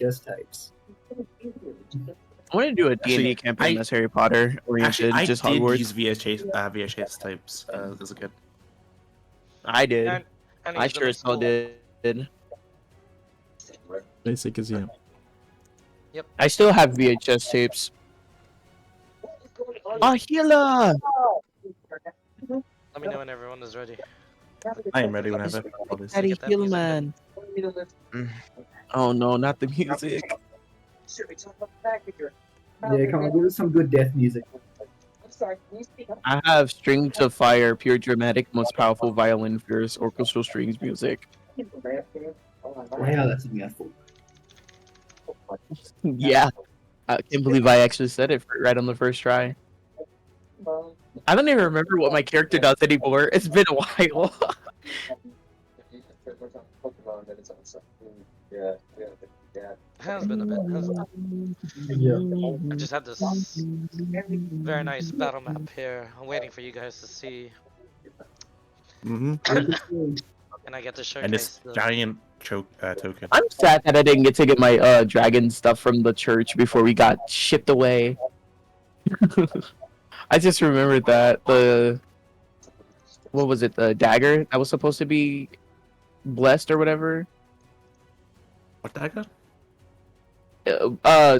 Just types. I want to do a Actually, D&D campaign I- that's Harry Potter oriented, I just did Hogwarts. use VHS types as a kid. I did. And I use them sure in as hell school. did. Basic as yeah. I still have VHS tapes. Oh, healer! Let me know when everyone is ready. I am ready whenever. Obviously. Daddy, Get that heal music man. Oh no, not the music. Yeah, come on, give us some good death music. I have Strings of Fire, pure dramatic, most powerful violin, fierce orchestral strings music. Wow, that's a mouthful. Yeah, I can't believe I actually said it right on the first try. I don't even remember what my character does anymore. It's been a while. Has been a bit, hasn't it? I just had this very nice battle map here. I'm waiting for you guys to see, Mm-hmm. and I get to showcase And this the. giant token. I'm sad that I didn't get to get my dragon stuff from the church before we got shipped away. I just remembered that what was it, the dagger that was supposed to be blessed or whatever. What dagger?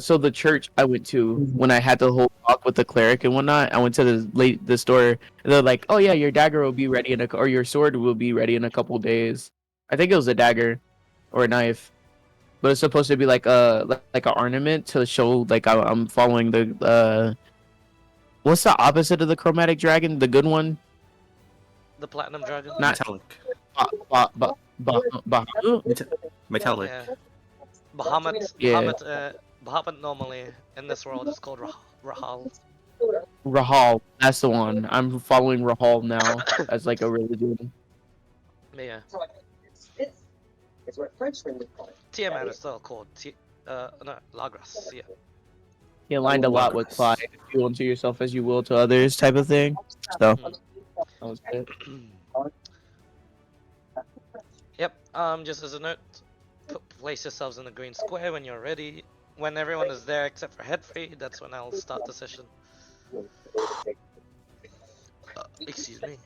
So the church I went to when I had the whole talk with the cleric and whatnot, I went to the store and they're like, "Oh yeah, your dagger will be ready or your sword will be ready in a couple days." I think it was a dagger or a knife, but it's supposed to be like like an ornament to show like I'm following the what's the opposite of the chromatic dragon? The good one? The platinum dragon. Not Metallic. Metallic. Yeah. Bahamut. Yeah. Bahamut normally in this world is called Rahal. Rahal. That's the one. I'm following Rahal now as like a religion. Yeah. Tiamat is still called no, Lagras. Yeah. He aligned a lot with Clyde. You unto yourself as you will to others, type of thing. So that was it. Yep. Just as a note, place yourselves in the green square when you're ready. When everyone is there except for Headfree, that's when I'll start the session. Excuse me.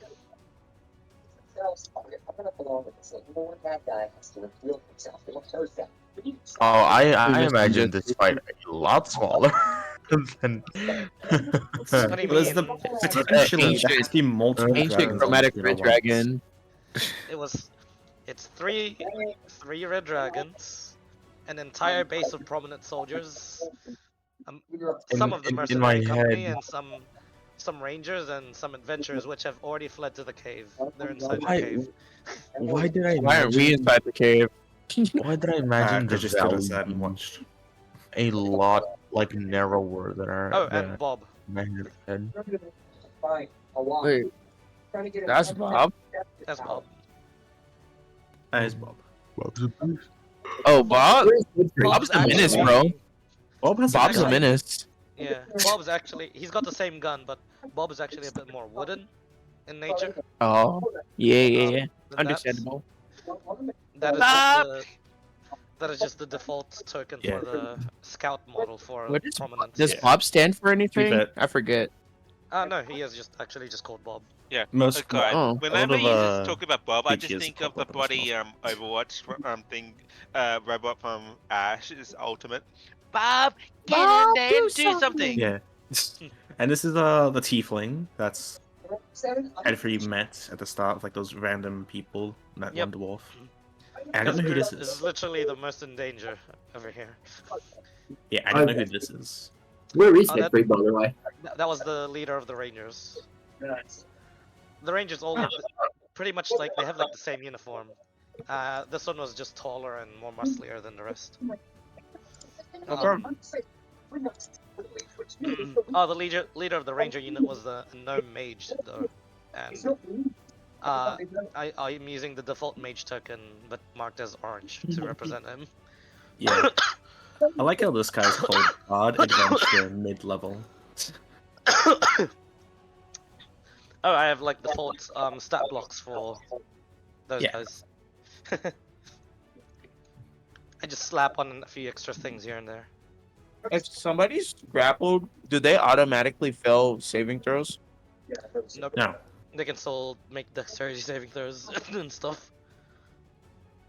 Oh, I Just- imagine this fight a lot smaller than. What do you There's mean? potentially there has to be multiple Ancient dragons chromatic on red the dragon. It's three red dragons, an entire base of prominent soldiers, some of the in my mercenary company, head. and some rangers and some adventurers which have already fled to the cave. They're inside the Why? cave. Why did I? Why aren't we imagine- inside the cave? Why did I imagine the They just stood valley outside and being watched. a lot like narrower than our Oh, than and Bob. my head? Wait, that's Bob. That's Bob. As Bob. Oh, Bob. Bob's Bob's a menace, actually- bro. Bob has Bob's a gun. menace. Yeah, Bob's actually he's got the same gun, but Bob is actually a bit more wooden in nature. Oh, yeah. than that. Understandable. That is just the default token Yeah. for the scout model for What is prominence. Does Yeah. Bob stand for anything? fair- I forget. No, he is just called Bob. Yeah. Most Okay. Oh. Whenever of, you just talk about Bob, I BTS just think is of the called Bob as bloody Overwatch thing, robot from Ash's Ultimate. Bob, get in there and do something. Yeah. And this is the tiefling that's Edfrey met at the start with like those random people, that Yep. one dwarf. And I don't know who this This is is. literally the most in danger over here. Yeah, I don't know who this is. Where is Oh, that- Headfree, by the way? That was the leader of the Rangers. The Rangers all look pretty much like they have like the same uniform. This one was just taller and more musclier than the rest. Oh, the leader of the Ranger unit was the gnome mage though, and I'm using the default mage token, but marked as orange to represent him. Yeah. I like how this guy's called Bard Adventure mid-level. Oh, I have like default stat blocks for those Yeah. guys. I just slap on a few extra things here and there. If somebody's grappled, do they automatically fail saving throws? Nope. No. They can still make dexterity saving throws and stuff.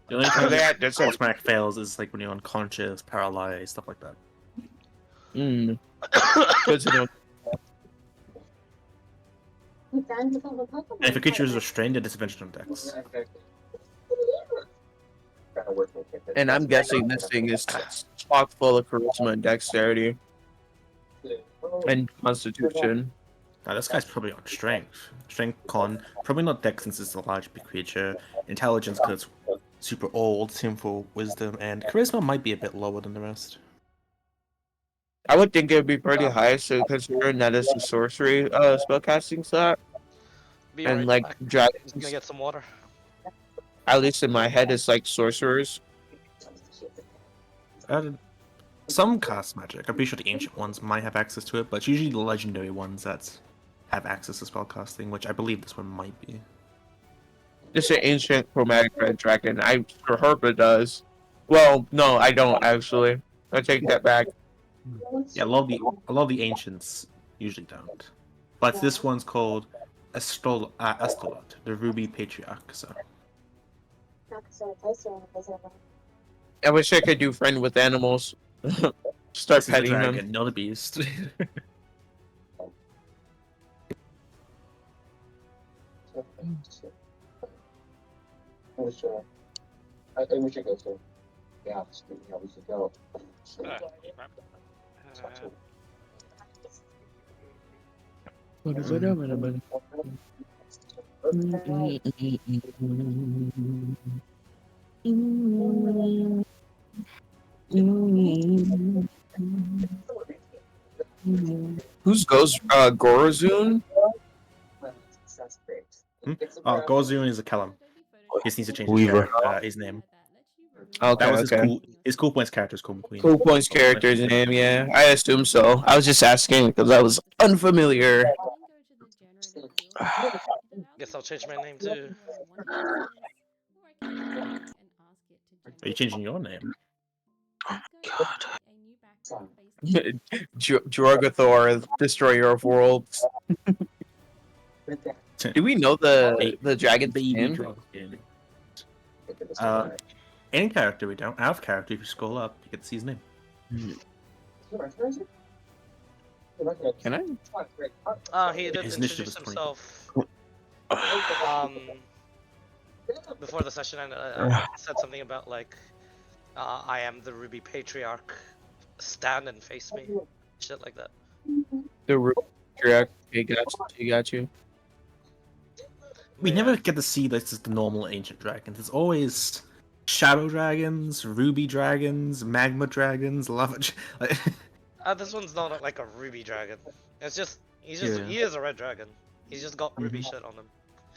The only Are time they at this automatic fails is like when you're unconscious, paralyzed, stuff like that. Mm. Good to know. And if a creature is restrained, it is disadvantage on dex. And I'm guessing this thing is chock full of charisma and dexterity and constitution. Now this guy's probably on strength. Strength con, probably not dex since it's a large big creature. Intelligence because it's super old, sinful wisdom, and charisma might be a bit lower than the rest. I would think it would be pretty high, so considering that it's a sorcery spellcasting slot, Be and right like back. Just dragons, gonna get some water. at least in my head, it's like sorcerers. Some cast magic. I'm pretty sure the ancient ones might have access to it, but it's usually the legendary ones that have access to spellcasting, which I believe this one might be. It's an ancient chromatic red dragon. I sure hope it does. Well, no, I don't actually. I take that back. Yeah, a lot of the ancients usually don't. But this one's called Astolat, the Ruby Patriarch. So I wish I could do friend with animals. Start this is a petting dragon, them. not a beast. Who's goes Gorazun? Gorzun is a Callum. He just needs to change Weaver. his name. Okay, That was okay. his cool points character's Cool McQueen. Cool Points character's name, yeah. I assume so. I was just asking because I was unfamiliar. Guess I'll change my name too. Are you changing your name? Jorgathor, destroyer of worlds. Do we know the dragon's name? Dragon. Any character we don't. Out of character, if you scroll up, you get to see his name. Can I? He did His initiative introduce is 20. himself. Before the session, I said something about like, I am the Ruby Patriarch. Stand and face me. Shit like that. The Ruby. He got you. We Yeah. never get to see this as the normal ancient dragons. It's always shadow dragons, ruby dragons, magma dragons, lava. This one's not like a ruby dragon. It's just he Yeah. is a red dragon. He's just got ruby shit on him.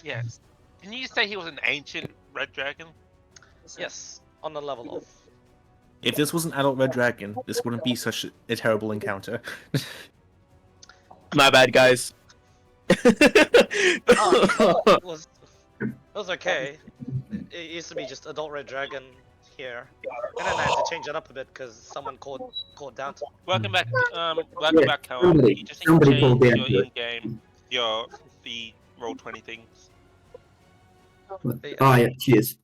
Yes. Can you say he was an ancient red dragon? Yes, on the level of. If this was an adult red dragon, this wouldn't be such a terrible encounter. My bad, guys. It was okay. It used to be just adult red dragon here, and then I had to change it up a bit because someone called down to. Welcome back, Yeah, Callum. somebody- You just need somebody to pulled change me your into in-game, the roll 20 things. Oh yeah, cheers.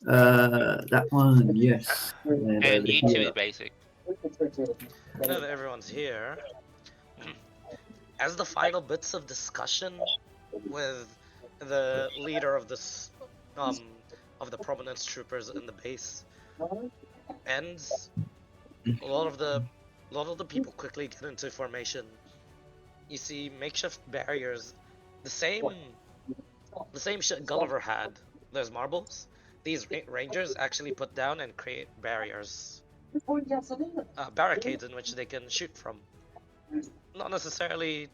That one, yes. And you too is basic. Now that everyone's here, as the final bits of discussion with the leader of this, of the prominence troopers in the base, ends, a lot of the people quickly get into formation. You see makeshift barriers, the same shit Gulliver had. There's marbles. These rangers actually put down and create barriers, barricades in which they can shoot from. Not necessarily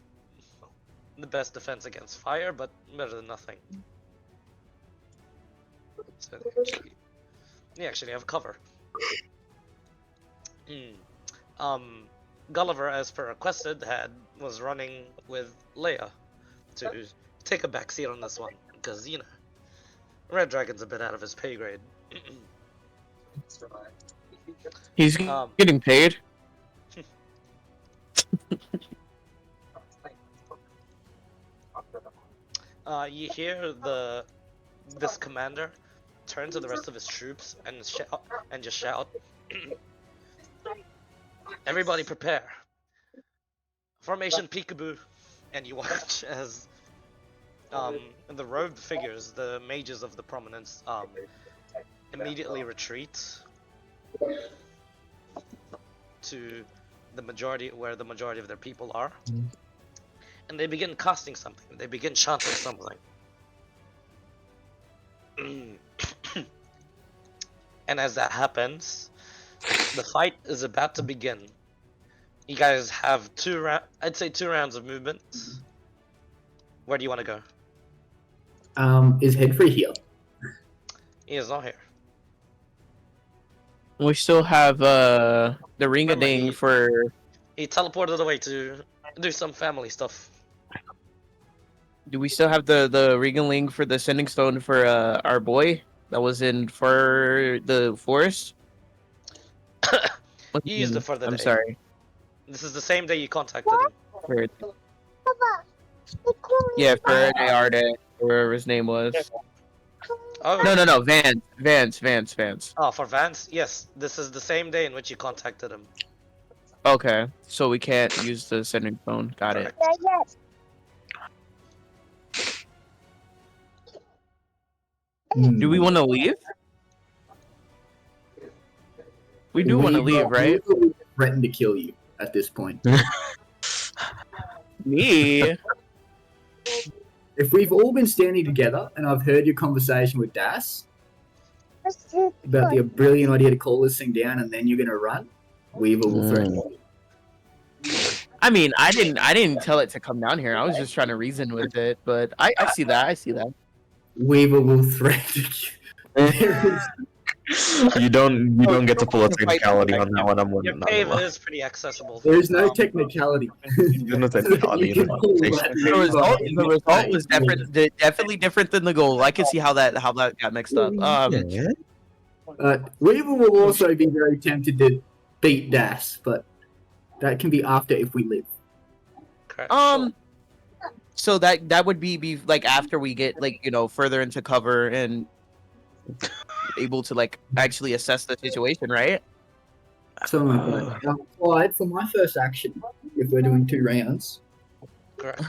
the best defense against fire, but better than nothing. So they actually have cover. Gulliver, as per requested, was running with Leia to take a backseat on this one, because Red Dragon's a bit out of his pay grade. He's Um, getting paid. you hear this commander turn to the rest of his troops and just shout, "Everybody prepare! Formation peekaboo!" And you watch as the robed figures, the mages of the prominence, immediately retreat to where the majority of their people are, and they begin casting something. They begin chanting something. And as that happens, the fight is about to begin. You guys have I'd say 2 rounds of movement. Where do you want to go? Is Headfree here? He is not here. We still have the ring a Remember, ding he- for. He teleported away to do some family stuff. Do we still have the ring for the sending stone for our boy that was in for the forest? What's You his used name? it for the I'm day. sorry. This is the same day you contacted him. For, yeah, for Nayarde, or whatever his name was. Oh, No. Vance. Oh, for Vance? Yes, this is the same day in which you contacted him. Okay, so we can't use the sending phone. Got it. Correct. Do we want to leave? We do want to leave, right? We threaten to kill you at this point. Me? If we've all been standing together and I've heard your conversation with Das about the brilliant idea to call this thing down and then you're gonna run, Weaver will threaten you. I mean, I didn't tell it to come down here. I was just trying to reason with it, but I see that. Weaver will threaten you. You don't get to pull a technicality on that one. I'm Your not cave gonna lie. is pretty accessible. There is no technicality. There's no technicality You in can pull the that conversation. The result was definitely different than the goal. I can see how that got mixed up. Yeah. Weaver will also be very tempted to beat Das, but that can be after if we live. Correct. So that would be like after we get further into cover and able to actually assess the situation, right? Something like that. Clyde, for my first action, if we're doing 2 rounds, Correct.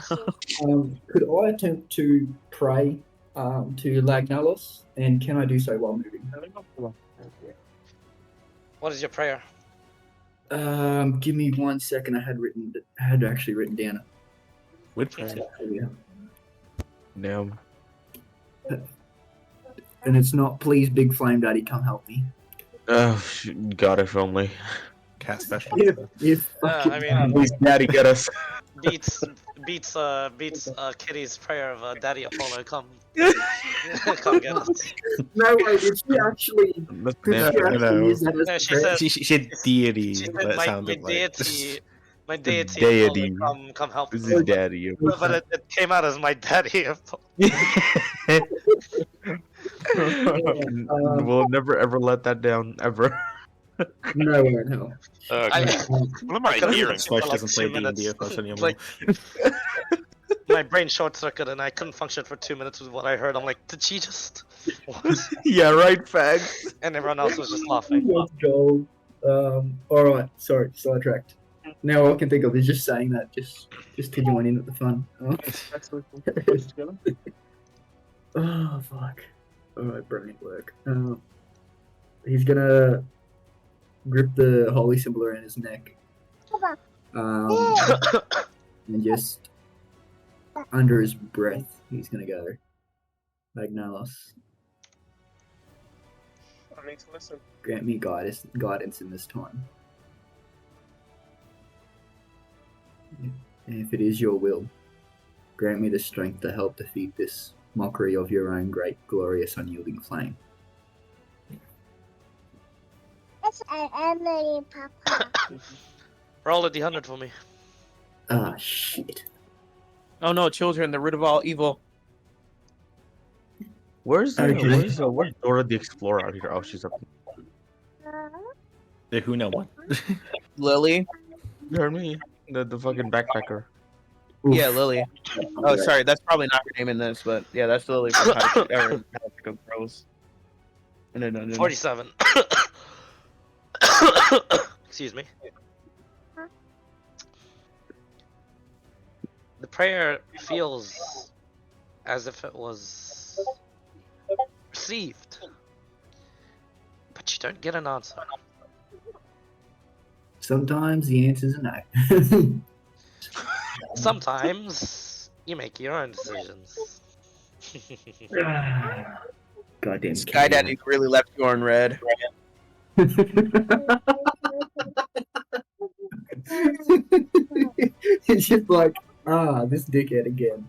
could I attempt to pray to Lagnalos, and can I do so while moving? What is your prayer? Give me 1 second. I had actually written down Would it. Yeah. Damn. And it's not, please, Big Flame Daddy, come help me. Oh, God, if only. Cat special. If I mean, Please, Daddy, get us. beats Kitty's prayer of Daddy Apollo, come get us. no way, did she actually? Did she actually use that as No, a she prayer? said She said deity, she but said it my sounded like deity, my deity, Deity. Apollo, come help This me. is Daddy. But it came out as my daddy Apollo. We'll never ever let that down ever. No way in hell. What am I hearing? Slash for like doesn't 2 play D&D minutes. or Clash anymore. Like, my brain short circuited and I couldn't function for 2 minutes with what I heard. I'm like, did she just? What? Yeah, right, fags. And everyone else was just laughing. Let's go. Alright, sorry, sidetracked. Now all I can think of is just saying that just to join in at the fun. Oh, fuck. Alright, brilliant work. He's gonna grip the holy symbol around his neck. And just under his breath, he's gonna go, Magnalos, grant me guidance in this time. And if it is your will, grant me the strength to help defeat this mockery of your own great, glorious, unyielding flame. Roll a d100 for me. Ah, shit. Oh no, children, the root of all evil. Where's Okay. Dora the Explorer out here? Oh, she's up. The who know what? Lily. You heard me. The fucking backpacker. Yeah, Lily. Oh, sorry, that's probably not her name in this, but yeah, that's Lily from How to Pick Up Girls. In a dungeon. 47. Excuse me. The prayer feels as if it was received, but you don't get an answer. Sometimes the answer's a no. Sometimes you make your own decisions. Goddamn Sky Daddy really left you on red. It's just like, this dickhead again.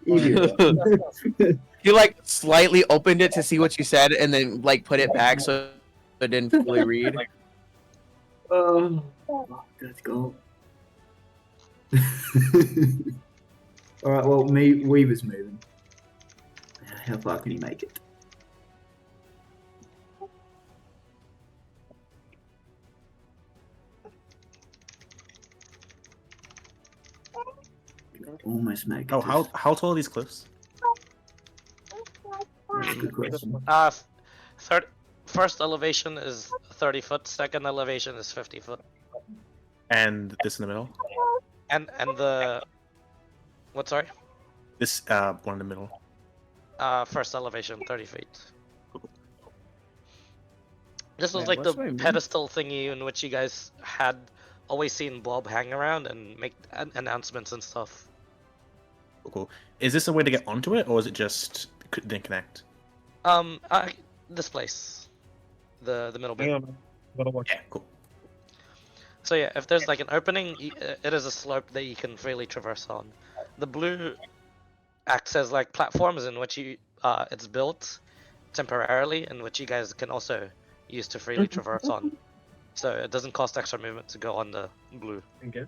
Idiot. You like slightly opened it to see what you said, and then like put it back so it didn't fully read. Let's go. Alright, well, Weaver's moving. How far can he make it? Almost make it. Oh, how tall are these cliffs? That's a good question. First elevation is 30 foot. Second elevation is 50 foot. And this in the middle? And the what? Sorry. This one in the middle. First elevation 30 feet. This was Yeah, like the what's my name? pedestal thingy in which you guys had always seen Bob hang around and make announcements and stuff. Cool. Is this a way to get onto it, or is it just didn't connect? This place, the middle bit. Yeah, cool. So yeah, if there's like an opening, it is a slope that you can freely traverse on. The blue acts as like platforms in which it's built temporarily, in which you guys can also use to freely traverse on. So it doesn't cost extra movement to go on the blue. Again.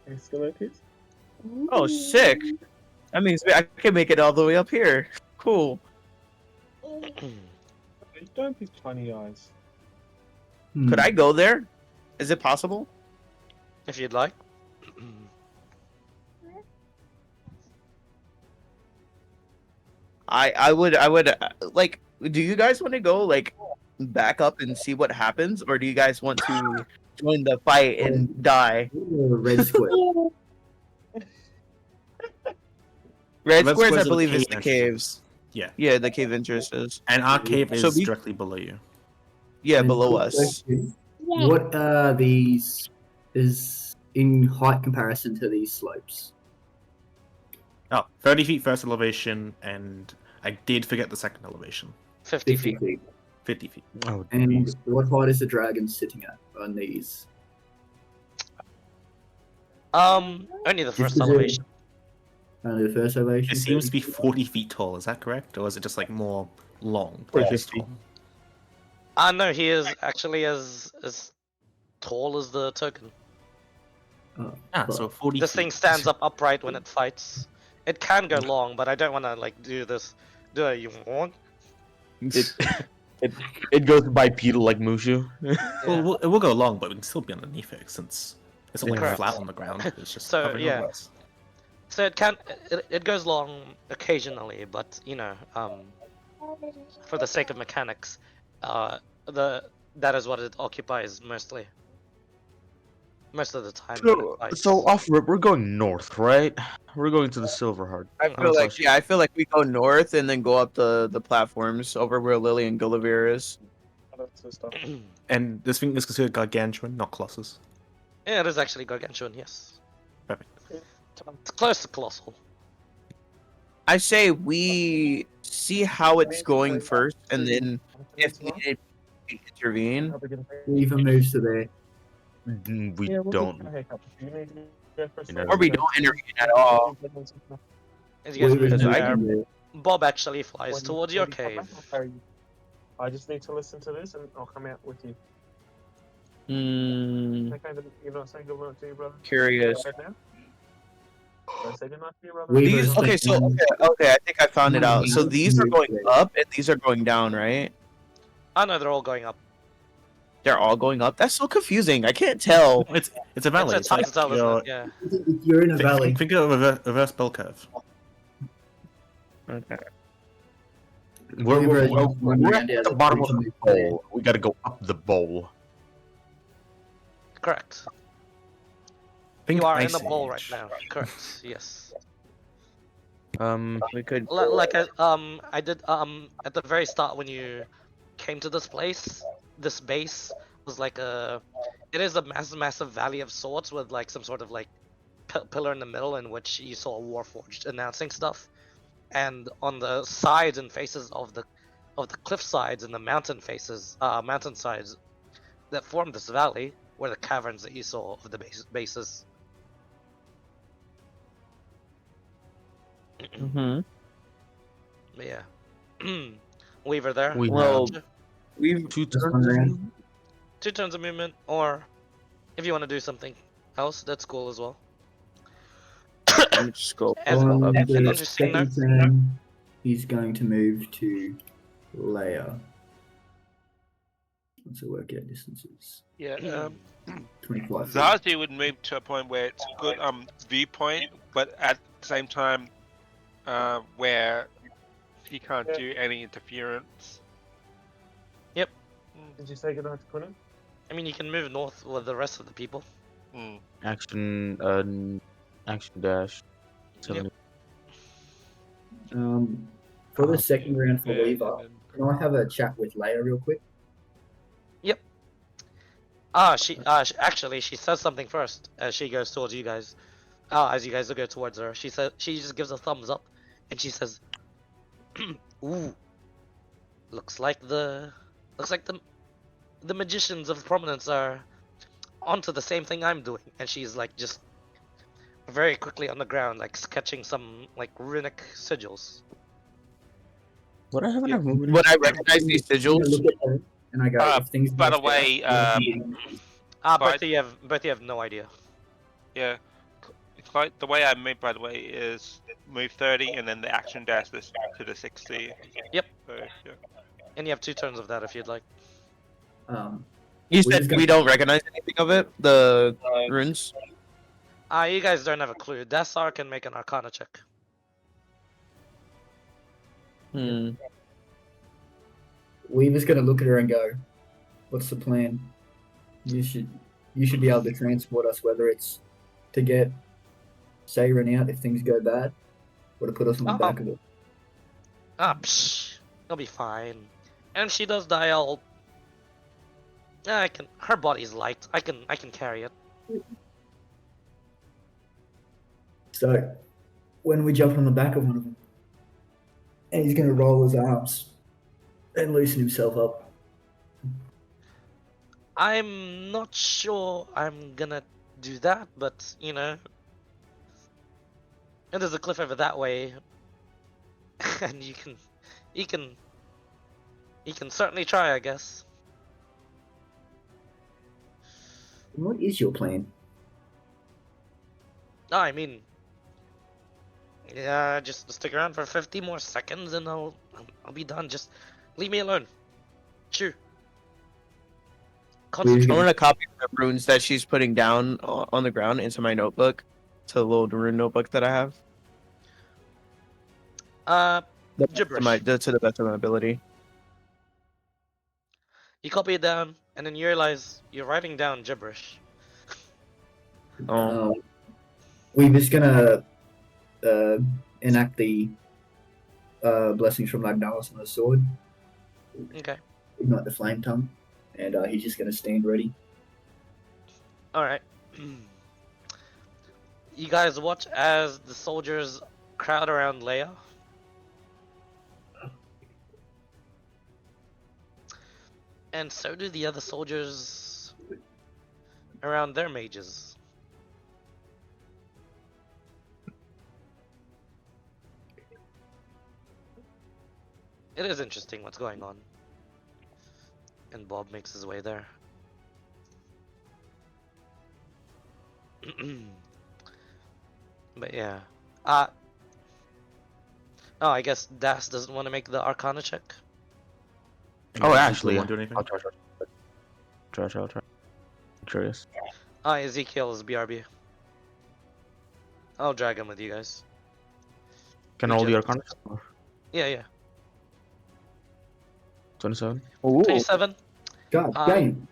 Any skeletons? Oh, sick! That means I can make it all the way up here. Cool. Don't be funny eyes. Could I go there? Is it possible? If you'd like. I would like. Do you guys want to go like back up and see what happens, or do you guys want to join the fight and die? Red square. Red Red squares, I squares are the believe, is cave the entrances. caves. Yeah. Yeah, the cave entrances. And our cave is So be- directly below you. Yeah, And below quick us. question, what are these is in height comparison to these slopes? Oh, 30 feet first elevation, and I did forget the second elevation. 50 50 feet. feet. 50 feet. Oh, And what height is the dragon sitting at on these? Only the first elevation. Only the first elevation? It seems to be 40 feet tall, is that correct? Or is it just like more long? Or than just 50. tall? No, he is actually as tall as the token. So 40 This feet. thing stands up upright when it fights. It can go long, but I don't want to like do this. Do you want? It goes bipedal like Mushu. Well, it will go long, but we can still be underneath it since it's not like Correct. flat on the ground. It's just So, hovering yeah. over us. So it goes long occasionally, but you know, for the sake of mechanics, that is what it occupies mostly. Most of the time. when it fights. So off rip, we're going north, right? We're going to the Silver Heart. I feel like I feel like we go north and then go up the platforms over where Lily and Gulliver is. And this thing is considered gargantuan, not colossus. Yeah, it is actually gargantuan. Yes, Perfect. it's close to colossal. I say we see how it's going first, and then if needed, we intervene. Weaver moves to there. We don't. Or we don't intervene at all. As you guys Weaver's move Because I there, moving there. Bob actually flies towards your cave. I just need to listen to this and I'll come out with you. Hmm. You're not saying good luck to you, brother? Curious. Right now? Did I say good luck to you, brother? Weaver's These okay, so thinking- okay, I think I found it out. So these are going up and these are going down, right? Oh no, they're all going up. they're all going up. That's so confusing. I can't tell. It's a valley. It's hard to tell, isn't it? Yeah. You're in a valley. Think of a reverse bell curve. Okay. We're around at the bottom of the bowl. We gotta go up the bowl. Correct. Think You are in Ice the bowl right Age. now. Correct. Yes. We could. Like I did at the very start when you came to this place, this base was like it is a massive valley of swords with like some sort of like pillar in the middle in which you saw a warforged announcing stuff, and on the sides and faces of the cliff sides and the mountain faces, mountain sides that form this valley were the caverns that you saw of the bases. Mm-hmm. But yeah. Weaver there. We Well, have we've 2 Just turns. wondering. 2 turns of movement, or if you want to do something else, that's cool as well. let me just go. As On well. the Interesting note. second turn, he's going to move to Leia. What's the workout distances? Yeah. 25 feet. Zazie would move to a point where it's good viewpoint, but at the same time, where he can't do any interference. Yep. Did you say goodnight to Quinn? I mean, you can move north with the rest of the people. Mm. Action dash. Yep. For the second round for Weaver, can I have a chat with Leia real quick? She actually she says something first as she goes towards you guys. As you guys go towards her, she just gives a thumbs up, and she says, "Ooh, looks like the magicians of prominence are onto the same thing I'm doing." And she's like just very quickly on the ground, like sketching some like runic sigils. Would I have enough movement? Would I recognize these I'm gonna sigils? look at her and I go, if things by the go way, south, Both of you have no idea. Yeah. It's like the way I move, by the way, is move 30 and then the action dash this to the 60. Yep. So, yeah. And you have 2 turns of that if you'd like. You We're said just gonna- we don't recognize anything of it. The runes. You guys don't have a clue. Dassar can make an Arcana check. Hmm. Weaver's gonna look at her and go, "What's the plan? You should be able to transport us, whether it's to get Saren out if things go bad, or to put us on the back of it." Psh, it'll be fine. And if she does die, I can. Her body's light. I can carry it. So, when we jump on the back of one of them, and he's gonna roll his arms and loosen himself up. I'm not sure I'm gonna do that, but you know, and there's a cliff over that way, and you can certainly try, I guess. What is your plan? No, I mean, yeah, just stick around for 50 more seconds, and I'll be done. Just leave me alone. Shoo. I'm gonna copy the runes that she's putting down on the ground into my notebook, to the little rune notebook that I have. Gibberish. To the best of my ability. You copy it down, and then you realize you're writing down gibberish. Oh. We're just gonna enact the blessings from Magnalis on the sword. Okay. Ignite the flame tongue, and he's just gonna stand ready. Alright. You guys watch as the soldiers crowd around Leia. And so do the other soldiers around their mages. It is interesting what's going on. And Bob makes his way there. But yeah. Oh, I guess Das doesn't want to make the Arcana check. Oh, actually, won't do anything. I'll try. Try. Curious. Ezekiel is BRB. I'll drag him with you guys. Can We roll the just- Arcana? Yeah. 27. Ooh. 27. God Um, damn.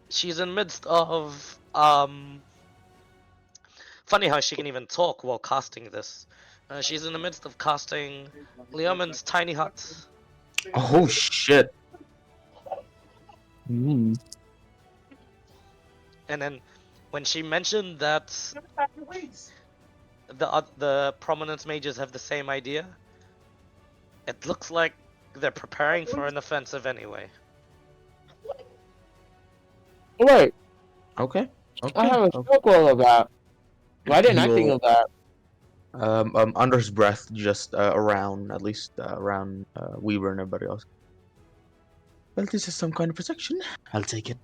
She's in midst of Funny how she can even talk while casting this. She's in the midst of casting Leoman's tiny hut. Oh shit! Mm. And then when she mentioned that the prominent mages have the same idea, it looks like they're preparing for an offensive anyway. Wait, Okay. I have a Okay. stroke roll of that. Why didn't I He'll- think of that? Under his breath, just around, at least around Weaver and everybody else. Well, this is some kind of protection. I'll take it.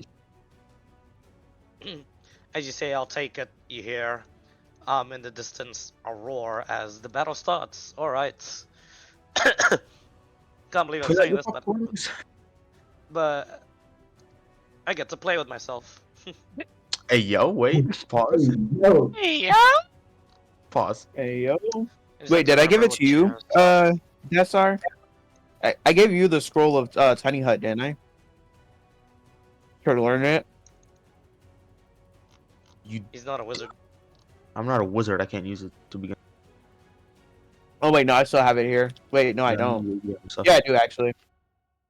As you say, I'll take it, you hear in the distance a roar as the battle starts. Alright. Can't believe I'm saying this, but I get to play with myself. Hey, yo, wait. Pause. No. Pause. Hey yo. I just Wait, have did I give remember it what to you, chairs- Dessar? I gave you the scroll of Tiny Hut, didn't I? Try to learn it. He's not a wizard. I'm not a wizard. I can't use it to begin. Oh wait, no, I still have it here. Wait, no, I don't. Yeah, I do actually.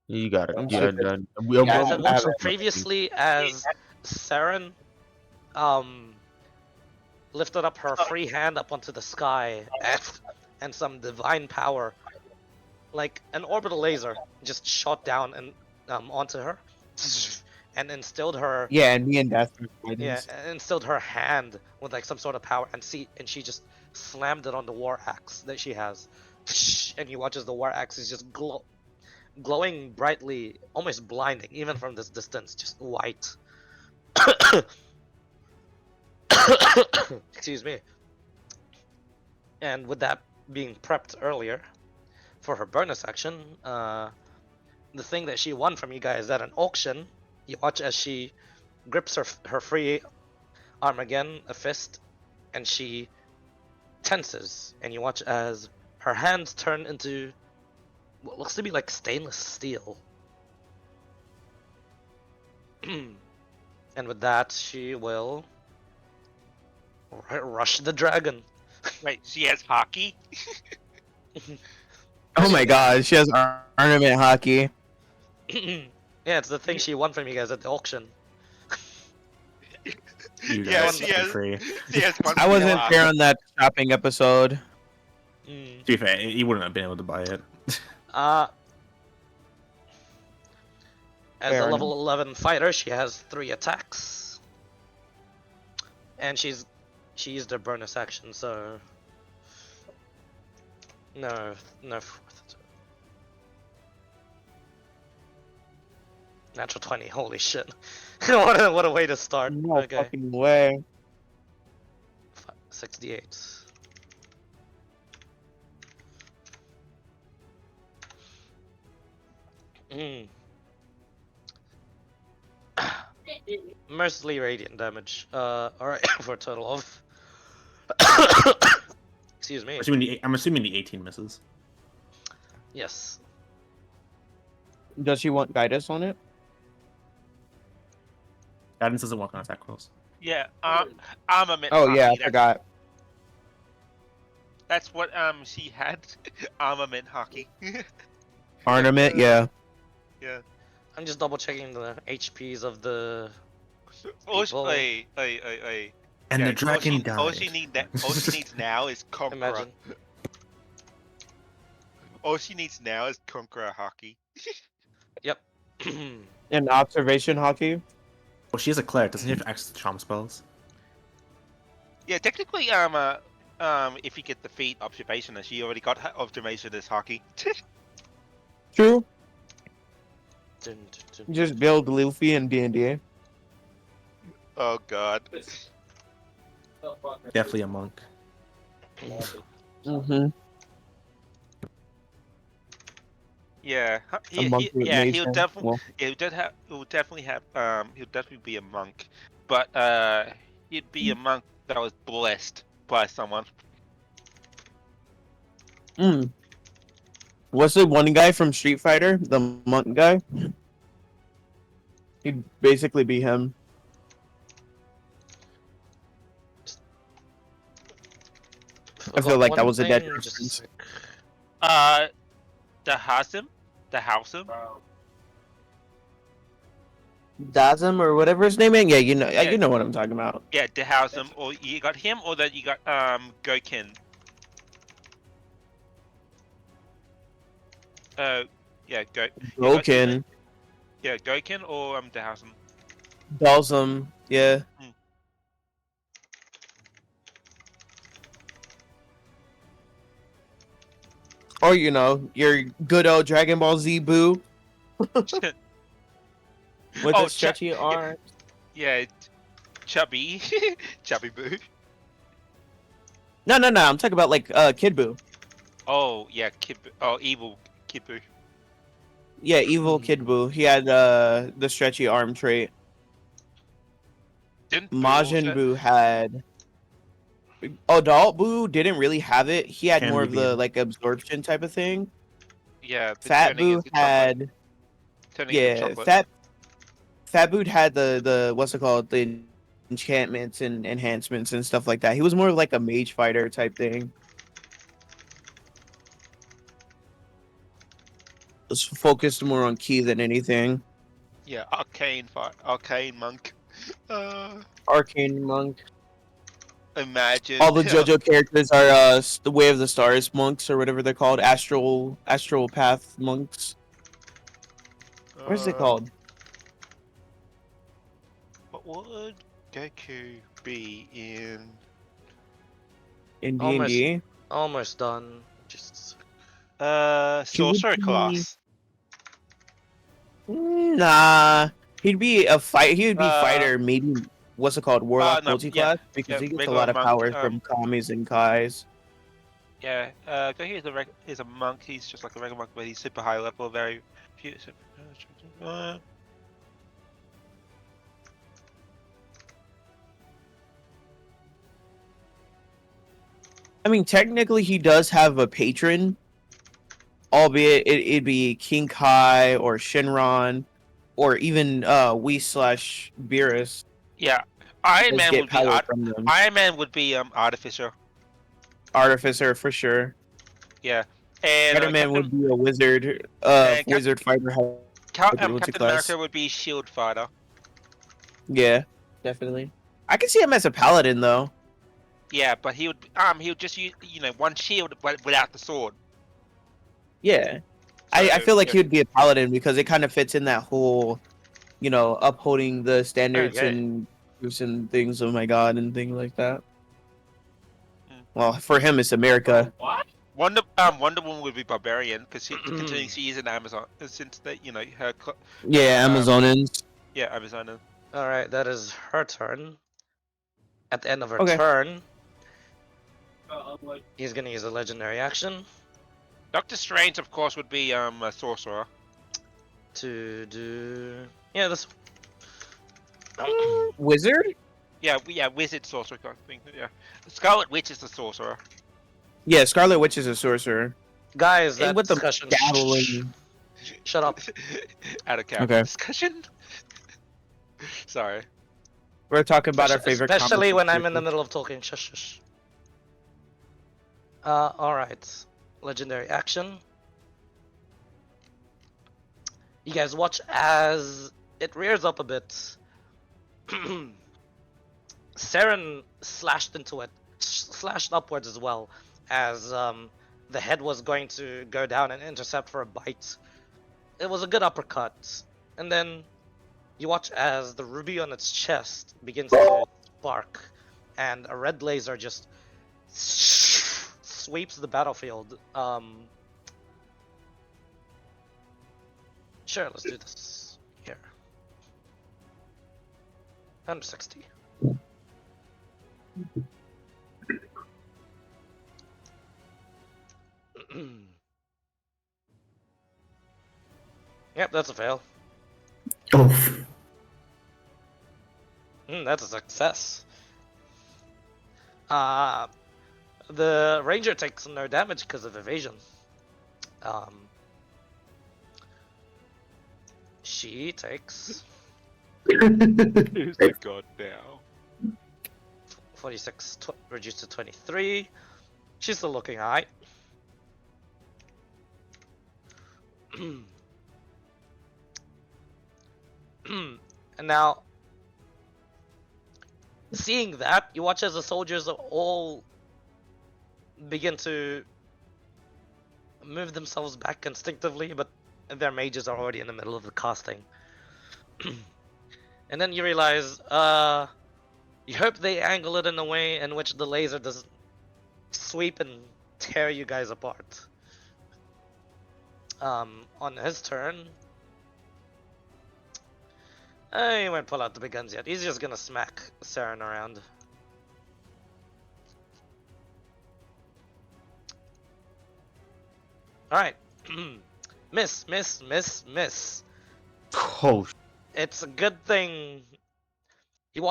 You got it. I'm Yeah, stupid. we'll Yeah, As I it have looks it. previously as Saren lifted up her free hand up onto the sky and some divine power, like an orbital laser, just shot down and onto her and instilled her Yeah, and me and Dessar. instilled her hand with like some sort of power and she just slammed it on the war axe that she has. And you watch as the war axe is just glowing brightly, almost blinding, even from this distance, just white. Excuse me. And with that being prepped earlier for her bonus action, the thing that she won from you guys at an auction, you watch as she grips her free arm again, a fist, and she tenses, and you watch as her hands turn into what looks to be like stainless steel. And with that, she will rush the dragon. Wait, she has hockey? Oh my god, she has ornament hockey. Yeah, it's the thing she won from you guys at the auction. You Yeah, guys she for has- free. She has one I wasn't hockey. there on that shopping episode. Mm. To be fair, he wouldn't have been able to buy it. As Fair a enough. level 11 fighter, she has 3 attacks. And she used her bonus action, so no. Natural 20, holy shit. what a way to start. No Okay. fucking way. 68. Mm. Mercilessly radiant damage. Alright, for a total of. Excuse me. I'm assuming the 18 misses. Yes. Does she want guidance on it? Guidance doesn't work on attack rolls. Yeah, armament Oh hockey. yeah, I that's, forgot. That's what she had. Armament hockey. Ornament, yeah. Yeah. I'm just double checking the HPs of the. All People. she, And yeah, the dragon died. all she needs now is Conqueror. Imagine. All she needs now is Conqueror hockey. Yep. And observation hockey. Well, she has a cleric. Doesn't she have access to charm spells? Yeah, technically, if you get the feat observation, and she already got observation as hockey. True. Dun, dun, dun. Just build Luffy and D&D. Oh god. Definitely a monk. Mm-hmm. Yeah, A monk with yeah, mage hand. Well, he'll definitely have, he'll definitely be a monk, but he'd be a monk that was blessed by someone. mm. What's the one guy from Street Fighter? The monk guy? He'd basically be him. I feel Forgot like that one was a dead thing. Just a reference. sec. The Hasem, the Housem. Dazim or whatever his name is? Yeah, Yeah. you know what I'm talking about. Yeah, the Housem, or you got him, or that you got Gokin. Yeah, you got either, Goken, yeah, Gokin or the Housem. Dalsum, yeah. Hmm. Or your good old Dragon Ball Z Boo with Oh, the stretchy arm. yeah, Chubby, Chubby Boo. No, I'm talking about like Kid Boo. Oh yeah, evil Kid Boo. Yeah, evil Kid Boo. He had the stretchy arm trait. Didn't Boo Majin also? Buu had Adult Boo didn't really have it. He had more Candy of the bean. like absorption type of thing. Yeah, the Fat turning Boo into chocolate. had Turning into yeah, chocolate. Fat Boo had the what's it called? The enchantments and enhancements and stuff like that. He was more of like a mage fighter type thing. Was focused more on ki than anything. Yeah, arcane monk. Uh, Arcane monk. imagine. All the JoJo characters are the Way of the Stars monks or whatever they're called. Astral Path monks. What is it called? What would Goku be in? In Almost, D&D? almost done. Just He would Sorcerer be class. nah. He'd be a fight. He would be Uh, fighter. Maybe what's it called? Warlock no, yeah, multi-class because yeah, he gets a regular lot of monk. power from Kamis and Kais. Yeah, Goku is a monk. He's just like a regular monk, but he's super high level, very few. I mean, technically, he does have a patron, albeit it'd be King Kai or Shinron, or even we / Beerus. Yeah, Iron Does Man get would be power from them. Artificer. Artificer for sure. Yeah, and Spider-Man would be a wizard. and Wizard fighter. Captain America would be Shield Fighter. Yeah, definitely. I can see him as a paladin though. Yeah, but he would just use one shield but without the sword. Yeah. So, I feel like yeah. he would be a paladin because it kind of fits in that whole, upholding the standards Okay. and groups and things. Oh my god, and things like that. Mm. Well, for him, it's America. Wonder Woman would be barbarian because considering she is an Amazon since that her Yeah, Amazonians. yeah, Amazon. all right. That is her turn. At the end of her Okay. turn, he's gonna use a legendary action Doctor Strange, of course, would be a sorcerer. to do this. Wizard? Yeah, wizard sorcerer kind of thing. Yeah, Scarlet Witch is the sorcerer. Yeah, Scarlet Witch is a sorcerer. Guys, that And with the discussion. dabbling. Shut up. Out of character Okay. discussion. Sorry. We're talking about our favorite Especially comic when I'm in the characters. middle of talking. Shush, shush. Alright. Legendary action. You guys watch as it rears up a bit. Saren slashed into it, slashed upwards as well, as the head was going to go down and intercept for a bite. It was a good uppercut. And then you watch as the ruby on its chest begins to spark, and a red laser just sweeps the battlefield. Sure, let's do this here. 160. Yep, that's a fail. Oh, That's a success. The ranger takes no damage because of evasion. She takes Who's the god now? 46 reduced to 23. She's still looking alright. And now, seeing that, you watch as the soldiers all begin to move themselves back instinctively, but their mages are already in the middle of the casting. And then you realize, you hope they angle it in a way in which the laser doesn't sweep and tear you guys apart. On his turn, he won't pull out the big guns yet. He's just gonna smack Saren around. Alright. Miss. Oh, It's a good thing you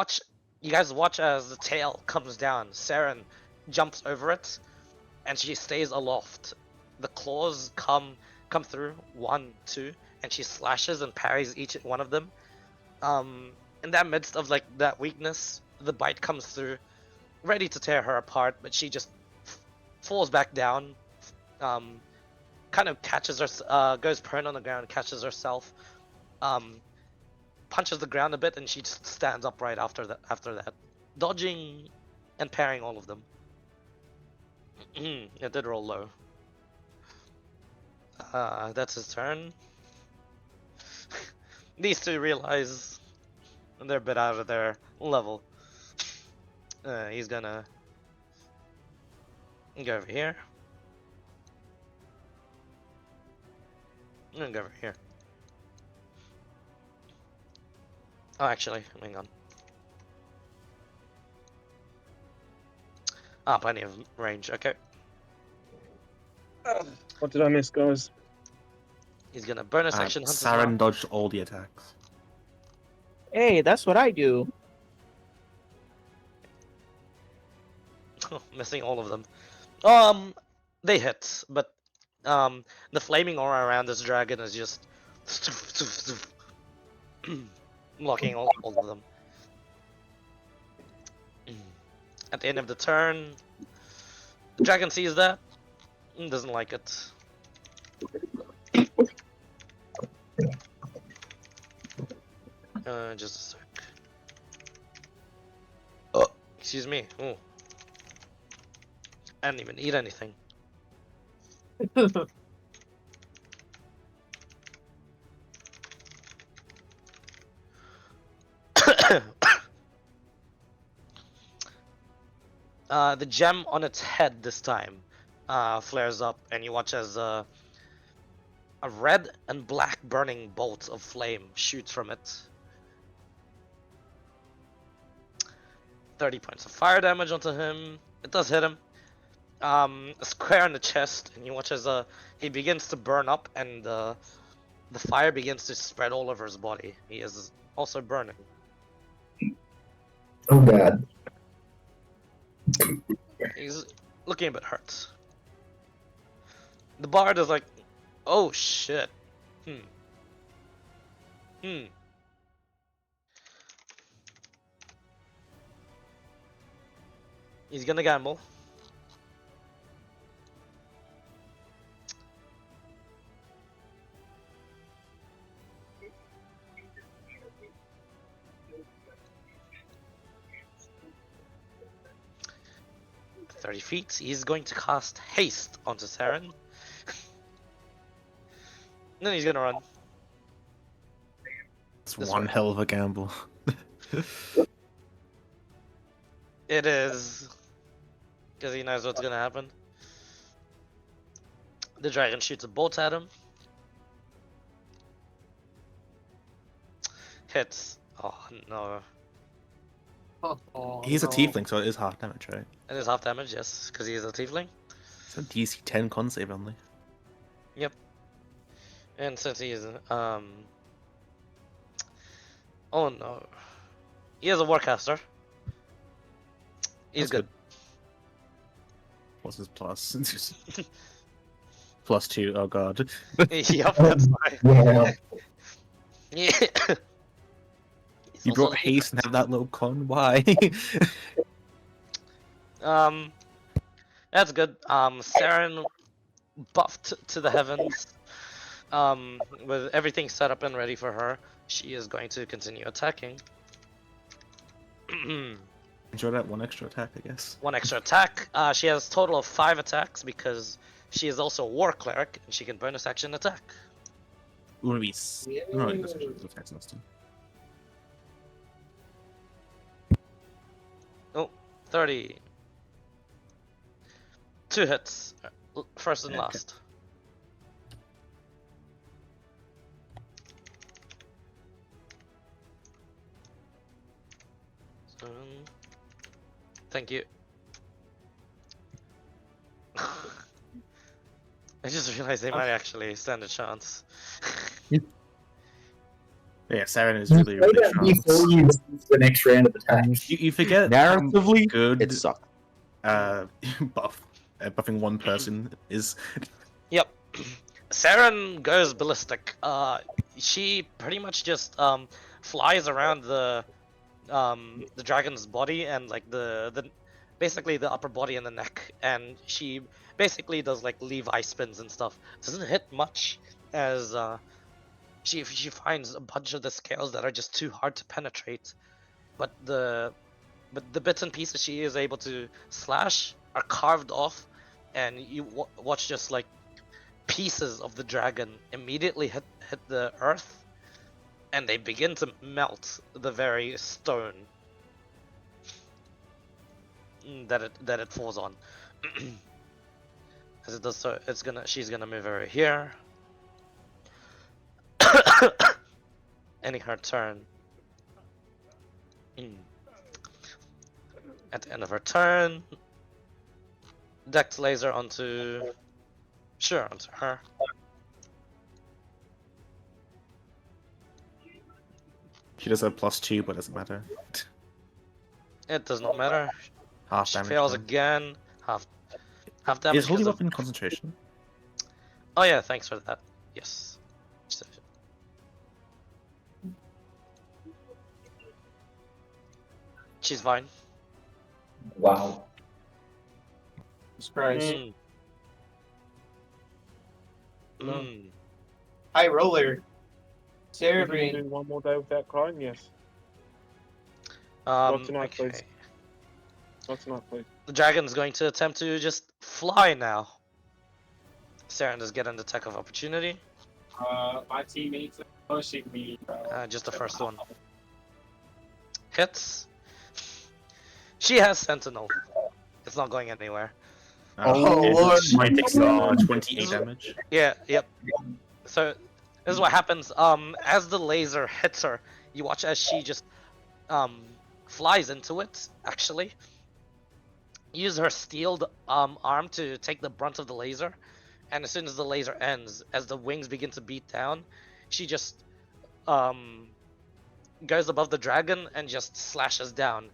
guys watch as the tail comes down. Saren jumps over it, and she stays aloft. The claws come through, 1, 2, and she slashes and parries each one of them. In that midst of like that weakness, the bite comes through, ready to tear her apart, but she just falls back down. Kind of catches her, goes prone on the ground, catches herself, punches the ground a bit, and she just stands upright after that, dodging and parrying all of them. It did roll low. That's his turn. These two realize they're a bit out of their level. He's gonna go over here. I'm gonna go over here. Oh, actually, hang on. Plenty of range. Okay. What did I miss, guys? He's gonna bonus action hunt. Saren dodged all the attacks. Hey, that's what I do. Missing all of them. They hit, but the flaming aura around this dragon is just blocking all of them. At the end of the turn, the dragon sees that, doesn't like it. Just a sec. Excuse me. Ooh. I didn't even eat anything. The gem on its head this time flares up, and you watch as a red and black burning bolt of flame shoots from it. 30 points of fire damage onto him. It does hit him. A square in the chest, and you watch as he begins to burn up, and the fire begins to spread all over his body. He is also burning. oh god. He's looking a bit hurt. The bard is like, oh shit. He's gonna gamble. "30 feet. He's going to cast haste onto Saren. Then he's gonna run. It's This one way. hell of a gamble. It is. Because he knows what's gonna happen. The dragon shoots a bolt at him. Hits. Oh no. He's a tiefling, so it is half damage, right? It is half damage, yes, because he is a tiefling. It's a DC 10 con save only. Yep. And since he is oh no, he is a warcaster. He's That's good. What's his plus? +2. Oh god. Yep, that's fine. Yeah. Yeah. He's You also brought the haste and have that low con. Why? That's good. Saren buffed to the heavens. With everything set up and ready for her, she is going to continue attacking. Enjoy that one extra attack, I guess. One extra attack. She has total of 5 attacks because she is also a war cleric and she can bonus action attack. Wanna be no, that's actually attacks next time. Oh, 30. 2 hits. First and Okay. last. Thank you. I just realized they might actually stand a chance. Yeah, Saren is really, Say really that strong. before you lose the next round of attacks. You forget Narratively, how good it sucks. buffing one person is. Yep. Saren goes ballistic. She pretty much just flies around the dragon's body and like the basically the upper body and the neck, and she basically does like Levi spins and stuff. Doesn't hit much as she finds a bunch of the scales that are just too hard to penetrate, but the bits and pieces she is able to slash are carved off, and you watch just like pieces of the dragon immediately hit the earth, and they begin to melt the very stone that it falls on. As it does so, she's gonna move over here. Ending her turn. At the end of her turn, Dex laser onto her. She does have +2, but it doesn't matter. It does not matter. Half She damage. fails then. again. Half damage. Is holy 'cause of- weapon concentration? Oh yeah, thanks for that. Yes. She's fine. Wow. Surprise. Mm. No. Mm. High roller. You can Cerebrine. do one more day with that climb, yes. Not tonight, Okay. please. Not tonight, please. The dragon's going to attempt to just fly now. Saren does get an attack of opportunity. My teammates are pushing me, bro. Just the first one. Hits. She has Sentinel. It's not going anywhere. Oh, okay. Lord. Mine takes 28 damage. Yeah, yep. So this is what happens. As the laser hits her, you watch as she just flies into it. Actually, use her steeled arm to take the brunt of the laser, and as soon as the laser ends, as the wings begin to beat down, she just goes above the dragon and just slashes down,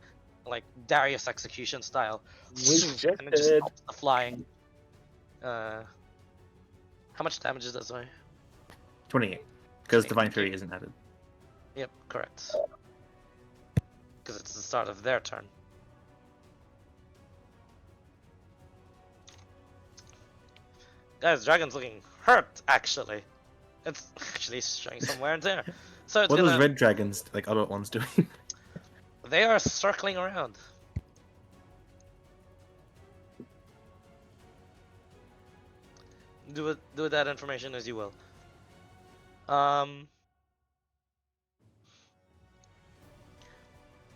like Darius execution style, and it just Rejected. stops the flying. How much damage does that? 28. Because Divine Okay. Fury isn't added. Yep, correct. Because it's the start of their turn. Guys, dragon's looking hurt, actually. It's actually showing some wear and tear. So it's What are gonna... those red dragons, like other ones, doing? They are circling around. Do with that information as you will.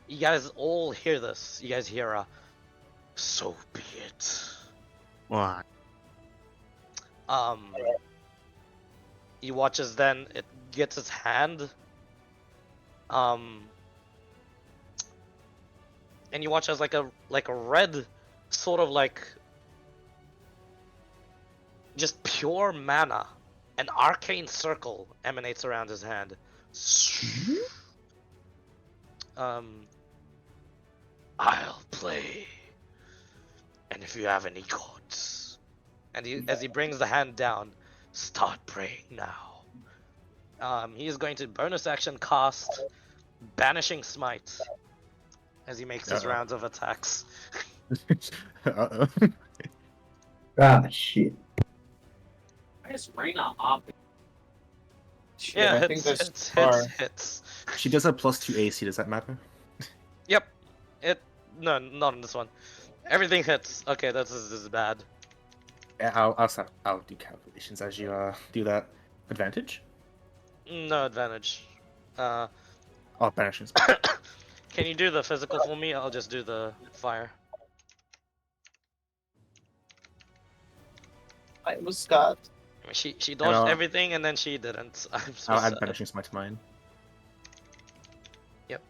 You guys all hear this. You guys hear a, so be it. What? You watch as then it gets its hand. And you watch as like a red, sort of like just pure mana An arcane circle emanates around his hand. I'll play. And if you have any gods, and as he brings the hand down, start praying now. He is going to bonus action cast Banishing Smite as he makes his rounds of attacks. Uh-oh. Ah, shit. I guess Reyna op. Shit, Yeah, I think that's hits, far. hits. She does have +2 AC. Does that matter? Yep. No, not in this one. Everything hits. Okay, this is bad. Yeah, I'll do calculations as you do that. Advantage? No advantage. Oh, banishing. Can you do the physical for me? I'll just do the fire. I was Scott. She dodged everything and then she didn't. I'm so I'll sad. add banishing smite to mine. Yep.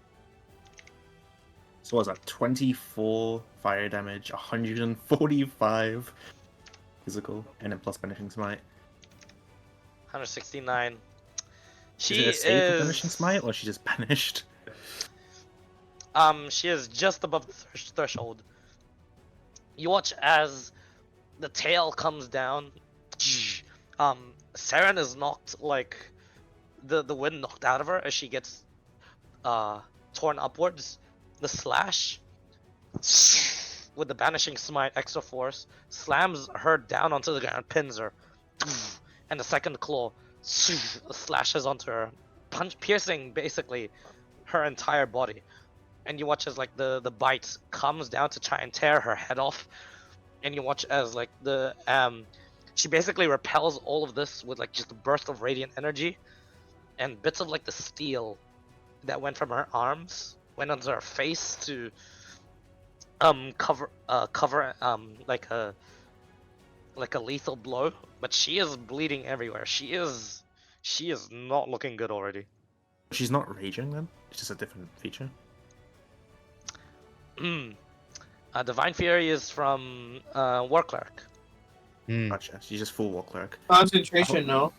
So what was that? 24 fire damage, 145 physical, and then plus banishing smite. 169. Is it a save with banishing smite, or is she just banished? She is just above the threshold. You watch as the tail comes down. Saren is knocked, like the wind knocked out of her as she gets torn upwards. The slash with the banishing smite extra force slams her down onto the ground, pins her, and the second claw slashes onto her, piercing basically her entire body. And you watch as like the bite comes down to try and tear her head off, and you watch as like she basically repels all of this with like just a burst of radiant energy, and bits of like the steel that went from her arms went onto her face to cover like a lethal blow. But she is bleeding everywhere. She is not looking good already. She's not raging then? It's just a different feature. Divine Fury is from War Cleric. Gotcha. She's just full war cleric. Concentration, no.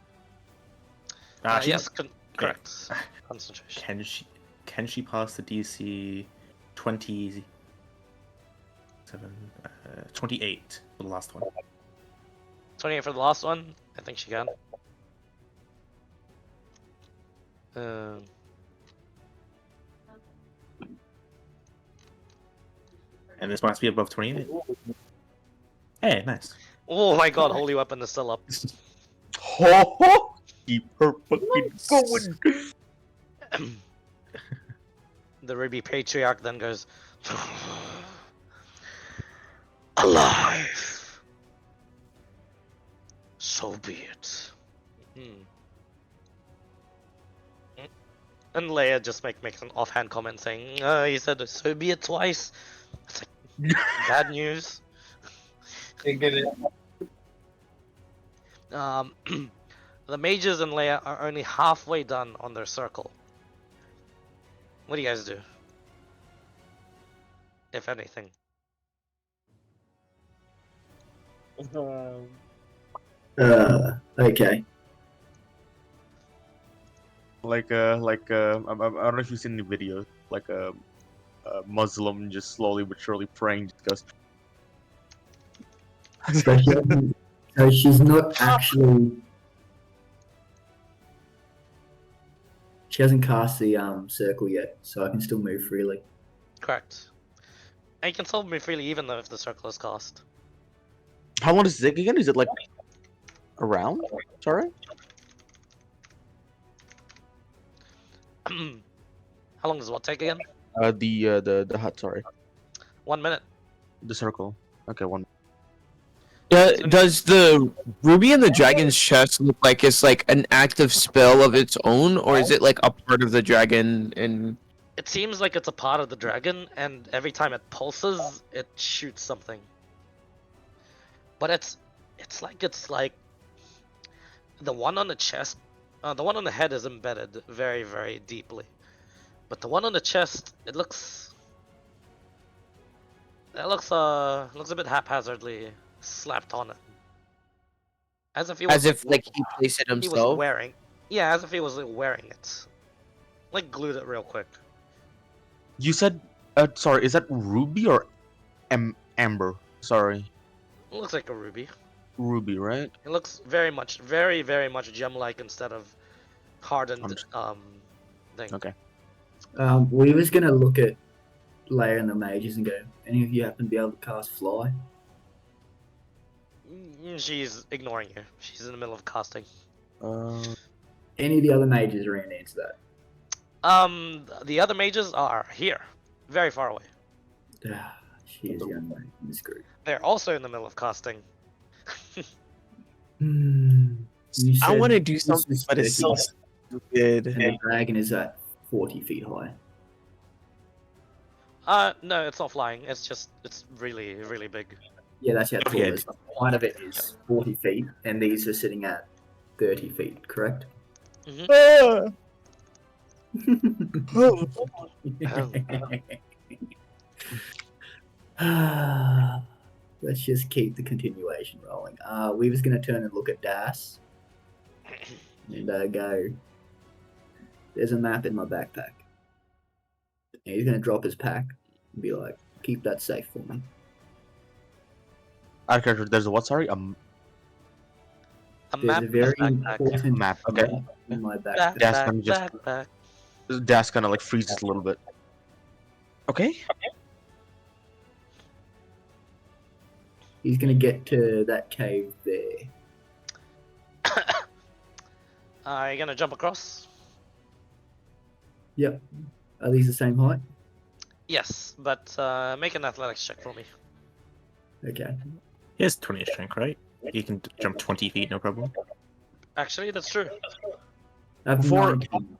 Yes, correct. Concentration. Can she pass the DC 27, 28 for the last one? 28 for the last one? I think she can. And this must be above 28. Hey, nice. Oh my god, Holy Weapon is still up. Ho! Keep her fucking going. The Ruby Patriarch then goes, alive. So be it. And Leia just makes an offhand comment saying, he said, so be it twice. It's like, bad news. They get it. The mages and Leia are only halfway done on their circle. What do you guys do? If anything. Okay. I don't know if you've seen the video, like a Muslim just slowly but surely praying, just goes. So she's not actually. She hasn't cast the circle yet, so I can still move freely. Correct. And you can still move freely even though if the circle is cast. How long is it again? Is it like around? Sorry. How long does what take again? The hut. Sorry. 1 minute. The circle. Okay, one. Does the ruby in the dragon's chest look like it's like an active spell of its own, or is it like a part of the dragon? And It seems like it's a part of the dragon, and every time it pulses, it shoots something. But it's like the one on the chest, the one on the head is embedded very, very deeply, but the one on the chest, it looks a bit haphazardly slapped on it. As if he was As if like he placed it he was himself. wearing. Yeah, as if he was wearing it. Like glued it real quick. You said, sorry, is that ruby or amber? Sorry, It looks like a ruby. ruby, right? It looks very much gem-like instead of hardened thing. Okay. We was gonna look at Leia and the mages and go, any of you happen to be able to cast fly? She's ignoring you. She's in the middle of casting. Any of the other mages around answer that? The other mages are here, very far away. She is the only one in this group. They're also in the middle of casting. You I said want to do this something, is but it's so 30, stupid. and the dragon is at 40 feet high. No, it's not flying. It's really, really big. Yeah, that's how tall Okay. it is. The height of it is 40 feet, and these are sitting at 30 feet, correct? Let's just keep the continuation rolling. We was gonna turn and look at Das and go. There's a map in my backpack. And he's gonna drop his pack and be like, "Keep that safe for me." There's a what? Sorry, A There's map a in very the backpack. important map. Okay. map in my backpack. That's gonna just- Backpack. Das kind of like freezes a little bit. Okay. He's gonna get to that cave there. Are you gonna jump across? Yep. Are these the same height? Yes, but make an athletics check for me. Okay. He has 20 strength, right? He can jump 20 feet, no problem. Actually, that's true. Before- 19.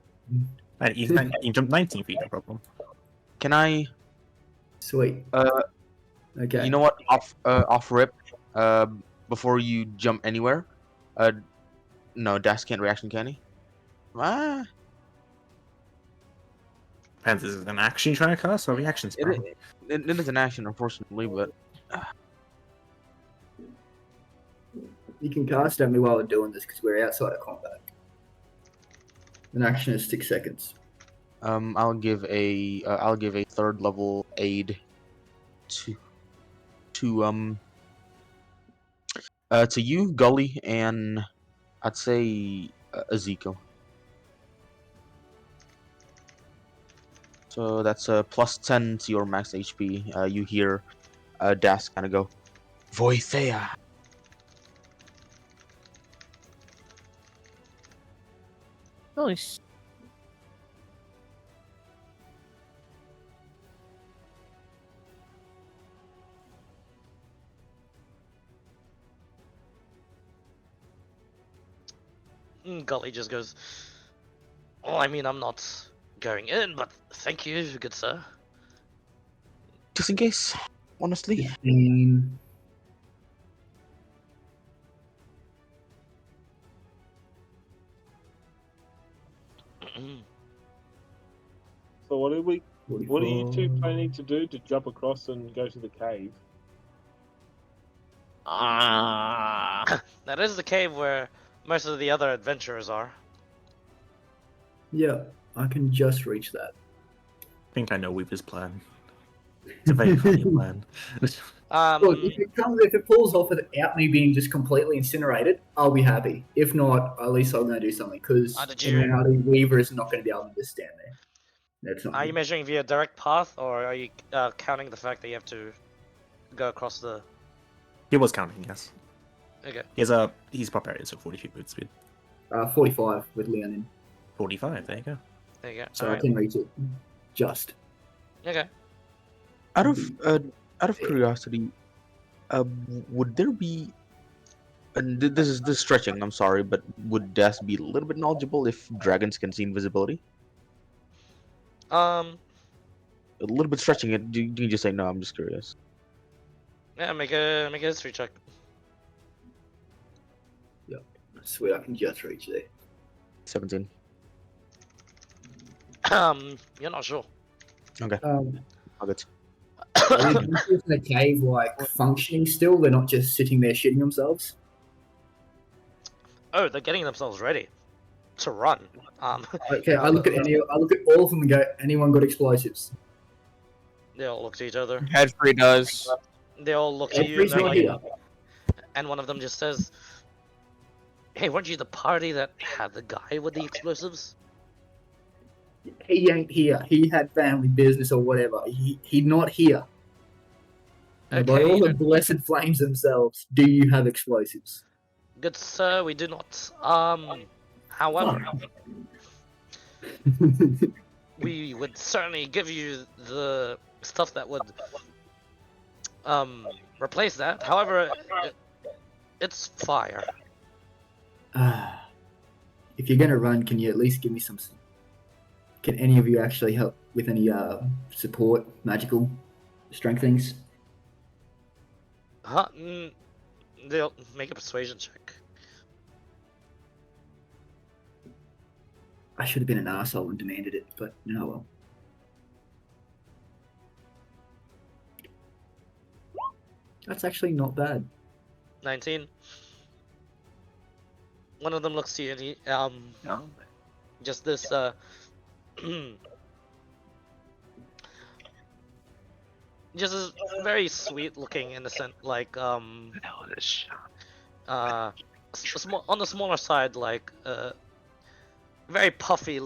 And he can jump 19 feet, no problem. Can I? Sweet. Okay. You know what? Off rip. Before you jump anywhere. No, Das can't reaction, can he? Ah. And this is an action you're trying to cast or reaction spell? It is an action, unfortunately, but You can cast at me while we're doing this because we're outside of combat. An action is 6 seconds. I'll give a third level aid to you, Gully, and I'd say Ezekiel. So that's a plus 10 to your max HP. You hear Das kind of go, Voithea. Nice. Gully just goes, "Oh, I mean, I'm not going in, but thank you, good sir." Just in case, honestly. 15. So what are we? What are you two 44. planning to do to jump across and go to the cave? Ah. That is the cave where most of the other adventurers are. Yeah, I can just reach that. I think I know Weaver's plan. It's a very funny plan. Look, if it pulls off without me being just completely incinerated, I'll be happy. If not, at least I'm going to do something because Did in you- reality, Weaver is not going to be able to just stand there. That's not. Are you measuring via direct path, or are you counting the fact that you have to go across the? He was counting, yes. Okay. He's barbarian, so 40 feet boot speed. 45 with Leon in, 45, there you go. There you go. so I Alright. can reach it. Just. Okay. Out of curiosity, would there be? And this is stretching. I'm sorry, but would Das be a little bit knowledgeable if dragons can see invisibility? A little bit stretching it. Do you just say no? I'm just curious. Yeah, make a history check. Sweet, I can just reach there. 17. You're not sure. I'll get. Are these monsters in the cave like functioning still? They're not just sitting there shitting themselves. Oh, they're getting themselves ready to run. Okay, I look at all of them and go, anyone got explosives? They all look to each other. Headfree does. They all look to you, Headfree's and, not like, here. and one of them just says, "Hey, weren't you the party that had the guy with the explosives?" He ain't here. He had family business or whatever. He not here. And by Okay, all the blessed flames themselves, do you have explosives? good sir, we do not. However, we would certainly give you the stuff that would replace that. However, it's fire. If you're gonna run, can you at least give me some? Can any of you actually help with any support, magical strength things? Huh? They'll make a persuasion check. I should have been an asshole and demanded it, but no well. That's actually not bad. 19. One of them looks to you and he just this just this very sweet looking innocent, like on the smaller side, like very puffy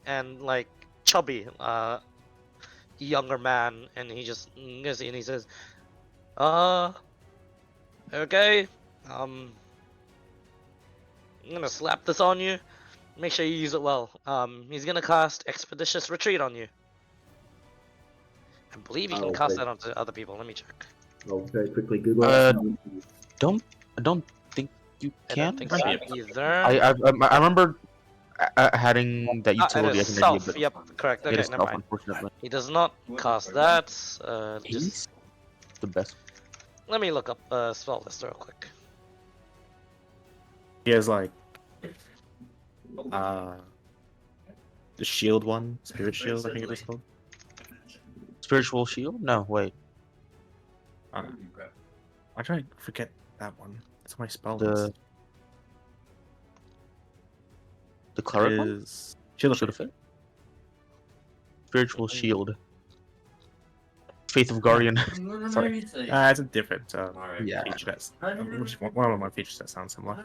and like chubby younger man, and he just and he says, okay, I'm gonna slap this on you. Make sure you use it well. He's gonna cast Expeditious Retreat on you. I believe you can cast that onto other people. Let me check. I'll very quickly Google I it. don't think you I can. don't think so either. I remember having that utility. It I is can self. but Yep, correct. it Okay, is never self, mind. unfortunately. He does not cast that. Just He's the best. let me look up spell list real quick. He has like the shield one, spirit shield, I think it is called. Spiritual shield? No, wait. I try to forget that one. It's my spell The list. the cleric one? Is Shield of Shield of Faith. Faith? Spiritual shield. Faith of Guardian. Sorry. It's a different Yeah. feature. That's one of my features that sounds similar.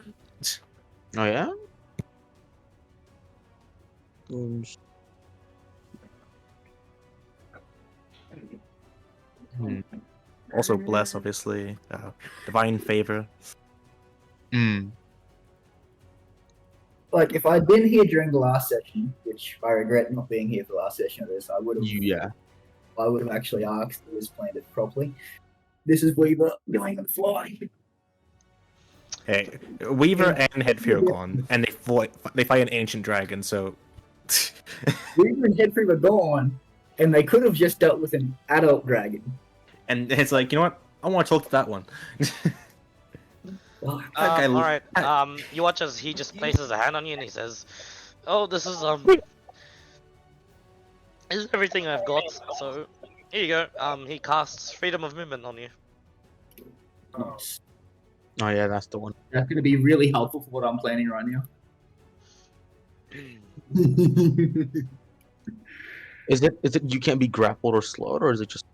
Oh yeah? Also, bless, obviously. Divine favor. Like, if I'd been here during the last session, which I regret not being here for the last session of this, I would have. Yeah. I would have actually asked if it was planned it properly. This is Weaver going on the fly. Hey, Weaver and Headfield gone, and they fight an ancient dragon. So Weaver and Headfree were gone, and they could have just dealt with an adult dragon. and it's like, you know what? I want to talk to that one. Fuck. All right. You watch as he just places a hand on you and he says, "Oh, this is everything I've got. So here you go." He casts Freedom of Movement on you. Nice. Oh yeah, that's the one. That's going to be really helpful for what I'm planning right now. Is it you can't be grappled or slowed, or is it just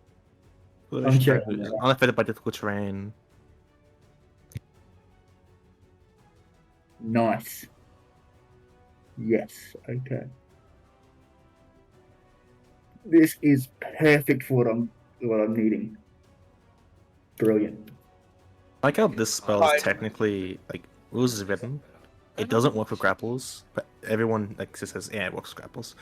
I'm checking that. Unaffected by difficult terrain. Nice. Yes. Okay. This is perfect for what I'm needing. Brilliant. I like how this spell is technically like rules is written. It doesn't work with grapples, but everyone like says, yeah, it works with grapples.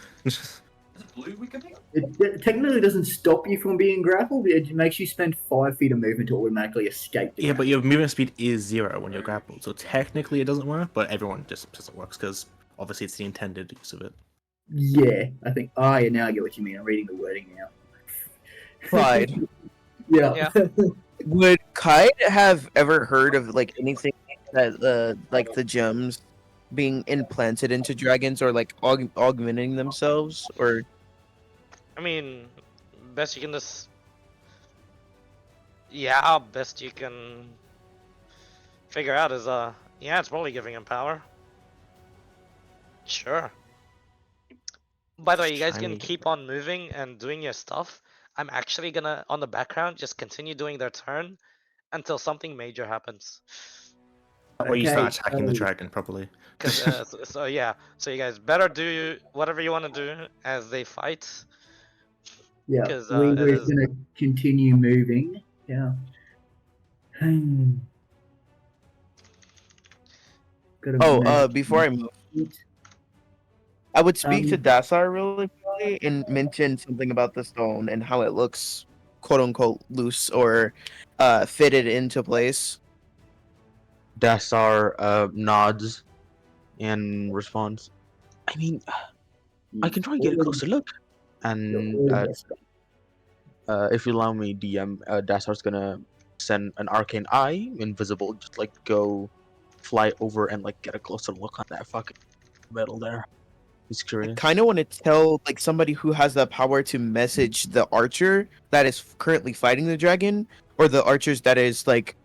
It technically doesn't stop you from being grappled. It makes you spend 5 feet of movement to automatically escape. Yeah, but your movement speed is 0 when you're grappled, so technically it doesn't work. But everyone just says it works because obviously it's the intended use of it. Yeah, I think. Oh, yeah, now I get what you mean. I'm reading the wording now. Pride. Yeah. Would Kite have ever heard of like anything that like the gems being implanted into dragons or like augmenting themselves, or I mean, best you can just. Yeah, best you can figure out is Yeah, it's probably giving him power. Sure. By the way, you guys can Shiny. keep on moving and doing your stuff. I'm actually gonna, on the background, just continue doing their turn until something major happens. That way you Okay, start attacking the so- dragon properly. Cause so yeah, so you guys better do whatever you want to do as they fight. Yeah, Cause Weaver it is is. going to continue moving. Yeah. Gotta Oh, move. before I move, I would speak to Um, Dasar really quickly and mention something about the stone and how it looks quote unquote loose or fitted into place. Dasar nods and responds. I mean, I can try and get a closer look. And if you allow me, DM, Dasar's gonna send an arcane eye, invisible, just like go fly over and like get a closer look on that fucking metal there. He's I curious. kind of want to tell like somebody who has the power to message the archer that is currently fighting the dragon, or the archers that is like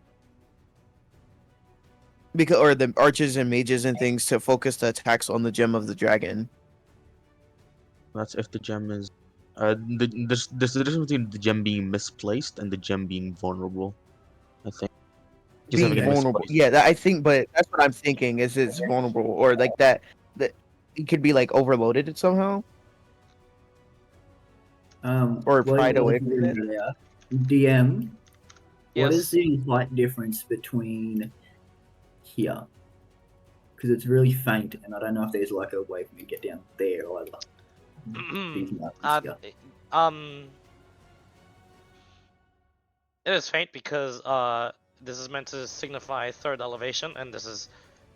because or the archers and mages and things to focus the attacks on the gem of the dragon. That's if the gem is. There's a difference between the gem being misplaced and the gem being vulnerable. I think. Just Being having it Vulnerable, misplaced. yeah. That, I think, but that's what I'm thinking is it's vulnerable or like that it could be like overloaded somehow or while pried you away guys from are it. there, DM, what is Yes. the height difference between here? Because it's really faint, and I don't know if there's like a way for me to get down there either. These mountains here. Um. It is faint because this is meant to signify third elevation, and this is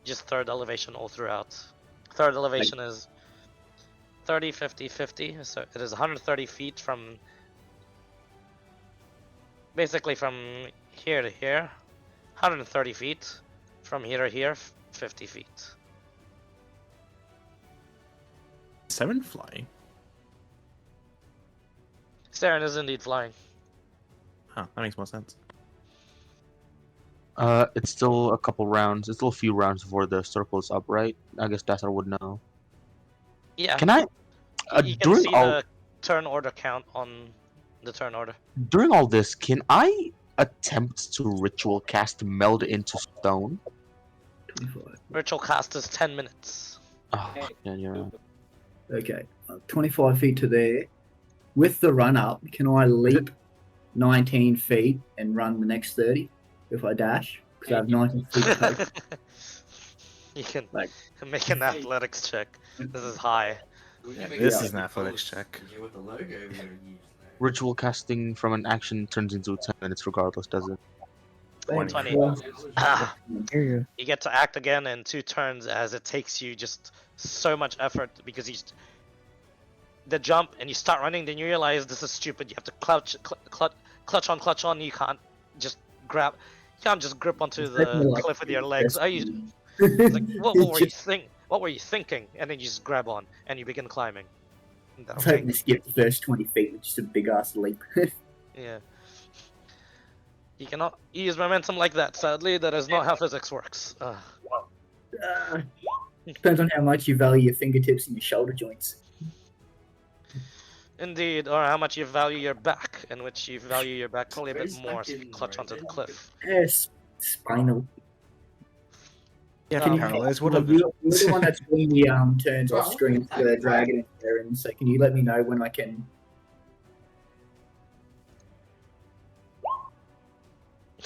just third elevation all throughout. Third elevation is 30, 50, 50. So it is 130 feet from basically from here to here. 130 feet from here to here, 50 feet. Seven flying. Saren is indeed flying. Huh, that makes more sense. It's still a couple rounds. It's still a few rounds before the circle's up, right? I guess Dasar would know. Yeah. Can I? You can see the turn order count on the turn order. During all this, can I attempt to ritual cast meld into stone? 25. Ritual cast is 10 minutes. Oh, yeah, you're right. Okay, 25 feet to there. With the run up, can I leap 19 feet and run the next 30 if I dash? Because I have 19 feet to take. You can Like- make an athletics check. This is high. This is an athletics check. Ritual casting from an action turns into 10 minutes regardless, does it? 20. Ah, you get to act again in 2 turns as it takes you just so much effort because you the jump and you start running, then you realize this is stupid. You have to clutch on. You can't just grab. You can't just grip onto the cliff with your legs. It's like, what were you What were you thinking? And then you just grab on and you begin climbing. I was hoping to skip the first 20 feet with just a big ass leap. Yeah. You cannot use momentum like that. Sadly, that is not how physics works. Depends on how much you value your fingertips and your shoulder joints. Indeed, or how much you value your back, in which you value your back probably a bit more so you can clutch onto the cliff. Yes, spinal. Yeah, Um, paralyzed. You're What the one that's doing the turns off screen for the dragon and Aaron, so can you let me know when I can?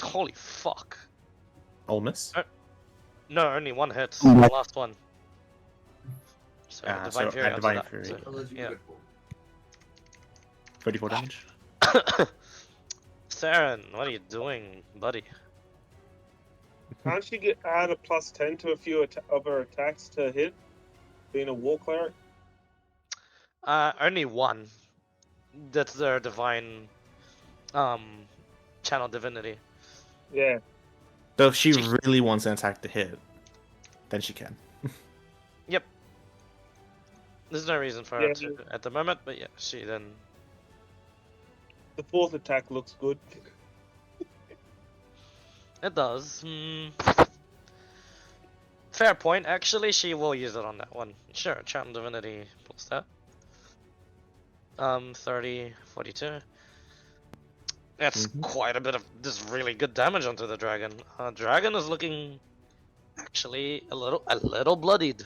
Holy fuck. All miss? No, only one hit. The last one. So, Divine Fury. Divine onto Fury. that, so, yeah. 34 damage. Saren, what are you doing, buddy? Can't you add a +10 to a few other attacks to hit? Being a war cleric? Only one. That's their divine channel divinity. Yeah. So if she really wants an attack to hit, then she can. Yep. There's no reason for her to at the moment, but yeah, she then. The 4th attack looks good. It does. Fair point. Actually, she will use it on that one. Sure, Charm Divinity plus that. 30, 42. That's quite a bit of this really good damage onto the dragon. Dragon is looking actually a little bloodied.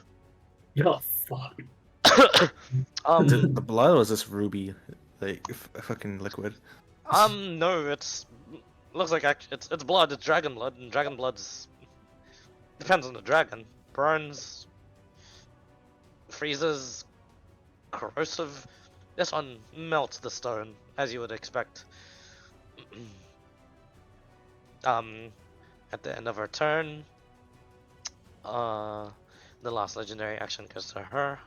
Oh fuck. Is it the blood or is this ruby, like fucking liquid? No, it's looks like it's blood. It's dragon blood, and dragon blood's depends on the dragon. Burns, freezes, corrosive. This one melts the stone, as you would expect. At the end of her turn, the last legendary action goes to her.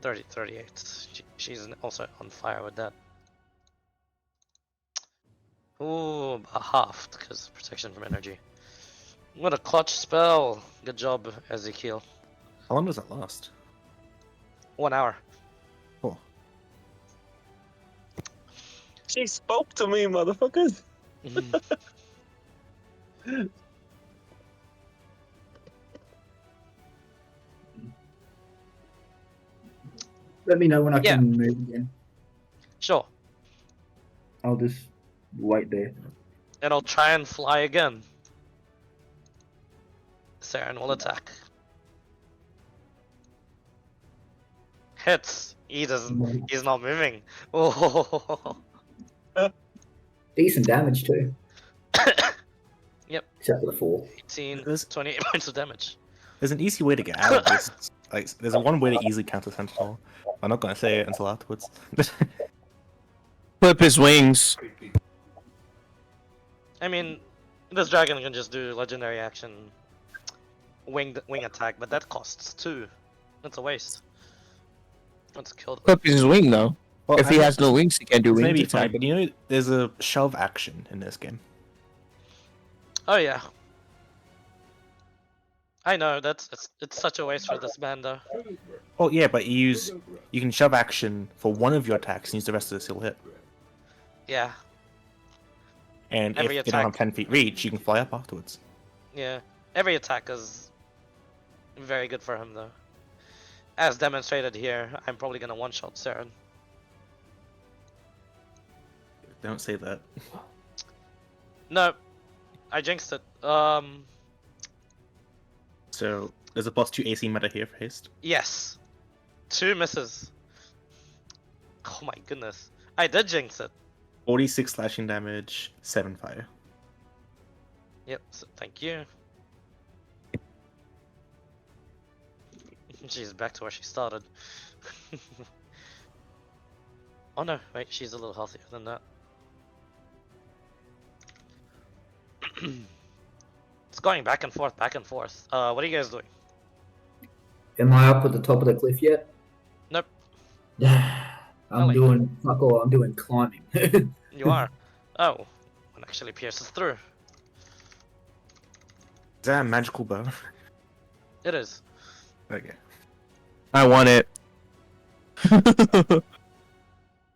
38. She's also on fire with that. Ooh, a halved because protection from energy. What a clutch spell! Good job, Ezekiel. How long does that last? 1 hour. Oh. She spoke to me, motherfuckers. Let me know when I Yeah. can move again. Sure. I'll just wait there. And I'll try and fly again. Saren will attack. Hits. He's not moving. Oh. Decent damage too. Yep. Except for the 4. 18, There's- 28 points of damage. There's an easy way to get out of this. Like, there's one way to easily counter Sentinel. I'm not gonna say it until afterwards. Clip his wings. I mean, this dragon can just do legendary action, wing attack, but that costs 2. That's a waste. Let's kill. Clip his wing though. Well, If he has no wings, he can't do it's wings maybe attack. fine, but you know, there's a shove action in this game. Oh yeah. I know it's such a waste for this man though. Oh yeah, but you can shove action for one of your attacks and use the rest of the seal hit. Yeah, And Every if they don't have attack. 10 feet reach, you can fly up afterwards. yeah. Every attack is very good for him though. As demonstrated here, I'm probably gonna one-shot Saren. Don't say that. No, I jinxed it. So there's a plus 2 AC meta here for haste. Yes. 2 misses. Oh my goodness. I did jinx it. 46 slashing damage, 7 fire. Yep, so thank you. She's back to where she started. Oh no, wait, she's a little healthier than that. It's going back and forth, back and forth. What are you guys doing? Am I up at the top of the cliff yet? Nope. I'm Ellie. doing fuck all. I'm doing climbing. You are. Oh, one actually pierces through. Is that a magical bow? It is. Okay. I want it.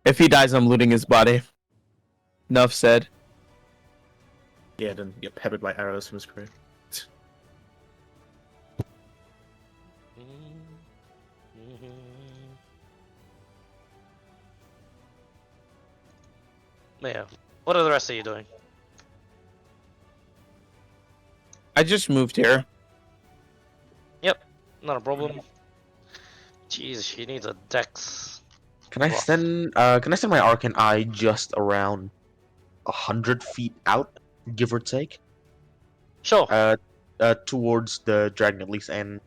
If he dies, I'm looting his body. Enough said. Yeah, then get peppered by arrows from his crew. Yeah. What are the rest of you doing? I just moved here. Not a problem. Jeez, she needs a dex. Can I send my Arcane Eye just around 100 feet out, give or take, Sure. towards the dragon at least, and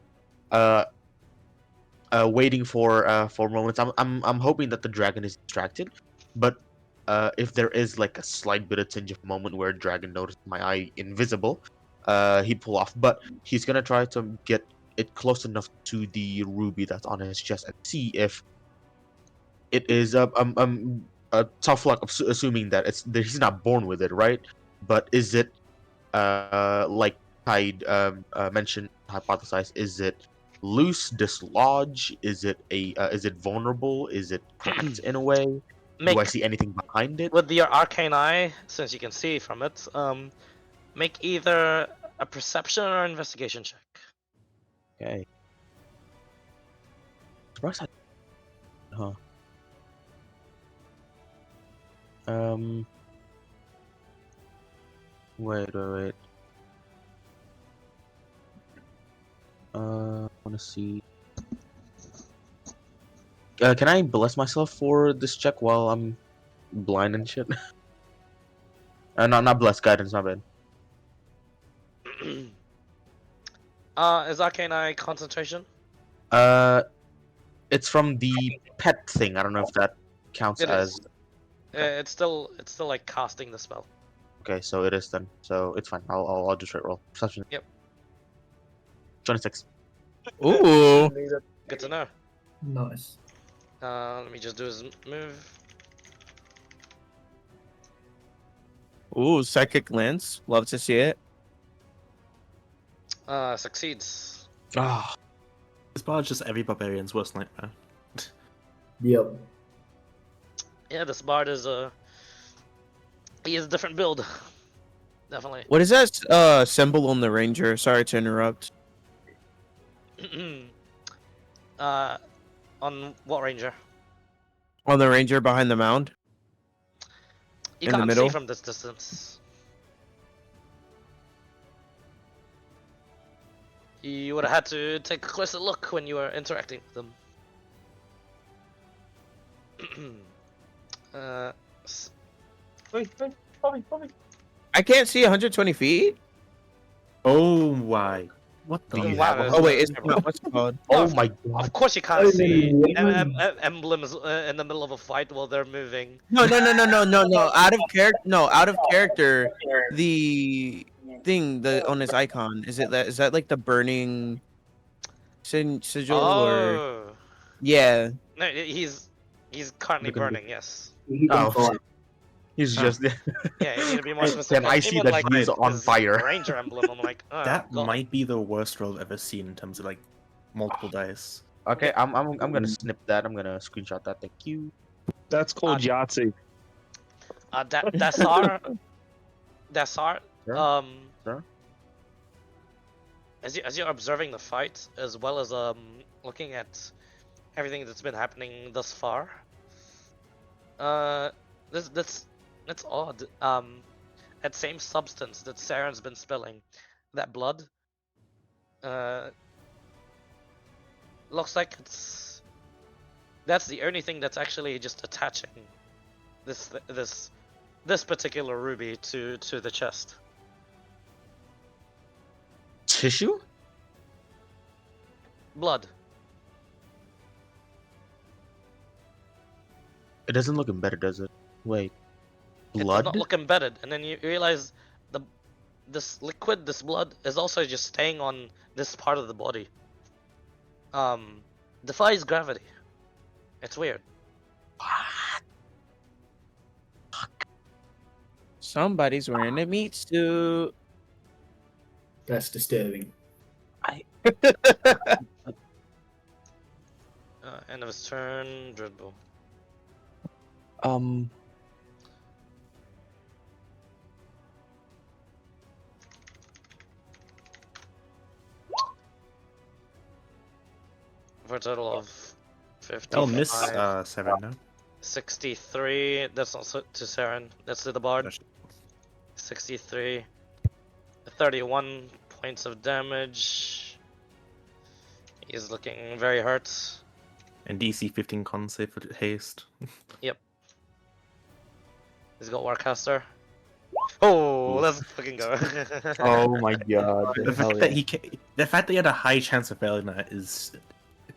waiting for moments. I'm hoping that the dragon is distracted, but if there is like a slight bit of tinge of moment where dragon notices my eye invisible, he'd pull off. But he's gonna try to get it close enough to the ruby that's on his chest and see if it is tough luck, assuming that he's not born with it, right? But is it like Hyde mentioned, hypothesized, is it loose, dislodge? Is it vulnerable? Is it cracked in a way? Do I see anything behind it? With your arcane eye, since you can see from it, Make either a perception or investigation check. Okay. Surprised Huh. Wait. I wanna see. Can I bless myself for this check while I'm blind and shit? Not bless, guidance, not bad. Is Arcane Eye concentration? Uh, it's from the pet thing. I don't know if that counts It as. is. It's still like casting the spell. Okay, so it is then. So it's fine. I'll do straight roll. Perception. Yep. 26. Ooh. Good to know. Nice. Let me just do his move. Ooh, psychic lens. Love to see it. Succeeds. Ah, This bard's just every barbarian's worst nightmare. Yep. Yeah, this bard is he is a different build. Definitely. What is that symbol on the ranger? Sorry to interrupt. On what ranger? On the ranger behind the mound. You In the can't middle? see from this distance. You would have had to take a closer look when you were interacting with them. S- Bobby. I can't see 120 feet. Oh my! What Do the? you wow, have a Oh wait, it's- it's not what's it called? oh my Of god. course you can't Oh, see wow. emblems in the middle of a fight while they're moving. No. Out of character. No, out of character. The thing on his icon is that like the burning sigil or Oh. yeah. No, he's currently Look at burning, yes. He's Oh. on fire. He's Huh. just. Yeah, you need to be more specific. Can I see Even that like he's on his fire? ranger emblem, I'm like, oh, That God. might be the worst roll I've ever seen in terms of like multiple dice. Okay, I'm gonna snip that. I'm gonna screenshot that. Thank you. That's called Yahtzee. Dasar, Sure. Sure. as you're observing the fight, as well as looking at everything that's been happening thus far, that's odd. That same substance that Saren's been spilling, that blood, looks like that's the only thing that's actually just attaching this particular ruby to the chest. Tissue? Blood. It doesn't look embedded, does it? Wait. It does Blood? not look embedded, and then you realize this liquid, this blood, is also just staying on this part of the body. Defies gravity. It's weird. Somebody's wearing a meat suit. That's disturbing. End of his turn. Dreadbull. Um. For a total of 50. I'll miss 7 now. 63. That's not to Saren. That's to the bard. 63. 31 points of damage. He's looking very hurt. And DC 15 con save for haste. He's got Warcaster. Oh, let's fucking go. Oh my god. The fact that the fact that he had a high chance of failing that is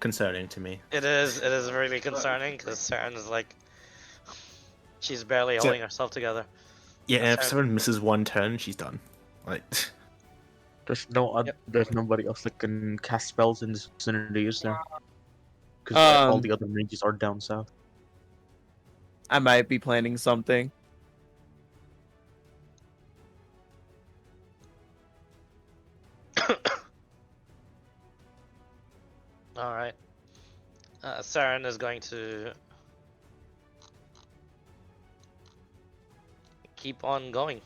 concerning to me. It is really concerning because Saren is like, she's barely holding herself together. Yeah, and if Saren- someone misses one turn, she's done. Like, There's nobody else that can cast spells in this vicinity, is there? Because all the other ranges are down south. I might be planning something. All right. Saren is going to keep on going.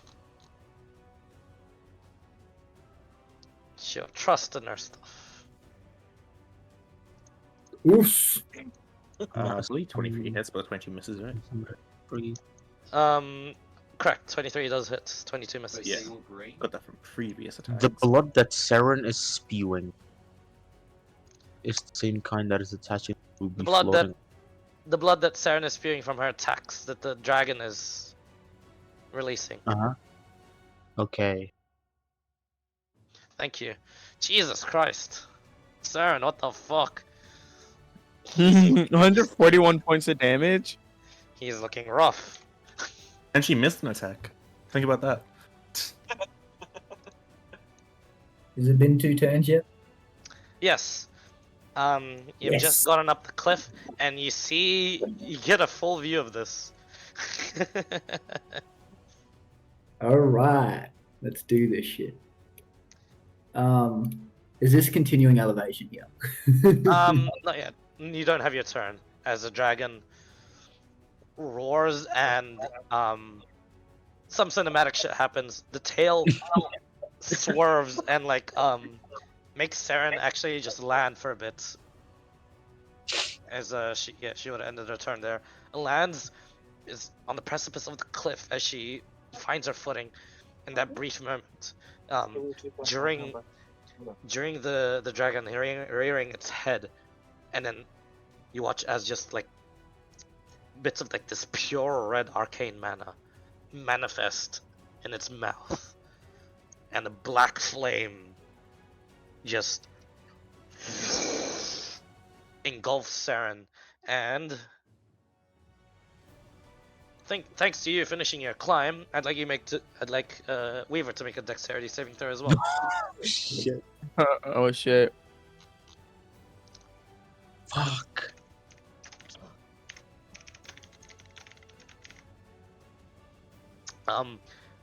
She'll trust in her stuff. Oof. Actually, 23 hits, but 20 misses, right? Three. Correct. 23 does hit. 22 misses. Yeah. Got that from previous attacks. The blood that Saren is spewing is the same kind that is attaching to be floating. The blood that Saren is spewing from her attacks that the dragon is releasing. Okay. Thank you. Jesus Christ. Saren, what the fuck? 141 points of damage. He's looking rough. And she missed an attack. Think about that. Has it been 2 turns yet? Yes. You've just gotten up the cliff, and you get a full view of this. Alright. Let's do this shit. Is this continuing elevation here? Not yet. You don't have your turn as the dragon roars and some cinematic shit happens. The tail swerves and makes Saren actually just land for a bit. As she would have ended her turn there. Lands is on the precipice of the cliff as she finds her footing in that brief moment. During the dragon rearing its head, and then you watch as just bits of this pure red arcane mana manifest in its mouth, and a black flame just engulfs Saren, and thanks to you finishing your climb, I'd like Weaver to make a dexterity saving throw as well. Shit. Oh shit. Fuck.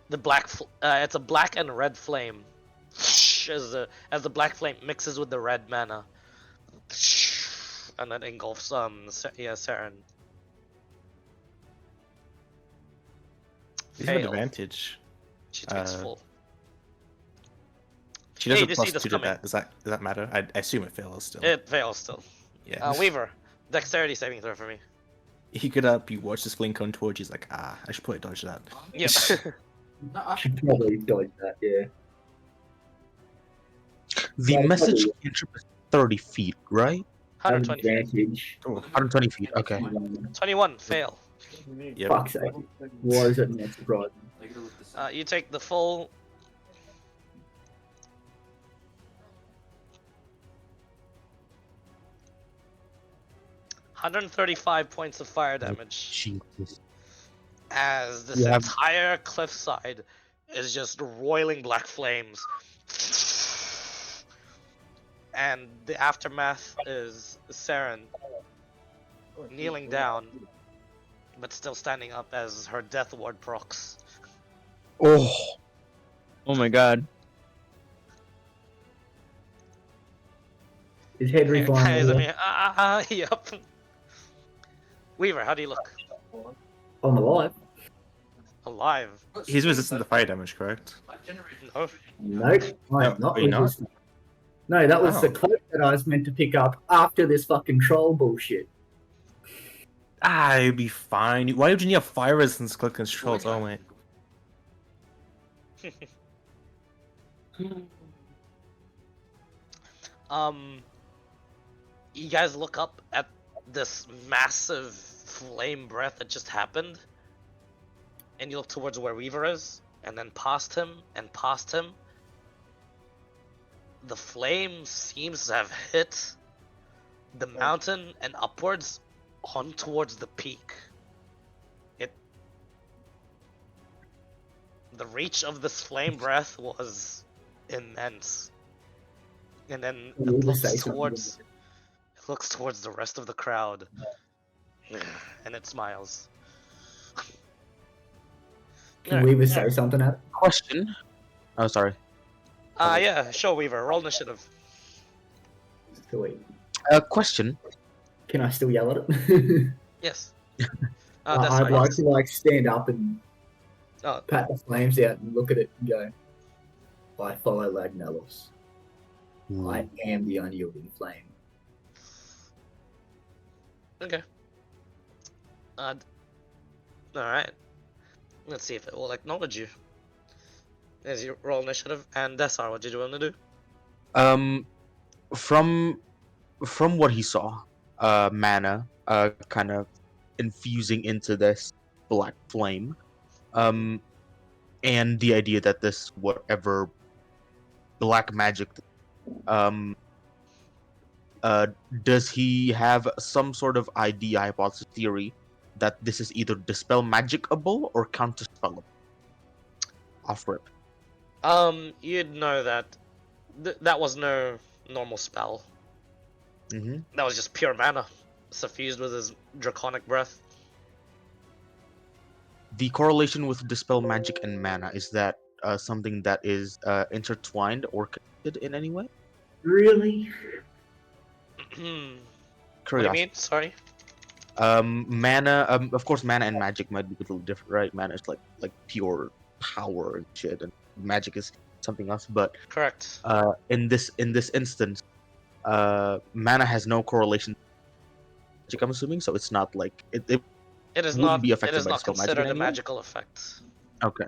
The it's a black and red flame. As the black flame mixes with the red mana, and then engulfs Saren. She's an advantage. She takes full. She does Hey, a you plus see this 2 to coming. that. Does that matter? I assume it fails still. It fails still. Yeah. Weaver, dexterity saving throw for me. He get up, you watch this flame come towards you, he's like, I should probably dodge that. Yep. I should probably dodge that, yeah. The Yeah, message probably. cantrip is 30 feet, right? 120 feet. Advantage. 120 feet, okay. 21, fail. Yep. Fuck's sake. Why is that not surprising? You take the full. $135 points of fire damage Jesus. as this You have- entire cliffside is just roiling black flames. And the aftermath is Saren kneeling down, but still standing up as her death ward procs. Oh. Oh my god. Is Henry finally? Yep. Weaver, how do you look? I'm alive. Alive? He's resistant to fire damage, correct? No. Nope. I am not Are you not? resistant. No, that was Oh. the cloak that I was meant to pick up after this fucking troll bullshit. It'd be fine. Why would you need a fire resistance click against trolls? Oh wait. You guys look up at this massive flame breath that just happened, and you look towards where Weaver is, and then past him, and past him. The flame seems to have hit the mountain and upwards on towards the peak. The reach of this flame breath was immense. And then Can you it looks say something? towards the rest of the crowd. And it smiles. Can Weaver say something at it? Question. Oh, sorry. Yeah, show Weaver, roll initiative. Sweet. Question. Can I still yell at it? Yes. I'd That's like to stand up and Oh. pat the flames out and look at it and go, I follow Lagnalos. I am the unyielding flame. Okay. Alright. Let's see if it will acknowledge you. As you roll initiative. And Desar, what did you want to do? From what he saw, mana, kind of infusing into this black flame, and the idea that this whatever black magic, um, does he have some sort of idea, hypothesis, theory that this is either dispel magicable or counterspellable? Off rip. You'd know that that was no normal spell. Mm-hmm. That was just pure mana, suffused with his draconic breath. The correlation with dispel magic and mana, is that something that is intertwined or connected in any way? Really? What do you Curiosity. mean? Sorry. Mana. Of course, mana and magic might be a little different, right? Mana is like pure power and shit, and magic is something else. But Correct. in this instance, mana has no correlation to magic, I'm assuming, so it's not like it It is wouldn't not. be It affected is by not dispel magic considered in a any way? magical effect. Okay.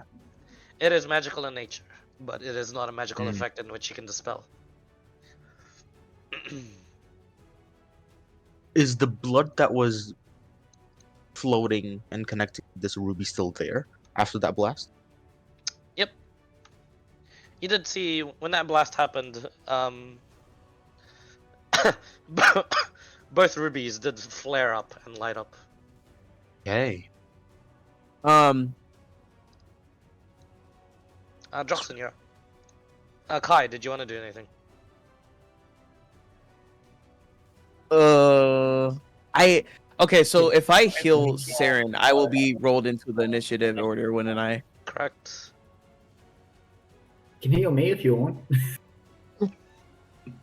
It is magical in nature, but it is not a magical Mm. effect in which you can dispel. Is the blood that was floating and connecting this ruby still there after that blast? Yep. You did see when that blast happened. Both rubies did flare up and light up. Yay. Joxon, you're up. Kai, did you want to do anything? Okay, so if I heal Saren, I will be rolled into the initiative order, wouldn't I? Correct. You can heal me if you want.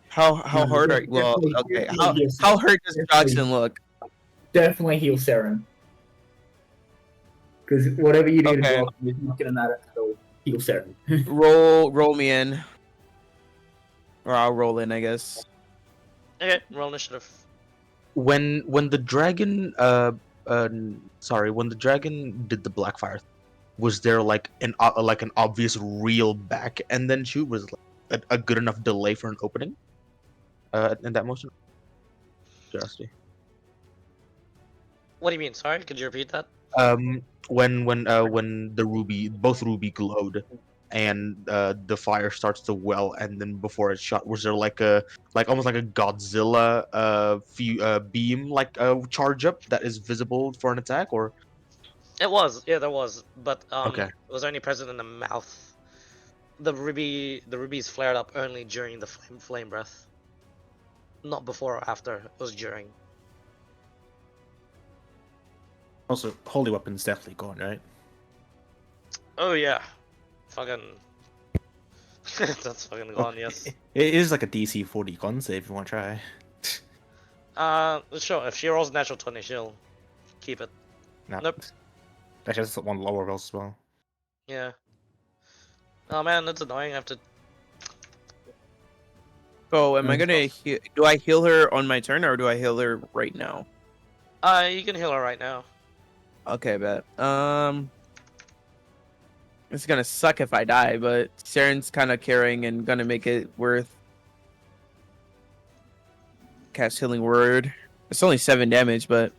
How No, hard are well? definitely- Okay, definitely heal how Saren. hurt does Joxon look? Definitely heal Saren. Because whatever you do to Okay. block is not going to matter at all. Heal Saren. Roll me in, or I'll roll in, I guess. Okay, roll initiative. When the dragon when the dragon did the black fire, was there like an obvious reel back and then shoot? Was like a good enough delay for an opening in that motion? Curiosity. What do you mean? Sorry, could you repeat that? When both ruby glowed and the fire starts to well, and then before it shot, was there like almost like a Godzilla beam, like a charge up that is visible for an attack? Or It was, yeah, there was, but Okay. it was only present in the mouth. The rubies flared up only during the flame breath, not before or after. It was during. Also, holy weapon's definitely gone, right? Oh yeah, fucking. That's fucking gone. Yes. It is like a DC 40 con save if you want to try. Sure. If she rolls natural 20, she'll keep it. No. Nope. Actually, that's one lower rolls as well. Yeah. Oh man, that's annoying. I have to. So, am I gonna heal? Do I heal her on my turn, or do I heal her right now? You can heal her right now. Okay, bet. It's gonna suck if I die, but Saren's kind of carrying and gonna make it worth. Cast Healing Word. It's only 7 damage, but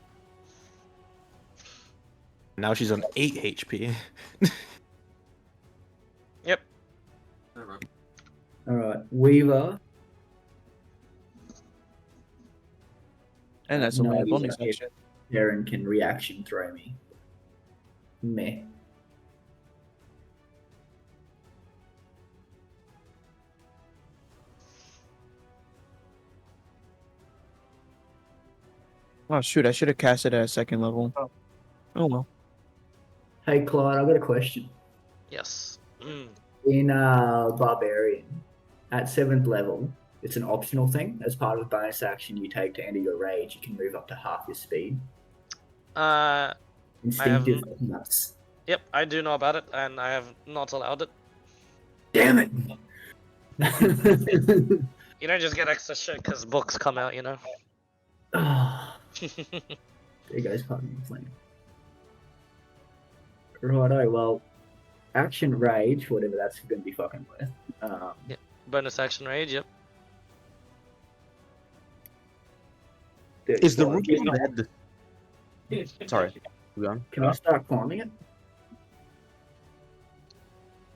Now she's on 8 HP. Yep. Alright, Weaver. and that's No, only a he's bonus okay. action. Darren can reaction throw me. Meh. Oh shoot! I should have cast it at a second level. Oh well. Hey Clyde, I've got a question. Yes. In Barbarian, at 7th level, it's an optional thing. As part of a bonus action you take to enter your rage, you can move up to half your speed. Instinctive nuts. Yep, I do know about it, and I have not allowed it. Damn it! You don't just get extra shit because books come out, you know? Ah, there goes fucking flame. Righto, well, action rage, whatever that's going to be fucking worth. Bonus action rage, yep. Is the 35. roof going to add the... Sorry. Go on. Can I start climbing it?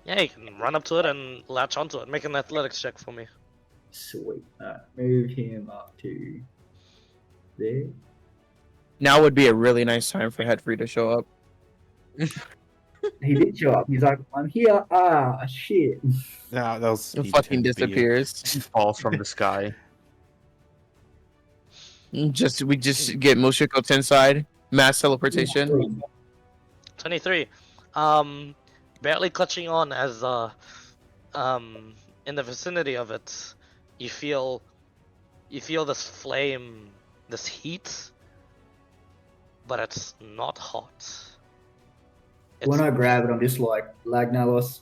Yeah, you can run up to it and latch onto it. Make an athletics check for me. Sweet. Move him up to there. Now would be a really nice time for Headfree to show up. He did show up. He's like, I'm here. Ah, shit. Yeah, that was It speed fucking check for you. disappears. Falls from the sky. We just get Mushiko Tenside, mass teleportation. 23. Barely clutching on as in the vicinity of it, you feel this flame, this heat, but it's not hot. When I grab it, I'm just like, Lagnalos,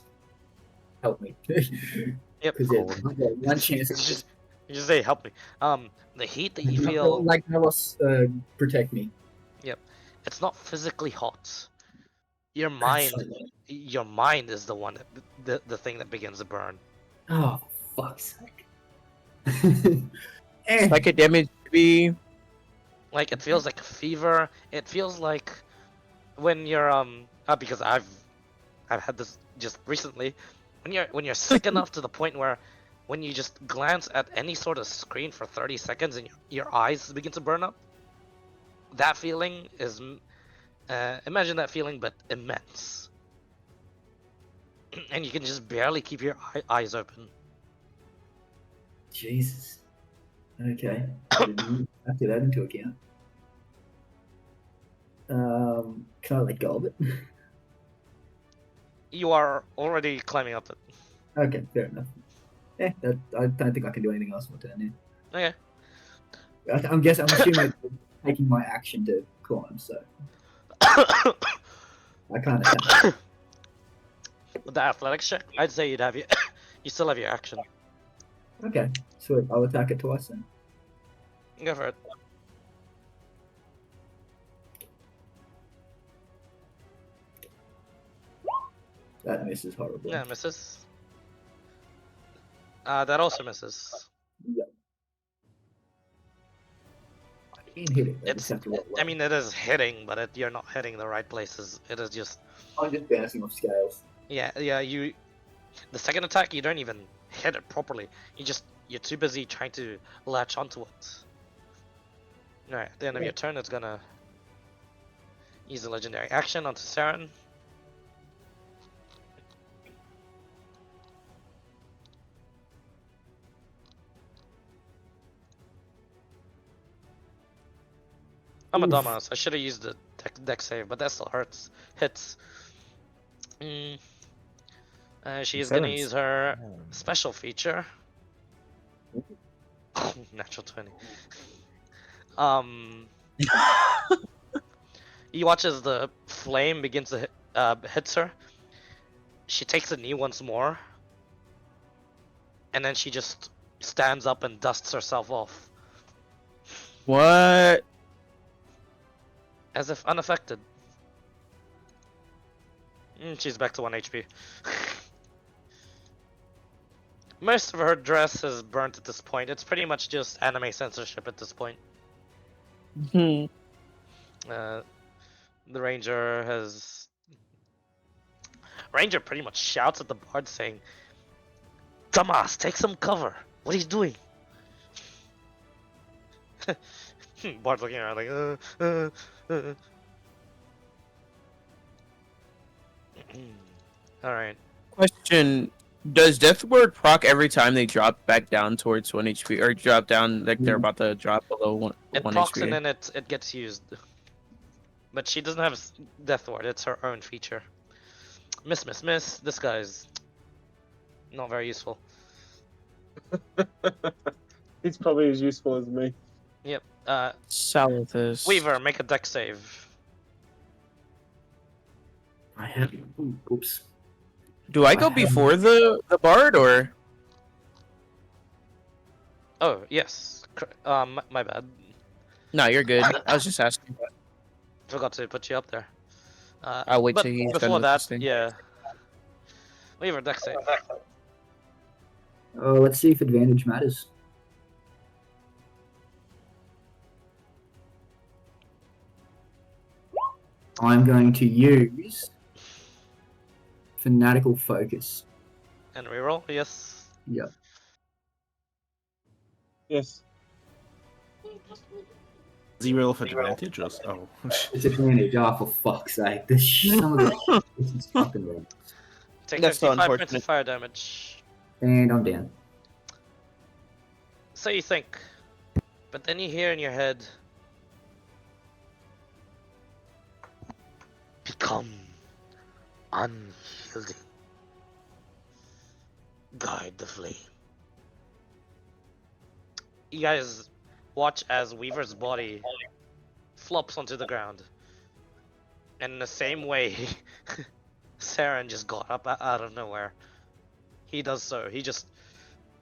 help me. Yep. Because there's one chance. You just say, help me. The heat that you feel, Lagnalos, protect me. it's not physically hot. Your mind is the one the thing that begins to burn. Oh, for fuck's sake. Psychic damage would be Like, it feels like a fever. It feels like when you're because I've had this just recently. When you're sick enough to the point where when you just glance at any sort of screen for 30 seconds and your eyes begin to burn up. That feeling is imagine that feeling, but immense. And you can just barely keep your eyes open. Jesus. Okay. I didn't factor that into account. Can I let go of it? You are already climbing up it. Okay, fair enough. Yeah, I don't think I can do anything else for turn Okay. I'm assuming it's taking my action to climb, so With I can't attack. the athletics check, I'd say you'd have you still have your action. Okay, sweet. I'll attack it twice then. Go for it. That misses horribly. Yeah, misses. That also misses. I can hit it. I It's. just have to roll I mean, it is hitting, but you're not hitting the right places. It is just. I'm just bouncing off scales. Yeah. You. The second attack, you don't even hit it properly. You're too busy trying to latch onto it. Alright, at the end of your turn, it's gonna use a legendary action onto Saren. I'm a Oof. dumbass. I should have used the deck save, but that still hits. She is gonna Seven's- use her special feature. Natural 20. You watch as the flame begins to hits her. She takes a knee once more, and then she just stands up and dusts herself off, what? as if unaffected. She's back to 1 HP. Most of her dress is burnt at this point. It's pretty much just anime censorship at this point. Hmm. The ranger pretty much shouts at the bard saying, "Dumbass, take some cover. What are you doing?" Bard's looking around like, Alright. Question: does Death Ward proc every time they drop back down towards 1 HP, or drop down like they're about to drop below 1 It one procs HP? and then it gets used. But she doesn't have Death Ward, it's her own feature. Miss. This guy's not very useful. He's probably as useful as me. Yep. Salathus. Weaver, make a deck save. I have. Oops. Do I go before the bard, or Oh yes. My bad. No, you're good. I was just asking. Forgot to put you up there. I'll wait But till he's done before with that, this thing. yeah. Weaver deck save. Let's see if advantage matters. I'm going to use Fanatical Focus. And reroll, yes. Yep. Yes. 0 of advantage or oh. It's advantage. Oh, for fuck's sake. Some of this is fucking wrong. Take That's so 55 points unfortunate. of fire damage. And I'm down. So you think. But then you hear in your head. Become unyielding. Guide the flame. You guys watch as Weaver's body flops onto the ground. And in the same way, Saren just got up out of nowhere. He does so. He just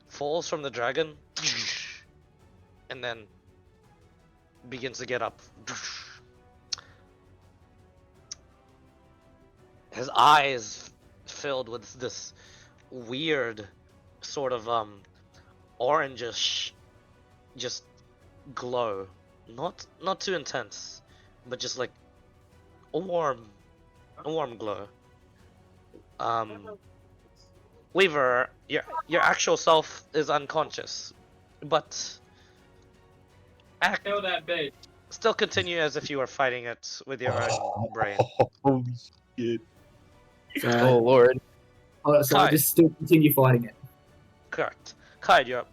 falls from the dragon and then begins to get up. His eyes filled with this weird sort of orangish just glow. Not too intense, but just like a warm glow. Weaver, your actual self is unconscious, but Kill that bitch. still continue as if you were fighting it with your own brain. Holy shit. Oh lord. So I'll Kai. just still continue fighting it. Correct. Kai, you're up.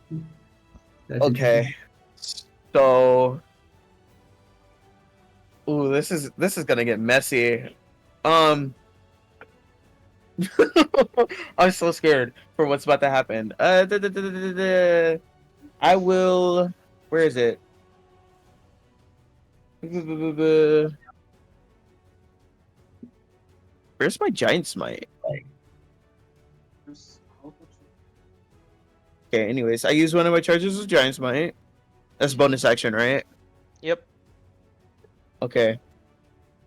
That's Okay. So. Ooh, this is gonna get messy. I'm so scared for what's about to happen. I will. Where is it? Where's my giant smite? Okay. Anyways, I use one of my charges with giant smite. That's bonus action, right? Yep. Okay.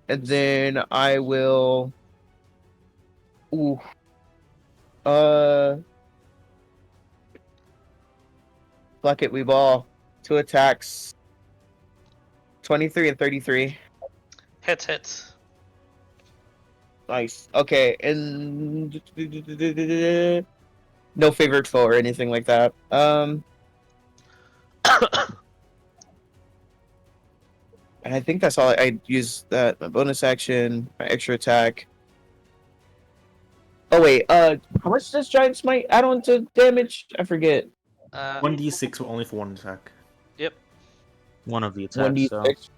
And then I will. Ooh. Fuck it, we ball. 2 attacks. 23 and 33. Hit. Nice. Okay, and no favored foe or anything like that. And I think that's all I use that my bonus action, my extra attack. Oh wait, how much does giant smite add on to damage? I forget. 1d6 but only for one attack. Yep. One of the attacks. 1d6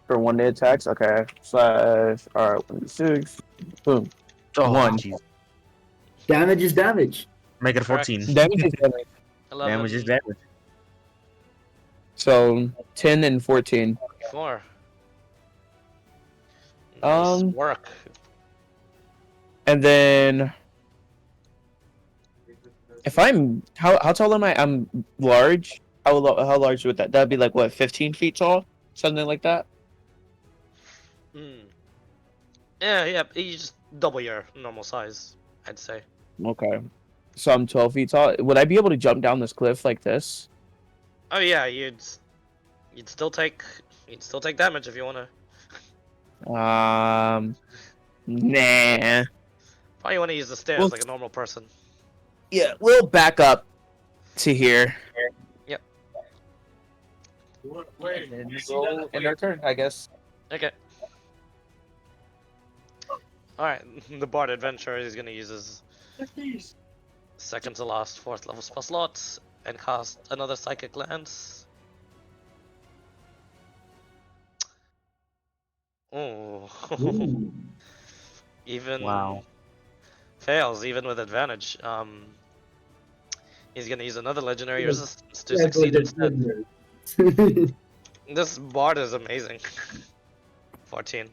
for 1 day attacks. Okay. Slash. All right. 1d6. Boom. Oh, One. jeez. Damage is damage. Make it Correct. 14. Damage is damage. 11. Damage is damage. So 10 and 14. 4. Nice work. And then if I'm how tall am I? I'm large. How large would that? That'd be like what, 15 feet tall, something like that. Yeah. You just double your normal size, I'd say. Okay. So I'm 12 feet tall. Would I be able to jump down this cliff like this? Oh yeah, you'd still take damage if you wanna. Nah. Probably wanna use the stairs Well, like a normal person. Yeah, we'll back up to here. Yep. Wait, And you see roll that? in our turn, I guess. Okay. Alright, the Bard Adventurer is gonna use his second to last 4th level spell slot and cast another Psychic Lance. Oh. Ooh. Even Wow. fails even with advantage. He's gonna use another legendary Yeah. resistance to Yeah, succeed but instead. the- This bard is amazing. 14.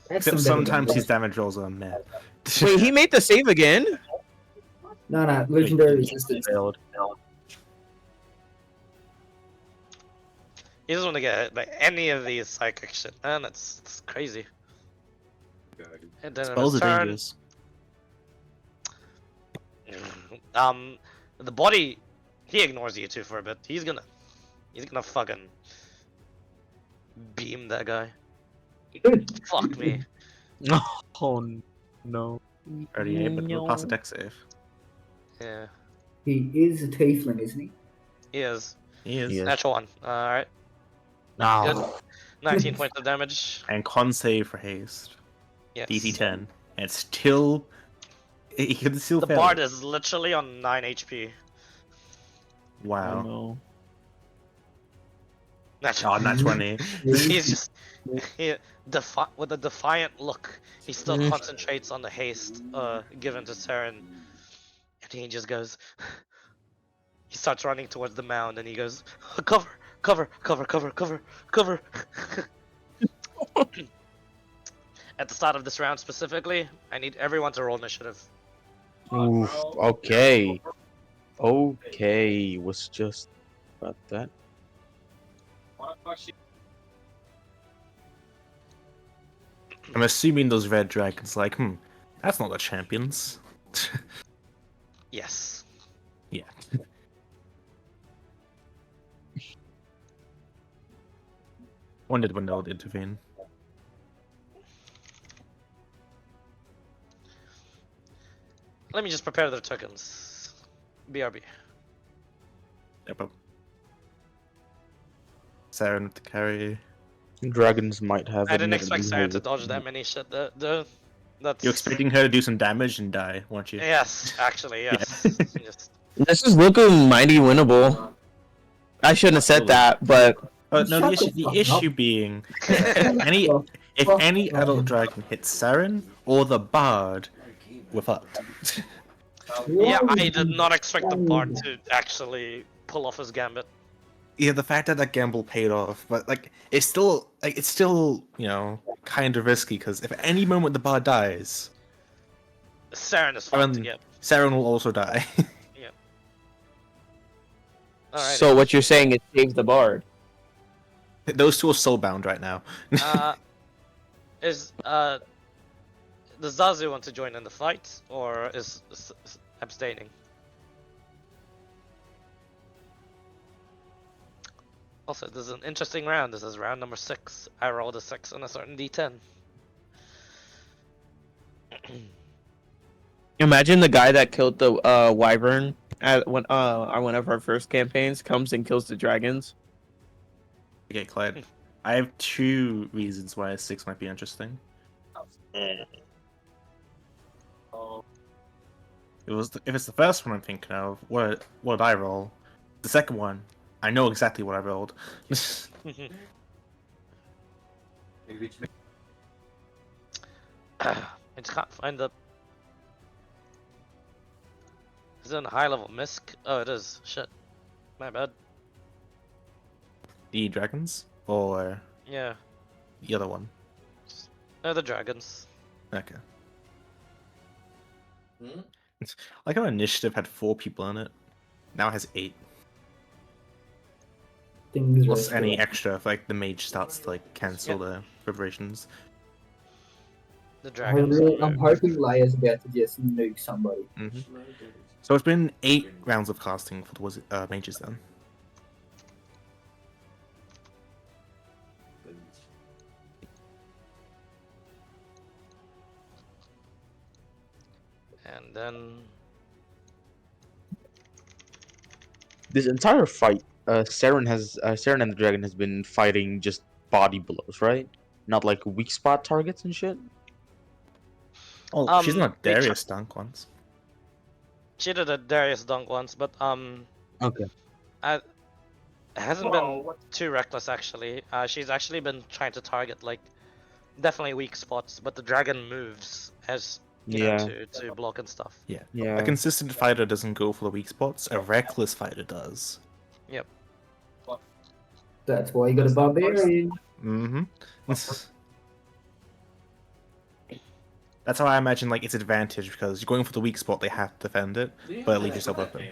That's some Except better sometimes his damage. damage rolls are meh. Wait, he made the save again? No, legendary resistance. Failed. He doesn't want to get hit by any of these psychic shit, man. It's crazy. And then in Spells his are turn, dangerous. the body, he ignores you two for a bit. He's gonna fucking beam that guy. Good. Fuck me. Oh no. 38, but we'll pass a deck save. Yeah, He is a tiefling, isn't he? he is. He is. Yes. Natural one. Alright. No. 19 points of damage. And con save for haste. Yes. DC 10. And still. He can still The fail. bard is literally on 9 HP. Wow. No. Natural. Oh, not 20. He's just with a defiant look. He still concentrates on the haste given to Saren, and he just goes. He starts running towards the mound, and he goes, "Cover, cover, cover, cover, cover, cover." At the start of this round specifically, I need everyone to roll initiative. Oof. Okay. Okay. Was just about that. I'm assuming those red dragons like, that's not the champions. Yes. Yeah. Wondered when they'll intervene. Let me just prepare their tokens. BRB. Yep. Saren with the carry. Dragons might have. I didn't admittedly expect Saren to hold- dodge that many shit. That's. You're expecting her to do some damage and die, weren't you? Yes, actually, yes. Yeah. Just This is looking mighty winnable. I shouldn't have said that, but No, the Shut issue, the fuck the issue up. being, if any adult dragon hits Saren or the bard, we're fucked. yeah, I did not expect the bard to actually pull off his gambit. Yeah, the fact that gamble paid off, but it's still kind of risky because if at any moment the bard dies, Saren is fun to get. Saren will also die. Alright. so what you're saying is save the bard. Those two are soulbound right now. Does Zazu want to join in the fight, or is abstaining? Also, this is an interesting round. This is round number 6. I rolled a 6 on a certain D10. Imagine the guy that killed the wyvern at one of our first campaigns comes and kills the dragons. Okay, Clyde. I have 2 reasons why a 6 might be interesting. If it's the first one I'm thinking of, what did I roll? The second one, I know exactly what I rolled. I just can't find the. Is it in a high level misc? Oh, it is. Shit. My bad. The dragons? Or Yeah. the other one? They're the dragons. Okay. Like our initiative had 4 people in it. Now it has 8. Things Plus are any extra if the mage starts to cancel the preparations. The dragons. I'm hoping Leia's about to just nuke somebody. So it's been 8 rounds of casting for the mages then. And then. This entire fight, Saren and the dragon has been fighting just body blows, right? Not like weak spot targets and shit. Oh, she's not they Darius Dunk once. She did a Darius dunk once, but Okay. it hasn't been too reckless actually. She's actually been trying to target definitely weak spots, but the dragon moves as you know to block and stuff. Yeah. Yeah. A consistent fighter doesn't go for the weak spots. A reckless fighter does. Yep. That's why you got a barbarian. Mm-hmm. That's how I imagine its advantage because you're going for the weak spot, they have to defend it, but leave yourself open.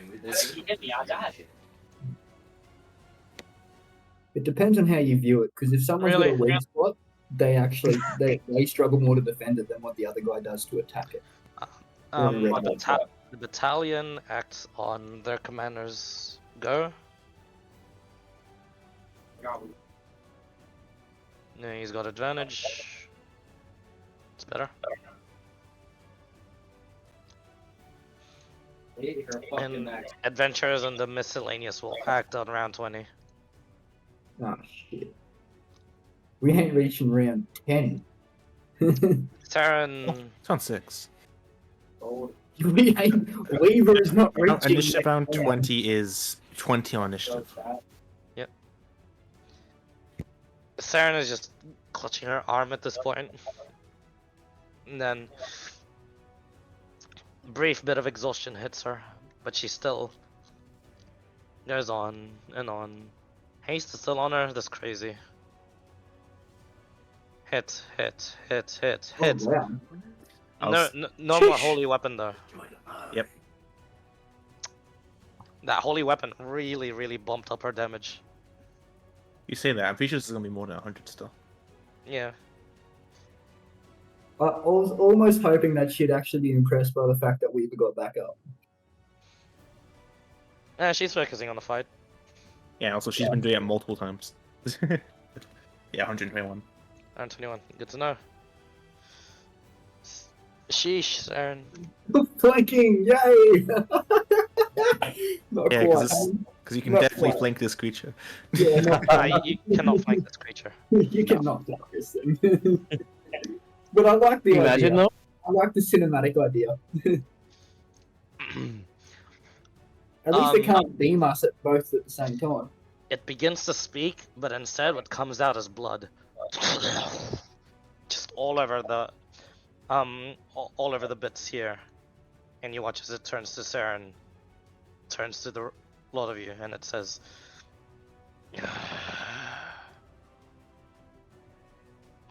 It depends on how you view it, because if someone's got a Really? weak spot, they struggle more to defend it than what the other guy does to attack it. The battalion acts on their commander's go. Yeah, he's got advantage. It's better. And adventurers and the miscellaneous will act on round 20. Oh shit. We ain't reaching round 10. Saren, It's on 6. Weaver is not reaching. Initiative round 20 is 20 on initiative. Saren is just clutching her arm at this point. And then brief bit of exhaustion hits her, but she still goes on and on. Haste is still on her, that's crazy. Hit. Oh, wow. No more holy weapon though. Yep. That holy weapon really bumped up her damage. You say that, I'm pretty sure this is going to be more than 100 still. Yeah. I was almost hoping that she'd actually be impressed by the fact that Weaver got back up. She's focusing on the fight. Yeah, also she's been doing it multiple times. Yeah, 121. 121, good to know. Sheesh, Saren. Flanking! Yay! Not Yeah, quite. because you can Not definitely quite. flank this creature. Yeah, not quite. You cannot flank this creature. You cannot block this thing. But I like the idea. Imagine though. I like the cinematic idea. At least they can't beam us at both at the same time. It begins to speak, but instead what comes out is blood. Just all over the all over the bits here. And you watch as it turns to Saren, turns to the lot of you, and it says,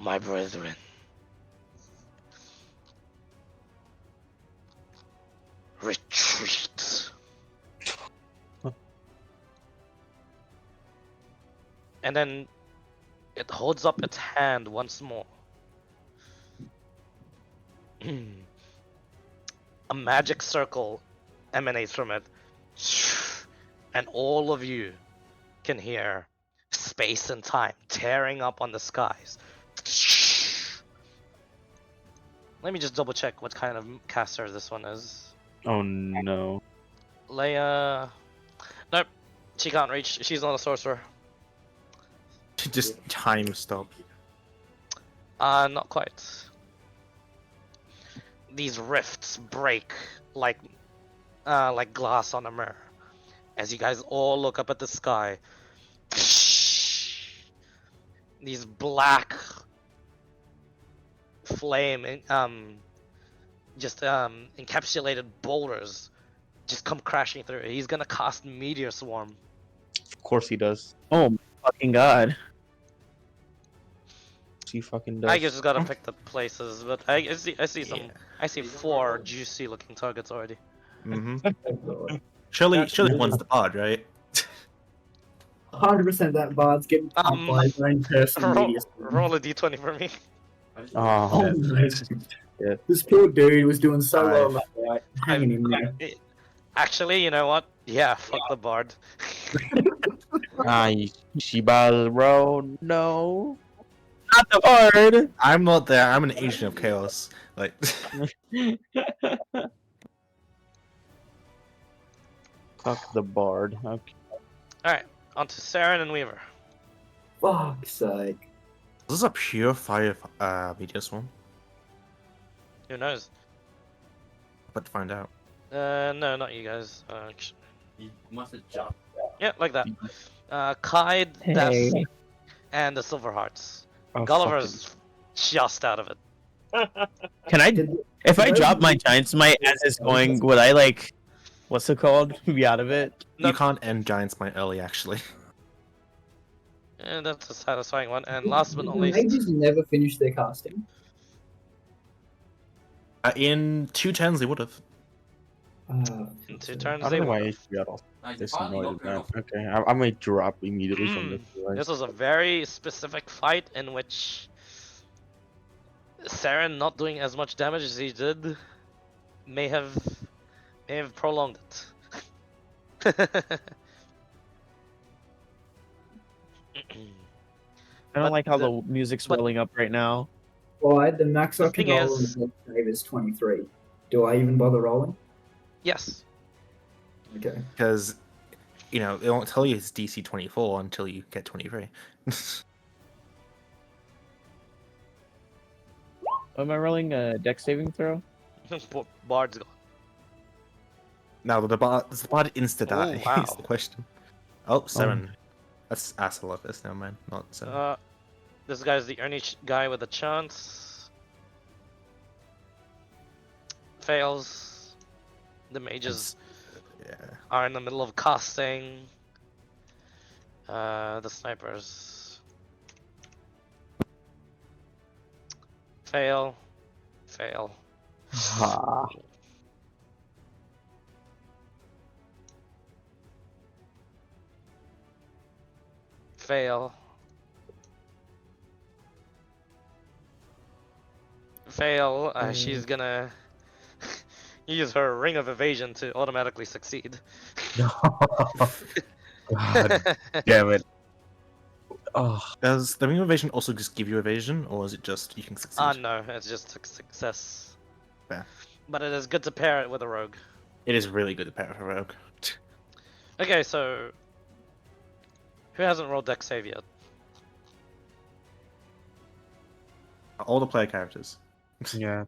"My brethren, retreat." And then it holds up its hand once more. A magic circle emanates from it, and all of you can hear space and time tearing up on the skies. Let me just double check what kind of caster this one is. Oh no. Leia. Nope, she can't reach. She's not a sorcerer. Just time stop. Not quite. These rifts break like glass on a mirror as you guys all look up at the sky. These black flame encapsulated boulders just come crashing through. He's gonna cast Meteor Swarm. Of course he does. Oh my fucking god. He fucking does. I just gotta pick the places, but I see some. I see 4 juicy looking targets already. Mm-hmm. Surely one's the bard, right? 100% that bard's getting pumped by his own person. Roll a d20 for me. Oh, Yeah. This poor dude was doing so well Five. that night, hanging in there. Actually, you know what? Yeah, fuck the bard. Shibal, bro. No. Not the bard. I'm not there. I'm an agent of chaos. Like, Fuck the bard. Okay. Alright, on to Saren and Weaver. Fuck's sake. this is a pure fire meteor swarm. Who knows? But to find out. No, not you guys. You must have jumped. Yeah, like that. Kaid, Death, Hey. and the Silver Hearts. Oh, Gulliver's just out of it. Can I? If I drop my giant smite as it's going, would I like? What's it called? Be out of it? You can't end Giant's Might early, actually. And that's a satisfying one. And last but not The least, mages never finish their casting. In 2 turns, they would have. in 2 turns I they don't know why will. HP got off. There's more than that. Okay, I might drop immediately from this. This was a very specific fight in which Saren not doing as much damage as he did may have prolonged it. I don't But like how the- the music's welling up right now. Well, the max I The can thing roll is- on the save is 23. Do I even bother rolling? Yes. Okay. Because, you know, it won't tell you it's DC 24 until you get 23. Am I rolling a deck saving throw? Bard's gone. Now, the bard insta die Oh, wow. is the question. Oh, 7. That's Asalopus, never mind. Not 7. This guy's the only guy with a chance. Fails. The mages Yeah. are in the middle of casting. The snipers fail. Ah. Fail. She's gonna use her ring of evasion to automatically succeed. God damn it. Oh, Does the ring of evasion also just give you evasion, or is it just you can succeed? No, it's just success. Fair. But it is good to pair it with a rogue. It is really good to pair with a rogue. Okay, so who hasn't rolled deck save yet? All the player characters. yeah.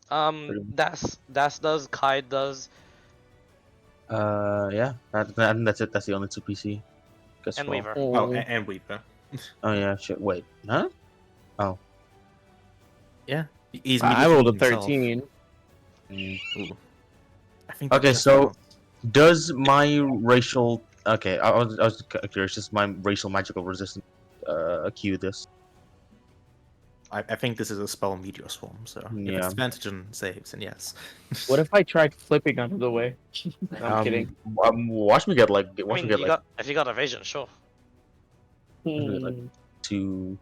Das does, Kai does, Yeah. That's it. That's the only 2 PC. Guess and well. Weaver. Oh, and Weaver. Oh yeah. Shit. Wait. Huh? Yeah. He's I rolled a himself. 13. Ooh. I think Okay, that's so- counts. Does my racial? Okay, I was curious. Does my racial magical resistance cue this? I think this is a spell meteor swarm, so if Yeah. it's advantage on saves, and yes. What if I tried flipping out of the way? I'm kidding. Watch me get like. I Watch mean, me get like if you got evasion, sure. like- 2,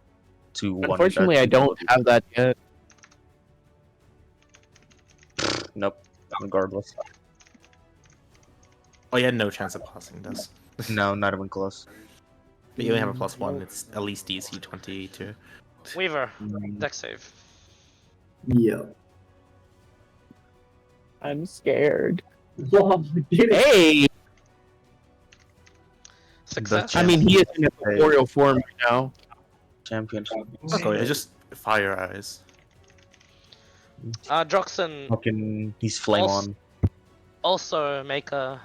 1. Unfortunately, I don't have that yet. Nope. Regardless. Oh, you had no chance of passing this. No, not even close. But you only have a +1, it's at least DC 22. Weaver, deck save. Yeah. I'm scared. Oh, Hey! Success. I mean, he is in a corporeal form right now. Champion. So it's just fire eyes. Droxen, Fucking, he's flame Also- on. also make a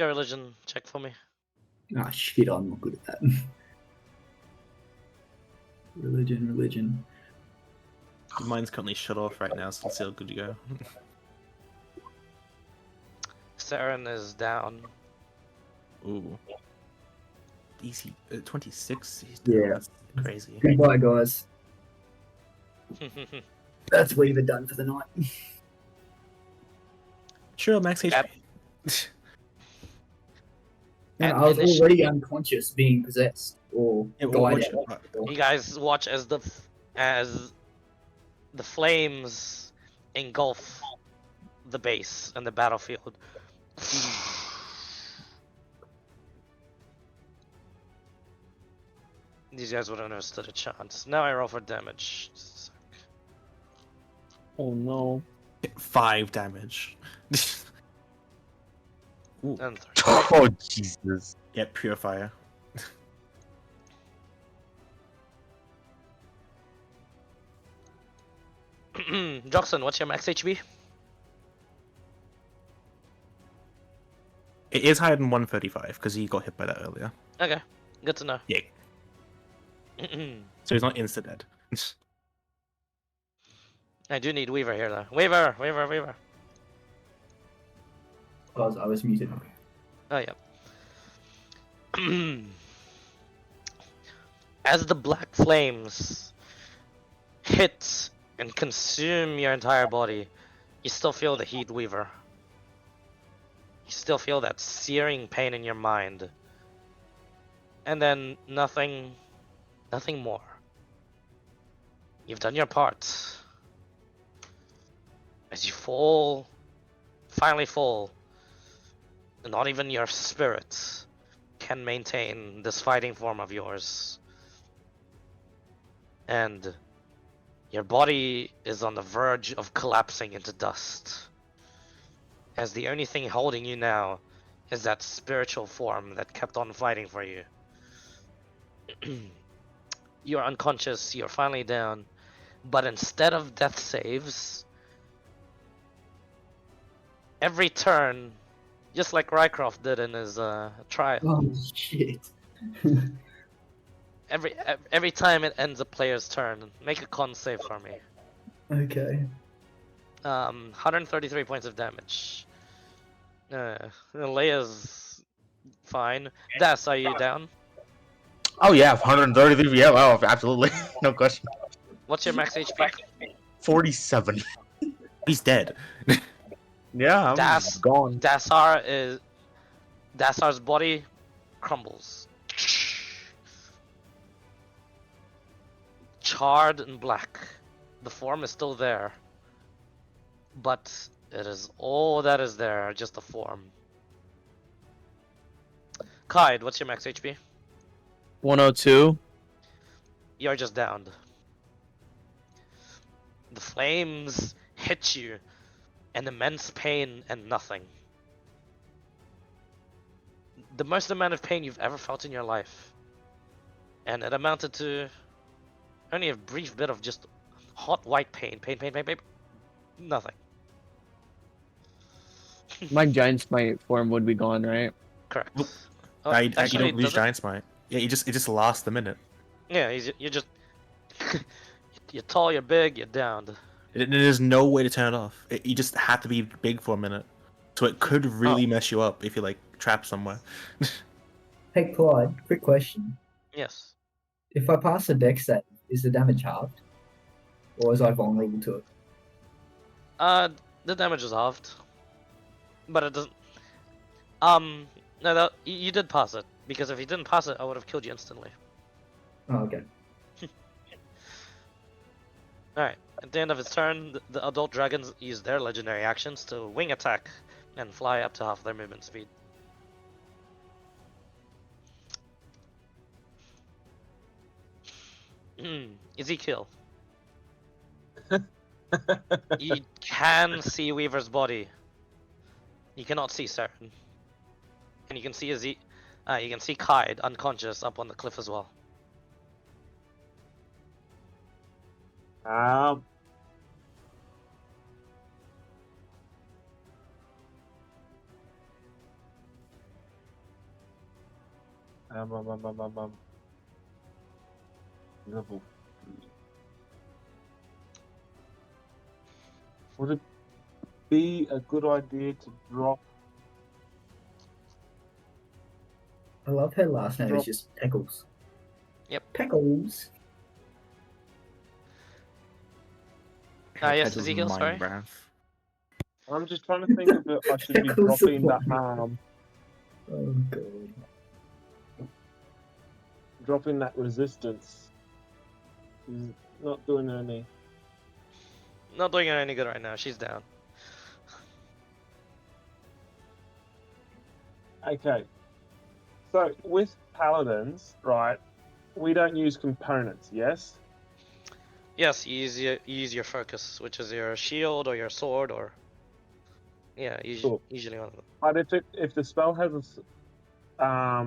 religion check for me. Ah, shit, I'm not good at that. Religion. Mine's currently shut off right now, so it's still good to go. Saren is down. Ooh. DC 26? Yeah. That's crazy. Goodbye, guys. That's Weaver done for the night. Sure, max HP. Yep. And And I was initially- already unconscious, being possessed or Yeah, well, guided. You guys watch as the flames engulf the base and the battlefield. These guys would have never stood a chance. Now I roll for damage. Oh no. 5 damage. Ooh. And Oh Jesus. Yeah, purifier. Joxon, what's your max HP? It is higher than 135 because he got hit by that earlier. Okay, good to know. Yeah. So he's not insta dead. I do need Weaver here though. Weaver. I was muted. Oh yeah. As the black flames hit and consume your entire body, you still feel the heat, Weaver. You still feel that searing pain in your mind. And then nothing more. You've done your part. As you fall, finally fall, not even your spirit can maintain this fighting form of yours. And your body is on the verge of collapsing into dust. As the only thing holding you now is that spiritual form that kept on fighting for you. You're unconscious, you're finally down, but instead of death saves, every turn, just like Rycroft did in his trial, Oh shit. every time it ends a player's turn, make a con save for me. Okay. 133 points of damage. Leia's fine. Das, are you down? Oh yeah, 133. Yeah, well, absolutely, no question. What's your max HP? 47. He's dead. Yeah, I'm gone. Dassar's body crumbles. Charred and black. The form is still there. But it is all that is there, just the form. Kaid, what's your max HP? 102. You're just downed. The flames hit you, and immense pain and nothing. The most amount of pain you've ever felt in your life. And it amounted to only a brief bit of just hot white pain. Pain. Nothing. My giant smite form would be gone, right? Correct. Nope. Oh, You actually, don't lose does it? Giant Smite. Yeah, it just lasts a minute. Yeah, you just you're tall, you're big, you're downed. There's no way to turn it off. You just have to be big for a minute. So it could really mess you up if you're like trapped somewhere. Hey Clyde, quick question. Yes. If I pass a dex save, is the damage halved? Or is I vulnerable to it? The damage is halved, but it doesn't. No, you did pass it, because if you didn't pass it, I would have killed you instantly. Oh, okay. Alright, at the end of its turn, the adult dragons use their legendary actions to wing attack and fly up to half their movement speed. Ezekiel. You can see Weaver's body. You cannot see Saren. And you can see you can see Kaid unconscious up on the cliff as well. Level 3. Would it be a good idea to drop? I love her last name is just Peckles. Yep. Peckles. Yes, Ezekiel, sorry. I'm just trying to think if I should be dropping that Oh god. dropping that resistance. Is not doing any. Not doing her any good right now. She's down. Okay. So with paladins, right? We don't use components, yes? Yes, you use your focus, which is your shield or your sword or Cool. usually one of them. But if the spell has a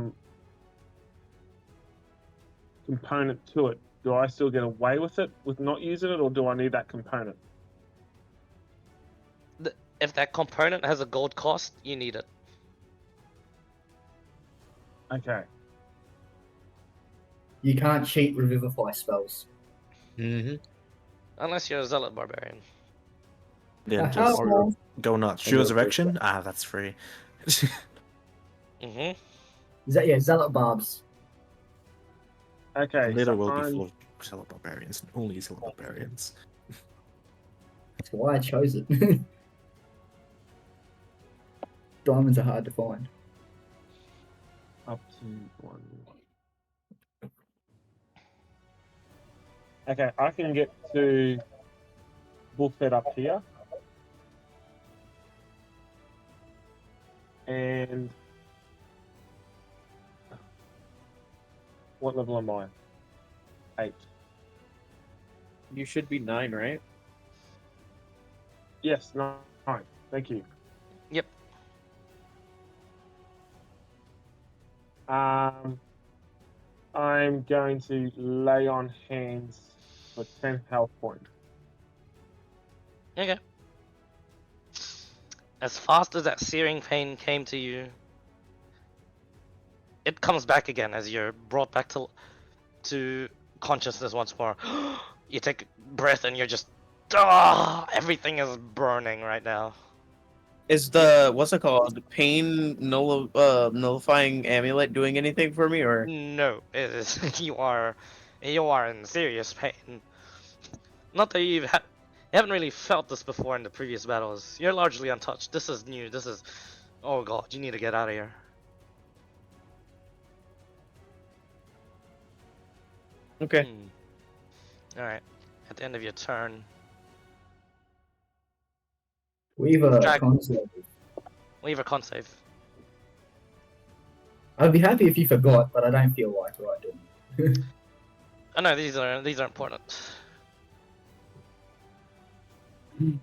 component to it, do I still get away with it with not using it, or do I need that component? If that component has a gold cost, you need it. Okay. You can't cheat revivify spells. Mm-hmm. Unless you're a zealot barbarian. Then How just long? go nuts. True Resurrection? That's free. Mm-hmm. Zealot barbs. Okay. Later So will be I'm- full of Zealot Barbarians. Only Zealot Barbarians. That's why I chose it. Diamonds are hard to find. Up to 1. Okay, I can get to Bullfed up here. And what level am I? 8. You should be 9, right? Yes, 9. Thank you. Yep. I'm going to lay on hands for 10 health points. Okay. As fast as that searing pain came to you, it comes back again as you're brought back to consciousness once more. You take a breath and you're just everything is burning right now. Is the what's it called? Pain nullifying amulet doing anything for me, or No, it is you are in serious pain. Not that you haven't really felt this before in the previous battles. You're largely untouched. This is new. This is, oh god, you need to get out of here. okay? All right. At the end of your turn, We've a Drag- console. leave a con save. I'd be happy if you forgot, but I don't feel like doing. Oh no, these are important. Hmm.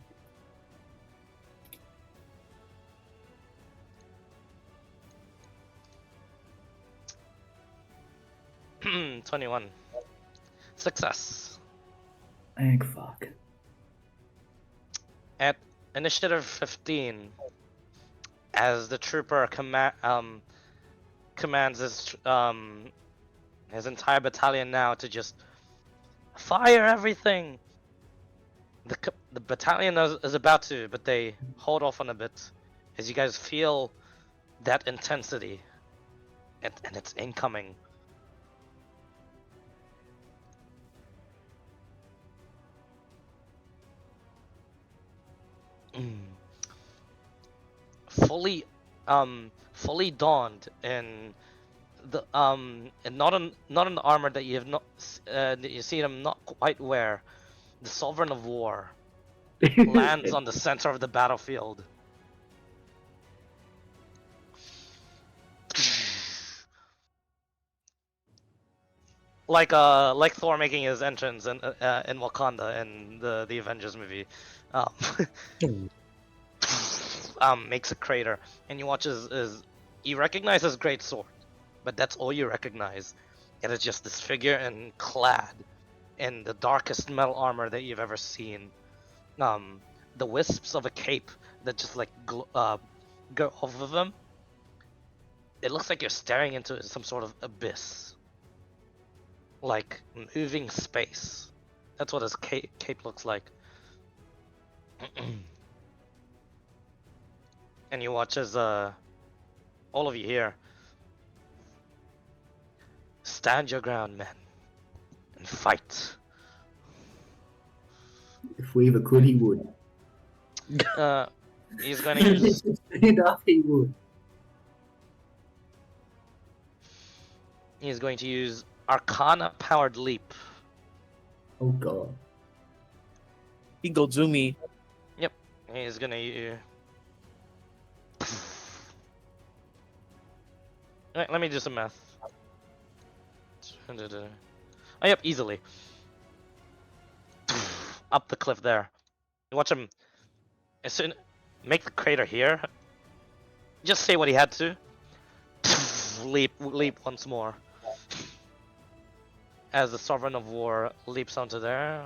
21. Success. Thank fuck. At initiative 15, as the trooper commands his entire battalion now to just fire everything. The battalion is about to, but they hold off on a bit as you guys feel that intensity, and it's incoming. Fully donned in the and not in the armor that you have not that you see him not quite wear. The Sovereign of War lands on the center of the battlefield. Like Thor making his entrance in Wakanda in the Avengers movie. Makes a crater, and you watch you recognize his great sword, but that's all you recognize. It is just this figure and clad in the darkest metal armor that you've ever seen. The wisps of a cape that just like go off of him. It looks like you're staring into some sort of abyss, like moving space. That's what his cape looks like. And you watch as all of you here stand your ground, men, and fight. If Weaver could, he would. He's gonna use Stand up, he would. he's going to use Arcana powered leap. Oh god. He go zoomy. Yep, he's gonna use. Alright, let me do some math. Oh, yep, easily. Up the cliff there. You watch him. As soon make the crater here. Just say what he had to. Leap once more. As the Sovereign of War leaps onto there.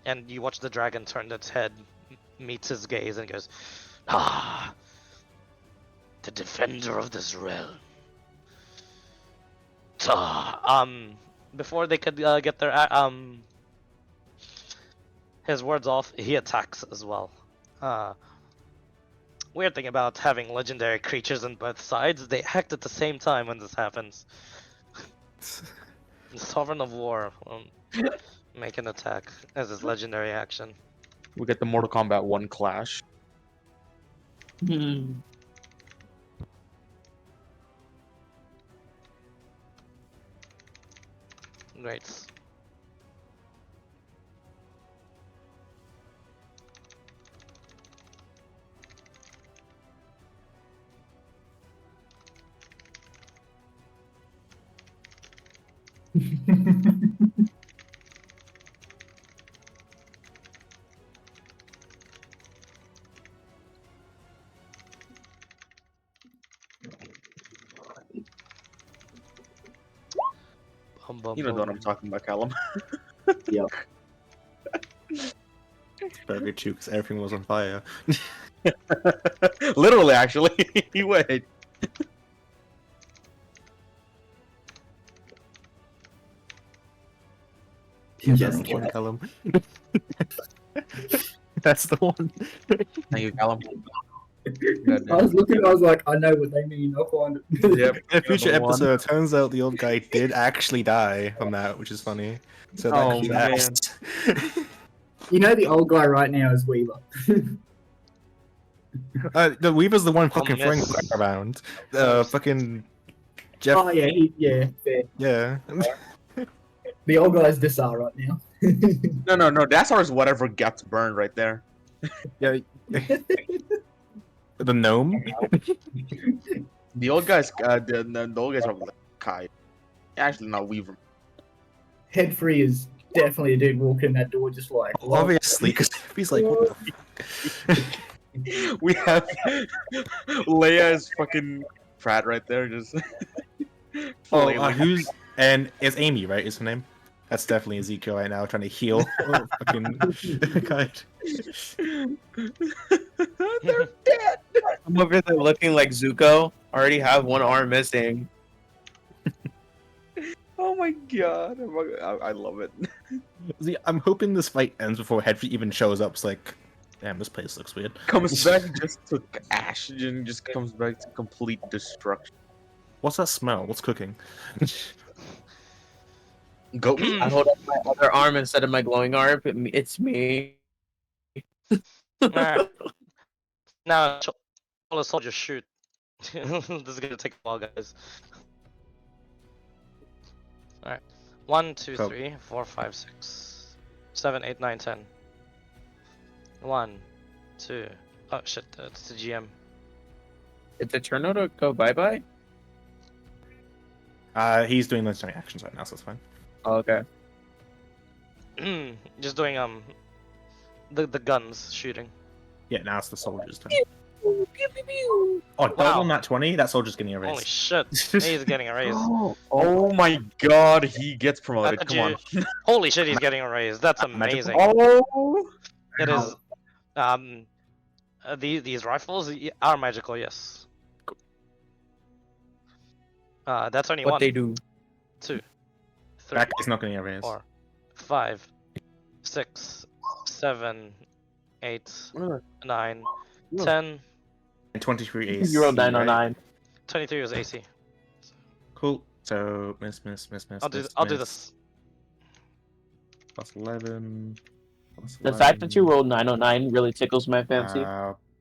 And you watch the dragon turn its head, meets his gaze, and goes, "Ah, the defender of this realm." Before they could get their his words off, he attacks as well. Weird thing about having legendary creatures on both sides, they act at the same time when this happens. The Sovereign of War make an attack as his legendary action. We get the Mortal Kombat 1 clash. Hmm. Great. Bum, bum, You know what bum. I'm talking about, Callum. Yep. Burger 2 because everything was on fire. Literally, actually. Wait. Yeah, Yes, that's the one, Callum. That's the one. Thank you, Callum. I was looking. I was like, I know what they mean. I'll find it. Yep. In a future the one. episode, turns out the old guy did actually die from that, which is funny. So that Oh, could be man. asked. You know, the old guy right now is Weaver. The Weaver's the one fucking throwing miss. crap around. Close. Fucking Jeff. Oh yeah, fair. Yeah. The old guy's Desar right now. No. That's ours. Whatever gets burned right there. Yeah. The gnome. The old guys. The old guys are like Kai. Actually, not Weaver. Head free is definitely a dude walking in that door, just like Obviously, because he's like, what the fuck? We have Leia is fucking Pratt right there, just. Oh, flailing. who's and it's Amy, right? Is her name? That's definitely Ezekiel right now trying to heal. Oh, fucking God. They're dead. I'm over there looking like Zuko. Already have one arm missing. Oh my god, I love it. See, I'm hoping this fight ends before Hedfrey even shows up. It's like, damn, this place looks weird. Comes back just to ash and just comes back to complete destruction. What's that smell? What's cooking? Goat meat? I hold up my other arm instead of my glowing arm. It's me. Alright. Now, all the soldiers shoot. This is gonna take a while, guys. Alright. 1, 2, Go. 3, 4, 5, 6, 7, 8, 9, 10. 1, 2. Oh shit, it's the GM. It's a turn to go bye-bye? He's doing those actions right now, so it's fine. Oh, okay. Just doing the guns shooting. Yeah, now it's the soldier's turn. Pew, pew, pew. Oh, Wow. on that 20, that soldier's getting a Holy raise. shit, he's getting a raise. Oh my god, he gets promoted. Did Come on. Holy shit, he's getting a raise. That's Magical. amazing. Oh! It is. These rifles are magical, yes. That's only What 1, they do? 2, 3, That guy's not getting a raise. 4, 5, 6, 7, 8, 9, 10. And 23 AC. You rolled right? 909. 23 was AC. Cool. So, miss. I'll do miss. this. Plus 11. Plus The fact that you rolled 909 really tickles my fancy.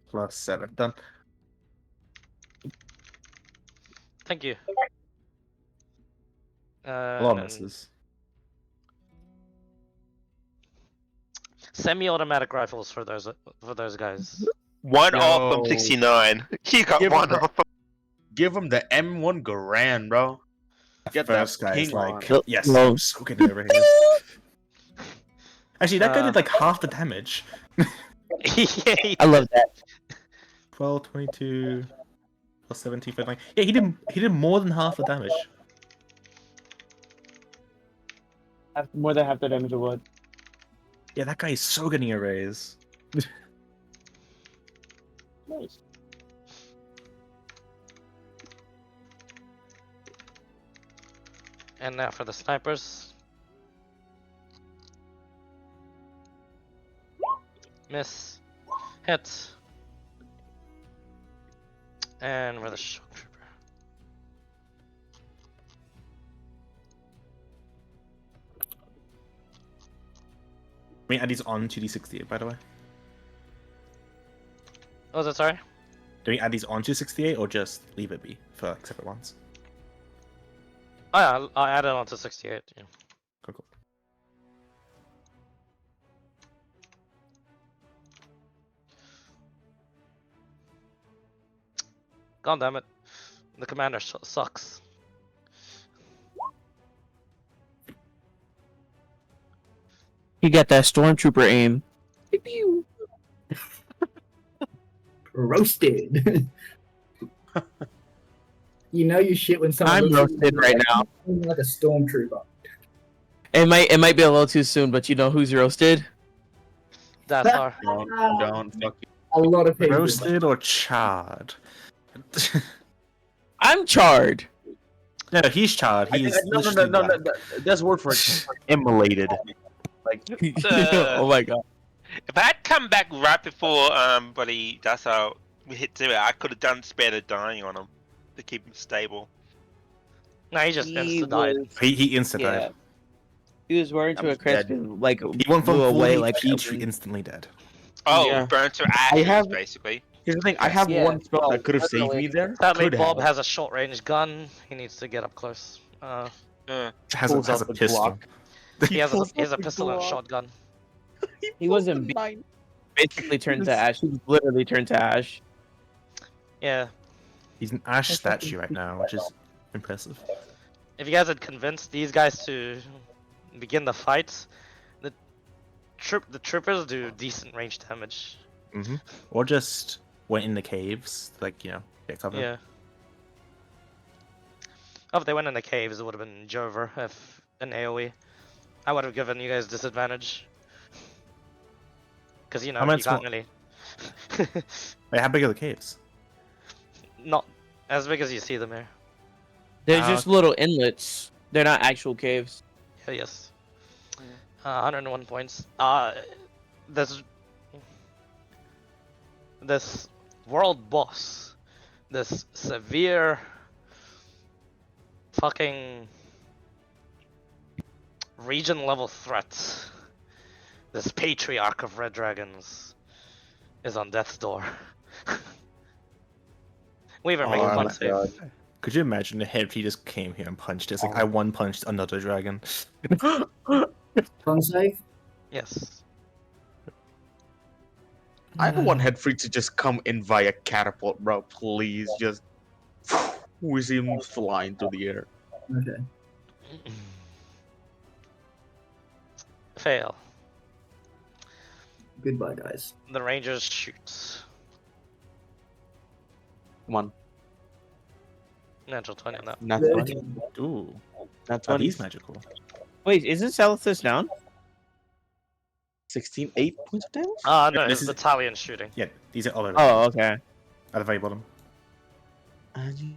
Plus 7. Done. Thank you. A lot of And misses. semi-automatic rifles for those guys. One off Yo. from 69. He got Give one him off. Give him the M1 Garand, bro. Get that First guy's ping like, on. yes, Hello. I'm so good over here. Actually, that guy did like half the damage. Yeah, I love that. 12, 22, plus 17, 59. Yeah, he did more than half the damage. More than half the damage of what? Yeah, that guy is so getting a raise. Nice. And now for the snipers. Miss. Hit. And we're the shock trooper. I mean, and he's on 2d60, by the way. What was it, sorry? Do we add these onto 68 or just leave it be for like, separate ones? Oh yeah, I'll add it on to 68. Yeah. Cool. God damn it, the commander sucks. You got that stormtrooper aim. Roasted. You know you shit when someone I'm looks at roasted you right now. like a stormtrooper. It might be a little too soon, but you know who's roasted? That's our. Don't fuck you. A lot of people. Roasted or charred? I'm charred. No, he's charred. He's No, literally black. That's word for it. Immolated. Like, Oh my god. If I had come back right before buddy that's how we hit 0, I could have done spare the dying on him to keep him stable. Nah, he just He insta died. was- He insta Yeah. died. He was wearing to I'm a crisp dead. and like He went from blew full away HP like to instantly dead. Oh, Yeah. burnt to ashes have- basically. here's the thing. I have Yeah, one spell well, that could have saved me there. Sadly, Could Bob have. has a short range gun. He needs to get up close. Has Pulls a out the pistol. Glock. He has pulls he has a out the pistol and a Glock. shotgun. He wasn't basically turned to ash. He was literally turned to ash. Yeah. He's an ash statue right now, which is impressive. If you guys had convinced these guys to begin the fight, the troopers do decent range damage. Or just went in the caves, like, you know, get cover. Yeah. Oh, if they went in the caves, it would have been Jover if an AoE. I would have given you guys disadvantage. Because, you know, How much you can't more- really... Wait, how big are the caves? Not as big as you see them here. They're Ah, just little inlets. They're not actual caves. Yeah, yes. 101 points. This world boss, this severe fucking region level threat, this patriarch of red dragons, is on death's door. Weaver, make a Oh fun my save. God. Could you imagine if he just came here and punched it? It's like, I one punched another dragon. Con save? Yes. I don't want head freak to just come in via catapult, bro. Please, just whiz him flying through the air. Okay. Fail. Goodbye, guys. The rangers shoot. Come on, Natural 20 on that. not 20. Ooh, Not are 20. these magical? Wait, isn't Salithus down? 16, 8 points of damage? No, This it's is- battalion shooting. Yeah, these are all over. Oh, okay. At the very bottom. Okay.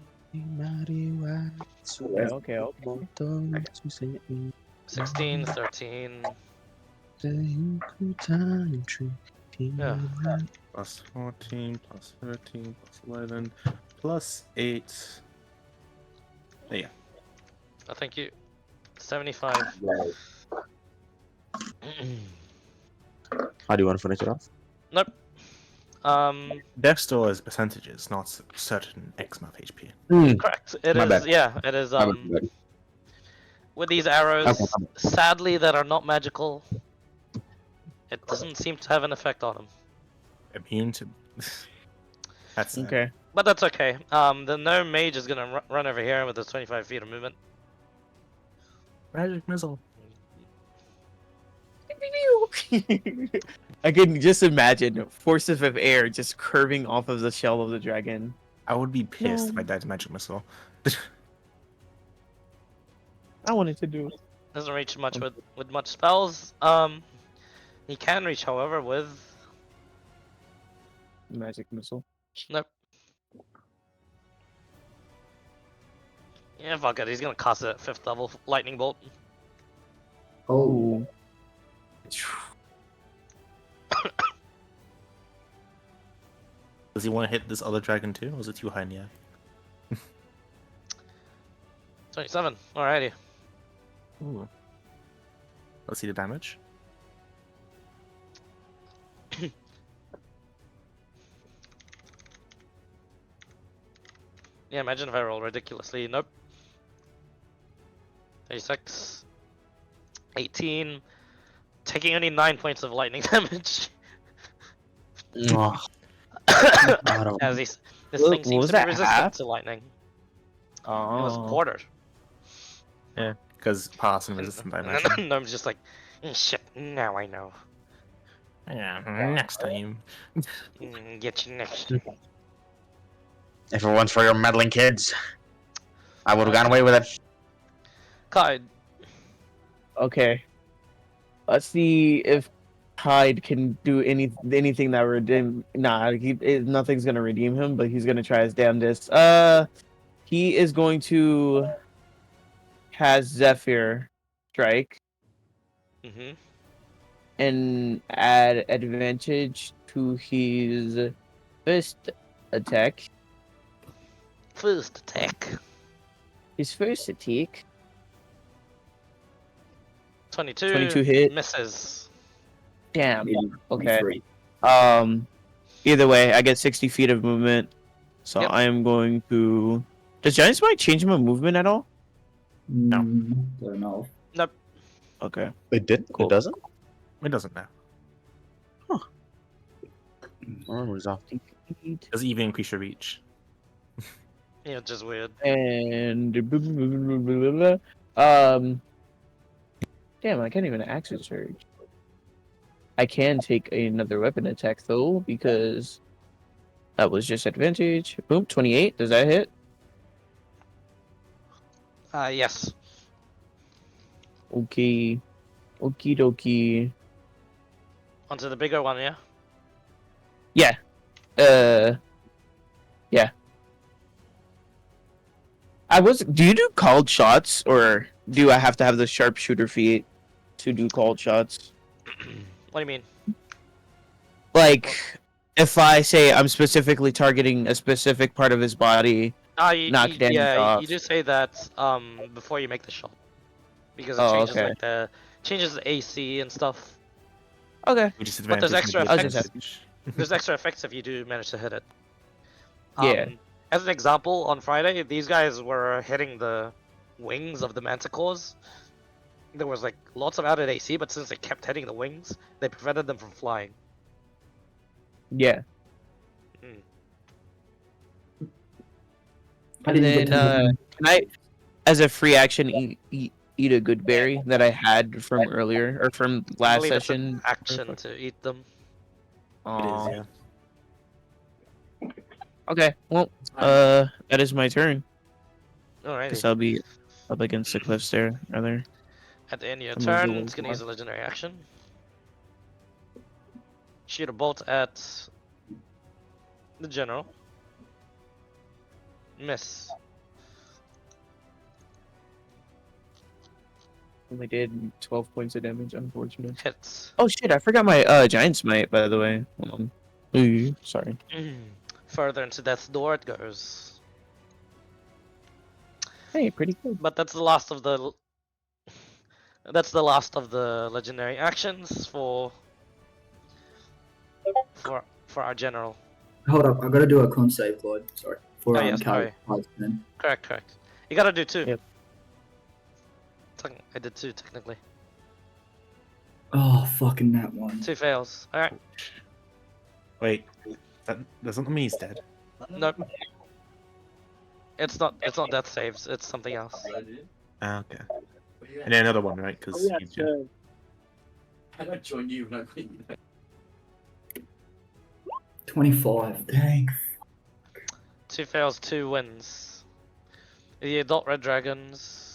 16, 13. Yeah. Plus 14, plus 13, plus 11, plus 8. There you go. I think you. 75. How do you want to finish it off? Nope. Death store is percentages, not certain X amount of HP. Correct. It My is. bad. Yeah, it is. With these arrows, Okay. sadly, that are not magical, it doesn't seem to have an effect on them. Immune to. That's sad. Okay. But that's okay. The gnome mage is gonna run over here with his 25 feet of movement. Magic missile. I can just imagine forces of air just curving off of the shell of the dragon. I would be pissed if I died to magic missile. I wanted to do it. Doesn't reach much with much spells. He can reach, however, with Magic missile. nope. Yeah, fuck it. He's gonna cast it at 5th level lightning bolt. Oh, Does he want to hit this other dragon too, or is it too high in the air? 27. Alrighty. Ooh. Let's see the damage. Yeah, imagine if I roll ridiculously. Nope. 36. 18. Taking only 9 points of lightning damage. Oh, I don't. As this What thing seems was to be that, resistant half? to lightning. It was Oh. quartered. Yeah, because pass and resistant, I imagine. And Gnome's just like, shit, now I know. Yeah, next time. Get you next. If it weren't for your meddling kids, I would have gone away with it. Clyde, Okay. Let's see if Hyde can do anything that redeem. Nah, nothing's gonna redeem him, but he's gonna try his damnedest. He is going to cast Zephyr Strike mm-hmm. and add advantage to his first attack. First attack. His first attack. 22. 22 hit. Misses. Damn. Okay. 23. Either way, I get 60 feet of movement. So Yep. I am going to. Does Giant Spike change my movement at all? No. Don't know. Nope. Okay. It did? Cool. It doesn't? It doesn't now. Oh, it's off. Does it even increase your reach? Yeah, just weird. And damn, I can't even action surge. I can take another weapon attack though because that was just advantage. Boom, 28. Does that hit? Yes. Okay. Okie dokie. Onto the bigger one, yeah? Yeah. Yeah. Do you do called shots or do I have to have the sharpshooter feat to do called shots? What do you mean? Like, if I say I'm specifically targeting a specific part of his body, knock damage yeah, off. you do say that before you make the shot. Because it Oh, changes okay. like the AC and stuff. Okay. Which is But there's extra advantage effects. advantage. There's extra effects if you do manage to hit it. Yeah. As an example, on Friday, these guys were hitting the wings of the manticores. There was like lots of added AC, but since they kept hitting the wings, they prevented them from flying. Yeah. Mm. I And didn't get then, to can I, as a free action, eat a good berry that I had from earlier or from I last believe it's session? an action to eat them. It is, Aw. yeah. Okay. Well, that is my turn. Guess Alrighty. I'll be up against the cliffs there, rather. At the end of your I'm gonna do turn, one it's gonna more. use a legendary action. Shoot a bolt at the general. Miss. Only did 12 points of damage, unfortunately. Hits. Oh shit, I forgot my giant smite, by the way. Hold on. Ooh, sorry. Further into death's door it goes. Hey, pretty good. But that's the last of the legendary actions for our general. Hold up, I gotta do a con save, Claude. Sorry. For Oh, yeah, sorry. then. Correct. You gotta do two. Yep. I did two technically. Oh, fucking that one. 2 fails. Alright. Wait, that doesn't mean he's dead. Nope. It's not death saves, it's something else. Ah, okay. And then another one, right? Because Oh, yeah, sure. I don't join you. No, 25. Dang. 2 fails, 2 wins. The adult red dragons.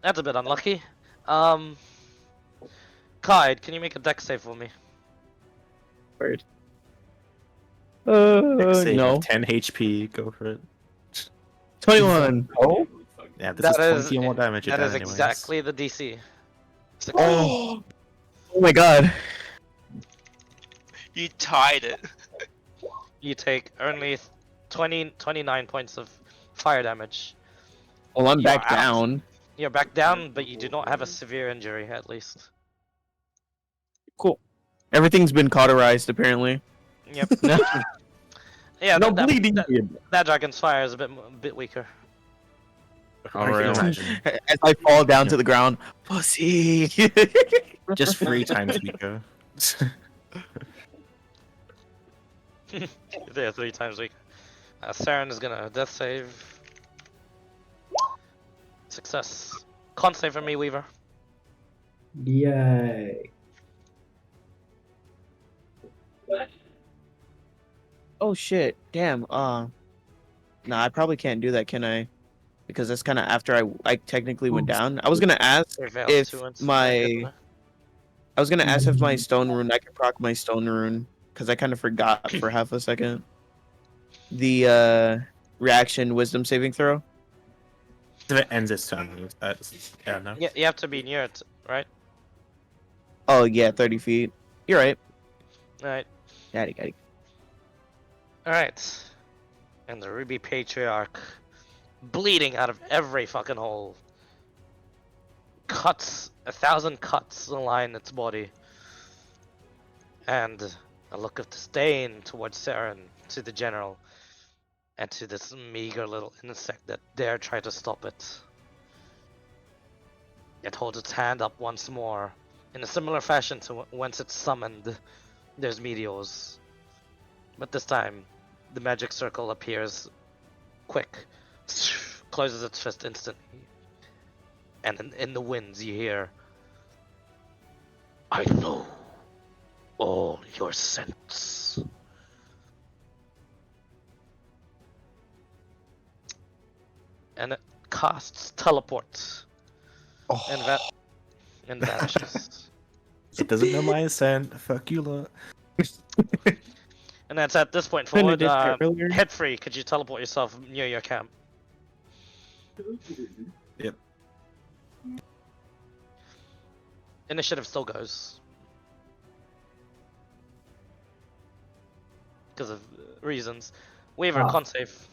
That's a bit unlucky. Clyde, can you make a dex save for me? Bird. Save No. of 10 HP, go for it. 21. Oh? Yeah, this That is is 20 more damage. That you're is dead anyways. exactly the DC. Oh. Oh my god. You tied it. You take only 29 points of fire damage. Well, I'm You're back out. down. You're back down, but you do not have a severe injury, at least. Cool. Everything's been cauterized, apparently. Yep. No, Yeah, No that, bleeding. that dragon's fire is a bit weaker. I can Alright. imagine. as I fall down to the ground, pussy. Just 3 times weaker. They're 3 times weaker. Saren is gonna death save. Success. Con save for me, Weaver. Yay. Oh shit! Damn. Nah, I probably can't do that, can I? Because that's kind of after I technically went down. I was gonna ask Prevailed if 2 and my I was gonna ask if my stone rune I could proc my stone rune because I kind of forgot for half a second. The reaction wisdom saving throw. If it ends its turn, yeah, no. Yeah, you have to be near it, right? Oh yeah, 30 feet. You're right. Alright. Daddy. Alright. And the Ruby Patriarch, bleeding out of every fucking hole. Cuts, 1,000 cuts align its body. And a look of disdain towards Saren, to the general, and to this meager little insect that dare try to stop it. It holds its hand up once more, in a similar fashion to whence it summoned those meteors. But this time, the magic circle appears quick, closes its fist instantly, and in the winds you hear, "I know all your scents." And it casts teleport Oh, and vanishes. It doesn't know my scent. Fuck you, lot. And that's at this point Kinda forward. did that earlier. Head free, could you teleport yourself near your camp? Yep. Initiative still goes. Because of reasons. Weaver, con save.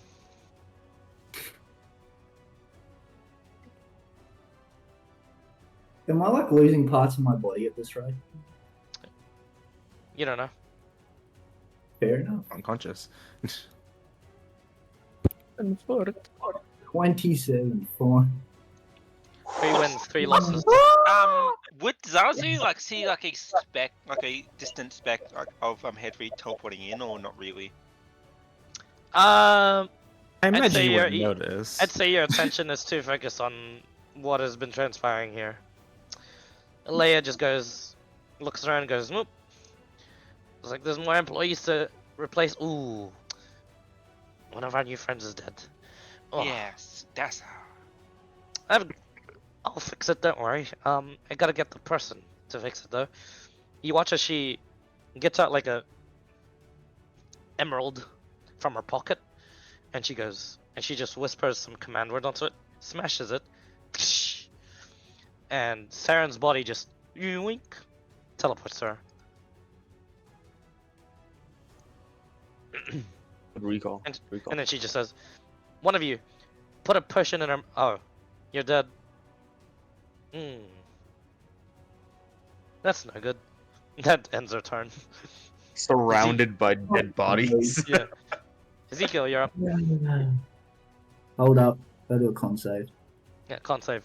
Am I like losing parts of my body at this rate? You don't know. Fair enough. Unconscious. 27 for 3 wins, 3 losses. Would Zazu like see like a speck, like a distant speck like, of Hedry teleporting in, or not really? I I'd imagine say you you're- wouldn't notice. I'd say your attention is too focused on what has been transpiring here. Leia just goes, looks around and goes, "Nope." It's like there's more employees to replace. Ooh, one of our new friends is dead. Oh, Yes, that's how. I'll fix it. Don't worry. I gotta get the person to fix it though. You watch as she gets out like a emerald from her pocket, and she goes, and she just whispers some command word onto it, smashes it, and Saren's body just yoink, teleports her. recall. And Recall. then she just says, "One of you, put a potion in her." Oh, you're dead. That's no good. That ends her turn. Surrounded by dead bodies. Yeah. Ezekiel, you're up. Hold up. Go do a con save. Yeah, can't save.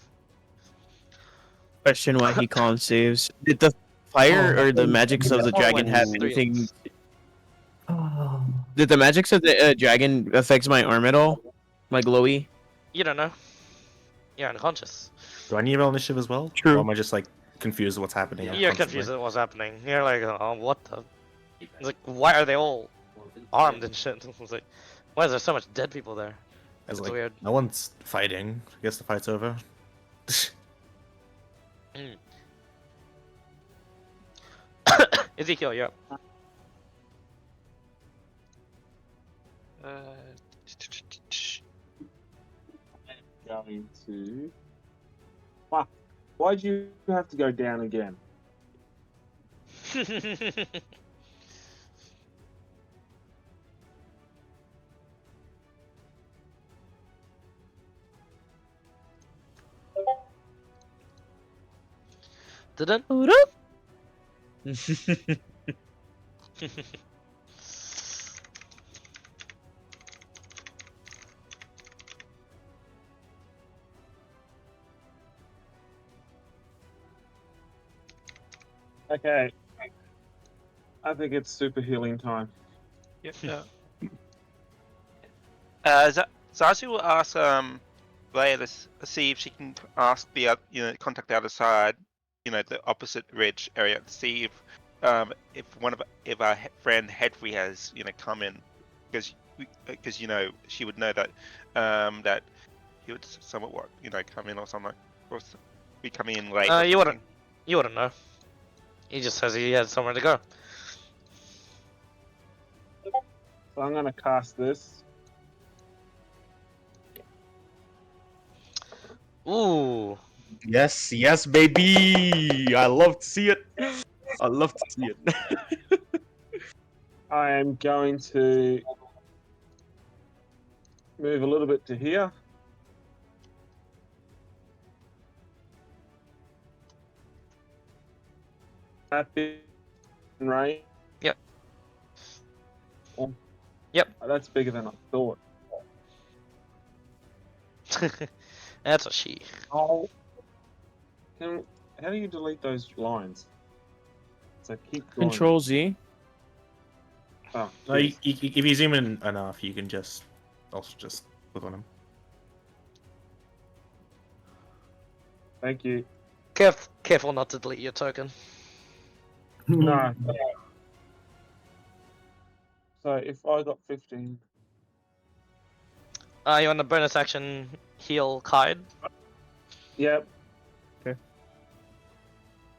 Question why he con saves. Did the fire or the magics of the dragon have anything? Oh. Did the magics of the dragon affects my arm at all? My glowy? You don't know. You're unconscious. Do I need roll initiative as well? True. Or am I just like confused with what's happening? You're constantly? confused at what's happening. You're like, oh, what the? It's like, why are they all armed and shit? It's like, why is there so much dead people there? It's It's like, weird. no one's fighting. I guess the fight's over. Ezekiel, you're up. Going to. Fuck. Why'd you have to go down again? Didn't? Okay. I think it's super healing time. Yeah. Zazu will ask Leia to see if she can ask the contact the other side, the opposite ridge area, to see if if our friend Hedwig has come in, because she would know that that he would somewhat come in or something, or be coming in late. Or You something. wouldn't know. He just says he has somewhere to go. So I'm going to cast this. Ooh. Yes, yes, baby. I love to see it. I love to see it. I am going to move a little bit to here. That big range. Yep. Oh, Yep. that's bigger than I thought. That's a she. Oh. How do you delete those lines? So keep going. Control Z. Oh, No, if you zoom in enough, you can also just click on him. thank you. Careful not to delete your token. No. So if I got 15, You want the bonus action heal Kide? yep. Okay.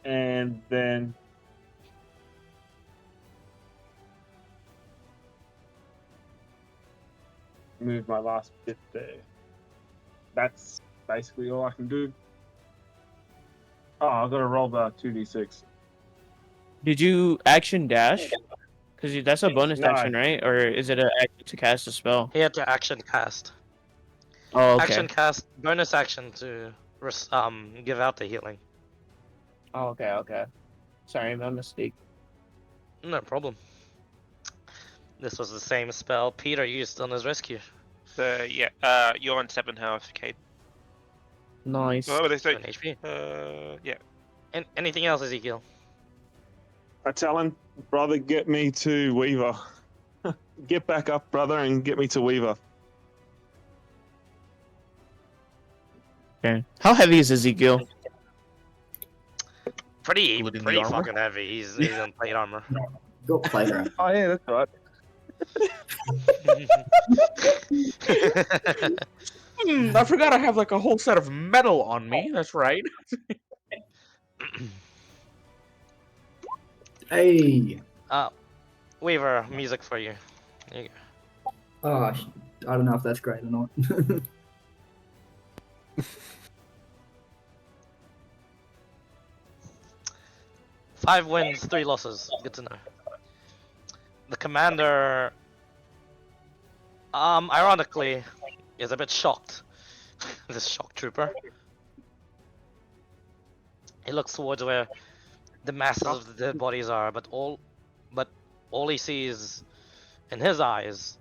And then move my last bit there. That's basically all I can do. Oh, I've got to roll the 2d6. Did you action dash? Because that's a bonus No. action, right? Or is it an action to cast a spell? He had to action cast. Oh, okay. Action cast, bonus action to give out the healing. Oh, okay. Sorry, my mistake. No problem. This was the same spell Peter used on his rescue. So yeah, you're on 7 health, Kate. Nice. What would I say? 7 HP. Yeah. Anything else, Ezekiel? I tell him, brother, get me to Weaver. Get back up, brother, and get me to Weaver. Okay. How heavy is Ezekiel? Pretty Including the armor? fucking heavy. He's in plate armor. Got playground. Oh, yeah, that's right. I forgot I have like a whole set of metal on me. That's right. Hey. Weaver, music for you. There you go. Oh, I don't know if that's great or not. 5 wins, 3 losses. Good to know. The commander, ironically, is a bit shocked. This shock trooper. He looks towards where the masses of the dead bodies are, but all he sees in his eyes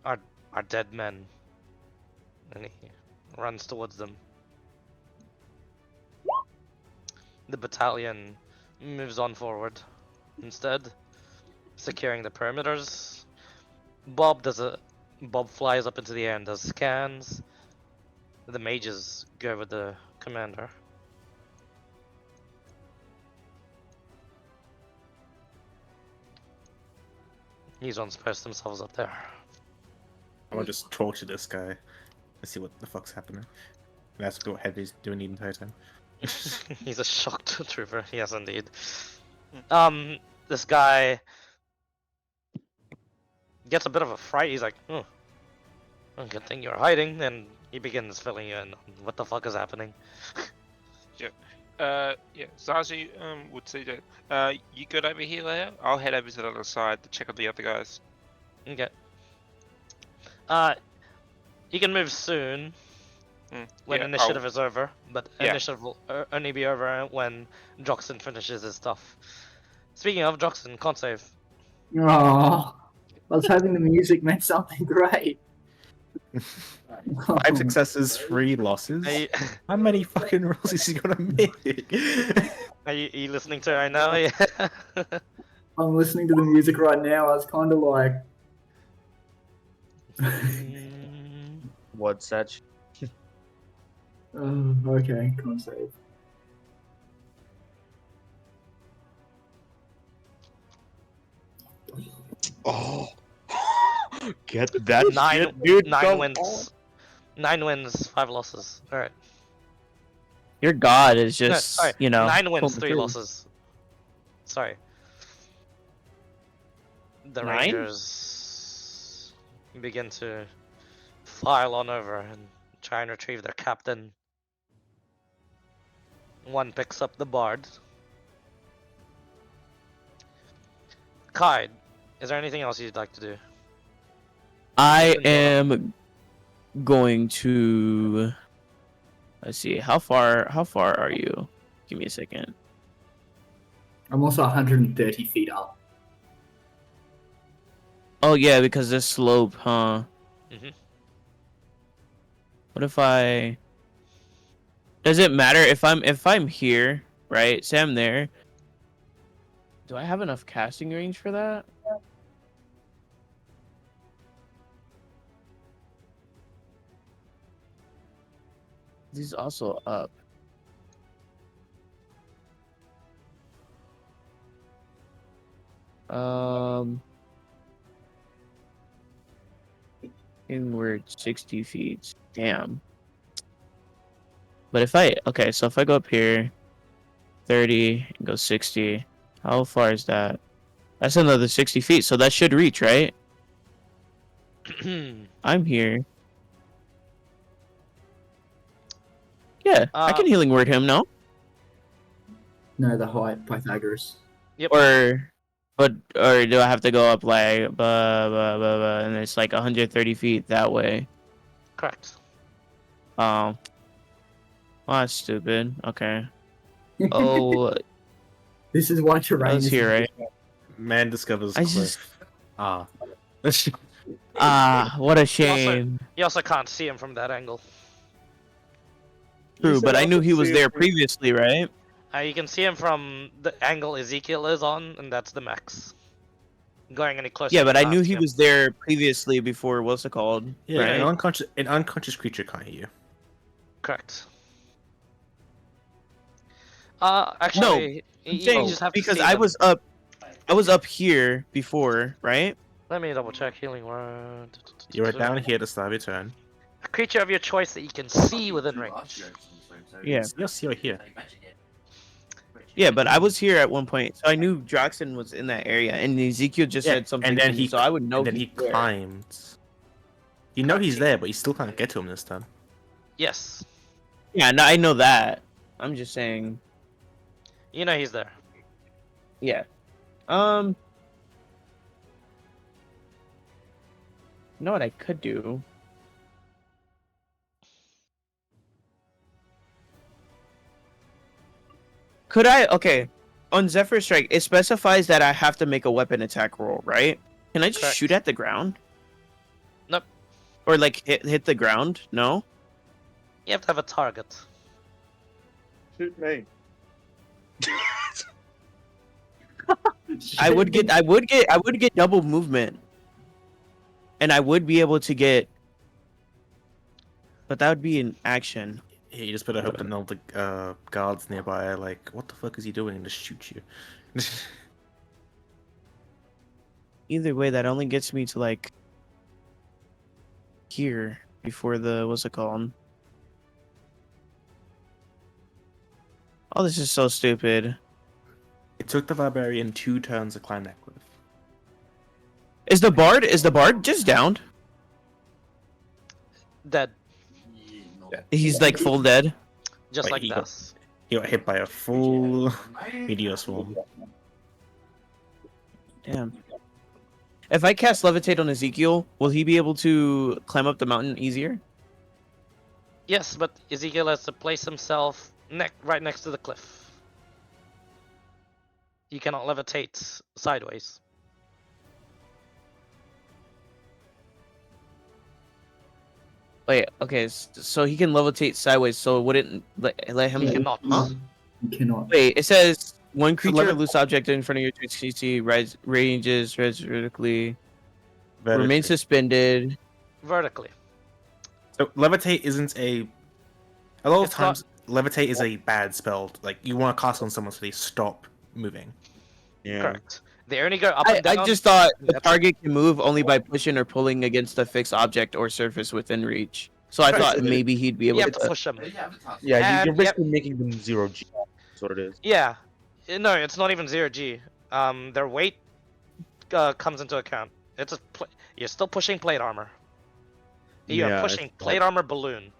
are dead men, and he runs towards them. The battalion moves on forward instead, securing the perimeters. Bob flies up into the air and does scans. The mages go with the commander. These ones post themselves up there. I want to just torture this guy and see what the fuck's happening. And that's what Heavy's doing the entire time. He's a shocked trooper, yes indeed. This guy gets a bit of a fright. He's like, oh, good thing you're hiding, and he begins filling you in on what the fuck is happening. Zazu would say that you good over here, Leia? I'll head over to the other side to check on the other guys. Okay. He can move soon when initiative is over, but initiative will only be over when Joxon finishes his stuff. Speaking of Joxon, can't save. Oh, I was hoping the music meant something great. 5 successes, 3 losses. How many fucking rolls is he gonna make? Are you listening to it right now? Yeah. I'm listening to the music right now. I was kind of like, What's that? oh, okay, can't save. Oh, get that Nine, shit, dude. nine Come wins. on. 9 wins, 5 losses. All right. Your god is No, just, sorry. you know, 9 wins, pulling 3 through. losses. Sorry. The 9? Rangers begin to file on over and try and retrieve their captain. One picks up the bard. Kaid, is there anything else you'd like to do? I am going to. Let's see. How far are you? Give me a second. I'm also 130 feet up. Oh yeah, because this slope, huh? Mhm. What if I? Does it matter if I'm here, right? Say I'm there. Do I have enough casting range for that? These also up. Inward 60 feet. Damn. But if okay, so if I go up here, 30 and go 60, how far is that? That's another 60 feet, so that should reach, right? I'm here. Yeah, I can healing word him, no? No, the height, Pythagoras. Yep. Or do I have to go up like and it's like 130 feet that way? Correct. Oh, that's stupid. Okay. Oh, This is why terrain that's is here, right? Man discovers I cliff. just Ah. what a shame. You also can't see him from that angle. True, but I knew he was there pretty. previously, right? You can see him from the angle Ezekiel is on, and that's the max. Going any closer. Yeah, but you I can't knew see he him. was there previously before. What's it called? Yeah, right? an unconscious creature can't hear you. Correct. Actually, I'm you saying just have to because see I them. was up here before, right? Let me double check healing word. You were down here at the start of your turn. A creature of your choice that you can see within range. Yeah. Yes, you're here. Yeah, but I was here at one point, so I knew Droxen was in that area, and Ezekiel just said something and then to me, he so I would know. And then he he's there. climbed. You know he's there, but you still can't get to him this time. Yes. Yeah, no, I know that. I'm just saying. You know he's there. Yeah. You know what I could do? Could I? Okay. On Zephyr Strike, it specifies that I have to make a weapon attack roll, right? Can I just Correct. shoot at the ground? Nope. Or like hit the ground? No. You have to have a target. Shoot me. I would get double movement. And I would be able to get, but that would be an action. Yeah, you just better hope that none of the guards nearby are like, what the fuck is he doing? And just shoot you. Either way, that only gets me to like here before the what's it called? Oh, this is so stupid. It took the barbarian 2 turns to climb that cliff. Is the bard just downed? Dead. He's like full dead. Just Wait, like he this. He got hit by a full meteor swarm. Damn. If I cast levitate on Ezekiel, will he be able to climb up the mountain easier? Yes, but Ezekiel has to place himself right next to the cliff. You cannot levitate sideways. Wait, okay, so he can levitate sideways, so it wouldn't let him. He cannot. Huh? You cannot. Wait, it says one creature or levit- loose object in front of your CC ranges vertically, Vertically. remains suspended. Vertically. So levitate isn't a. A lot of It's not- times, levitate is a bad spell. Like you want to cast on someone so they stop moving. Yeah. Correct. They only go up I, and down. I just thought the That's it. target can move only by pushing or pulling against a fixed object or surface within reach. So I Correct. thought maybe he'd be able You have to. to push them. Yeah, you're And- basically making them 0G. That's what it is. Yeah. No, it's not even 0G. Their weight comes into account. It's you're still pushing plate armor. You're Yeah, pushing it's plate armor balloon.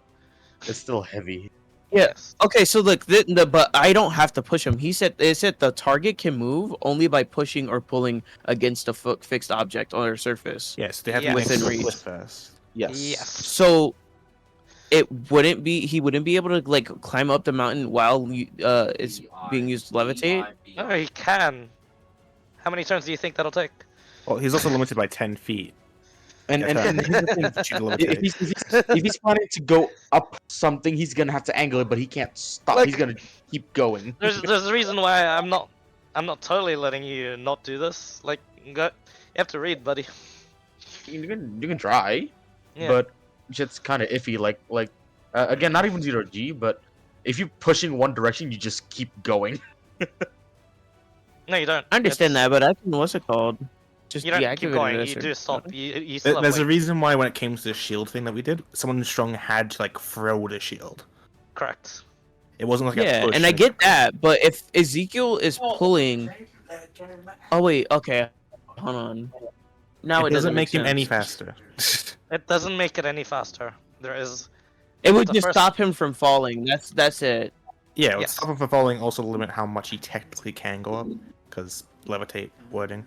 It's still heavy. Yeah. Yes. Okay, so look, but I don't have to push him. It said the target can move only by pushing or pulling against a fixed object on their surface. Yes, they have Yes. to make Within the reach. cliff first. Yes. Yes. So he wouldn't be able to like climb up the mountain while it's being used to levitate. No, he can. How many turns do you think that'll take? Well, he's also limited by 10 feet. And Yeah, here's the thing. to If levitate. if he's planning to go up something, he's gonna have to angle it, but he can't stop. Like- He's gonna keep going. There's a reason why I'm not totally letting you not do this. Like, you have to read, buddy. You can try, Yeah. but it's kind of iffy. Like again, not even 0G, but if you're pushing one direction, you just keep going. No, you don't. I understand It's- that, but I can what's it called? Just You don't deactivate keep it going. at a You certain do stop. point. You still have There's a weight. reason why when it came to the shield thing that we did, someone strong had to like throw the shield. Correct. It wasn't like a Yeah, push and I thing. get that, but if Ezekiel is pulling, oh wait, okay, hold on. Now it doesn't make him sense. any faster. It doesn't make it any faster. There is. It would The just first- stop him from falling. That's it. Yeah, it would Yes. stop him from falling, also limit how much he technically can go up, because levitate wording.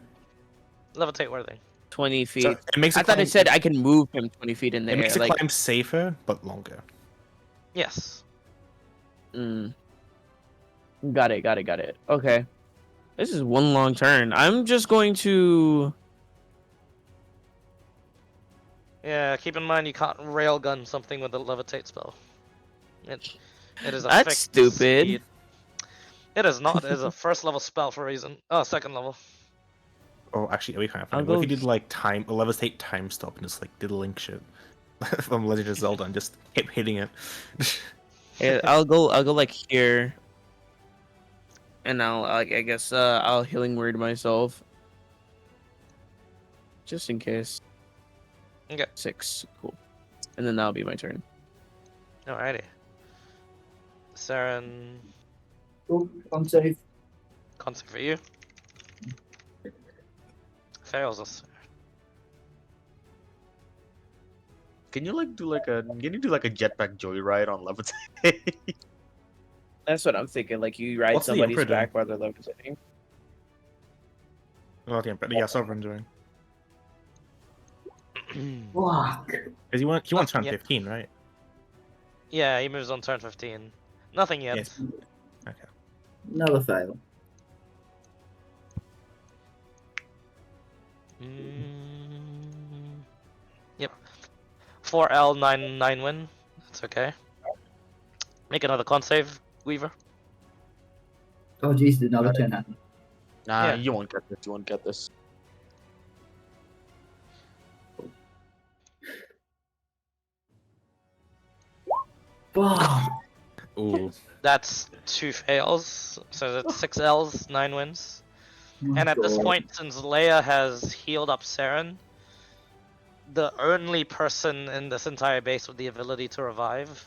Levitate worthy. 20 feet. So it makes I the thought climb, it said I can move him 20 feet in the it air. makes the Like, climb safer but longer. Yes. mm. Got it. Okay. This is one long turn. I'm just going to. Yeah. Keep in mind you can't railgun something with the levitate spell. It is a That's fixed stupid. speed. It is not. It is a first level spell for a reason. Oh, second level. Oh, actually, we kind of I'll funny. What if go- you did like a levitate time stop and just like did link shit from Legend of Zelda and just kept hitting it? Yeah, I'll go like here. And I guess I'll healing word myself. Just in case. Okay. 6. Cool. And then that'll be my turn. Alrighty. Saren, Oh, I'm safe. concept for you. Fails us. Can you do like a jetpack joyride on levitate? That's what I'm thinking. Like you ride What's the somebody's Emperor back while they're levitating. Oh, yeah, but yeah, Sovereign doing. Fuck. Because he wants turn yeah. 15, right? Yeah, he moves on turn 15. Nothing yet. Yes. Okay. Another fail. Yep. 4L 9 win. That's okay. Make another con save, Weaver. Oh jeez, did another turn happen? Nah, Yeah. you won't get this. You won't get this. Fuck. Ooh. That's 2 fails, so that's 6 L's, 9 wins. And at this point, since Leia has healed up Saren, the only person in this entire base with the ability to revive,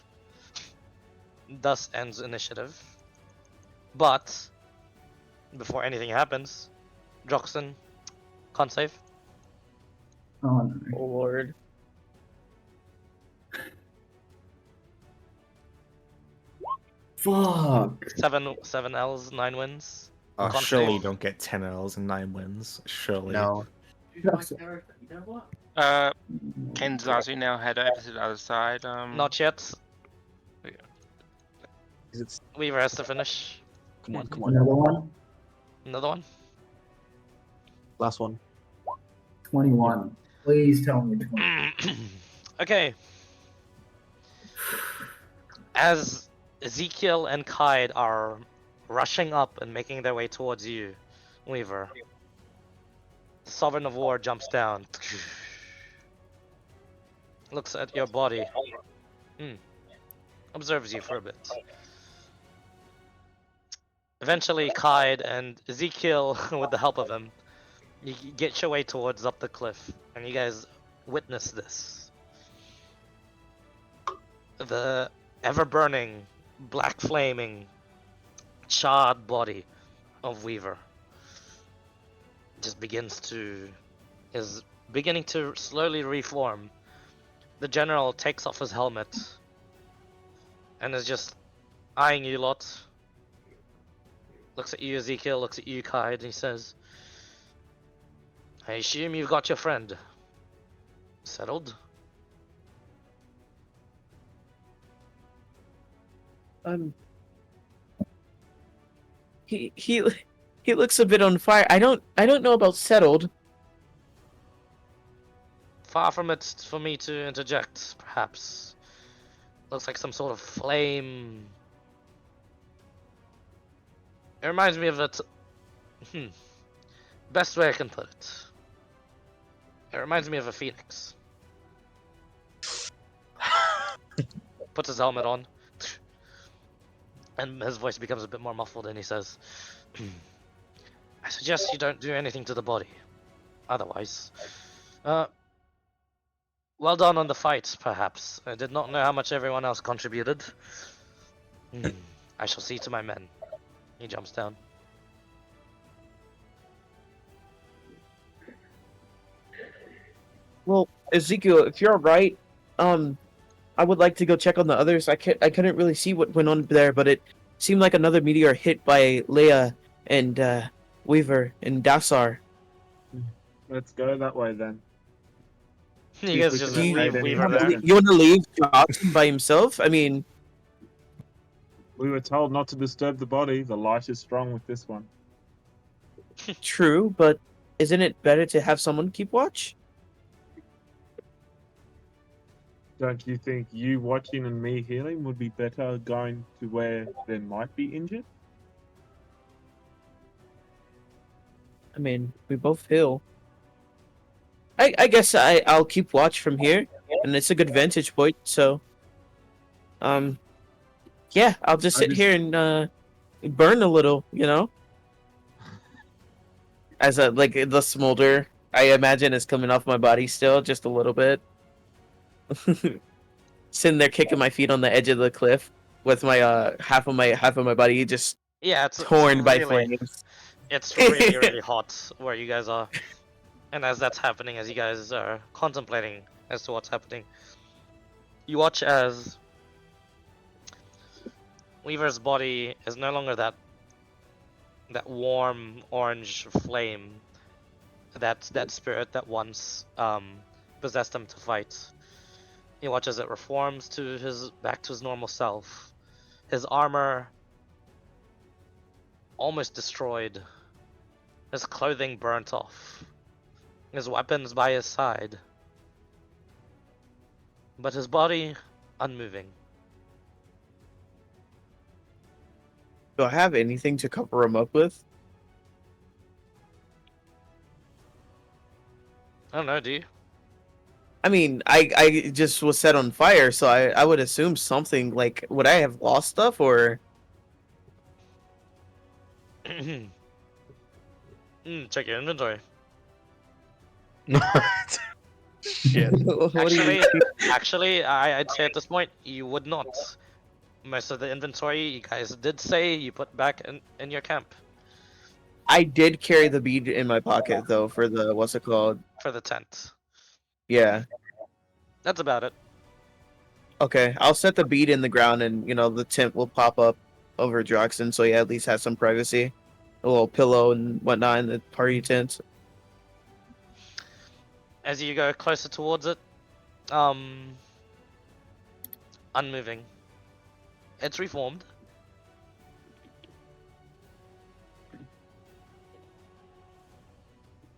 thus ends initiative. But, before anything happens, Joxon, con save. Oh no. Oh lord. Fuck. 7 L's, 9 wins. Oh, Con surely save. you don't get 10 L's and 9 wins. Surely. No. Can Zazu now head over to the other side? Not yet. It's, Weaver has to finish. come on. Another one. Another one. Last one. 21. Please tell me 20. Okay. As Ezekiel and Kaid are rushing up and making their way towards you, Weaver. The Sovereign of War jumps down. Looks at your body. Observes you for a bit. Eventually, Kaid and Ezekiel, with the help of him, you get your way towards up the cliff, and you guys witness this. The ever-burning, black-flaming, charred body of Weaver just is beginning to slowly reform. The general takes off his helmet and is just eyeing you lot. Looks at you, Ezekiel, looks at you, Kaid, and he says, I assume you've got your friend settled? He looks a bit on fire. I don't know about settled. Far from it for me to interject, perhaps. Looks like some sort of flame. It reminds me of a best way I can put it. It reminds me of a phoenix. Puts his helmet on. And his voice becomes a bit more muffled and he says, I suggest you don't do anything to the body. Otherwise. Well done on the fight, perhaps. I did not know how much everyone else contributed. I shall see to my men. He jumps down. Well, Ezekiel, if you're alright, I would like to go check on the others. I couldn't really see what went on there, but it seemed like another meteor hit by Leia and Weaver and Dassar. Let's go that way then. You guys just Do you- leave you Weaver have there. any- You want to leave Johnson by himself? I mean, We were told not to disturb the body. The light is strong with this one. true, but isn't it better to have someone keep watch? Don't you think you watching and me healing would be better going to where there might be injured? I mean, we both heal. I guess I'll keep watch from here, and it's a good vantage point. So, yeah, I'll just sit here and burn a little, you know. As like the smolder, I imagine is coming off my body still, just a little bit. Sitting there kicking my feet on the edge of the cliff with my half of my body just Yeah, torn by really, flames. It's really, really hot where you guys are. And as that's happening, as you guys are contemplating as to what's happening, you watch as Weaver's body is no longer that warm orange flame, that spirit that once possessed him to fight. You watch as it reforms back to his normal self. His armor almost destroyed. His clothing burnt off. His weapons by his side. But his body unmoving. Do I have anything to cover him up with? I don't know, do you? I mean, I just was set on fire, so I would assume something like, would I have lost stuff or? Check your inventory. Shit. What do you- Actually, I'd say at this point you would not. Most of the inventory you guys did say you put back in your camp I did carry the bead in my pocket though for the what's it called? for the tent. Yeah. That's about it. Okay, I'll set the bead in the ground, and the tent will pop up over Droxen, so he at least has some privacy. A little pillow and whatnot in the party tent. As you go closer towards it, unmoving. It's reformed.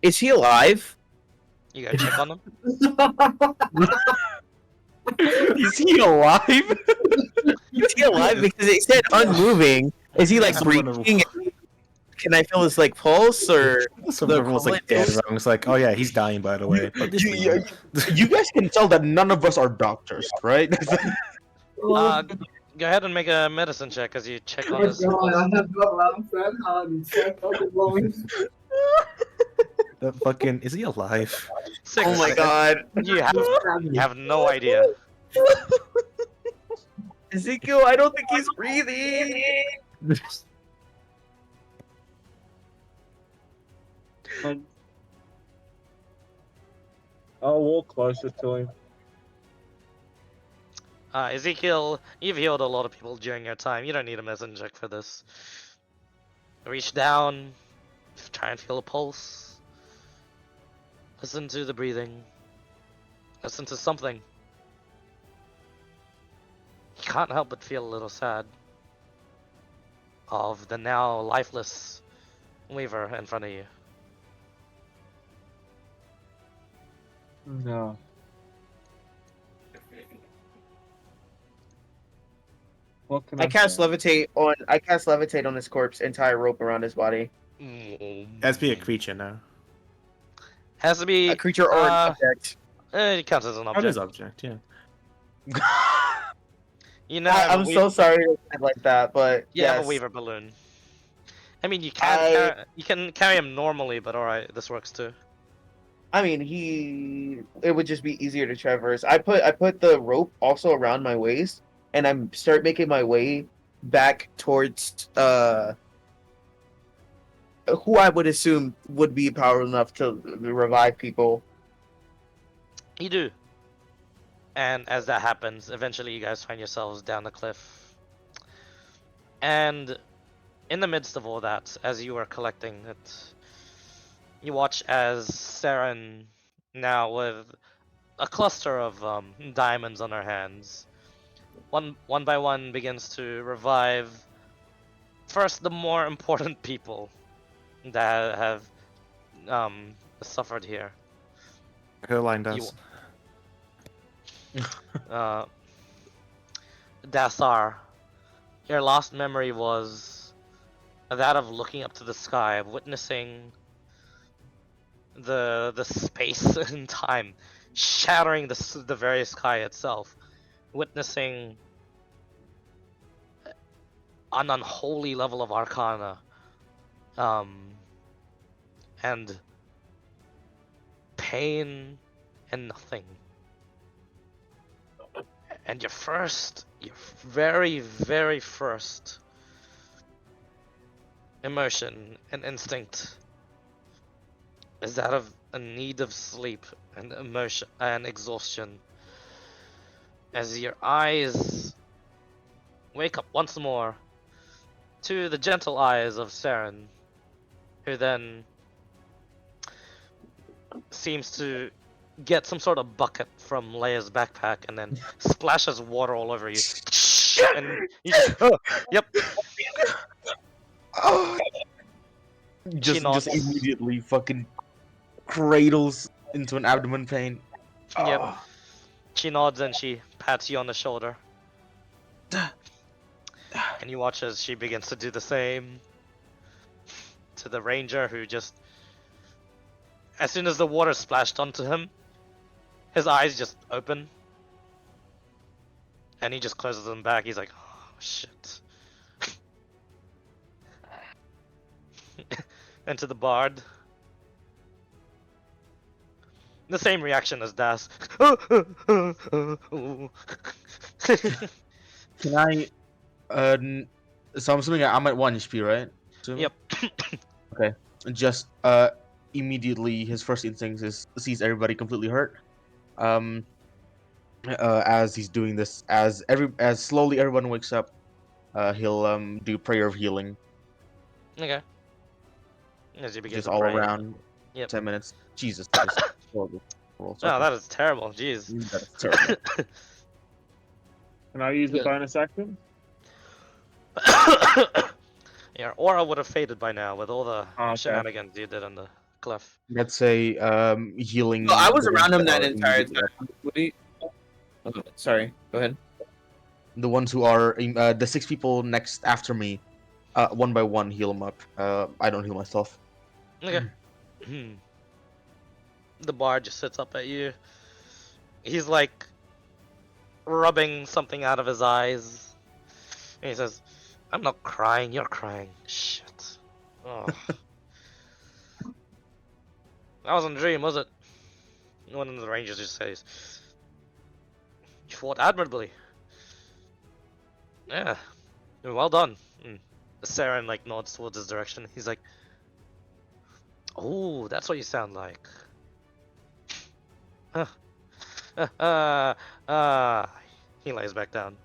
Is he alive? You go check on them. Is he alive? Is he alive? Because it said unmoving. Is he like Someone- breathing? Can I feel his like pulse or Someone was like dead pulse? wrong. It's like, oh yeah, he's dying by the way. But just leave him. You guys can tell that none of us are doctors, right? Go ahead and make a medicine check as you check on Oh his. god, I have not laughed that hard in so fucking long. The fucking is he alive? 6. Oh my god. You have no idea. Ezekiel, I don't think he's breathing. I'll walk closer to him. Ezekiel, you've healed a lot of people during your time. You don't need a medicine check for this. Reach down, try and feel a pulse. Listen to the breathing. Listen to something. You can't help but feel a little sad of the now lifeless Weaver in front of you. No. What can I cast say? levitate on his corpse and tie a rope around his body. Has to be a creature now. Has to be A creature or an object. It counts as an How does object. object? Yeah. You know, have a I'm so sorry to say it like that, but You have yes. a Weaver balloon. I mean, you can carry him normally, but alright, this works too. I mean, it would just be easier to traverse. I put the rope also around my waist, and I'm start making my way back towards who I would assume would be powerful enough to revive people. You do. And as that happens, eventually you guys find yourselves down the cliff. And in the midst of all that, as you are collecting it, you watch as Saren, now with a cluster of diamonds on her hands, one by one begins to revive first the more important people that have suffered here. Her line does. Dassar, your last memory was that of looking up to the sky, of witnessing the space and time shattering the very sky itself, witnessing an unholy level of arcana, and pain and nothing. And your very, very first emotion and instinct is that of a need of sleep and emotion and exhaustion. As your eyes wake up once more to the gentle eyes of Saren, who then seems to get some sort of bucket from Leia's backpack and then splashes water all over you. And you just, yep. Just immediately fucking cradles into an abdomen pain. Yep. Oh. She nods and she pats you on the shoulder. And you watch as she begins to do the same to the ranger, who just, as soon as the water splashed onto him, his eyes just open. And he just closes them back. He's like, oh shit. And to the bard, the same reaction as Das. Can I? So I'm assuming I'm at 1 HP, right? Yep. Okay. Just immediately, his first instinct is sees everybody completely hurt. As he's doing this, as slowly everyone wakes up, he'll do prayer of healing. Okay. As you begin Just to all pray. around. Yep. 10 minutes. Jesus, that is horrible. Oh, that is terrible. Jeez. That is terrible. Can I use the bonus action? Your aura would have faded by now with all the Okay. shenanigans you did on the cliff. Let's say healing. No, I was the around ones him that are entire immediately- time. What do you... Oh, sorry, go ahead. The ones who are the 6 people next after me. One by one, heal him up. I don't heal myself. Okay. The bard just sits up at you. He's like rubbing something out of his eyes. And he says, I'm not crying, you're crying. Shit. Oh. That wasn't a dream, was it? One of the rangers just says, you fought admirably. Yeah. Well done. Saren like nods towards his direction. He's like, oh, that's what you sound like. He lays back down.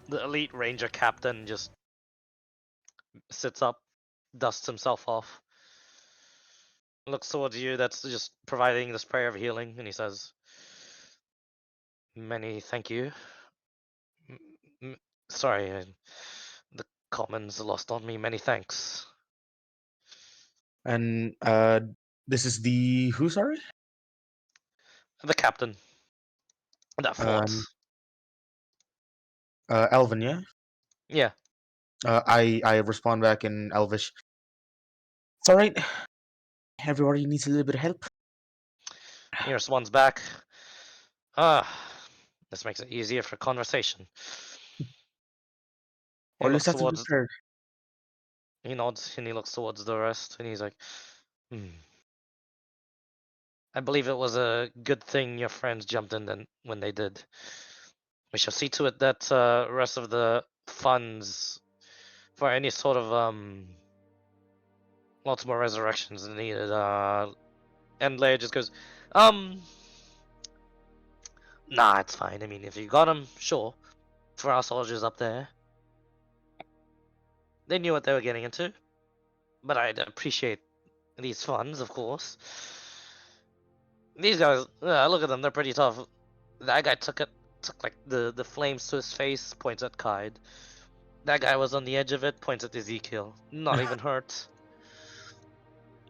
The elite ranger captain just sits up, dusts himself off, looks towards you that's just providing this prayer of healing, and he says, many thank you. Sorry, the commons lost on me. Many thanks. And this is the who? Sorry. The captain. That fought. Elvin, yeah. Yeah. I respond back in Elvish. It's all right. Everybody needs a little bit of help. He responds back. Ah, this makes it easier for conversation. Or He let's looks have to be towards. prepared. He nods and he looks towards the rest, and he's like, I believe it was a good thing your friends jumped in then when they did. We shall see to it that rest of the funds for any sort of lots more resurrections needed. And Leia just goes, nah, it's fine. I mean, if you got them, sure. For our soldiers up there, they knew what they were getting into. But I'd appreciate these funds, of course. These guys, look at them. They're pretty tough. That guy took like the flames to his face. Points at Kaid. That guy was on the edge of it. Points at Ezekiel. Not even hurt.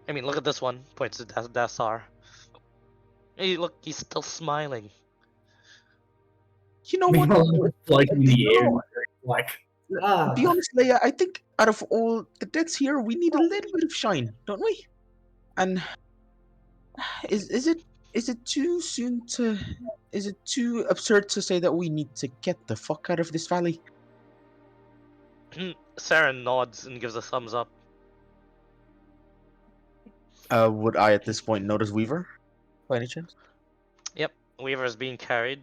I mean, look at this one. Points at Dassar. Hey, look, he's still smiling. You know what? Meanwhile, I'm floating in the air, No. like, To be honest, Leia, I think out of all the deaths here, we need a little bit of shine, don't we? And is it too soon to? Is it too absurd to say that we need to get the fuck out of this valley? Saren nods and gives a thumbs up. Would I at this point notice Weaver, by any chance? Yep, Weaver's being carried.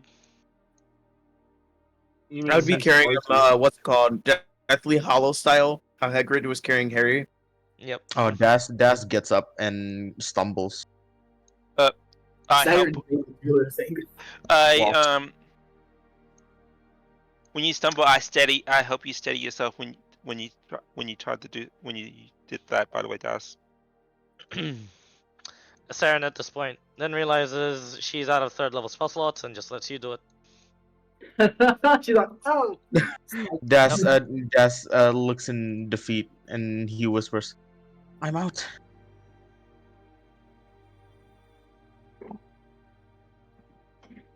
You I mean would be sent carrying away him, to- what's it called? Deathly Hollow style. How Hagrid was carrying Harry. Yep. Oh, Das gets up and stumbles. I help. Walks. When you stumble, I help you steady yourself when you did that. By the way, Das. Saren at this point then realizes she's out of 3rd level spell slots and just lets you do it. She's like, oh. Das looks in defeat and he whispers, "I'm out."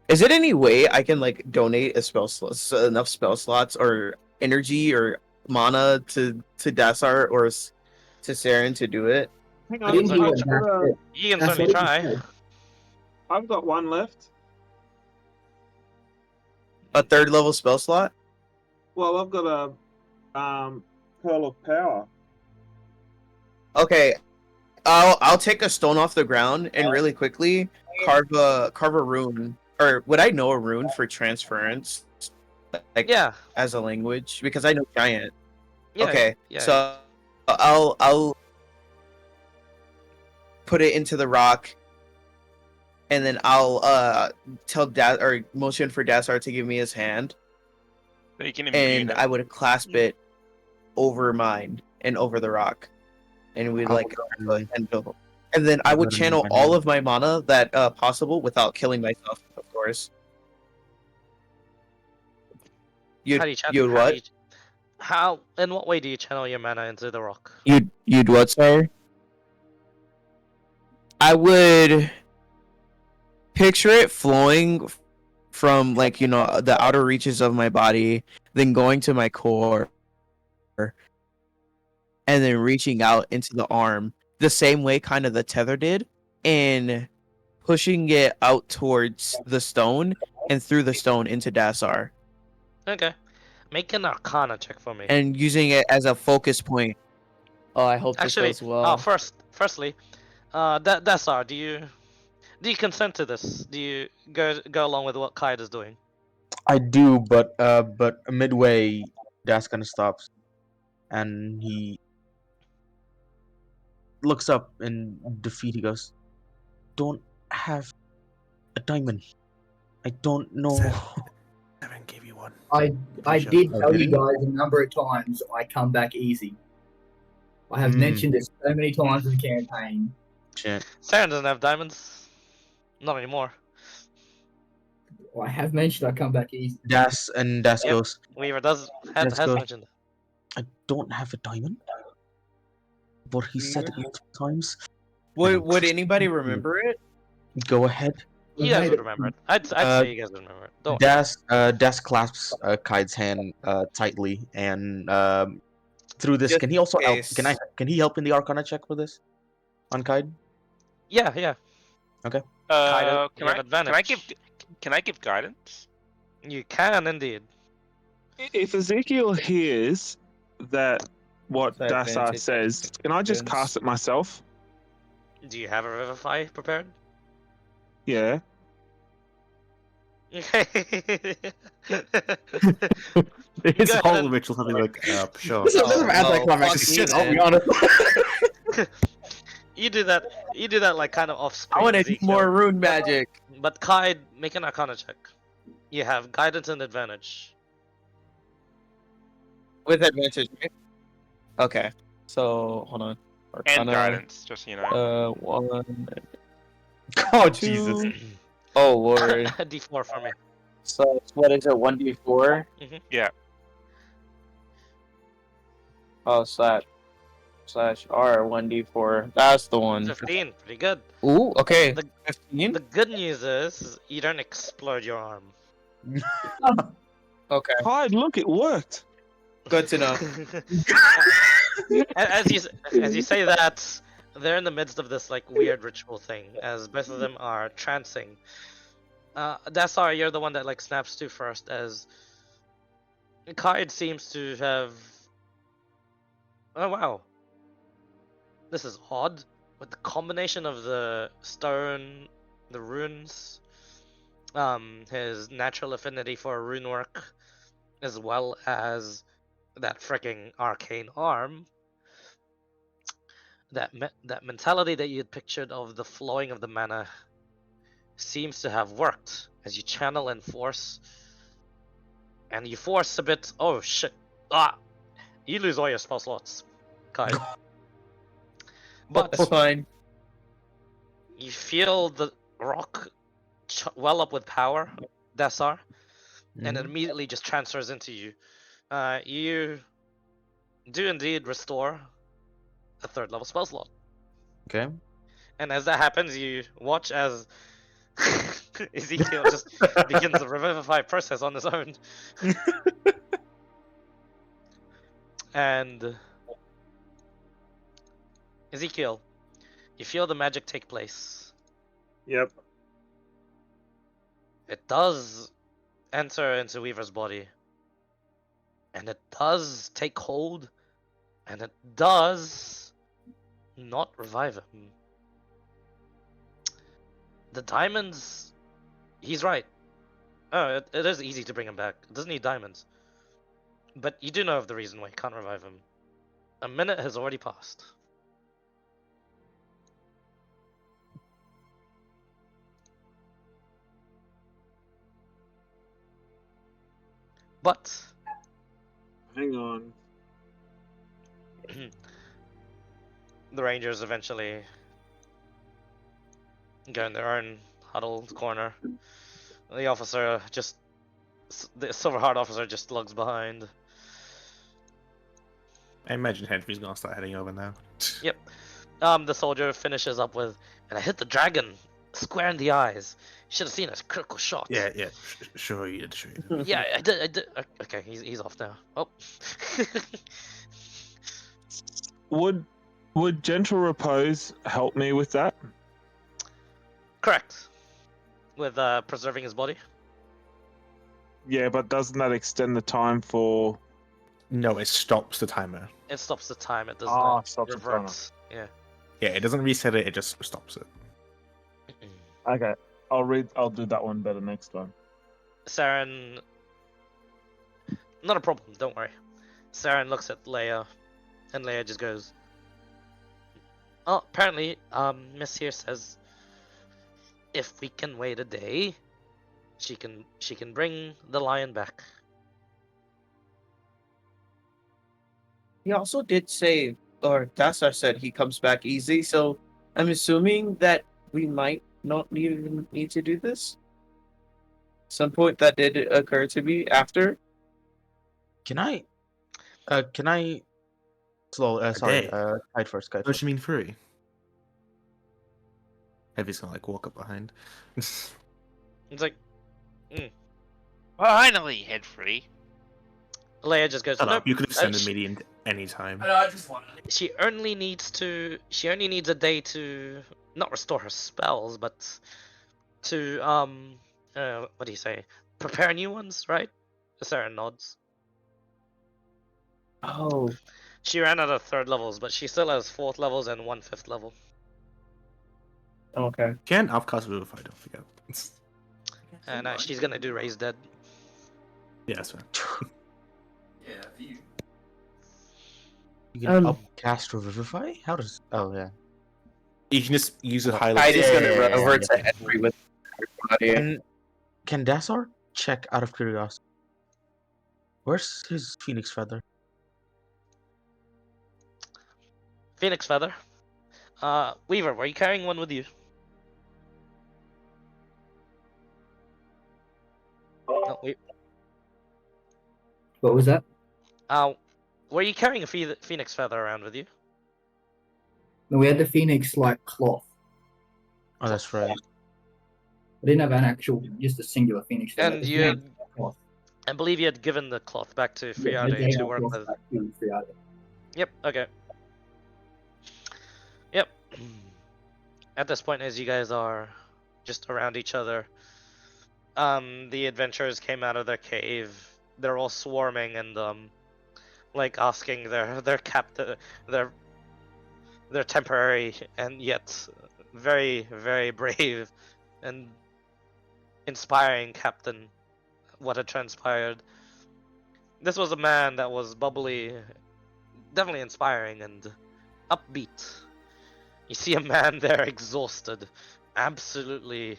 Is it any way I can like donate a enough spell slots or energy or mana to Dassar or to Saren to do it? Hang I on, didn't hear what I've Dash got, said. You can That's certainly what he try. said. I've got one left. A 3rd level spell slot? Well, I've got a pearl of power. Okay, I'll take a stone off the ground and really quickly carve a rune. Or would I know a rune for transference? Like Yeah. as a language? Because I know giant. Yeah. Okay, Yeah. so I'll put it into the rock, and then I'll tell motion for Dassar to give me his hand, So you can and I would clasp it over mine and over the rock, and we like and then I would channel all of my mana that possible without killing myself, of course. How do you channel? You'd what? How? In what way do you channel your mana into the rock? You'd what, sir? I would picture it flowing from like the outer reaches of my body, then going to my core, and then reaching out into the arm the same way kind of the tether did, and pushing it out towards the stone and through the stone into Dasar, Okay. Make an Arcana check for me. and using it as a focus point. Oh, I hope this Actually, goes well. firstly, Dasar, do you consent to this? Do you go along with what Kaid is doing? I do, but midway, Das kind of stops, and he looks up in defeat. He goes, "Don't have a diamond. I don't know." Seven gave you one. I Pretty sure. did Oh, tell did you he? guys a number of times I come back easy. I have mentioned it so many times in the campaign. Shit. Saren doesn't have diamonds. Not anymore. I have mentioned I come back easy. Das Yep. goes, Weaver has Let's go. mentioned. "I don't have a diamond." But he said it multiple times. Would anybody remember it? Go ahead. You guys would remember it. I'd say you guys would remember it. Don't worry. Das clasps Kaid's hand tightly, and through this, Just can he also in help? case. Can he help in the Arcana check with this on Kaid? Yeah, yeah. Can you have I advantage. can I give guidance? You can indeed. If Ezekiel hears that what That Dasar advantage says, can I just against- cast it myself? Do you have a Revivify prepared? Yeah. His Go whole ahead. ritual having like, sure. This is some anticlimactic fuck shit, you, I'll be man. honest. You do that like kind of off I screen. want to do Ezekiel. more rune magic. But Kaid, make an Arcana check. You have guidance and advantage. With advantage, right? Okay. So, hold on. And Arcana, guidance, just so you know. 1. Oh Two. Jesus! Oh, Lord. D4 for me. So, what is it? 1d4? Yeah. Oh, slash R, 1d4. That's the one. 15, pretty good. Ooh, okay. The- 15? The good news is you don't explode your arm. Okay. Clyde, look, it worked. Good to know. as you say that, they're in the midst of this like weird ritual thing, as both of them are trancing. Dasar, you're the one that like snaps to first, as Kaid seems to have. Oh wow, this is odd. With the combination of the stone, the runes, his natural affinity for rune work, as well as that freaking arcane arm, that mentality that you had pictured of the flowing of the mana seems to have worked as you channel and force, and you force a bit. Oh shit! You lose all your spell slots, Kai. But That's fine. you feel the rock well up with power, Dasar, and it immediately just transfers into you. You do indeed restore a 3rd level spell slot. Okay. And as that happens, you watch as Ezekiel just begins the revivify process on his own. And Ezekiel, you feel the magic take place. Yep. It does enter into Weaver's body. And it does take hold. And it does not revive him. The diamonds, he's right. Oh, it is easy to bring him back. It doesn't need diamonds. But you do know of the reason why you can't revive him. A minute has already passed. But Hang on. the Rangers eventually go in their own huddled corner. The officer just, the Silverheart officer just lugs behind. I imagine Henry's gonna start heading over now. The soldier finishes up with, and I hit the dragon square in the eyes. Should have seen a critical shot. Yeah, yeah, sure you did, sure you did. Yeah, I did. Okay, he's off now. Oh. Would gentle repose help me with that? Correct. With preserving his body. Yeah, but doesn't that extend the time for? No, it stops the timer. It stops the time. It does Ah, not stops the revert. Yeah. Yeah, it doesn't reset it, it just stops it. Okay, I'll do that one better next time. Saren. Not a problem. Don't worry. Saren looks at Leia, and Leia just goes, "Oh, apparently, Miss here says if we can wait a day, she can bring the lion back." He also did say, or Dassar said he comes back easy, so I'm assuming that we might not even need to do this. Some point that did occur to me after. Can I? Can I? Slow. Sorry. day? Kite first. Kite What first. do you mean free? Heavy's gonna like walk up behind. It's like, Finally, head free. Leia just goes, Shut "Nope." up, you could have uh, sent she- a meeting any time. I just want to. She only needs a day to not restore her spells, but to what do you say? Prepare new ones, right? Sarah nods. Oh, She ran out of 3rd levels, but she still has 4th levels and 1/5 level. okay. Can't upcast Vivify, don't forget. And she's gonna do Raise Dead. Yeah, that's right. Yeah, you. You can Um, upcast Revivify. How does? Oh yeah. You can just use a high Kite level. is gonna yeah, run yeah, over yeah. to Henry with everybody. Can Dassar check out of curiosity? Where's his phoenix feather? Phoenix Feather. Weaver, were you carrying one with you? No, What was that? were you carrying a Phoenix Feather around with you? No, we had the Phoenix like cloth. Oh, that's right. I didn't have an actual, just a singular Phoenix. feather. And The you Phoenix had, cloth. I believe you had given the cloth back to Yeah, I Friade gave to that work cloth with. back to Friade. Yep, okay. Yep. At this point, as you guys are just around each other, the adventurers came out of their cave. They're all swarming and like asking their captain, their temporary and yet very very brave and inspiring captain what had transpired. This was a man that was bubbly, definitely inspiring and upbeat. You see a man there exhausted, absolutely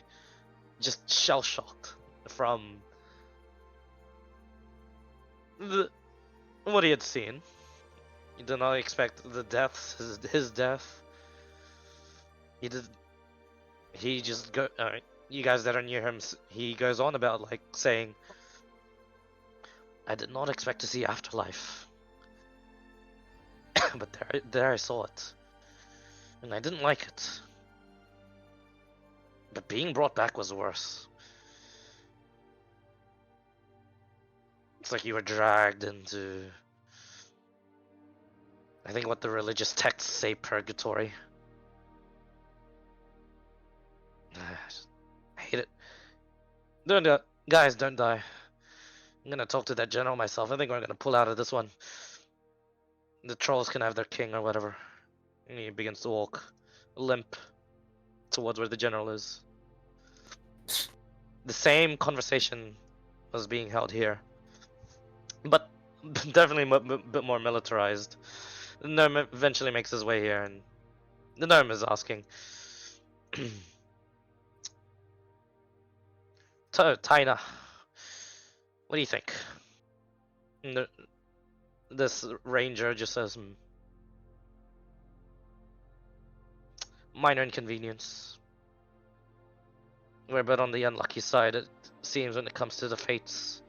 just shell shocked from what he had seen. He did not expect the deaths, his death. He just go. You guys that are near him, he goes on about like saying, "I did not expect to see afterlife, but there I saw it, and I didn't like it. But being brought back was worse. It's like you were dragged into, I think what the religious texts say, purgatory. I hate it. Don't die. Guys, don't die. I'm gonna talk to that general myself. I think we're gonna pull out of this one. The trolls can have their king or whatever." And he begins to walk limp towards where the general is. The same conversation was being held here, but definitely a bit more militarized. The gnome eventually makes his way here, and the gnome is asking, Taina, what do you think? And this ranger just says, minor inconvenience. We're a bit on the unlucky side, it seems, when it comes to the fates.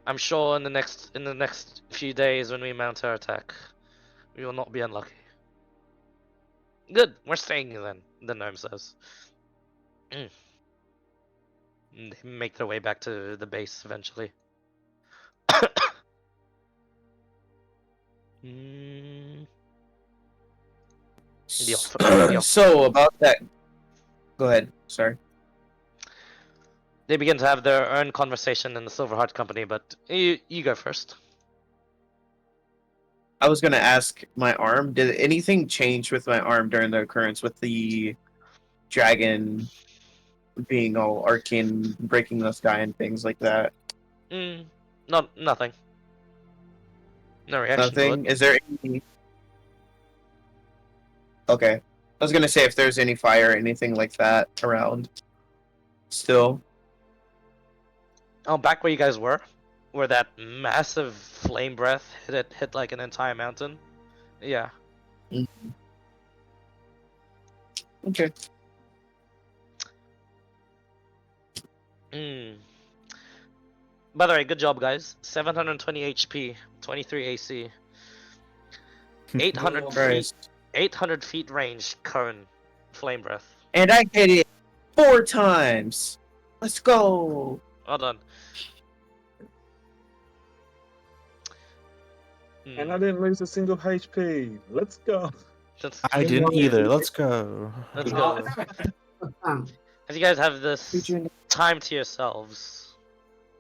I'm sure in the next few days when we mount our attack, we will not be unlucky. Good, we're staying then, the gnome says. They make their way back to the base eventually. Mm, So about that, go ahead. Sorry. They begin to have their own conversation in the Silverheart Company, but you go first. I was gonna ask my arm. Did anything change with my arm during the occurrence with the dragon being all arcane, breaking the sky and things like that? Nothing. No reaction to it. Nothing. Is there any? Okay. I was gonna say if there's any fire or anything like that around. Still. Oh, back where you guys were, where that massive flame breath hit like an entire mountain. Yeah. Okay. By the way, good job, guys. 720 HP, 23 AC, 800 feet, Christ. 800 feet range, cone, flame breath. And I hit it 4 times. Let's go. Well done. And I didn't lose a single HP. Let's go. I didn't either. Let's go. Let's go. As you guys have this time to yourselves,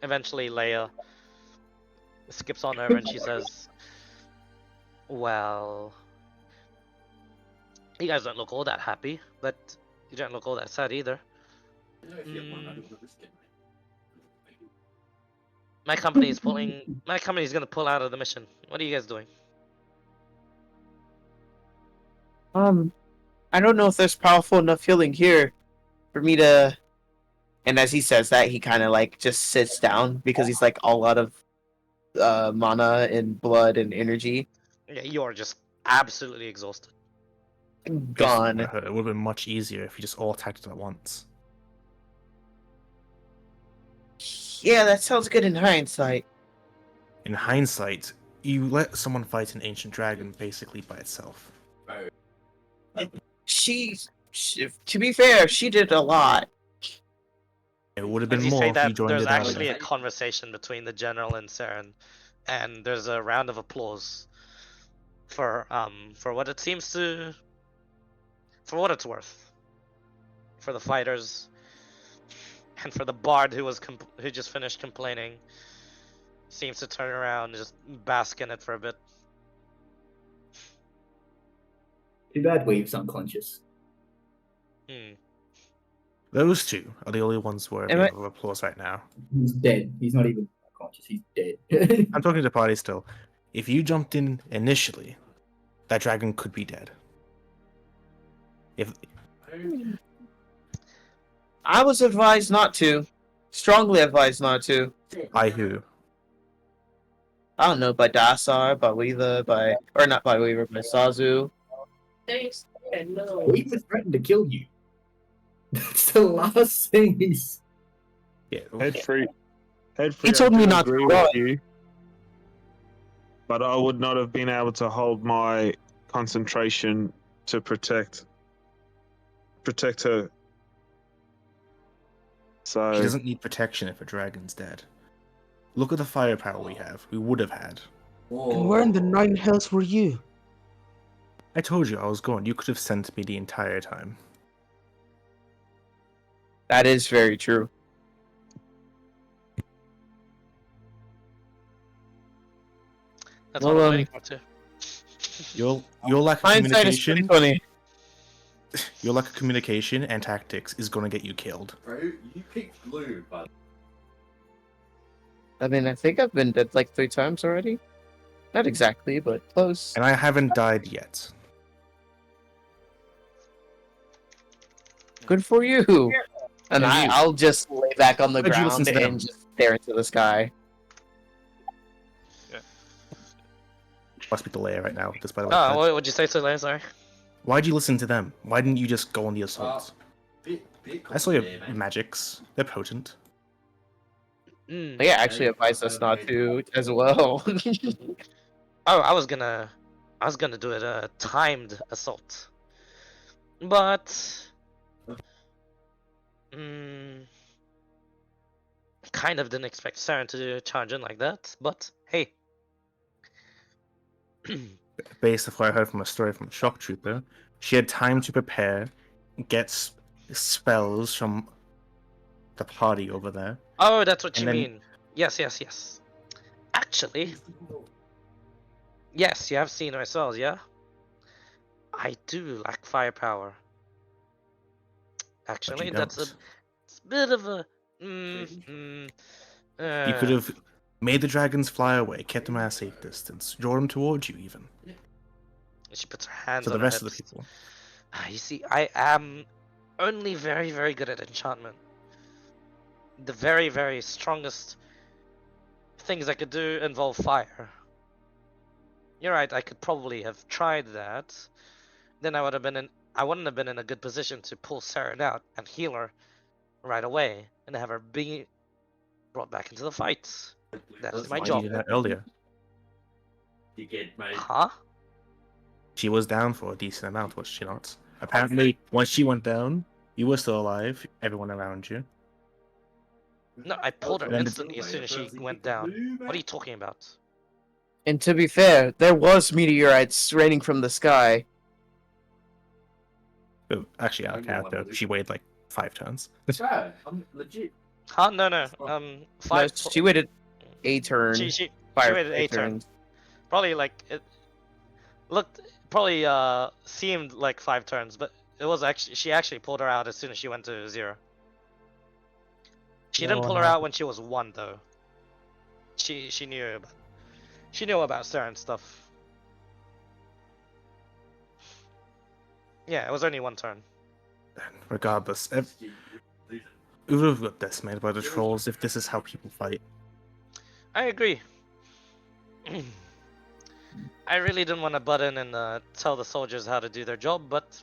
eventually Leia skips on over and she says, well, you guys don't look all that happy, but you don't look all that sad either. My company is gonna pull out of the mission. What are you guys doing? I don't know if there's powerful enough healing here for me to. And as he says that, he kind of like just sits down because he's like all out of mana and blood and energy. Yeah, you're just absolutely exhausted. Gone. It would have been much easier if you just all attacked at once. Yeah, that sounds good in hindsight. In hindsight, you let someone fight an ancient dragon basically by itself. She to be fair, she did a lot. It would have As been you more say if you that, joined there's it actually earlier. a conversation between the general and Saren, and there's a round of applause for what it seems to, for what it's worth, for the fighters, and for the bard who just finished complaining. Seems to turn around and just bask in it for a bit. Too bad Weave's unconscious. Those two are the only ones worthy of applause right now. He's dead. He's not even unconscious. He's dead. I'm talking to party still. If you jumped in initially, that dragon could be dead. If I was advised not to. Strongly advised not to. by who? I don't know, by Dasar, by Weaver, or not by Weaver, by Sazu. Thanks. Weaver threatened to kill you. That's the last thing he's. Yeah. Headfree. He told me not to agree run. with you, but I would not have been able to hold my concentration to protect her. So She doesn't need protection if a dragon's dead. Look at the firepower we have. We would have had. And where in the 9 hells were you? I told you I was gone. You could have sent me the entire time. That is very true. That's what I'm waiting for too. Your lack of Hindsight is pretty communication. funny. Your lack of communication and tactics is gonna get you killed. Bro, you picked blue, but I mean, I think I've been dead like 3 times already. Not exactly, but close. And I haven't died yet. Good for you. And I'll just lay back on the Why'd you listen ground to them? and just stare into the sky. Must be the layer right now, just by the way. Oh, what would you say to Leia? Sorry. Why'd you listen to them? Why didn't you just go on the assault? bit I saw your complicated, man. magics. They're potent. They actually advised us not to as well. Oh, I was gonna do it a timed assault, but Kind of didn't expect Saren to charge in like that, but hey. Based off what I heard from a story from a shock trooper, she had time to prepare, get spells from the party over there. Oh, that's what And you then- mean. Yes. Actually, yes, you have seen my spells, yeah? I do lack firepower. Actually, that's a, don't. it's a bit of a. You could have made the dragons fly away, kept them at a safe distance, draw them towards you even. She puts her hands To on the her rest of the hips. people. You see, I am only very, very good at enchantment. The very, very strongest things I could do involve fire. You're right, I could probably have tried that. Then I wouldn't have been in a good position to pull Saren out and heal her right away and have her be brought back into the fight. That's my Why job. you did that earlier? You get made. Huh? She was down for a decent amount, was she not? Apparently, once she went down, you were still alive, everyone around you. No, I pulled her And then instantly as soon as she went down. What are you talking about? And to be fair, there was meteorites raining from the sky. Oh, actually, out of character, she weighed like 5 tons. Bro, I'm legit. Huh? No. No, Five. she waited a turn. She Fire waited 8 turns. turns. Probably like it looked probably seemed like 5 turns, but it was actually she actually pulled her out as soon as she went to 0. She didn't pull her out when she was 1 though. She knew about Saren stuff. Yeah, it was only 1 turn. Regardless, we would have got decimated by the trolls if this is how people fight. I agree. I really didn't want to butt in and tell the soldiers how to do their job, but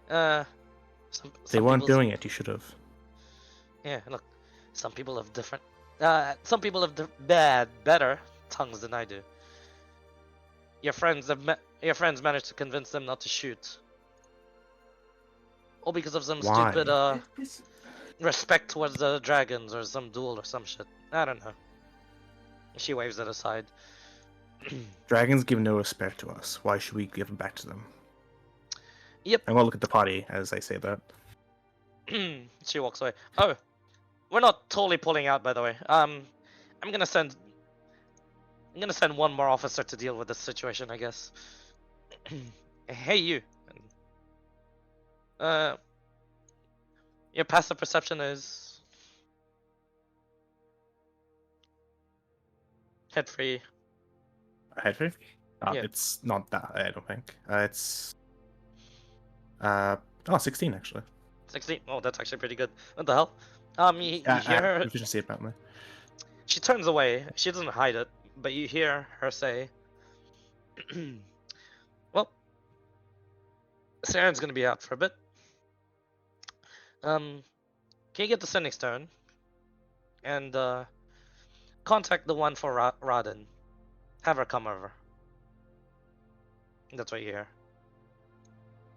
They weren't doing it, you should have. Yeah, look, some people have different. Some people have better tongues than I do. Your friends managed to convince them not to shoot, all because of some Why? stupid respect towards the dragons or some duel or some shit. I don't know. She waves it aside. Dragons give no respect to us. Why should we give them back to them? Yep. I'm gonna look at the party as I say that. She walks away. Oh, we're not totally pulling out, by the way. I'm gonna send one more officer to deal with this situation, I guess. Hey, you. Your passive perception is head free. Head free? Yeah. It's not that, I don't think. It's 16 actually. 16. Oh, that's actually pretty good. What the hell? You hear her. Efficiency apparently. She turns away. She doesn't hide it, but you hear her say, "Well, Saren's gonna be out for a bit. Can you get the sending stone and contact the one for Rodden? Have her come over." That's what you hear.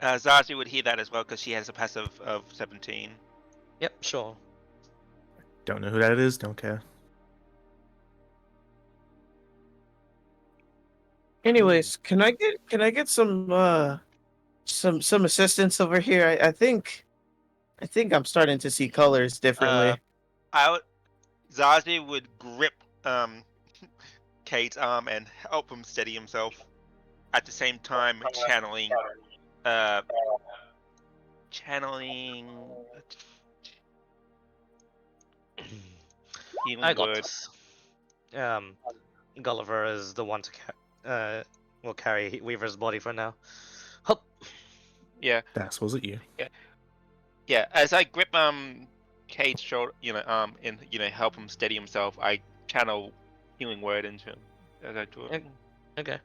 Zazu would hear that as well because she has a passive of 17. Yep, sure. Don't know who that is, don't care. Anyways, can I get some assistance over here? I think I'm starting to see colors differently. Zazu would grip Kate's arm and help him steady himself. At the same time, channeling healing I got word. this. Gulliver is the one to will carry Weaver's body for now. Hup. Yeah, Das, was it you? yeah. As I grip Kate's shoulder, arm, and help him steady himself, I channel healing word into him as I do it. Okay.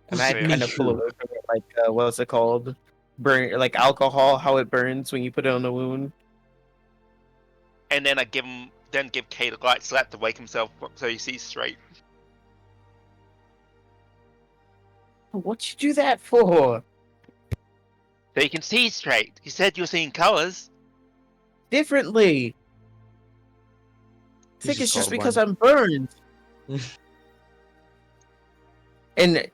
And I Yeah. kind of pull away from it, like what's it called? Burn, like alcohol, how it burns when you put it on the wound. And then I give Kate a light slap to wake himself up so he sees straight. What'd you do that for? So you can see straight. You said you were seeing colors. Differently. I He's think it's just colorblind. because I'm burned. And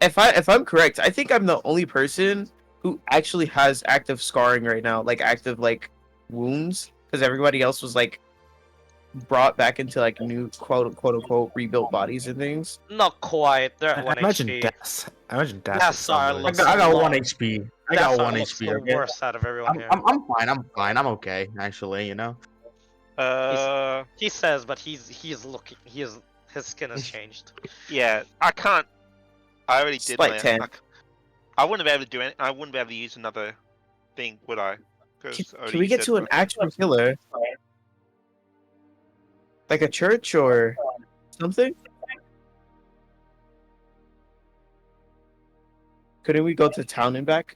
if I'm correct, I think I'm the only person who actually has active scarring right now, like active like wounds, because everybody else was like brought back into like new quote unquote rebuilt bodies and things. Not quite. They're at I 1 imagine HP. Das. I imagine Das Das is somewhere. looks I got a 1 lot- HP. I got Dassar 1 looks HP. the Okay. worst out of everyone here. I'm fine. I'm fine. I'm okay. Actually, you know. He says, but he is looking. His skin has changed. Yeah, I can't. I already did Slight my. 10. I wouldn't be able to do it. I wouldn't be able to use another thing, would I? 'Cause I already Can we get used to it. an actual killer? Like a church or something? Couldn't we go to town and back?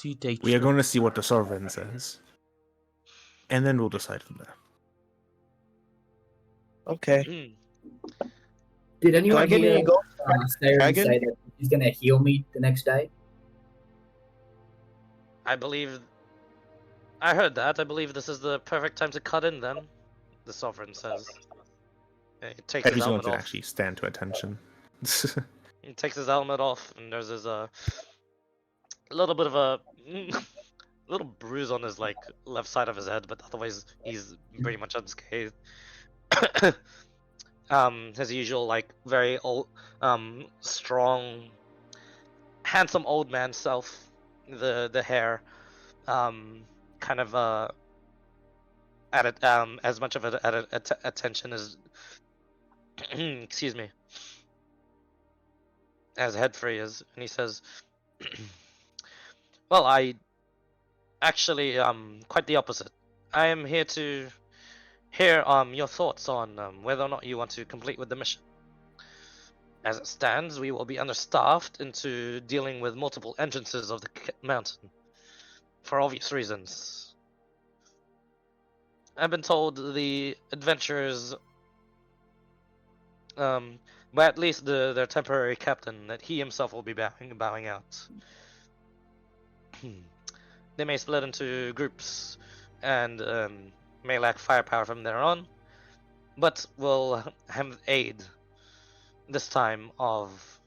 We are going to see what the sovereign says, and then we'll decide from there. Okay. Did Do I anyone get hear any gold? Sarah Dragon? say that he's going to heal me the next day? I believe. I heard that. I believe this is the perfect time to cut in. Then, the sovereign says. He takes his He's going helmet to off. actually stand to attention. He takes his helmet off, and there's this little bit of a little bruise on his like left side of his head, but otherwise he's pretty much unscathed. His usual like very old, strong, handsome old man self. The hair, kind of at it as much of attention as excuse me, as Headfree is, and he says, "Well, I actually quite the opposite. I am here to hear your thoughts on whether or not you want to complete with the mission. As it stands, we will be understaffed into dealing with multiple entrances of the mountain, for obvious reasons. I've been told the adventurers, by at least their temporary captain, that he himself will be bowing out. They may split into groups and may lack firepower from there on, but will have aid this time of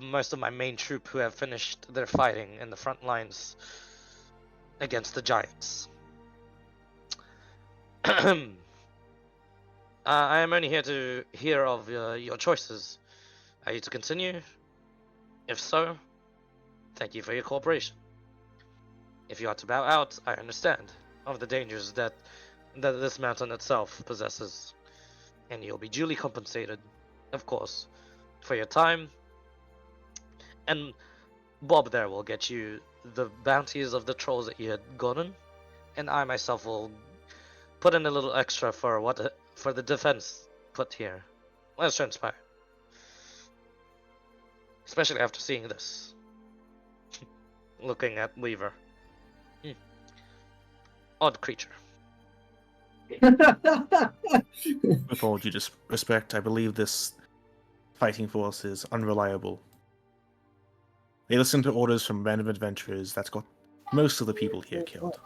most of my main troop who have finished their fighting in the front lines against the giants. I am only here to hear of your choices. Are you to continue? If so, thank you for your cooperation. If you are to bow out, I understand of the dangers that this mountain itself possesses, and you'll be duly compensated, of course, for your time. And Bob there will get you the bounties of the trolls that you had gotten, and I myself will put in a little extra for the defense put here. Let's transpire. Especially after seeing this. Looking at Weaver. Odd creature. With all due respect, I believe this fighting force is unreliable. They listen to orders from random adventurers that's got most of the people here killed.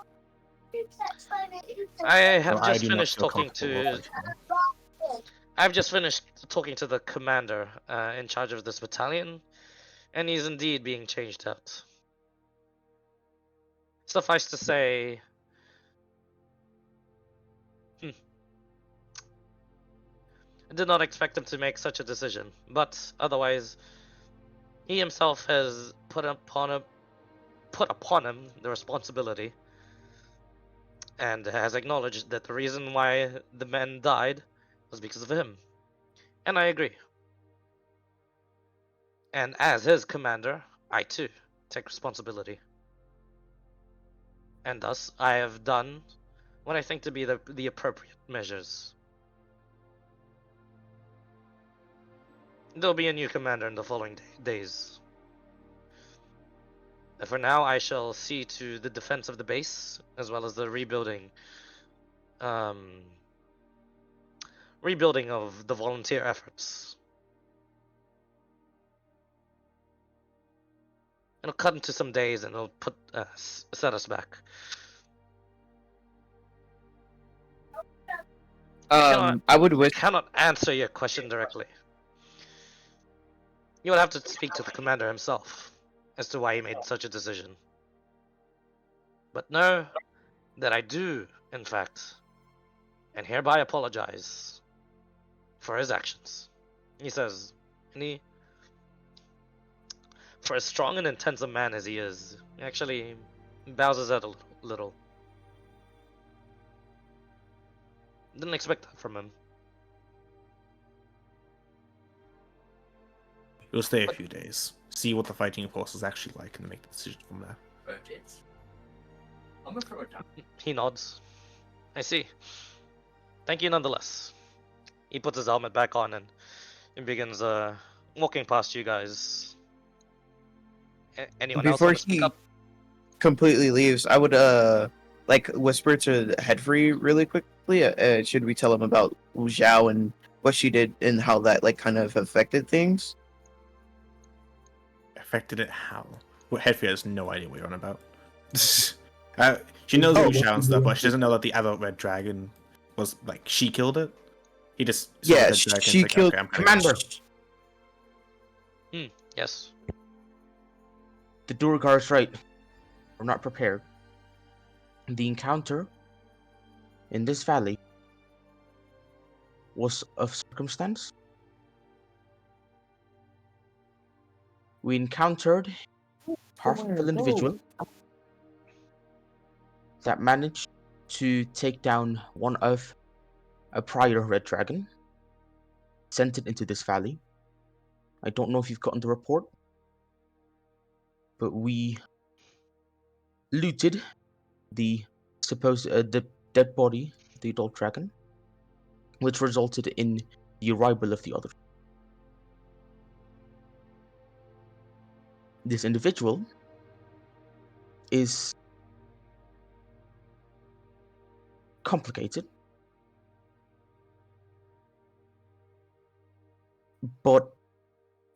I have So I just do not finished feel talking comfortable to. fighting them. I've just finished talking to the commander in charge of this battalion, and he's indeed being changed out. Suffice to say, I did not expect him to make such a decision, but otherwise, he himself has put upon him the responsibility, and has acknowledged that the reason why the men died was because of him. And I agree. And as his commander, I too take responsibility. And thus, I have done what I think to be the appropriate measures. There'll be a new commander in the following days. For now, I shall see to the defense of the base, as well as the rebuilding of the volunteer efforts. It'll cut into some days and it'll set us back. I would wish. Cannot answer your question directly. You would have to speak to the commander himself as to why he made such a decision. But know that I do, in fact, and hereby apologize for his actions. He says, for as strong and intense a man as he is, he actually bows his head a little. Didn't expect that from him. We'll stay a few days, see what the fighting force is actually like, and make the decision from there. I'm gonna throw it down. He nods. I see. Thank you nonetheless. He puts his helmet back on and begins walking past you guys. Anyone else Before want to speak he up? completely leaves, I would like whisper to Headfree really quickly. Should we tell him about Wu Zhao and what she did and how that like kind of affected things? Affected it how? Well, Headfree has no idea what you're on about. She knows Wu Shao and stuff, but she doesn't know that the adult red dragon was like she killed it. He just saw Yeah, the dragon, she like, killed okay, I'm Commander, Yes. the Durgar's right. We're not prepared. The encounter in this valley was of circumstance. We encountered a powerful individual that managed to take down one of a prior red dragon, sent it into this valley. I don't know if you've gotten the report, but we looted the the dead body of the adult dragon, which resulted in the arrival of the other. This individual is complicated, but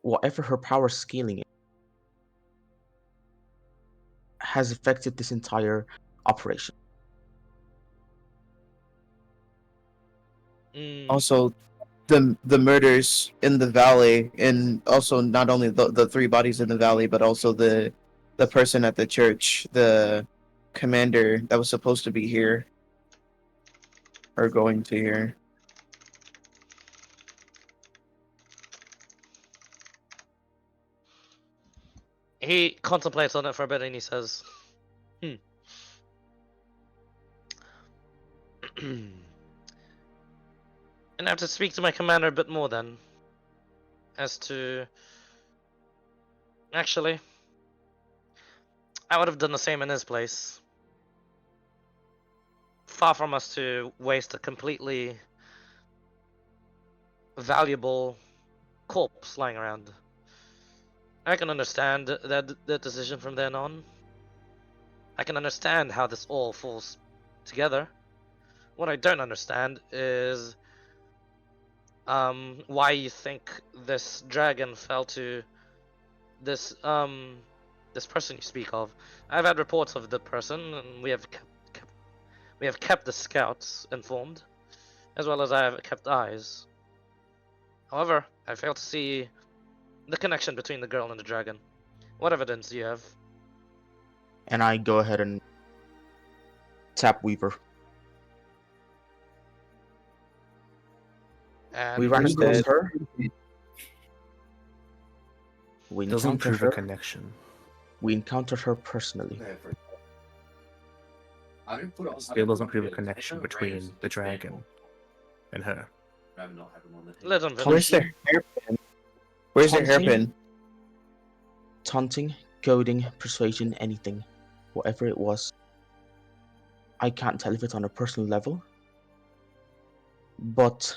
whatever her power scaling is, has affected this entire operation. Also, the murders in the valley, and also not only the three bodies in the valley, but also the person at the church, the commander that was supposed to be here, or going to here. He contemplates on it for a bit and he says, And I have to speak to my commander a bit more then. As to... Actually, I would have done the same in his place. Far from us to waste a completely valuable corpse lying around. I can understand that decision from then on. I can understand how this all falls together. What I don't understand is why you think this dragon fell to this this person you speak of. I've had reports of the person, and we have kept the scouts informed, as well as I have kept eyes. However, I fail to see the connection between the girl and the dragon. What evidence do you have? And I go ahead and tap Weaver. And We ran Who's across dead? her. We Doesn't encountered prove her. a connection. We encountered her personally. Still doesn't prove a connection between the dragon and her. let him Where's finish. their hairpin? Where's their Taunting? hairpin? Taunting, goading, persuasion, anything. Whatever it was. I can't tell if it's on a personal level. But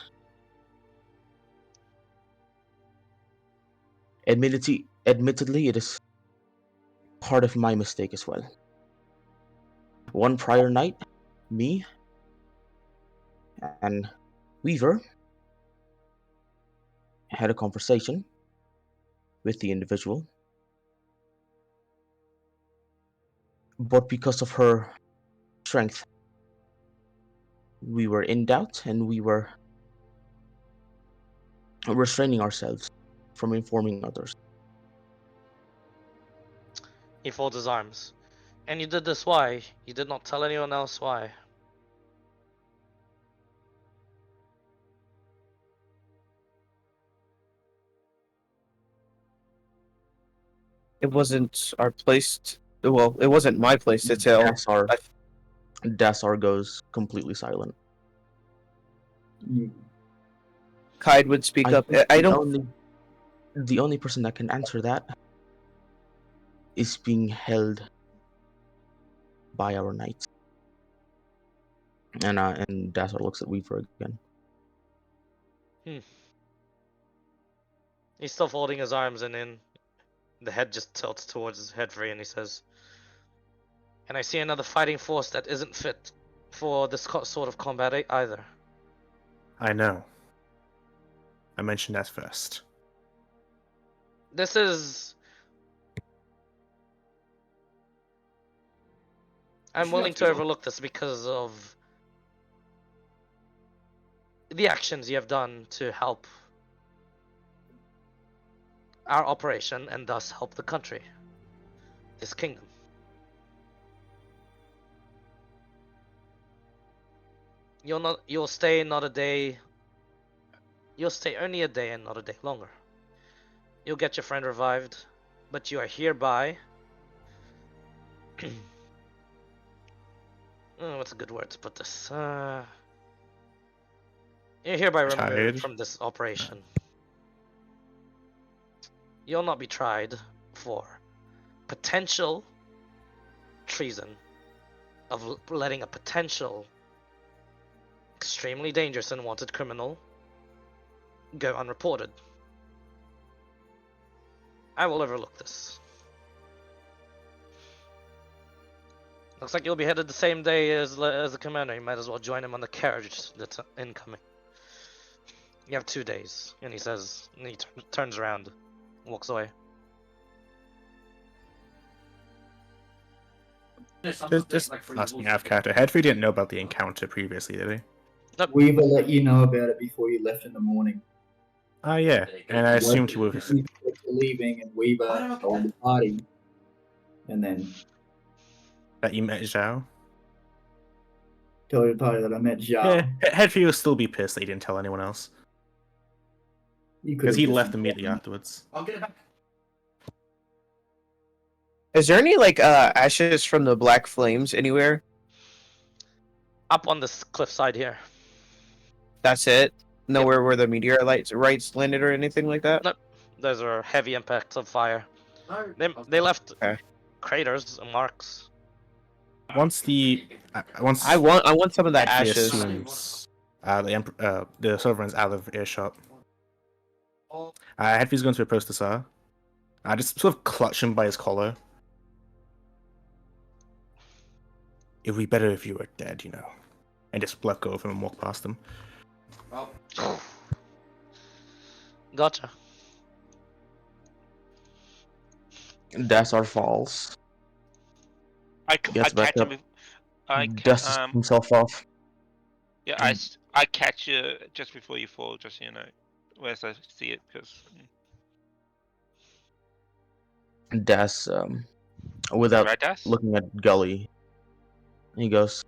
admittedly, it is part of my mistake as well. One prior night, me and Weaver had a conversation with the individual. but because of her strength, we were in doubt and we were restraining ourselves from informing others. He folds his arms. And you did this why? You did not tell anyone else why. It wasn't our place. Well, it wasn't my place to tell. Dassar goes completely silent. Kaid would speak up. think I don't. The only person that can answer that is being held by our knights. And Dassar looks at Weaver again. He's still folding his arms, and then the head just tilts towards his head free, and he says, "And I see another fighting force that isn't fit for this sort of combat either." I know. I mentioned that first. This is... I'm willing to overlook this because of the actions you have done to help our operation and thus help the country, this kingdom. You'll stay not a day. You'll stay only a day and not a day longer. You'll get your friend revived, but you are hereby... what's a good word to put this? You're hereby removed from this operation. You'll not be tried for potential treason of letting a potential extremely dangerous and wanted criminal go unreported. I will overlook this. Looks like you'll be headed the same day as the commander. You might as well join him on the carriage that's incoming. You have 2 days. And he says, and he turns around, walks away. Just asking out of character. Headfree didn't know about the encounter previously, did he? Nope. Weaver let you know about it before you left in the morning. Ah, yeah. And I assumed he was leaving, and Weaver told the party, and then that you met Zhao. told the party that I met Zhao. Yeah, Headfree will still be pissed that he didn't tell anyone else. Because he left immediately afterwards. I'll get it back. Is there any ashes from the Black Flames anywhere? Up on this cliffside here. That's it. Nowhere where the meteorites landed or anything like that. Nope. Those are heavy impacts of fire. No. They left Okay. craters and marks. Once I want some of the Headfree ashes. assumes, the sovereign's out of earshot. Headfree's going to approach the Tsar. Just sort of clutch him by his collar. It would be better if you were dead, you know. And just let go of him and walk past him. Well, Gotcha. Dassar falls. I Gets back catch up. him. I Dusts himself off. yeah, I catch you just before you fall, just whereas I see it, because Das, without right, Das? looking at Gully, he goes,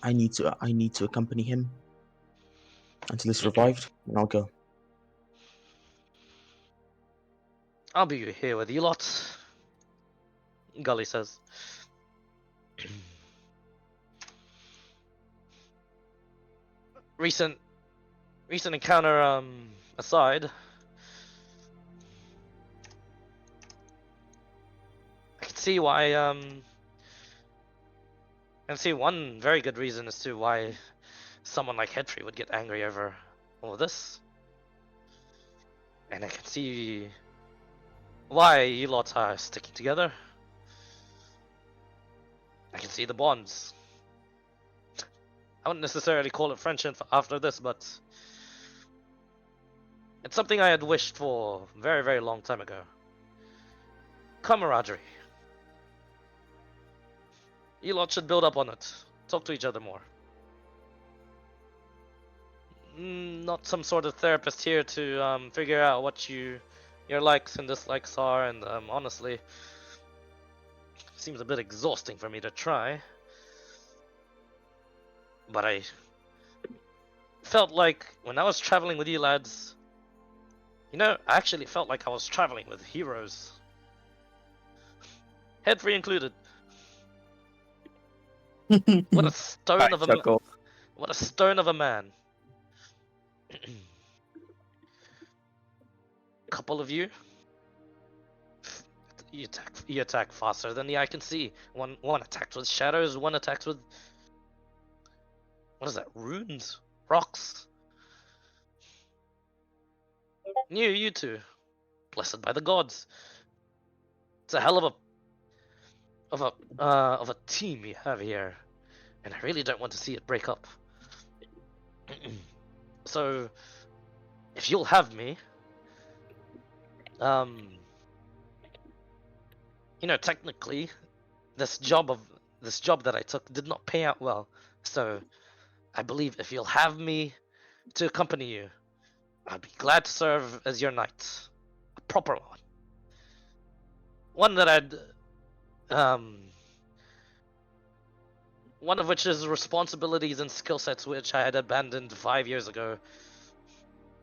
I need to accompany him until he's revived, and I'll go. I'll be here with you lot, Gully says. Recent encounter aside, I can see why I see one very good reason as to why someone like Headtree would get angry over all of this. And I can see why you lot are sticking together. I can see the bonds. I wouldn't necessarily call it friendship after this, but it's something I had wished for very, very long time ago. Camaraderie. You lot should build up on it. Talk to each other more. Not some sort of therapist here to figure out what your likes and dislikes are, and honestly, seems a bit exhausting for me to try. But I felt like when I was traveling with you lads, I actually felt like I was traveling with heroes. Head free included. What a stone of a chuckle. what a stone of a man. Couple of you, you attack faster than the eye can see. One attacks with shadows, one attacks with what is that? Runes, rocks. You two, blessed by the gods. It's a hell of a team you have here, and I really don't want to see it break up. So, if you'll have me, technically, this job that I took did not pay out well. So, I believe if you'll have me to accompany you, I'd be glad to serve as your knight, a proper one, one that one of which is responsibilities and skill sets which I had abandoned 5 years ago.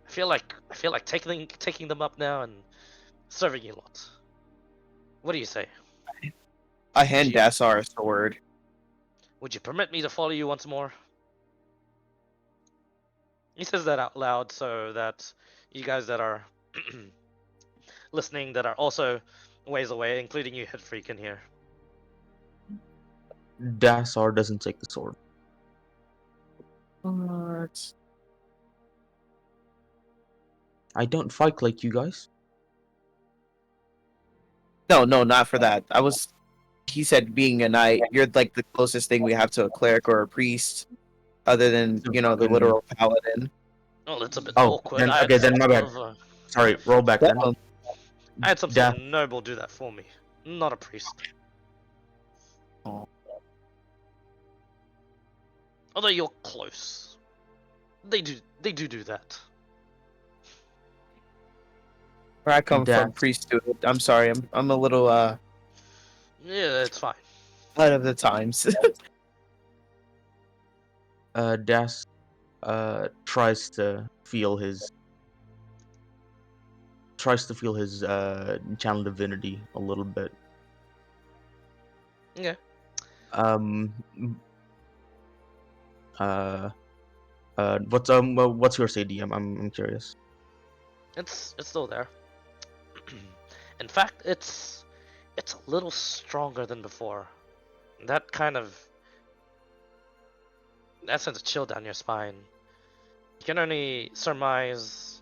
I feel like taking them up now and serving you lot. What do you say? I hand Dassar a sword. Would you permit me to follow you once more? He says that out loud so that you guys that are listening, that are also ways away, including you, Headfree, can hear. Dassar doesn't take the sword. What? I don't fight like you guys. No, not for that. He said being a knight, you're like the closest thing we have to a cleric or a priest, other than, the literal paladin. Oh, that's a bit Oh, awkward. then, okay, then my bad. Sorry, roll back then. I had some sort of noble do that for me, not a priest. Oh. Although you're close, they do that. Where I come from, priesthood. I'm sorry, I'm a little Yeah, it's fine. out of the times. Das tries to feel his channel divinity a little bit. Yeah. What's your say, DM? I'm curious. It's still there. In fact, it's a little stronger than before. That sends a chill down your spine. You can only surmise,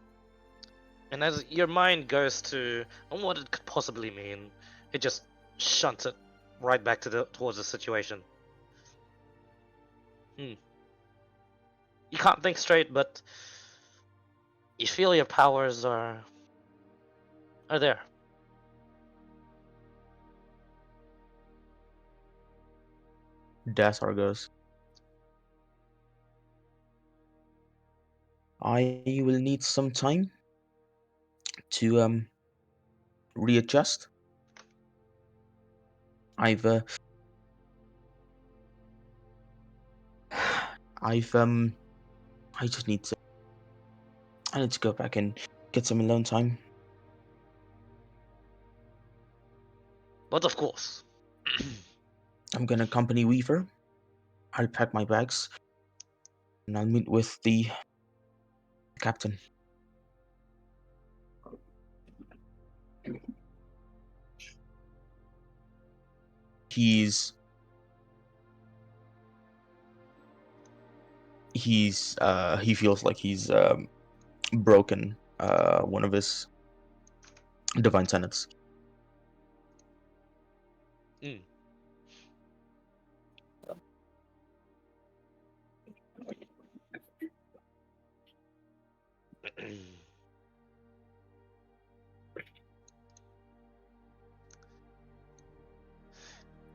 and as your mind goes to what it could possibly mean, it just shunts it right back towards the situation. You can't think straight, but you feel your powers are there. Dassar goes, I will need some time to readjust. I just need to go back and get some alone time. But of course. I'm gonna accompany Weaver. I'll pack my bags and I'll meet with the captain. He feels like he's broken one of his divine tenets.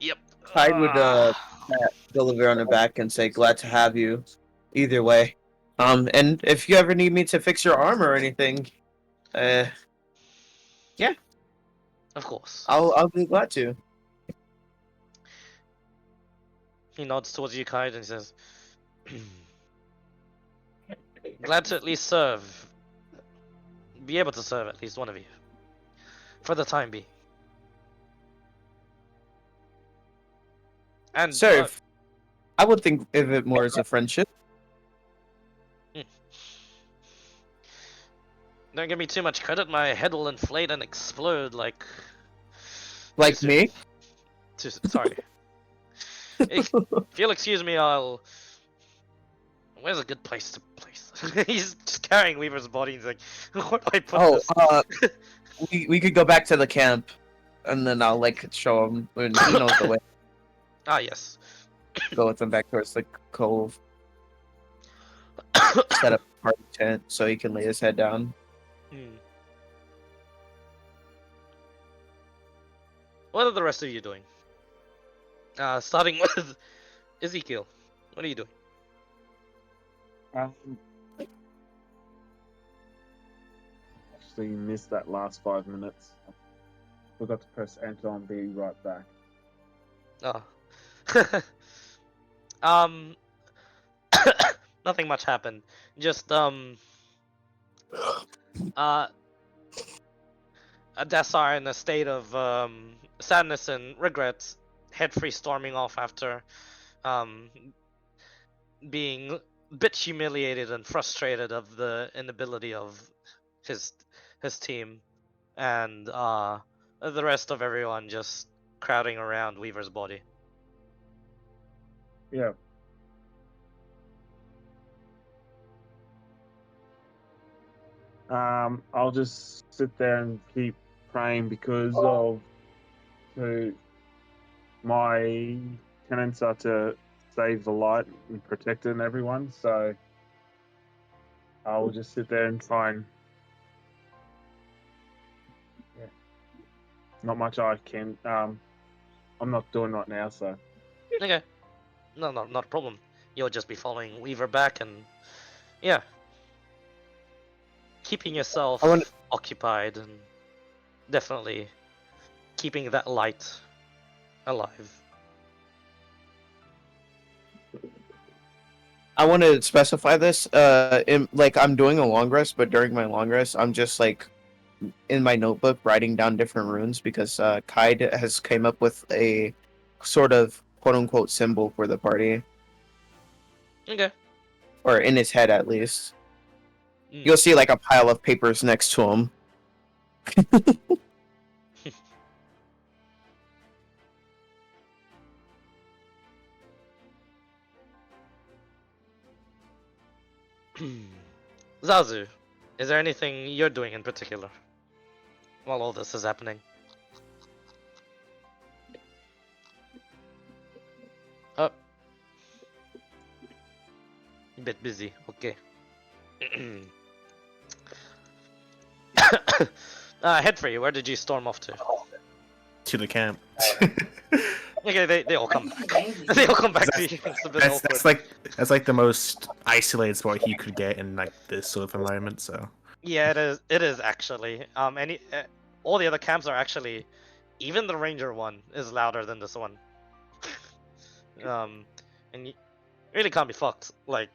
Yep. Tide would pat Gulliver on the back and say, "Glad to have you." Either way, and if you ever need me to fix your arm or anything, yeah, Of course. I'll be glad to. He nods towards you, Kaid, and says, "Glad to at least serve. Be able to serve at least one of you. For the time being." And Serve. I would think of it more as a friendship. don't give me too much credit. My head will inflate and explode like. Like me? Sorry. If you'll excuse me, I'll. Where's a good place to place? He's just carrying Weaver's body. He's like, "Where do I put Oh, this?" we could go back to the camp, and then I'll like show him when he knows the way. Ah, yes. Go with him back towards the cove. Set up a party tent so he can lay his head down. What are the rest of you doing? Starting with Ezekiel. What are you doing? Actually missed that last 5 minutes. Forgot to press enter on be right back. Oh. Nothing much happened. Just Adessar in a state of sadness and regret, head free storming off after being a bit humiliated and frustrated of the inability of his team, and the rest of everyone just crowding around Weaver's body. Yeah. I'll just sit there and keep praying because of my tenants are to save the light and protect it and everyone. So I'll just sit there and try and not much I can. I'm not doing right now, so Okay. No, not a problem. You'll just be following Weaver back and yeah, keeping yourself occupied and definitely keeping that light alive. I want to specify this. Like I'm doing a long rest, but during my long rest, I'm just like in my notebook writing down different runes because Kaid has came up with a sort of quote unquote symbol for the party. Okay. Or in his head at least. You'll see like a pile of papers next to him. Zazu, is there anything you're doing in particular while all this is happening? Oh. A bit busy, okay. Head for you, where did you storm off to? To the camp. Okay, they all come back. They all come back to you. It's a bit awkward. That's like the most isolated spot he could get in like this sort of environment. So yeah, it is actually. All the other camps are actually, even the ranger one is louder than this one. And you really can't be fucked. Like,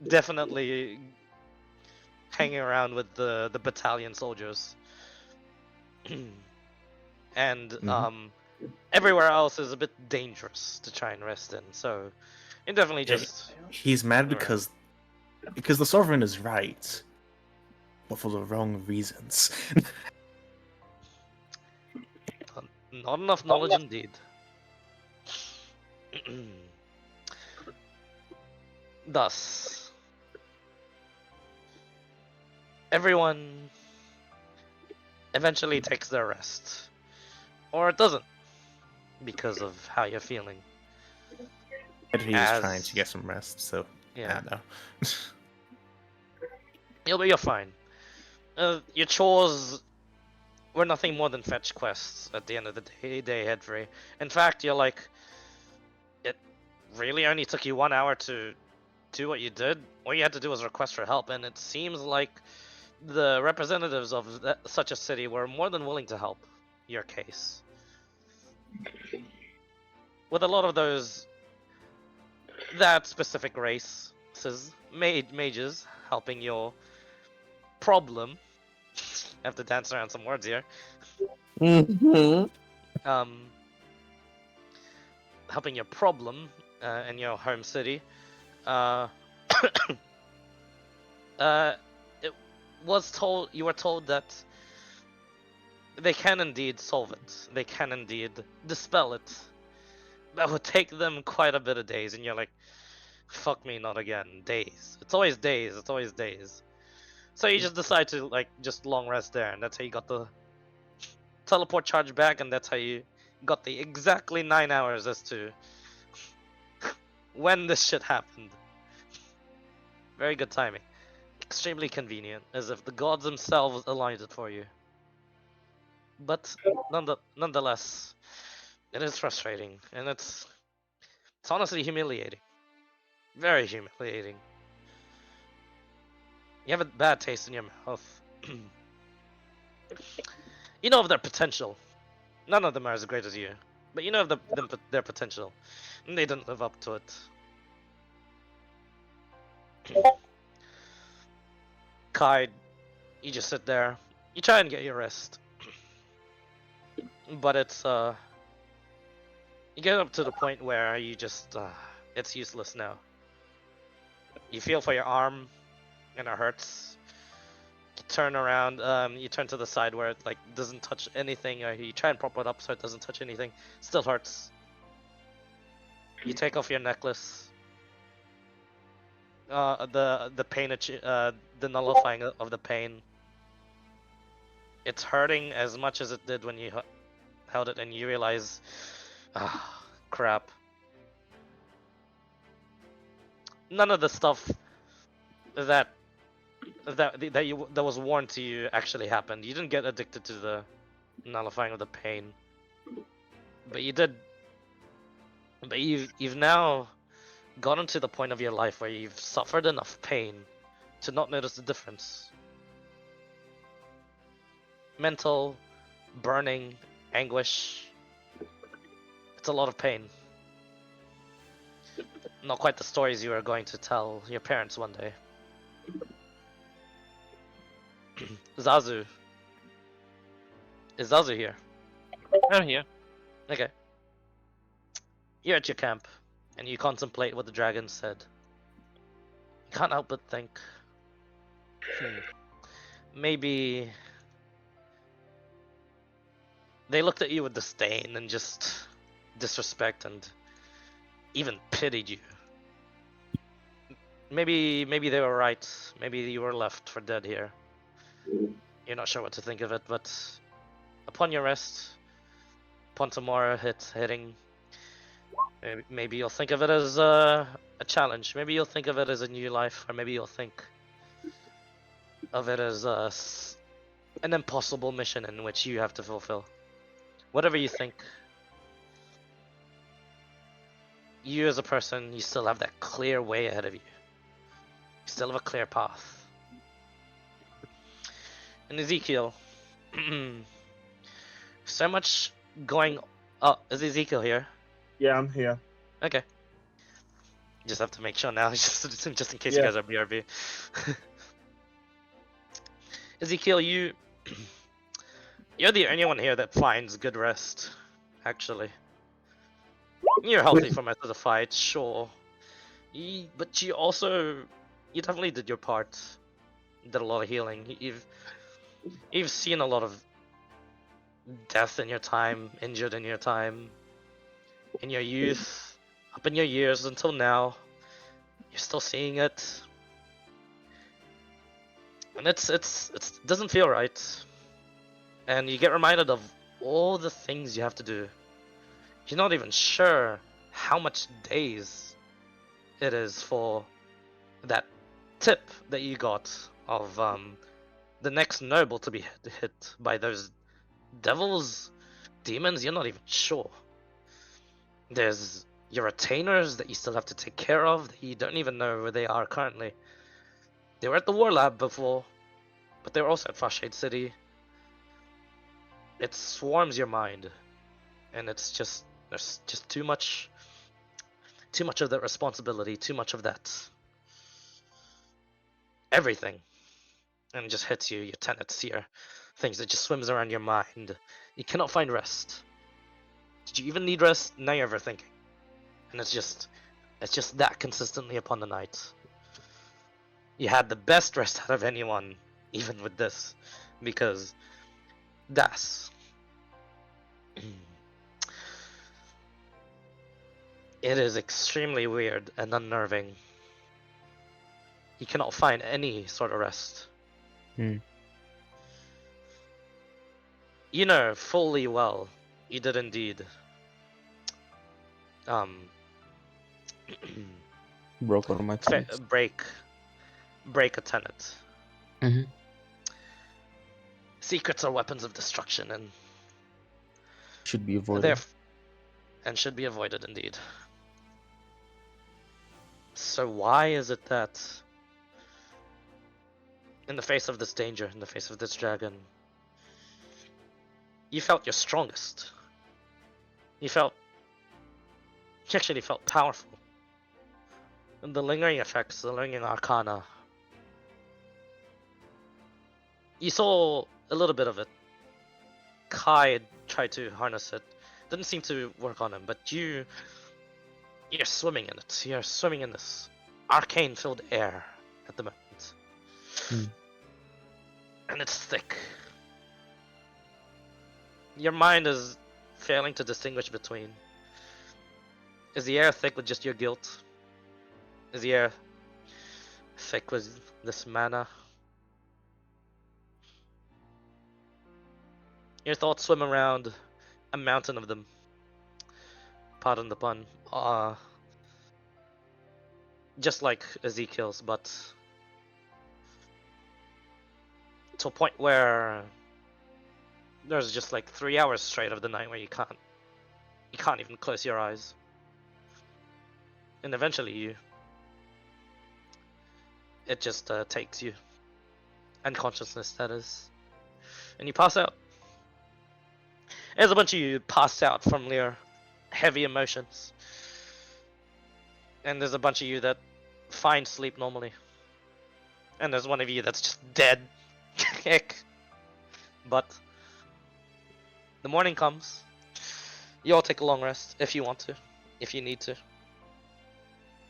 definitely hanging around with the battalion soldiers. And everywhere else is a bit dangerous to try and rest in. So, it definitely just. He's mad because the sovereign is right, but for the wrong reasons. Not enough knowledge, indeed. Thus, everyone eventually takes their rest, or it doesn't, because of how you're feeling. He's trying to get some rest, so yeah, I don't know. you're fine. Your chores were nothing more than fetch quests at the end of the day, Headfree. In fact, you're like, really only took you 1 hour to do what you did. All you had to do was request for help, and it seems like the representatives of such a city were more than willing to help your case. With a lot of that specific races, mages helping your problem. I have to dance around some words here. Um, helping your problem in your home city. It was told you were told that they can indeed solve it. They can indeed dispel it. That would take them quite a bit of days, and you're like, fuck me, not again. Days. It's always days. It's always days. So you just decide to just long rest there, and that's how you got the teleport charge back, and that's how you got the exactly 9 hours as to when this shit happened. Very good timing. Extremely convenient, as if the gods themselves aligned it for you. But nonetheless, it is frustrating, and it's honestly humiliating. Very humiliating. You have a bad taste in your mouth. You know of their potential. None of them are as great as you, but you know of their potential, and they didn't live up to it. Kai, you just sit there. You try and get your rest, but it's you get up to the point where you just it's useless now. You feel for your arm, and it hurts. You turn around, you turn to the side where it doesn't touch anything, or you try and prop it up so it doesn't touch anything. Still hurts. You take off your necklace. The pain, the nullifying of the pain. It's hurting as much as it did when you held it, and you realize, crap. None of the stuff that was warned to you actually happened. You didn't get addicted to the nullifying of the pain, but you did. But you've now gotten to the point of your life where you've suffered enough pain to not notice the difference. Mental, burning, anguish. It's a lot of pain. Not quite the stories you are going to tell your parents one day. Zazu. Is Zazu here? I'm here. Okay. You're at your camp, and you contemplate what the dragon said. You can't help but think, maybe they looked at you with disdain and just disrespect and even pitied you. Maybe they were right. Maybe you were left for dead here. You're not sure what to think of it, but upon your rest, upon tomorrow hitting, maybe you'll think of it as a challenge. Maybe you'll think of it as a new life, or maybe you'll think of it as an impossible mission in which you have to fulfill. Whatever you think, you as a person, you still have that clear way ahead of you. You still have a clear path. And Ezekiel, so much going. Oh, is Ezekiel here? Yeah, I'm here. Okay. Just have to make sure now, just in case Yeah. you guys are BRB. Ezekiel, you're the only one here that finds good rest. Actually, you're healthy for most of the fight, sure. But you definitely did your part. You did a lot of healing. You've seen a lot of death in your time, injured in your time, in your youth, up in your years until now. You're still seeing it, and it doesn't feel right. And you get reminded of all the things you have to do. You're not even sure how much days it is for that tip that you got of the next noble to be hit by those devils, demons. You're not even sure. There's your retainers that you still have to take care of that you don't even know where they are currently. They were at the War Lab before, but they were also at Frostshade City. It swarms your mind, and it's just there's just too much of that responsibility, too much of that everything, and it just hits you. Your tenets, your things that just swims around your mind. You cannot find rest. Did you even need rest? Now you're overthinking, and it's just that consistently upon the night. You had the best rest out of anyone, even with this, because Das. It is extremely weird and unnerving. You cannot find any sort of rest. You know fully well you did indeed Broke one of my tenants. break a tenet. Mhm. Secrets are weapons of destruction, and Should be avoided. and should be avoided indeed. So why is it that in the face of this danger, in the face of this dragon, you felt your strongest? You actually felt powerful. And the lingering effects, the lingering arcana, you saw a little bit of it. Kai tried to harness it. Didn't seem to work on him, but you're swimming in it. You're swimming in this arcane-filled air at the moment. And it's thick. Your mind is failing to distinguish between, is the air thick with just your guilt? Is the air thick with this mana? Your thoughts swim around a mountain of them. Pardon the pun. Just like Ezekiel's, but to a point where there's just like 3 hours straight of the night where you can't even close your eyes. And eventually it just takes you. Unconsciousness, that is. And you pass out. There's a bunch of you passed out from your heavy emotions. And there's a bunch of you that find sleep normally. And there's one of you that's just dead. Heck. But the morning comes. You all take a long rest if you want to. If you need to.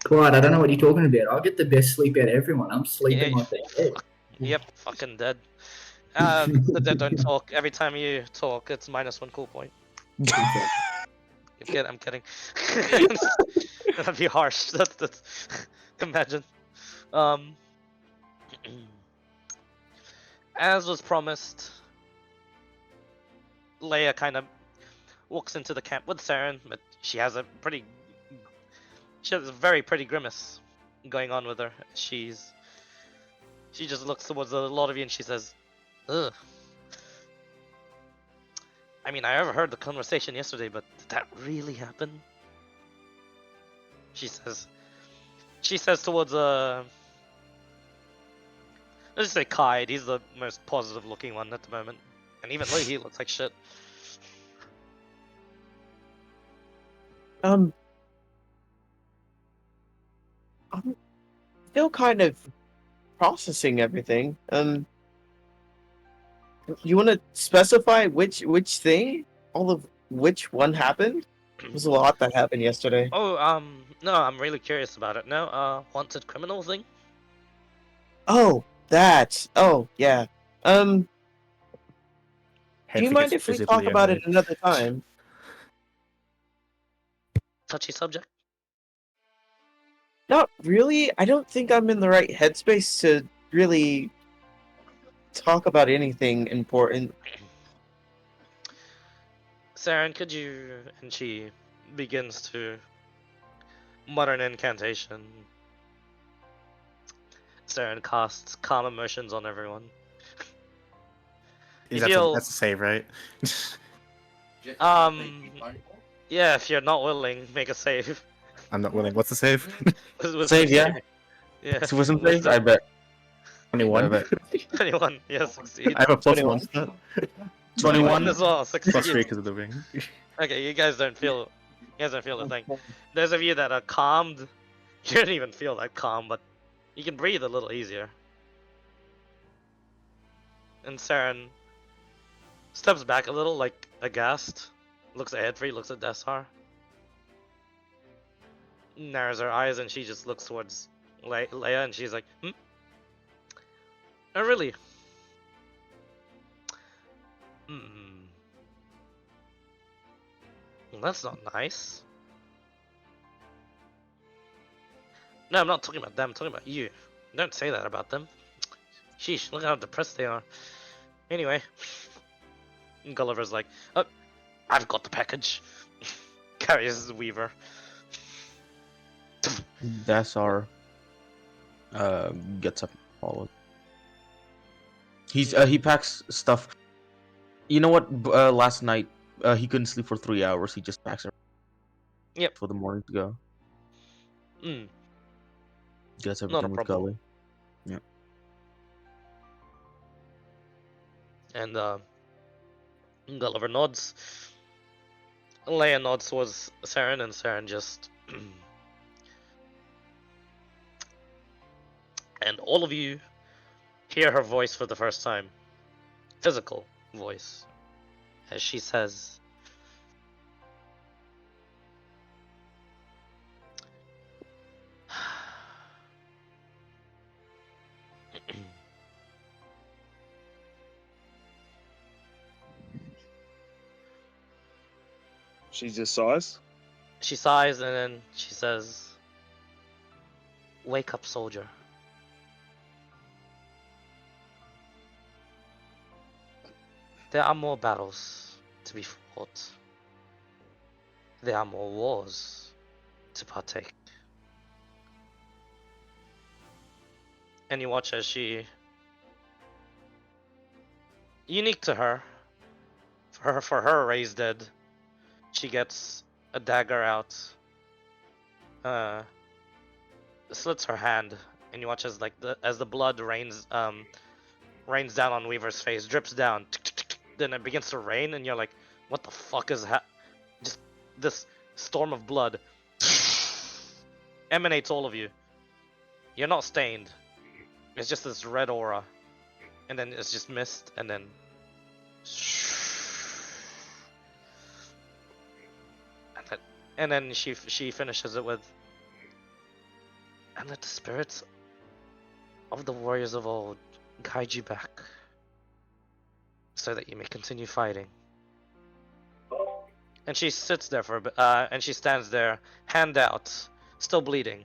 Clyde, I don't know what you're talking about. I get the best sleep out of everyone. I'm sleeping Yeah, like that. Yep, fucking dead. The dead don't talk. Every time you talk, it's -1 cool point. I'm kidding. That'd be harsh. That's imagine. As was promised, Leia kind of walks into the camp with Saren, but she has a very pretty grimace going on with her. She just looks towards a lot of you and she says, "Ugh. I mean, I overheard the conversation yesterday, but did that really happen?" She says towards let's just say Kaid. He's the most positive looking one at the moment, and even though he looks like shit. I'm still kind of processing everything. You want to specify which thing? All of which one happened? There's a lot that happened yesterday. Oh, no, I'm really curious about it. No, wanted criminal thing? Oh, that. Oh, yeah. Do you mind if we talk about it another time? Touchy subject? Not really. I don't think I'm in the right headspace to really talk about anything important. Saren, could you... And she begins to mutter an incantation. Saren casts calm emotions on everyone. That's a save, right? Yeah, if you're not willing, make a save. I'm not willing. What's the save? Wisdom Save, yeah. saving. Yeah. It's wisdom save? Wisdom. I bet. 21. bet. 21. Yeah, succeed. I have a plus 21. 1 stat. 21. as well. Plus 3 Succeed. because of the ring. Okay, you guys don't feel. You guys don't feel the thing. Those of you that are calmed, you don't even feel that calm, but you can breathe a little easier. And Saren steps back a little, like aghast. Looks ahead for you, looks at Dessar. Narrows her eyes and she just looks towards Leia and she's like, hmm? Oh, really? Hmm. Well, that's not nice. No, I'm not talking about them, I'm talking about you. Don't say that about them. Sheesh, look how depressed they are. Anyway. And Gulliver's like, oh, I've got the package. Carries Weaver. Dassar gets up and follows. He packs stuff. You know what? Last night he couldn't sleep for 3 hours. He just packs everything. Yep. For the morning to go. Gets Not a everything with problem. Gully. Yeah. And Gulliver nods. Leia nods towards Saren, and Saren just. And all of you hear her voice for the first time. Physical voice. As she says, She just sighs. she sighs and then she says, wake up, soldier. There are more battles to be fought. There are more wars to partake. And you watch as she, unique to her, for her raised dead, she gets a dagger out, slits her hand, and you watch as the blood rains down on Weaver's face, drips down, then it begins to rain, and you're like, what the fuck is just this storm of blood emanates all of you. You're not stained. It's just this red aura, and then it's just mist, and then and then she finishes it with, and let the spirits of the warriors of old guide you back, so that you may continue fighting. And she sits there for a bit, and she stands there, hand out, still bleeding,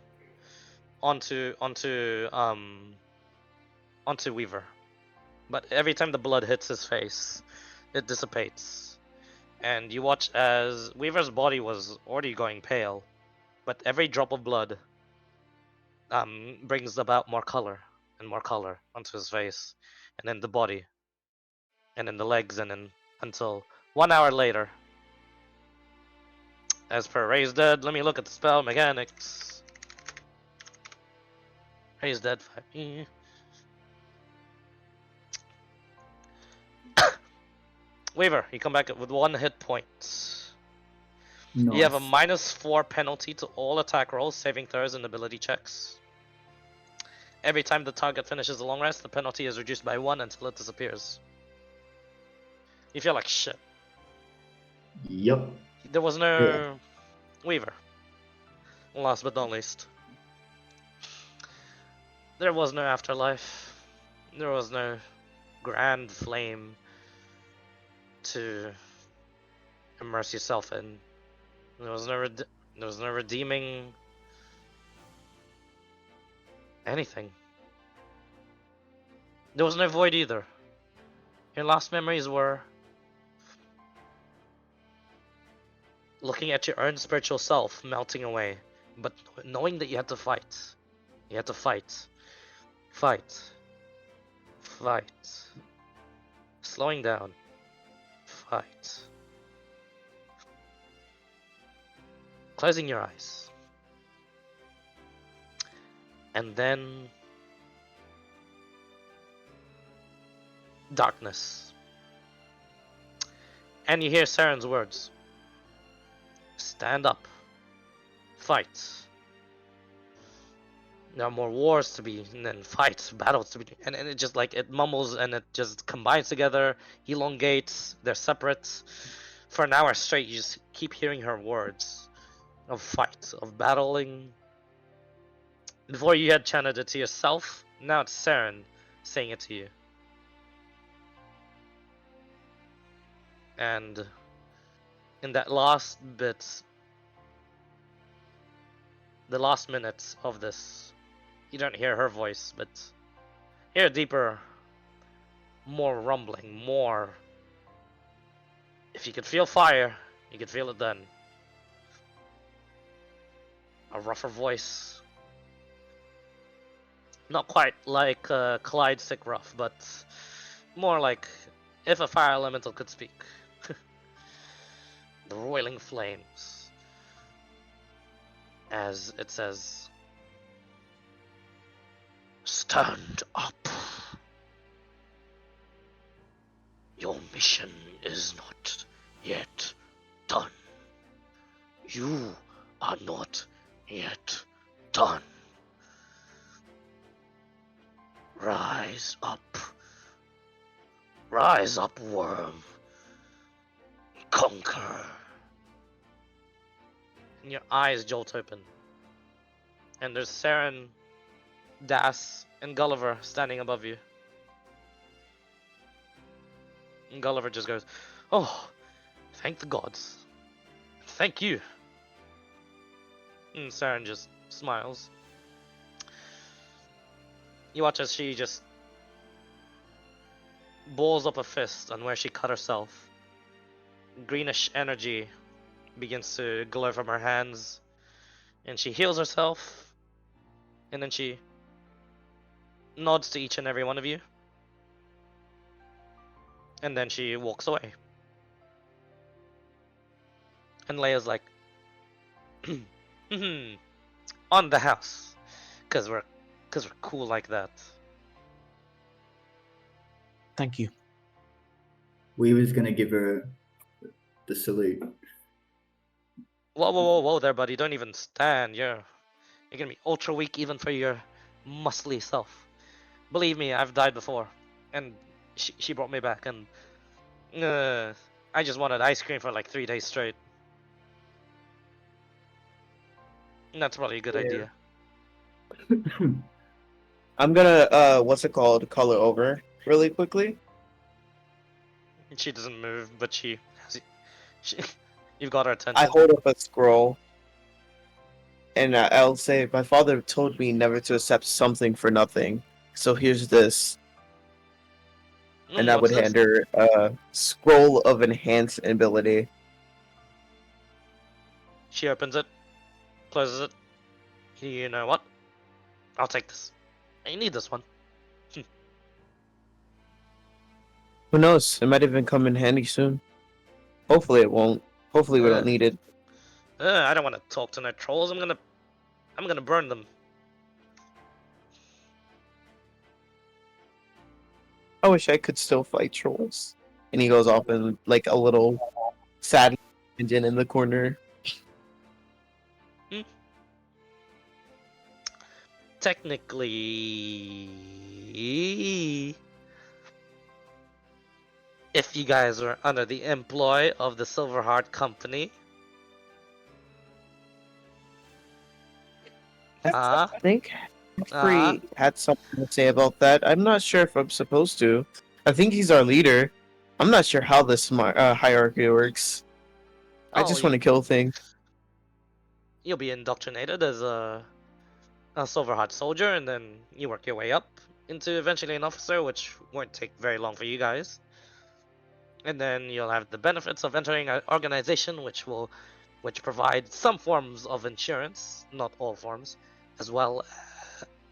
onto Weaver. But every time the blood hits his face, it dissipates. And you watch as Weaver's body was already going pale, but every drop of blood brings about more color and more color onto his face, and then the body, and then the legs, and then until 1 hour later. As per Raised Dead, let me look at the spell mechanics. Raised Dead 5. Weaver, you come back with 1 hit point. Nice. You have a -4 penalty to all attack rolls, saving throws, and ability checks. Every time the target finishes a long rest, the penalty is reduced by 1 until it disappears. You feel like shit. Yep. There was no Weaver. Last but not least. There was no afterlife. There was no grand flame to immerse yourself in. There was no redeeming anything. There was no void either. Your last memories were looking at your own spiritual self melting away, but knowing that you had to fight. You had to fight. Fight. Fight. Slowing down. Fight. Closing your eyes. And then darkness. And you hear Saren's words. Stand up. Fight. There are more wars to be, and then fights, battles to be, and it just like it mumbles and it just combines together, elongates, they're separate. For an hour straight, you just keep hearing her words of fight, of battling. Before you had chanted it to yourself, now it's Saren saying it to you. And in that last bit, the last minutes of this, you don't hear her voice, but hear deeper, more rumbling, more. If you could feel fire, you could feel it then. A rougher voice. Not quite like Clyde Sick Rough, but more like if a fire elemental could speak. The roiling flames. As it says, stand up. Your mission is not yet done. You are not yet done. Rise up. Rise up, worm. Conquer. And your eyes jolt open. And there's Saren, Das, and Gulliver standing above you. And Gulliver just goes, oh, thank the gods. Thank you. And Saren just smiles. You watch as she just balls up a fist on where she cut herself. Greenish energy begins to glow from her hands. And she heals herself. And then she nods to each and every one of you. And then she walks away. And Leia's like, on the house. Cause we're cool like that. Thank you. Weaver's gonna give her the salute. Whoa there, buddy. Don't even stand. You're gonna be ultra weak even for your muscly self. Believe me, I've died before. And she brought me back, and I just wanted ice cream for like 3 days straight. And that's probably a good idea. I'm gonna what's it called? Color over really quickly. She doesn't move, but she you've got her attention. I hold up a scroll, and I'll say, "My father told me never to accept something for nothing. So here's this." And I would What's hand her a scroll of enhanced ability. She opens it, closes it. You know what? I'll take this. I need this one. Who knows? It might even come in handy soon. Hopefully it won't. Hopefully we don't need it. I don't want to talk to no trolls. I'm gonna burn them. I wish I could still fight trolls. And he goes off in like a little sad engine in the corner. Technically, if you guys were under the employ of the Silverheart Company, I think Free had something to say about that. I'm not sure if I'm supposed to. I think he's our leader. I'm not sure how this hierarchy works. I just want to kill things. You'll be indoctrinated as a Silverheart soldier, and then you work your way up into eventually an officer, which won't take very long for you guys. And then you'll have the benefits of entering an organization which provide some forms of insurance, not all forms, as well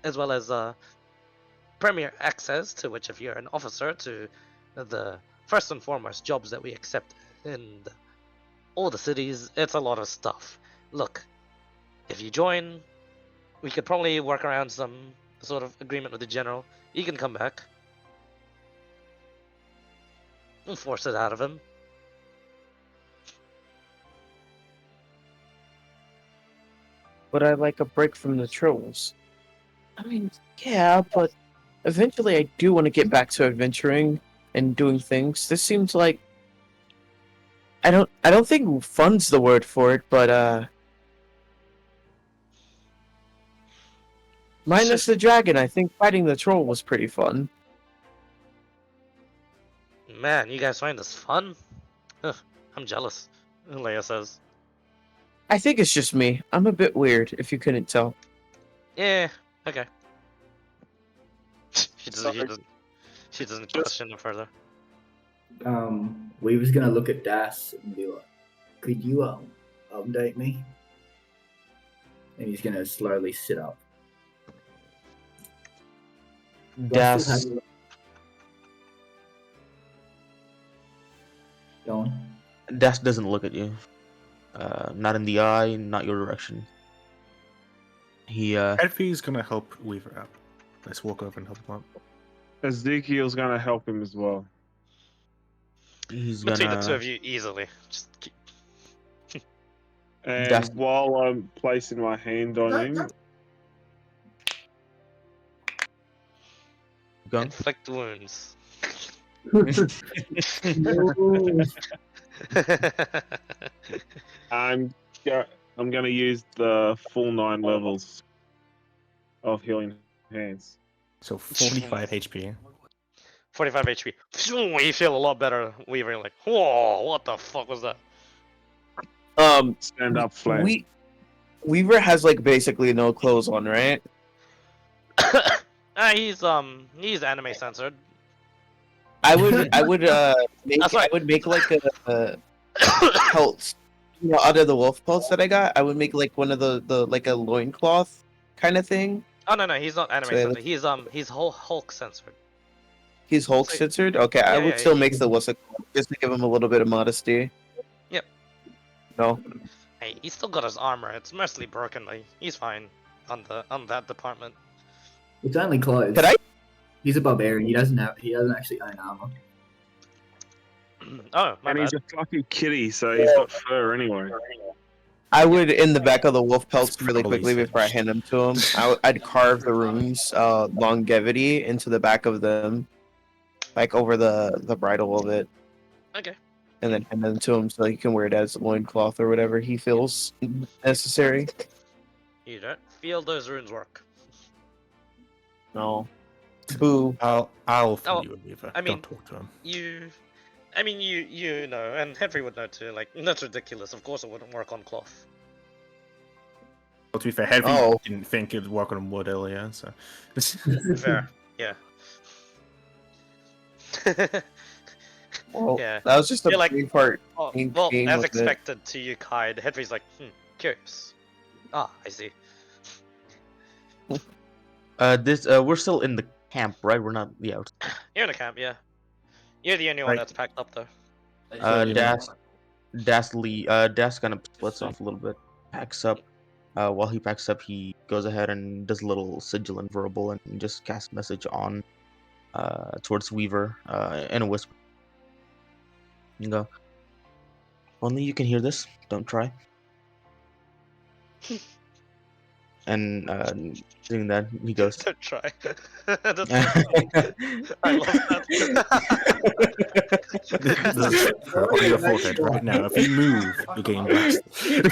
as premier access to which, if you're an officer, to the first and foremost jobs that we accept in all the cities. It's a lot of stuff. Look, if you join, we could probably work around some sort of agreement with the general. He can come back. We'll force it out of him. But I like a break from the trolls. I mean, yeah, but eventually I do want to get back to adventuring and doing things. This seems like I don't think fun's the word for it, but minus the dragon, I think fighting the troll was pretty fun. Man, you guys find this fun? Ugh, I'm jealous, Leia says. I think it's just me. I'm a bit weird, if you couldn't tell. Yeah, okay. She Sorry. doesn't Just- question him further. We was gonna look at Das and be like, could you update me? And he's gonna slowly sit up. Do I still Das, have- Go on. Das doesn't look at you. Not in the eye, not your direction. He Edfi's gonna help Weaver up. Let's walk over and help him up. Ezekiel's gonna help him as well. he's Between the two gonna of you, easily. Just keep... And That's- while I'm placing my hand on him, go. inflict wounds. I'm gonna use the full 9 levels of healing hands. So 45 HP. 45 HP. You feel a lot better, Weaver. You're like, whoa, what the fuck was that? Stand up flame. Weaver has like basically no clothes on, right? He's anime censored. I would That's right. I would make like a pelt, out of the wolf pelts that I got. I would make like one of the like a loincloth kind of thing. Oh no, he's not anime So yeah, censored. He's Hulk censored. He's Hulk So- censored. Okay, I Yeah, would yeah, still he- make the what's it called, just to give him a little bit of modesty. Yep. No. Hey, he's still got his armor. It's mostly broken, but he's fine on that department. It's only clothes. Could I? He's a barbarian. He doesn't actually own armor. Oh, my And bad. he's a fucking kitty, so he's got fur anyway. I would, in the back of the wolf pelts, really probably quickly before I singed. hand them to him. I'd carve the runes, longevity, into the back of them, like over the bridle of it, Okay. and then hand them to him so he can wear it as a loincloth or whatever he feels necessary. You don't feel those runes work. No. Boo. I'll Oh, fill you a Weaver. I mean- Don't talk to him. You know, and Henry would know too. Like, that's ridiculous. Of course, it wouldn't work on cloth. Well, to be fair, Heavy Oh. didn't think it'd work on wood earlier, so. Fair. Yeah. Well, Yeah. that was just a You're like- big part. Well, Main well theme as of it. expected to you, Kaid, Henry's like, curious. Ah, I see. We're still in the camp, right? We're not out. You're in a camp, yeah. You're the only one Right. that's packed up though. Das kind of splits off a little bit, packs up. While he packs up, he goes ahead and does a little sigil and verbal and just casts message on towards Weaver in a whisper. You go. Only you can hear this. Don't try. And doing that, he goes. Don't try. That's so funny. I love that. on your forehead right now. If you move, you're getting blasted.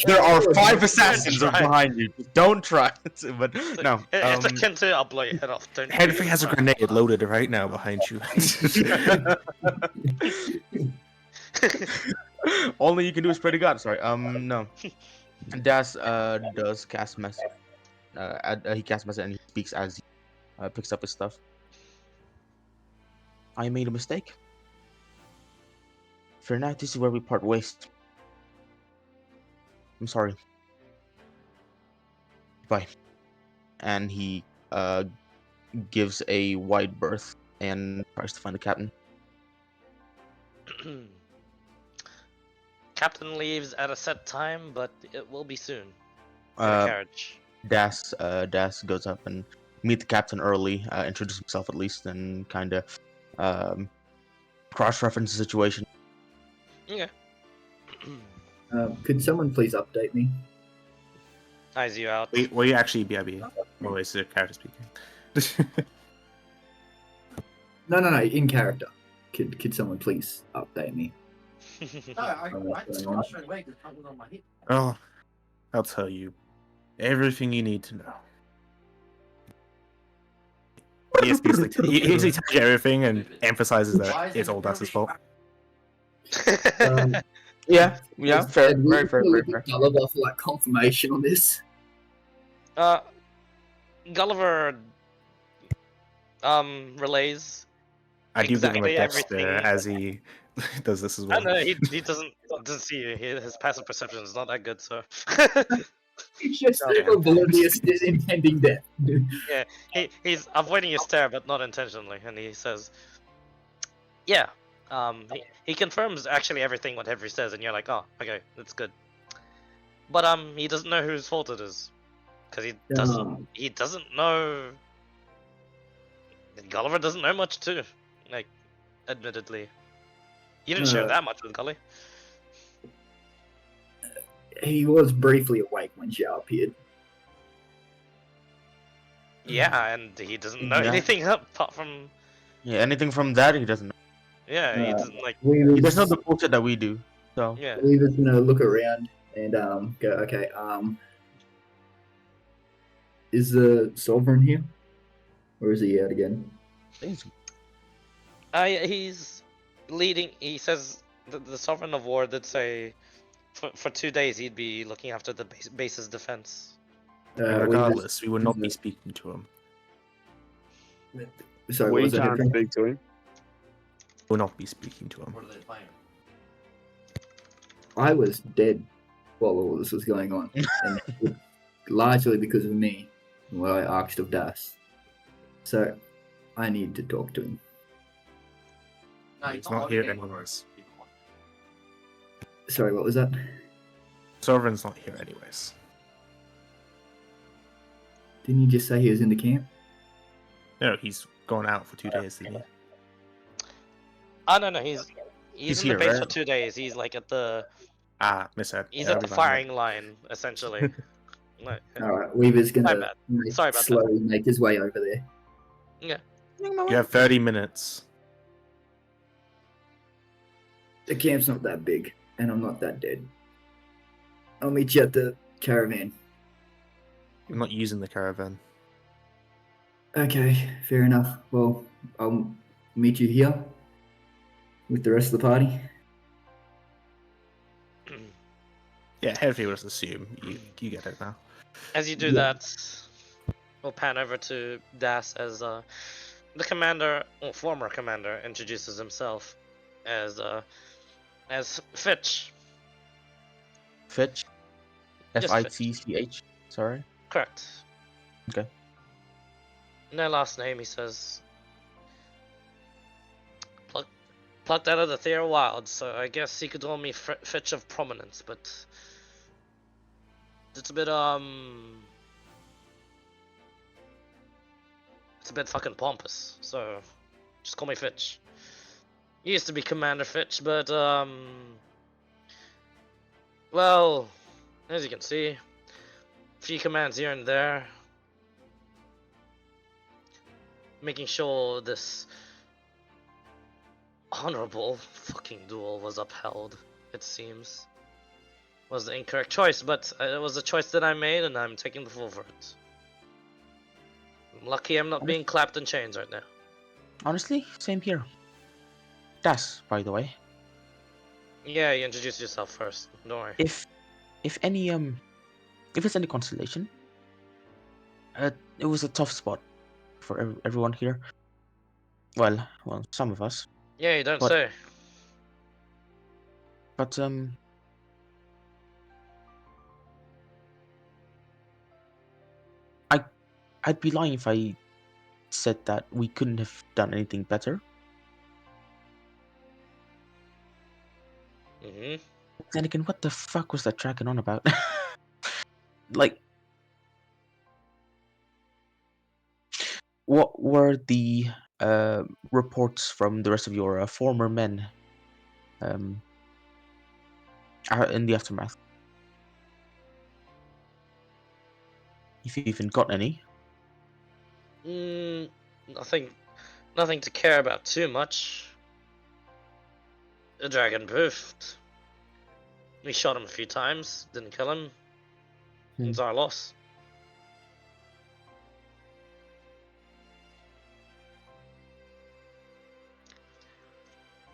There are 5 assassins Don't try. behind you. Don't try. But no. It's akin to I'll blow your head off. Don't Henry has a grenade loaded right now behind you. Only you can do is pray to God. Sorry. No. Das does cast message. He casts message and he speaks as he picks up his stuff. I made a mistake. For now, this is where we part ways. I'm sorry. Bye. And he gives a wide berth and tries to find the captain. Captain leaves at a set time, but it will be soon. In a uh, carriage. Das goes up and meet the captain early, introduce himself at least, and kind of cross-reference the situation. Okay. Could someone please update me? Eyes you out. Will you actually BIB? Or is the character speaking? No, in character. Could someone please update me? No, I just got straight away because it was on my hip. Oh, I'll tell you everything you need to know. He basically tells you everything and emphasizes that it's all Dust's fault. Yeah, fair, Ed, we very just fair, wanna very look fair. at Gulliver for like confirmation on this. Gulliver relays I do give him a exactly death stare everything. as he does this as I well. know he doesn't see you. His passive perception is not that good, so It's just Okay. oblivious to impending death. yeah, he's avoiding your stare, but not intentionally. And he says, "Yeah." He confirms actually everything what Henry says, and you're like, "Oh, okay, that's good." But he doesn't know whose fault it is, because he doesn't know. Gulliver doesn't know much too, like, admittedly. You didn't share that much with Gully. He was briefly awake when Xiao appeared. Yeah, and he doesn't know Yeah. anything apart from. Yeah, anything from that he doesn't know. Yeah, he doesn't like. He doesn't know the bullshit that we do. So Yeah. We're just gonna look around and go. Okay. Is the Sovereign here, or is he out again? He's leading. He says the Sovereign of War did say for 2 days he'd be looking after the base's defense. Regardless, we will not be speaking to him. Sorry, We what was that? can't Henry? speak to him. Will not be speaking to him. What are they playing? I was dead while all this was going on, and largely because of me, what I asked of Das. So, I need to talk to him. No, He's not here anyways. Sorry, what was that? Sovereign's not here anyways. Didn't you just say he was in the camp? No, he's gone out for 2 days, didn't he? Oh no, he's He's in the here, base right? for 2 days. He's like at the. Misheard. He's at the firing line essentially. No, Alright, Weaver's My gonna bad. Sorry about that. slowly make his way over there. Yeah. You have 30 minutes. The camp's not that big, and I'm not that dead. I'll meet you at the caravan. I'm not using the caravan. Okay, fair enough. Well, I'll meet you here with the rest of the party. Yeah, Henry would assume you get it now. As you do Yeah. that, we'll pan over to Das as the commander, or former commander, introduces himself as Fitch. Fitch. Just Fitch. Sorry. Correct. Okay. No last name, he says. Plucked out of the Thea Wild, so I guess he could call me Fitch of Prominence, but it's a bit it's a bit fucking pompous, so just call me Fitch. He used to be Commander Fitch, but well, as you can see, a few commands here and there, making sure this honorable fucking duel was upheld, it seems. Was the incorrect choice, but it was a choice that I made, and I'm taking the fall for it. I'm lucky I'm not being clapped in chains right now. Honestly, same here. Das, by the way. Yeah, you introduce yourself first. Don't worry. If it's any consolation, it was a tough spot for everyone here. Well, some of us. Yeah, you don't But- say. But I'd be lying if I said that we couldn't have done anything better. Mm-hmm. Then again, what the fuck was that dragon on about? Like, What were the reports from the rest of your former men um, in the aftermath? If you even got any. Nothing, nothing to care about too much. The dragon poofed. We shot him a few times, didn't kill him. It's our loss.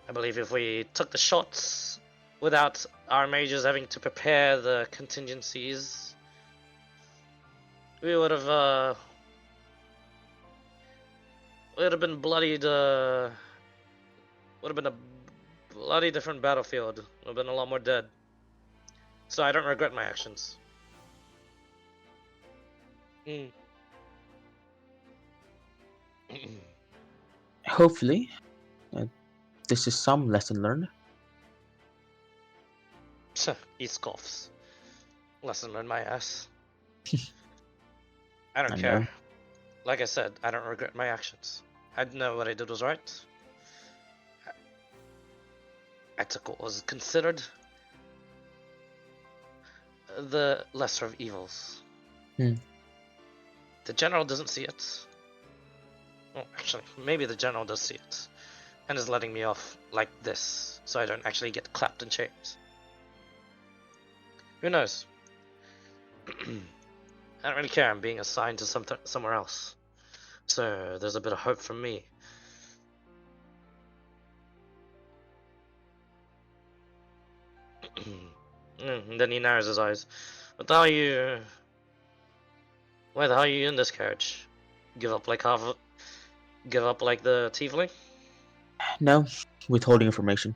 I believe if we took the shots without our mages having to prepare the contingencies, we would have been bloodied. Would have been a bloody different battlefield. Would have been a lot more dead. So I don't regret my actions. Hopefully, this is some lesson learned. He scoffs. Lesson learned my ass. I don't I care. know. Like I said, I don't regret my actions. I know what I did was right. I took what was considered the lesser of evils. The general doesn't see it. Well, actually, maybe the general does see it, and is letting me off like this, so I don't actually get clapped in chains. Who knows? I don't really care. I'm being assigned to somewhere else, so there's a bit of hope from me. And then he narrows his eyes. What the hell are you? Why the hell are you in this carriage? Give up like half? Give up like the tiefling? No, withholding information.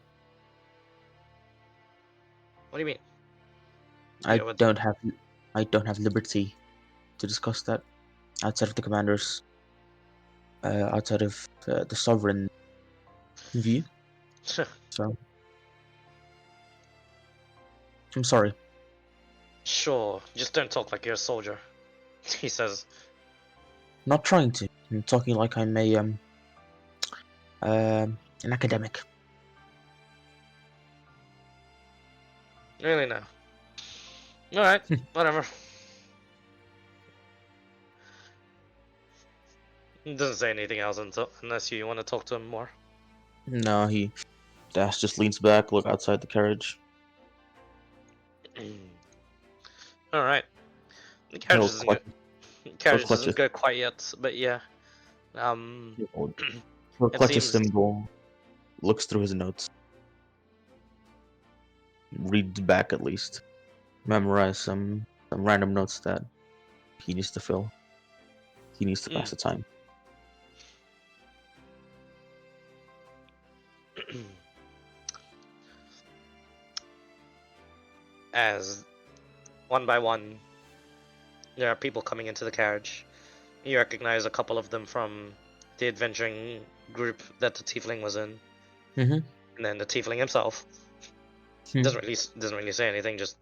What do you mean? I Yeah, don't have liberty to discuss that outside of the commanders, outside of the sovereign view. So I'm sorry. Sure, just don't talk like you're a soldier. He says. Not trying to. I'm talking like I'm an academic. Really, no. Alright, whatever. He doesn't say anything else unless you want to talk to him more. No, Dash just leans back, look outside the carriage. Alright. The carriage He'll doesn't clutch, go. he'll Carriage clutch doesn't his, go quite yet, but yeah. he'll It clutch his seems. symbol, looks through his notes, reads back at least, memorize some random notes that he needs to fill. He needs to pass the time. As one by one, there are people coming into the carriage. You recognize a couple of them from the adventuring group that the tiefling was in, Mm-hmm. and then the tiefling himself doesn't really say anything, just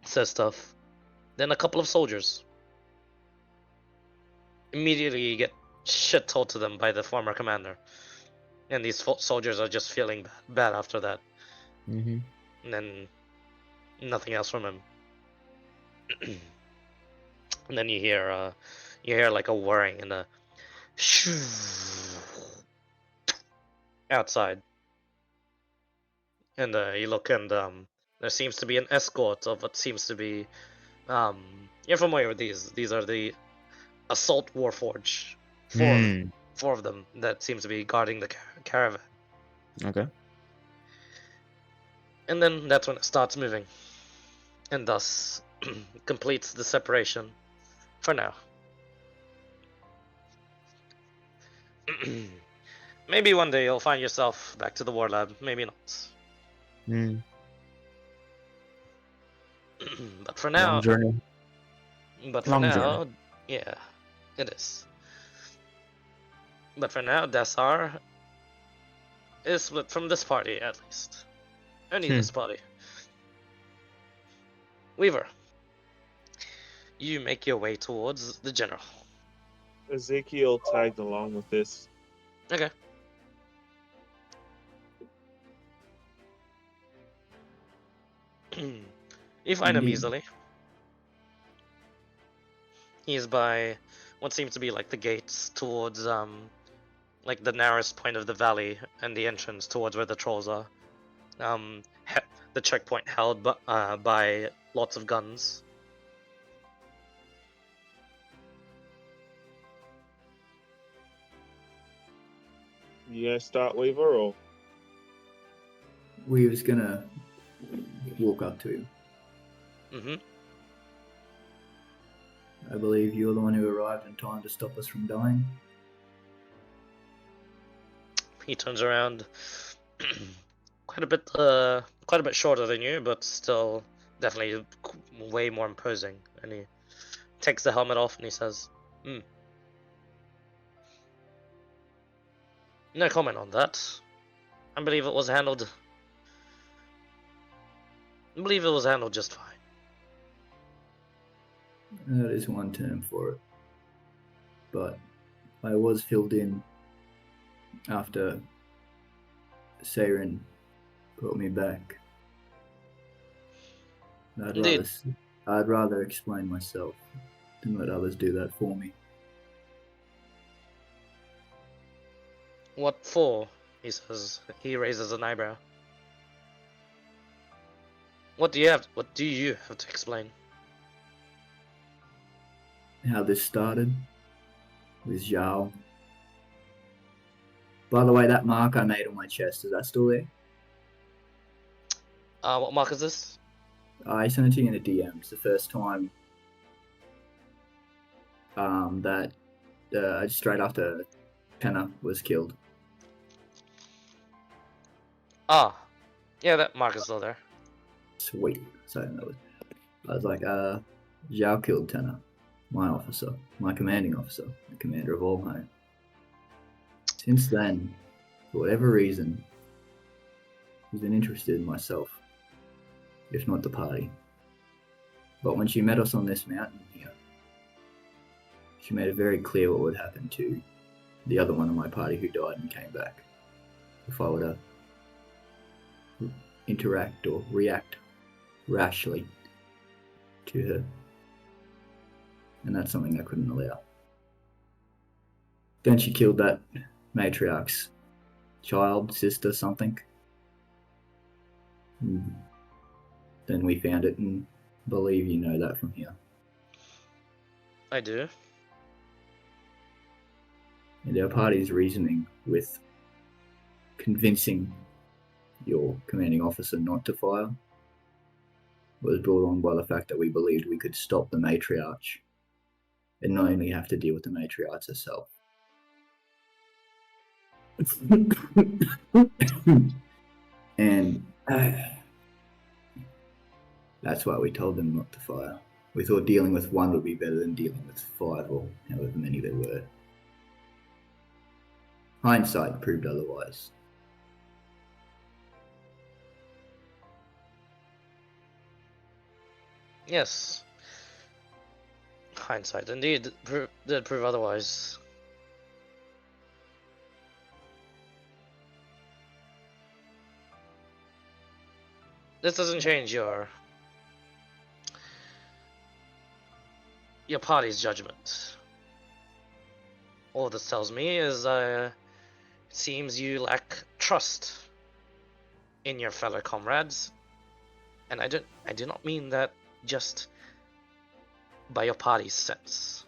says stuff. Then a couple of soldiers. Immediately you get shit told to them by the former commander, and these soldiers are just feeling bad after that. Mm-hmm. And then nothing else from him. And then you hear like a whirring and a shoo outside, and you look, and there seems to be an escort of what seems to be you're familiar with these. These are the assault warforge. Four of them that seems to be guarding the caravan. Okay. And then that's when it starts moving, and thus completes the separation for now. Maybe one day you'll find yourself back to the war lab. Maybe not. But for now, Long journey. Yeah, it is. But for now, Dassar is split from this party, at least. Only this party. Weaver, you make your way towards the general. Ezekiel tagged along with this. Okay. You find him Indeed. easily. He's by what seems to be like the gates towards like the narrowest point of the valley and the entrance towards where the trolls are. The checkpoint held by lots of guns. You gonna start Weaver or? We was gonna walk up to him. Mm-hmm. I believe you're the one who arrived in time to stop us from dying. He turns around, quite a bit shorter than you, but still definitely way more imposing. And he takes the helmet off and he says, "No comment on that. I believe it was handled. I believe it was handled just fine." That is one term for it. But I was filled in after Saren brought me back. Indeed. I'd rather explain myself than let others do that for me. What for? He says. He raises an eyebrow. What do you have to explain? How this started with Zhao. By the way, that mark I made on my chest, is that still there? What mark is this? I sent it to you in a DM. It's the first time that straight after Penna was killed. Ah, yeah, that mark is still there. Sweet. So I was like, Zhao killed Tenna, my officer, my commanding officer, the commander of Allhome. Since then, for whatever reason, he's been interested in myself, if not the party. But when she met us on this mountain here, she made it very clear what would happen to the other one of my party who died and came back if I were to interact or react rashly to her. And that's something I couldn't allow. Then she killed that matriarch's child, sister, something. And then we found it, and believe you know that from here. I do. And our party's reasoning with convincing your commanding officer not to fire was brought on by the fact that we believed we could stop the matriarch and not only have to deal with the matriarch herself. And that's why we told them not to fire. We thought dealing with one would be better than dealing with 5 or however many there were. Hindsight proved otherwise. Yes. Hindsight indeed did prove otherwise. This doesn't change your party's judgment. All this tells me is it seems you lack trust in your fellow comrades. And I do not mean that just by your party's sense.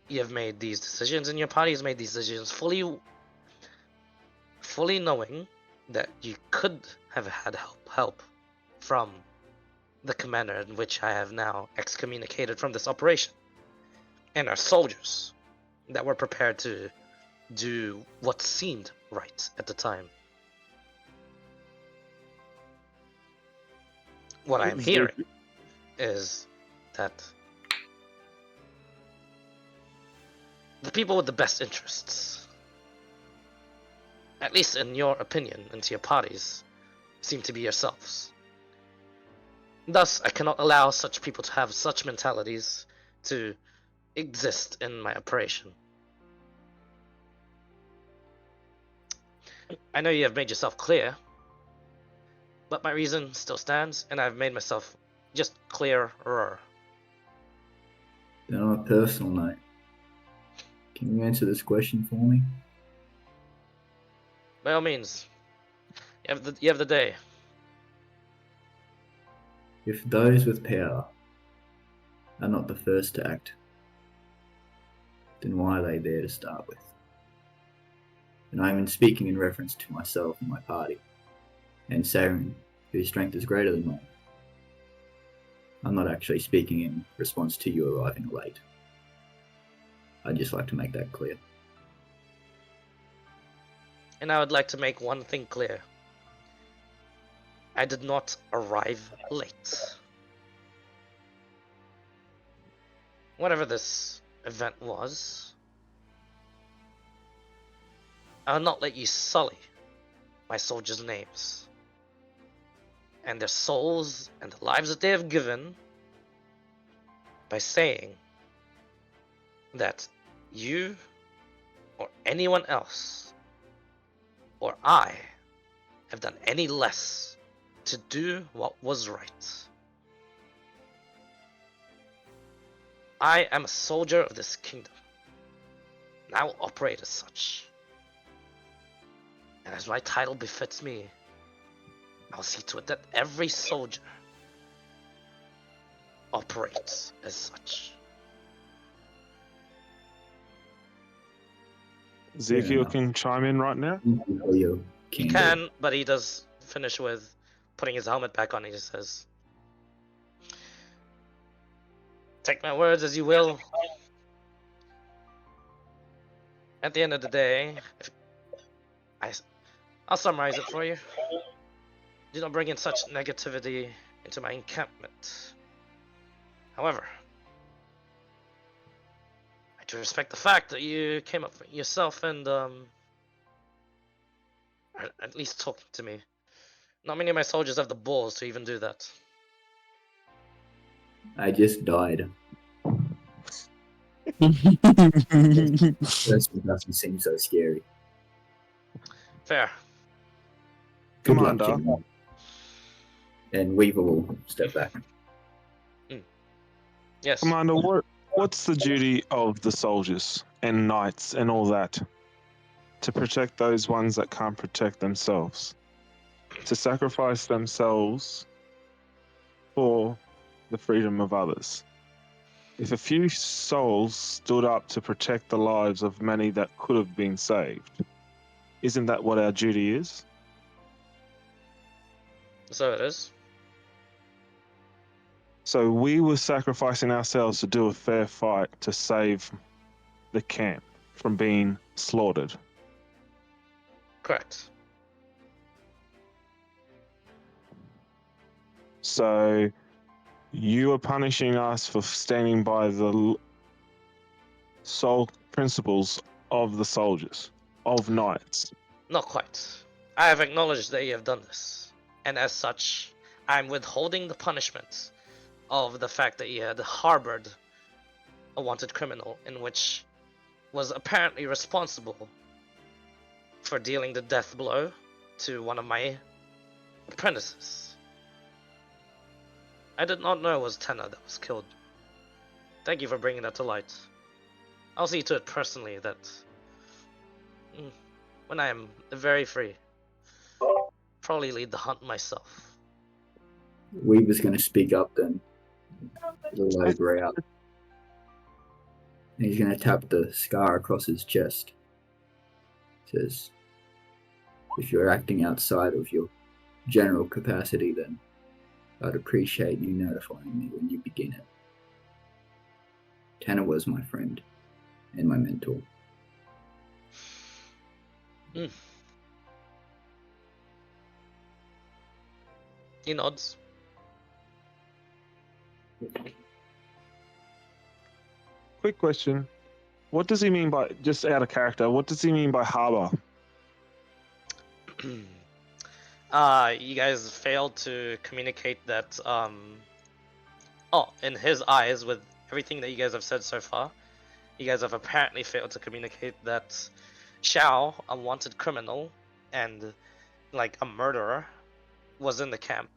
You have made these decisions, and your party has made these decisions fully knowing that you could have had help from the commander in which I have now excommunicated from this operation, and our soldiers that were prepared to do what seemed right at the time. What I'm hearing is that the people with the best interests, at least in your opinion and to your parties, seem to be yourselves. Thus, I cannot allow such people to have such mentalities to exist in my operation. I know you have made yourself clear, but my reason still stands, and I've made myself just clearer. Then on a personal note, can you answer this question for me? By all means, you have the day. If those with power are not the first to act, then why are they there to start with? And I am speaking in reference to myself and my party, and Saren, whose strength is greater than mine. I'm not actually speaking in response to you arriving late. I'd just like to make that clear. And I would like to make one thing clear. I did not arrive late. Whatever this event was, I'll not let you sully my soldiers' names and their souls and the lives that they have given by saying that you or anyone else or I have done any less to do what was right. I am a soldier of this kingdom, and I will operate as such. And as my title befits me, I'll see to it that every soldier operates as such. Ezekiel can chime in right now. He can, but he does finish with putting his helmet back on. He just says, "Take my words as you will. At the end of the day, I'll summarize it for you. Do not bring in such negativity into my encampment. However, I do respect the fact that you came up for yourself and are at least talking to me. Not many of my soldiers have the balls to even do that." I just died. This doesn't seem so scary. Fair. Good luck, Commander. General. And Weaver will step back. Yes. Commander, what's the duty of the soldiers and knights and all that? To protect those ones that can't protect themselves. To sacrifice themselves for the freedom of others. If a few souls stood up to protect the lives of many that could have been saved, isn't that what our duty is? So it is. So we were sacrificing ourselves to do a fair fight to save the camp from being slaughtered. Correct. So you are punishing us for standing by the sole principles of the soldiers, of knights. Not quite. I have acknowledged that you have done this, and as such, I am withholding the punishment of the fact that you had harbored a wanted criminal in which was apparently responsible for dealing the death blow to one of my apprentices. I did not know it was Tenna that was killed. Thank you for bringing that to light. I'll see to it personally that when I am very free, probably lead the hunt myself. Weaver's going to speak up then. With a low growl. And he's going to tap the scar across his chest. Says, if you're acting outside of your general capacity, then I'd appreciate you notifying me when you begin it. Tanner was my friend and my mentor. He nods. Quick question. What does he mean by, just out of character, what does he mean by harbor? You guys failed to communicate that. Oh, in his eyes, with everything that you guys have said so far, you guys have apparently failed to communicate that Xiao, a wanted criminal and like a murderer, was in the camp.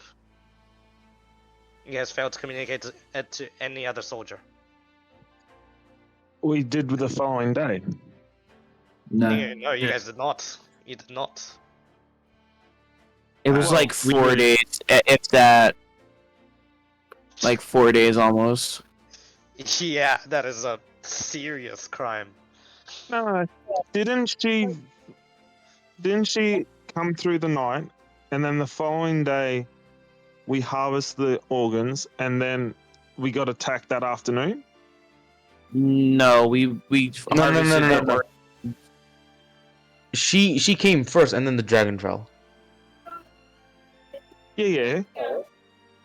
You guys failed to communicate it to any other soldier. We did with the following day. No. No, you guys did not. You did not. It was Well, like we 4 were- days, if that. Like 4 days almost. Yeah, that is a serious crime. No, didn't she come through the night, and then the following day, we harvest the organs, and then we got attacked that afternoon? No, we No, harvested the no. She came first, and then the dragon fell. Yeah.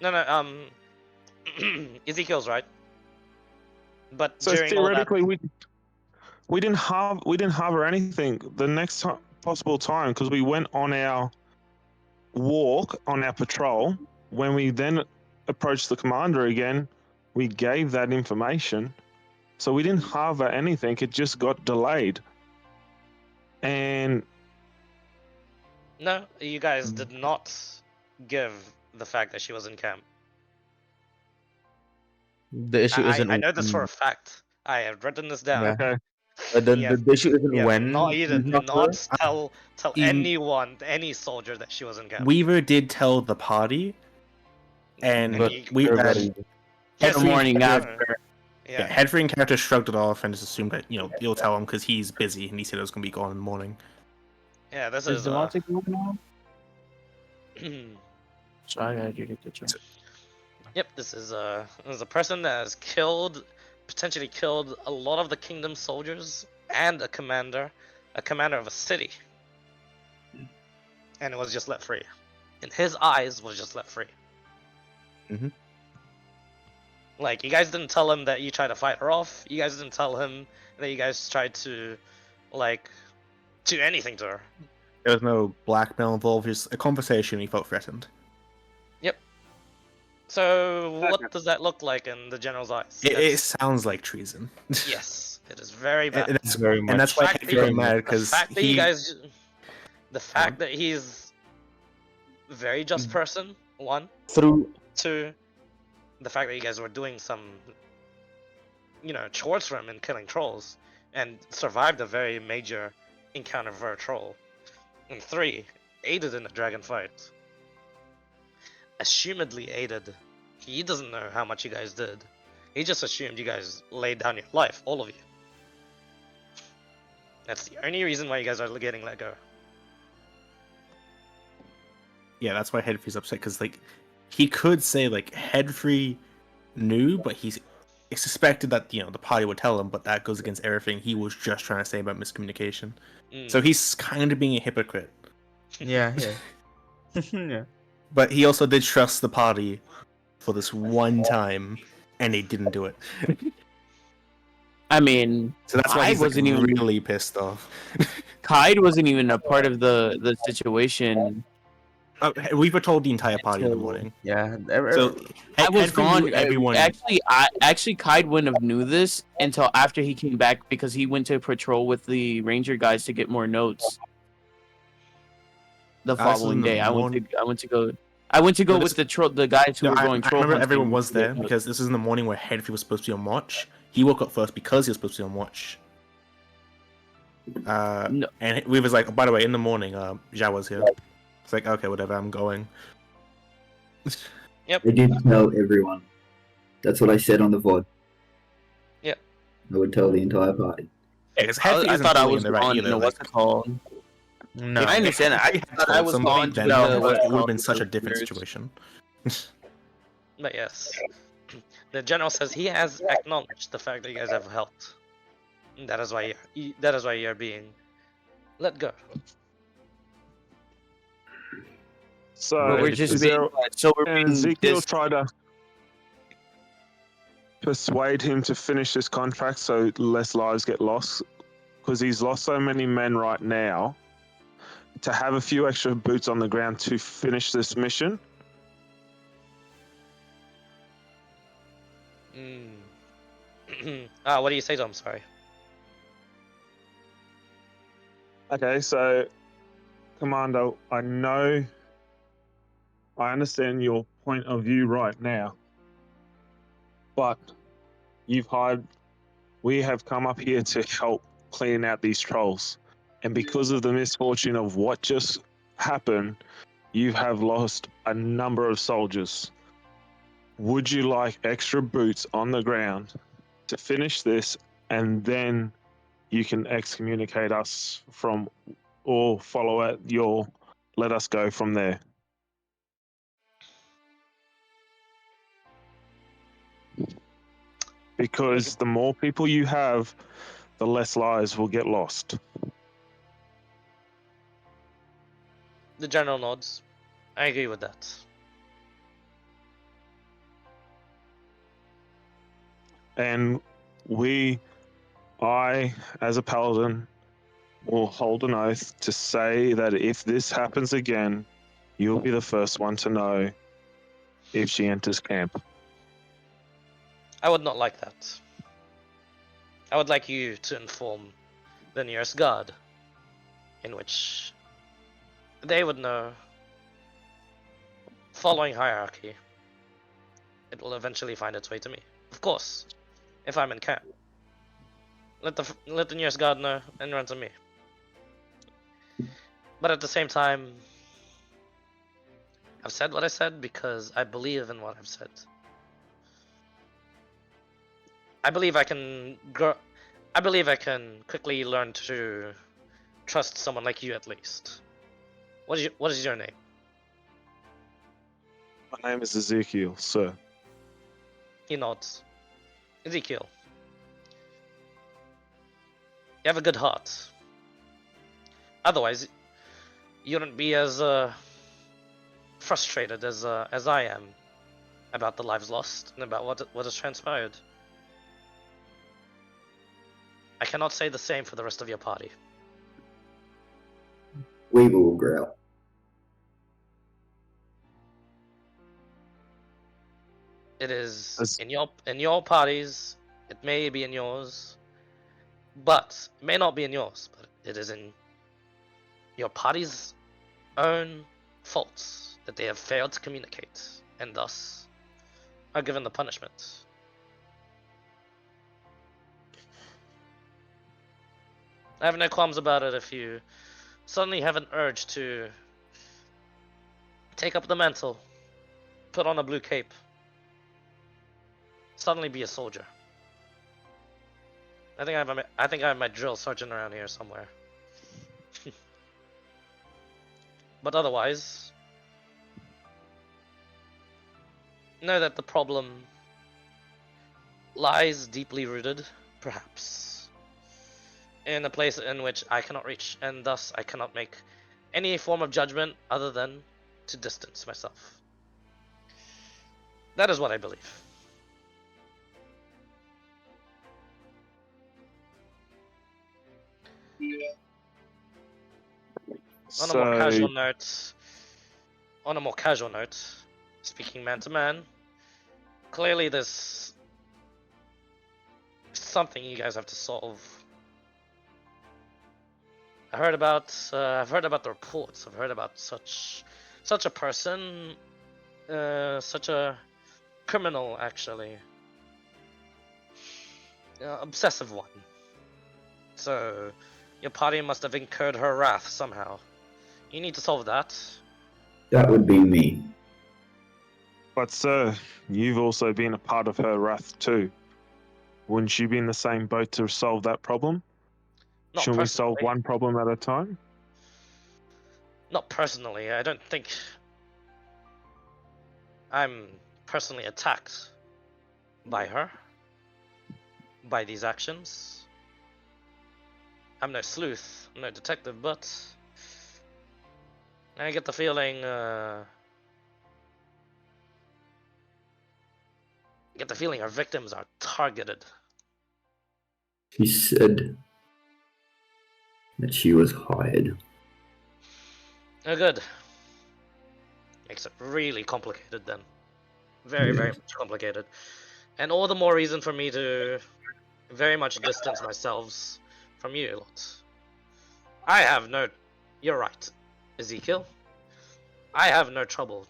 No, Ezekiel's right. But So during all that, theoretically, we didn't harbor anything the next possible time, because we went on our walk on our patrol. When we then approached the commander again, we gave that information. So we didn't harbor anything. It just got delayed. And no, you guys did not give the fact that she was in camp. The issue isn't. I know this for a fact. I have written this down. Yeah. okay, The issue isn't when. You did not not her. tell In- anyone, any soldier, that she was in camp. Weaver did tell the party, and But we everybody- the morning after. after. yeah, Headfree and character shrugged it off and just assumed that you'll tell him because he's busy and he said it was gonna be gone in the morning. Yeah, this Is is. Devontae going now? Sorry, I did the job. Yep, this is a person that has potentially killed a lot of the kingdom soldiers and a commander of a city, and it was just let free. In his eyes, was just let free. Mhm. Like, you guys didn't tell him that you tried to fight her off. You guys didn't tell him that you guys tried to, like, do anything to her. There was no blackmail involved, just a conversation. He felt threatened. So, what does that look like in the general's eyes? It sounds like treason. Yes, it is very bad. And that's, Very much. and that's why fact Headfree that- got mad because the fact that he. you guys, the fact that he's a very just person, one, Through two, the fact that you guys were doing some, chores for him and killing trolls, and survived a very major encounter for a troll, and three, aided in the dragon fight. Assumedly aided. He doesn't know how much you guys did. He just assumed you guys laid down your life, all of you. That's the only reason why you guys are getting let go. Yeah, that's why Headfree's upset because he could say Headfree knew, but he suspected that the party would tell him, but that goes against everything he was just trying to say about miscommunication. So he's kind of being a hypocrite. yeah. Yeah. But he also did trust the party for this one time, and they didn't do it. I mean, So that's why I he's wasn't even really pissed off. Kaid wasn't even a part of the situation. We were told the entire party in the Until- morning. Yeah. So I was Headfree knew gone. everyone. Actually, Kaid wouldn't have knew this until after he came back because he went to patrol with the ranger guys to get more notes. The this was in following the day, I went morning. to go No, with the guys who No, were I going troll remember hunting everyone was to get there notes. because this is in the morning where Headfree was supposed to be on watch. He woke up first because he was supposed to be on watch. No. And we was like, oh, by the way, in the morning, Zhao was here. It's like, okay, whatever, I'm going. I did tell everyone. That's what I said on the VOD. Yep. I would tell the entire party. Yeah, 'cause I Headfree isn't thought I fully was in the right gone. either. No, what's it called? No. I understand. If I he had thought I told was somebody, gone. then No, it what's would it have been called? such a different Weird. situation. But yes, the general says he has acknowledged the fact that you guys have helped. That is why you're being let go. so We're just is being there- so we're and being Ezekiel dis- try to persuade him to finish this contract so less lives get lost, because he's lost so many men right now to have a few extra boots on the ground to finish this mission. What do you say, Tom? Sorry. Okay, so, Commando, I understand your point of view right now, but we have come up here to help clean out these trolls. And because of the misfortune of what just happened, you have lost a number of soldiers. Would you like extra boots on the ground to finish this, and then you can excommunicate us from, or follow out your, let us go from there? Because the more people you have, the less lives will get lost. The general nods. I agree with that. And I, as a paladin, will hold an oath to say that if this happens again, you'll be the first one to know if she enters camp. I would not like that. I would like you to inform the nearest guard, in which they would know. Following hierarchy, it will eventually find its way to me. Of course, if I'm in camp. Let the nearest guard know and run to me. But at the same time, I've said what I said because I believe in what I've said. I believe I can quickly learn to trust someone like you at least. What is your name? My name is Ezekiel, sir. He nods. Ezekiel. You have a good heart. Otherwise, you wouldn't be as frustrated as I am about the lives lost and about what has transpired. I cannot say the same for the rest of your party. Weaver will growl. It is in your parties. It may be in yours, but it may not be in yours. But it is in your party's own faults that they have failed to communicate, and thus are given the punishment. I have no qualms about it if you suddenly have an urge to take up the mantle, put on a blue cape, suddenly be a soldier. I think I have my drill sergeant around here somewhere. But otherwise, know that the problem lies deeply rooted, perhaps, in a place in which I cannot reach, and thus I cannot make any form of judgment other than to distance myself. That is what I believe. On a more casual note, speaking man to man, clearly there's something you guys have to solve. I've heard about the reports. I've heard about such a person, such a criminal, actually, obsessive one. So your party must have incurred her wrath somehow. You need to solve that. That would be me. But sir, you've also been a part of her wrath too. Wouldn't you be in the same boat to solve that problem? Not Shouldn't we solve personally. one problem at a time? Not personally. I don't think I'm personally attacked by her, by these actions. I'm no sleuth, I'm no detective, but I get the feeling our victims are targeted. She said that she was hired. Oh, good. Makes it really complicated then. Very, Yeah. very much complicated. And all the more reason for me to very much distance myself from you lot. I have no... You're right, Ezekiel. I have no trouble,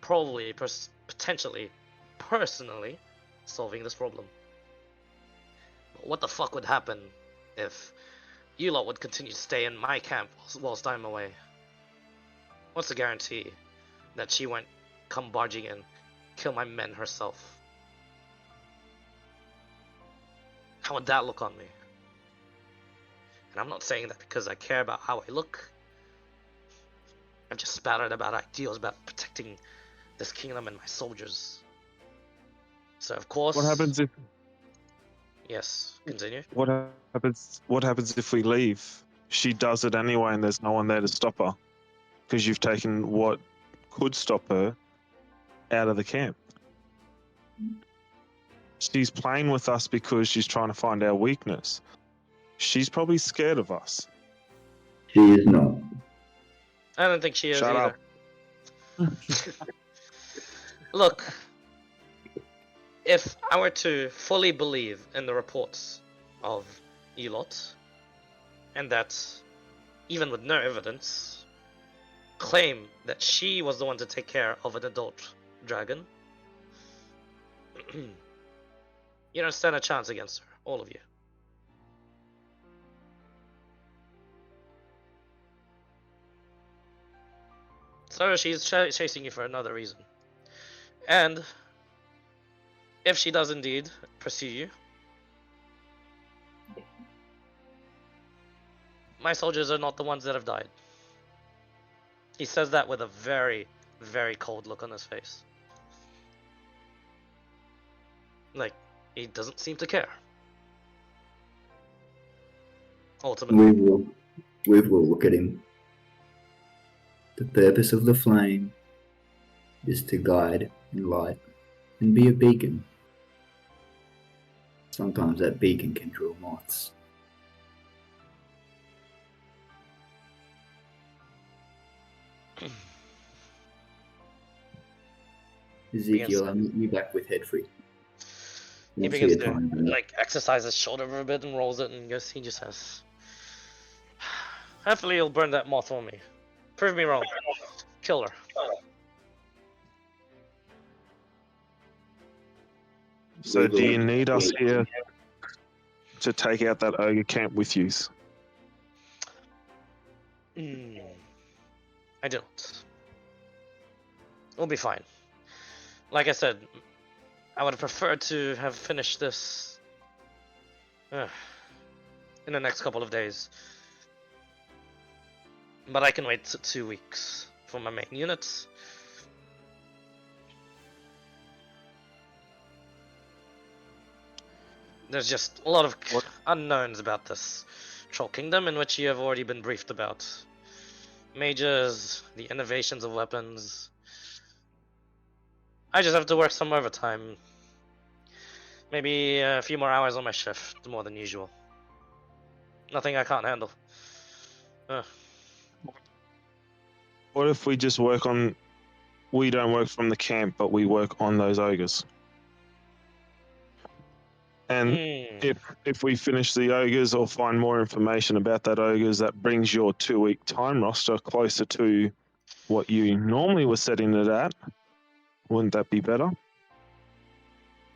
probably, potentially, personally, solving this problem. But what the fuck would happen if you lot would continue to stay in my camp whilst I'm away? What's the guarantee that she won't come barging in, kill my men herself? How would that look on me? And I'm not saying that because I care about how I look. I'm just spattered about ideals about protecting this kingdom and my soldiers. So of course... What happens if Yes, continue. what happens if we leave? She does it anyway, and there's no one there to stop her because you've taken what could stop her out of the camp. She's playing with us because she's trying to find our weakness. She's probably scared of us. She is not. I don't think she is Shut either. up. Look, if I were to fully believe in the reports of Elot, and that, even with no evidence, claim that she was the one to take care of an adult dragon, you don't stand a chance against her, all of you. So she's chasing you for another reason. And if she does indeed pursue you, my soldiers are not the ones that have died. He says that with a very, very cold look on his face. Like, he doesn't seem to care. Ultimately. We will look at him. The purpose of the flame is to guide and light and be a beacon. Sometimes that beacon can draw moths. Ezekiel, I'll meet you back with Headfree. He begins to like exercise his shoulder for a bit and rolls it, and he just says, "Hopefully you'll burn that moth on me. Prove me wrong. Kill her." So do you need us here to take out that ogre camp with you? I don't. We'll be fine. Like I said, I would have preferred to have finished this in the next couple of days. But I can wait 2 weeks for my main units. There's just a lot of unknowns about this Troll Kingdom, in which you have already been briefed about. Mages, the innovations of weapons. I just have to work some overtime. Maybe a few more hours on my shift, more than usual. Nothing I can't handle. What if we just we don't work from the camp, but we work on those ogres? And if we finish the ogres or find more information about that ogres, that brings your 2-week time roster closer to what you normally were setting it at. Wouldn't that be better?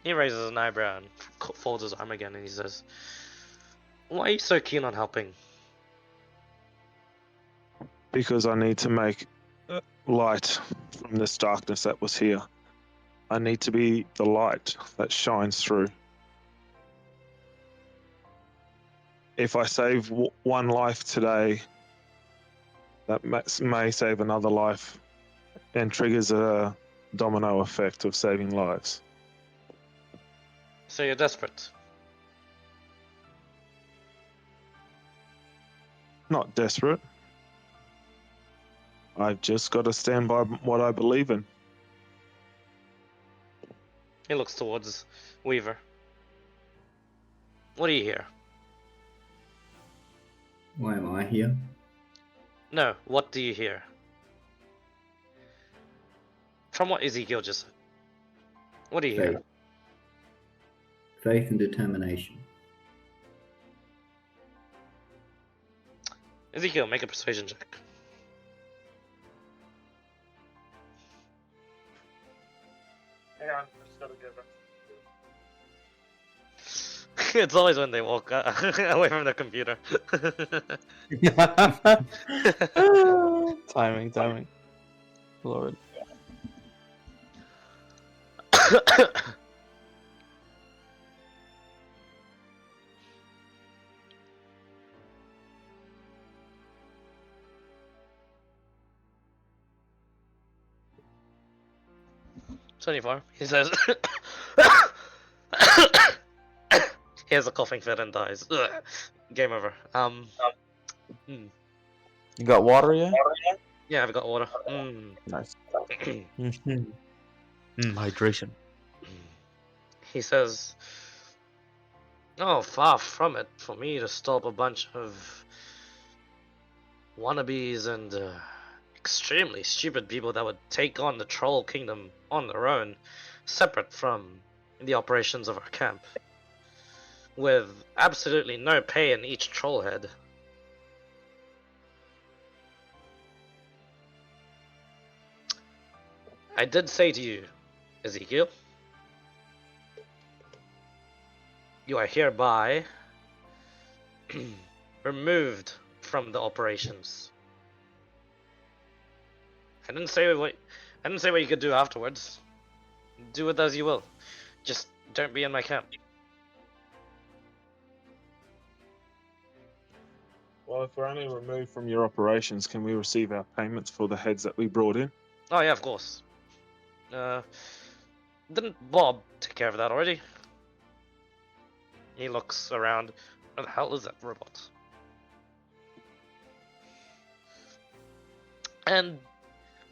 He raises an eyebrow and folds his arm again, and he says, "Why are you so keen on helping?" Because I need to make light from this darkness that was here. I need to be the light that shines through. If I save one life today, that may save another life and triggers a domino effect of saving lives. So you're desperate? Not desperate. I've just got to stand by what I believe in. He looks towards Weaver. What do you hear? Why am I here? No, what do you hear? From what Ezekiel just said. What do you hear? Faith. Faith and determination. Ezekiel, make a persuasion check. Hang on, I just gotta get back. It's always when they walk away from the computer. Timing. Lord. "24." He says. He has a coughing fit and dies. Ugh. Game over. You got water yet? Yeah, I've got water. Nice. Hydration. He says, "Oh, far from it for me to stop a bunch of wannabes and extremely stupid people that would take on the Troll Kingdom on their own, separate from the operations of our camp, with absolutely no pay in each troll head. I did say to you, Ezekiel, you are hereby removed from the operations. I didn't say what you could do afterwards. Do with as you will. Just don't be in my camp." Well, if we're only removed from your operations, can we receive our payments for the heads that we brought in? Oh yeah, of course. Didn't Bob take care of that already? He looks around. Where the hell is that robot? And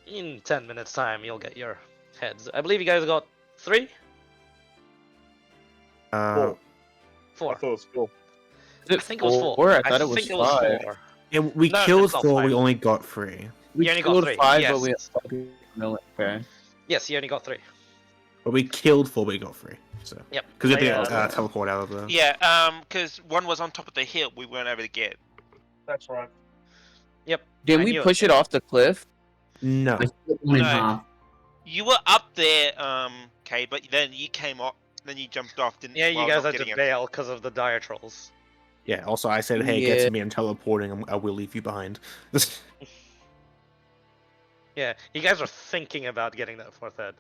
in 10 minutes time, you'll get your heads. I believe you guys got 3? Uh, 4. I thought it was 4. I think it was 4. I thought it was think it was 5. 4. yeah, we No, killed it's not 4. We 5. only got 3. We You only got killed 3, 5, yes. but we have military. Yes, you only got 3. But we killed 4. We got 3. So Yep. because we Yeah, had to teleport out of the. Yeah, because one was on top of the hill we weren't able to get. That's right. Yep. Did I we knew push it off the cliff? No. One in No. half. You were up there, Kay, but then you came off, then you jumped off, didn't Yeah, you while guys not had to getting it. bail because of the dire trolls. Yeah. Also, I said, "Hey, get Yeah. to me. I'm teleporting. I will leave you behind." Yeah, you guys were thinking about getting that 4th head.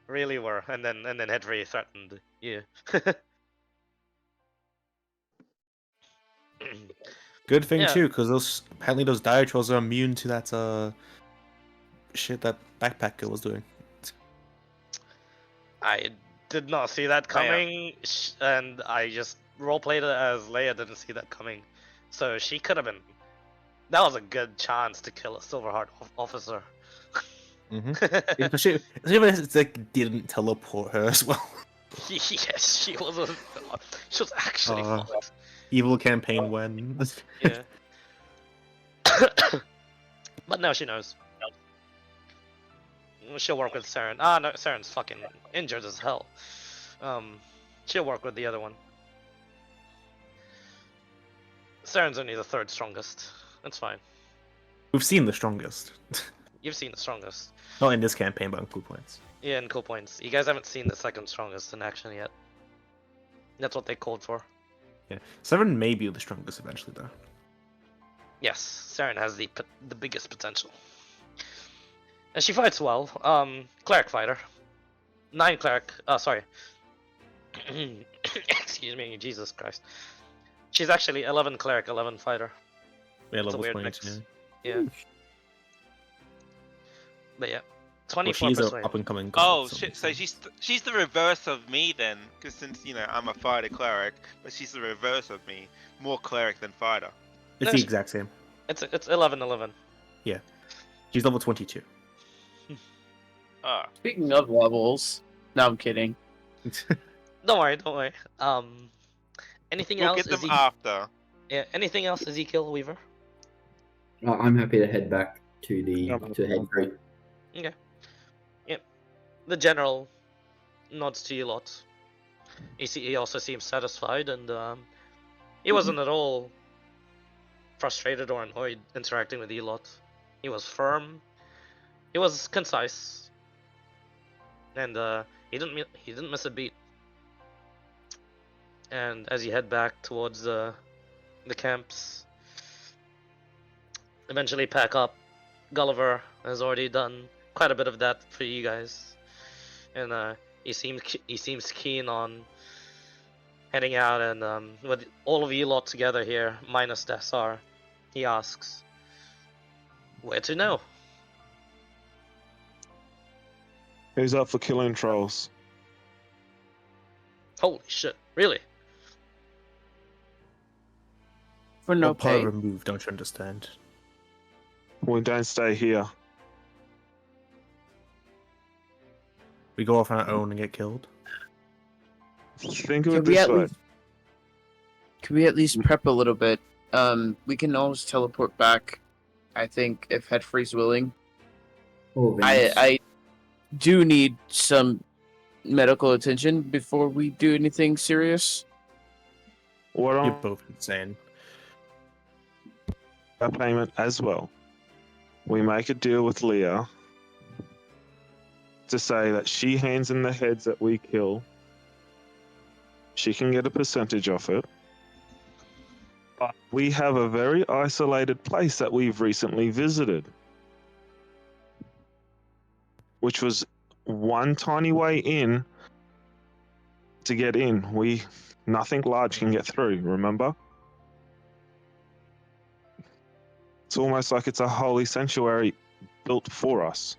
Really were, and then Hedry threatened you. Good thing Yeah. too, because those dire trolls are immune to that shit that backpacker was doing. I did not see that coming, and I just roleplayed it as Leia didn't see that coming. So she could have been. That was a good chance to kill a Silverheart officer. Mm-hmm. Especially when it's like didn't teleport her as well. Yes, she was. She was actually fucked. Evil campaign when. Yeah. But now she knows. She'll work with Saren. Ah, no, Saren's fucking injured as hell. She'll work with the other one. Saren's only the 3rd strongest. That's fine. We've seen the strongest. You've seen the strongest. Not in this campaign, but on Cool Points. Yeah, and cool points. You guys haven't seen the 2nd strongest in action yet. That's what they called for. Yeah, 7 may be the strongest eventually, though. Yes, Saren has the biggest potential. And she fights well. Cleric fighter. 9 cleric. Oh, sorry. Excuse me, Jesus Christ. She's actually 11 cleric, 11 fighter. Yeah, It's a level weird 20. mix. Yeah. Yeah. But yeah, Well, 24 she's an persuade. up and coming. Oh shit! So she's the reverse of me then, because since I'm a fighter cleric, but she's the reverse of me, more cleric than fighter. It's No, the she- exact same. It's 11, 11. She's level 22. Ah, Speaking of levels, no, I'm kidding. Don't worry. Anything we'll else? get them Ezek- after. Yeah. Anything else, Ezekiel Weaver? I'm happy to head back to the Yeah. to head group. Okay. Yep. The general nods to you lot. He also seems satisfied, and he wasn't at all frustrated or annoyed interacting with you lot. He was firm. He was concise, and he didn't miss a beat. And as you head back towards the camps, eventually pack up, Gulliver has already done quite a bit of that for you guys, and he seems keen on heading out, and with all of you lot together here, minus Dassar, he asks, "Where to now?" Who's up for killing trolls? Holy shit! Really? For no What part pay. of a move don't you understand? We don't stay here. We go off on our own and get killed? Think of Can it we this at way. least can we at least prep a little bit? We can always teleport back. I think if Headfree's willing. Or Venus. I do need some medical attention before we do anything serious. What You're on both insane. our payment as well? We make a deal with Leah to say that she hands in the heads that we kill. She can get a percentage of it. But we have a very isolated place that we've recently visited, which was one tiny way in to get in. Nothing large can get through, remember? It's almost like it's a holy sanctuary built for us.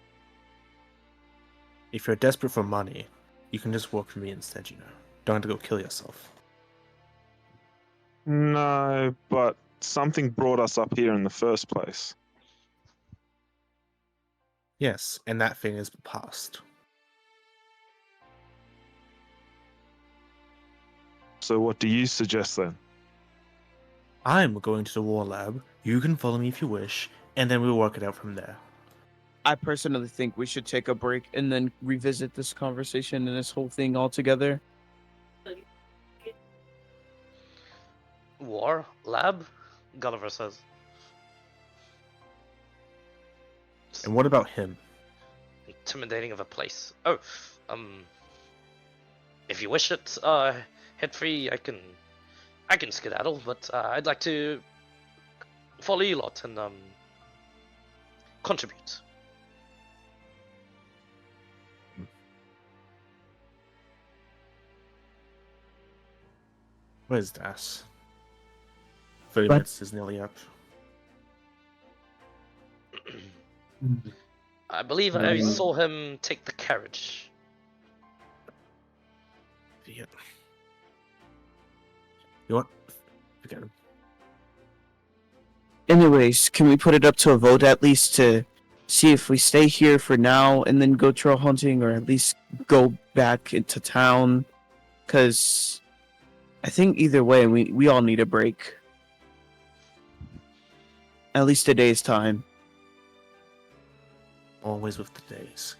If you're desperate for money, you can just work for me instead, you know. Don't have to go kill yourself. No, but something brought us up here in the first place. Yes, and that thing is past. So what do you suggest then? I'm going to the war lab. You can follow me if you wish, and then we'll work it out from there. I personally think we should take a break and then revisit this conversation and this whole thing all together. War lab? Gulliver says. And what about him? Intimidating of a place. Oh, if you wish it, head free. I can skedaddle, but I'd like to follow you lot and contribute. Where's Das? 30 What? minutes is nearly up. I believe I saw him take the carriage. Yeah. You know what? Forget him. Anyways, can we put it up to a vote at least to see if we stay here for now and then go troll hunting, or at least go back into town? Because I think either way, we all need a break. At least a day's time. Always with the days.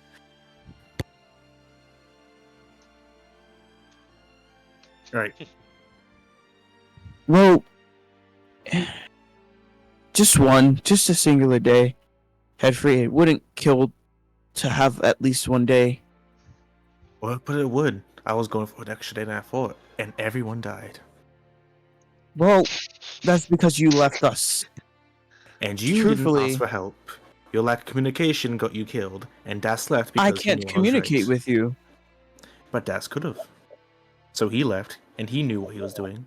Alright. Well, just a singular day. Head free, it wouldn't kill to have at least one day. Well, but it would. I was going for an extra day than I thought, and everyone died. Well, that's because you left us. And you Truthfully- didn't ask for help. Your lack of communication got you killed, and Das left because I he can't knew I was communicate right. with you. But Das could have. So he left, and he knew what he was doing.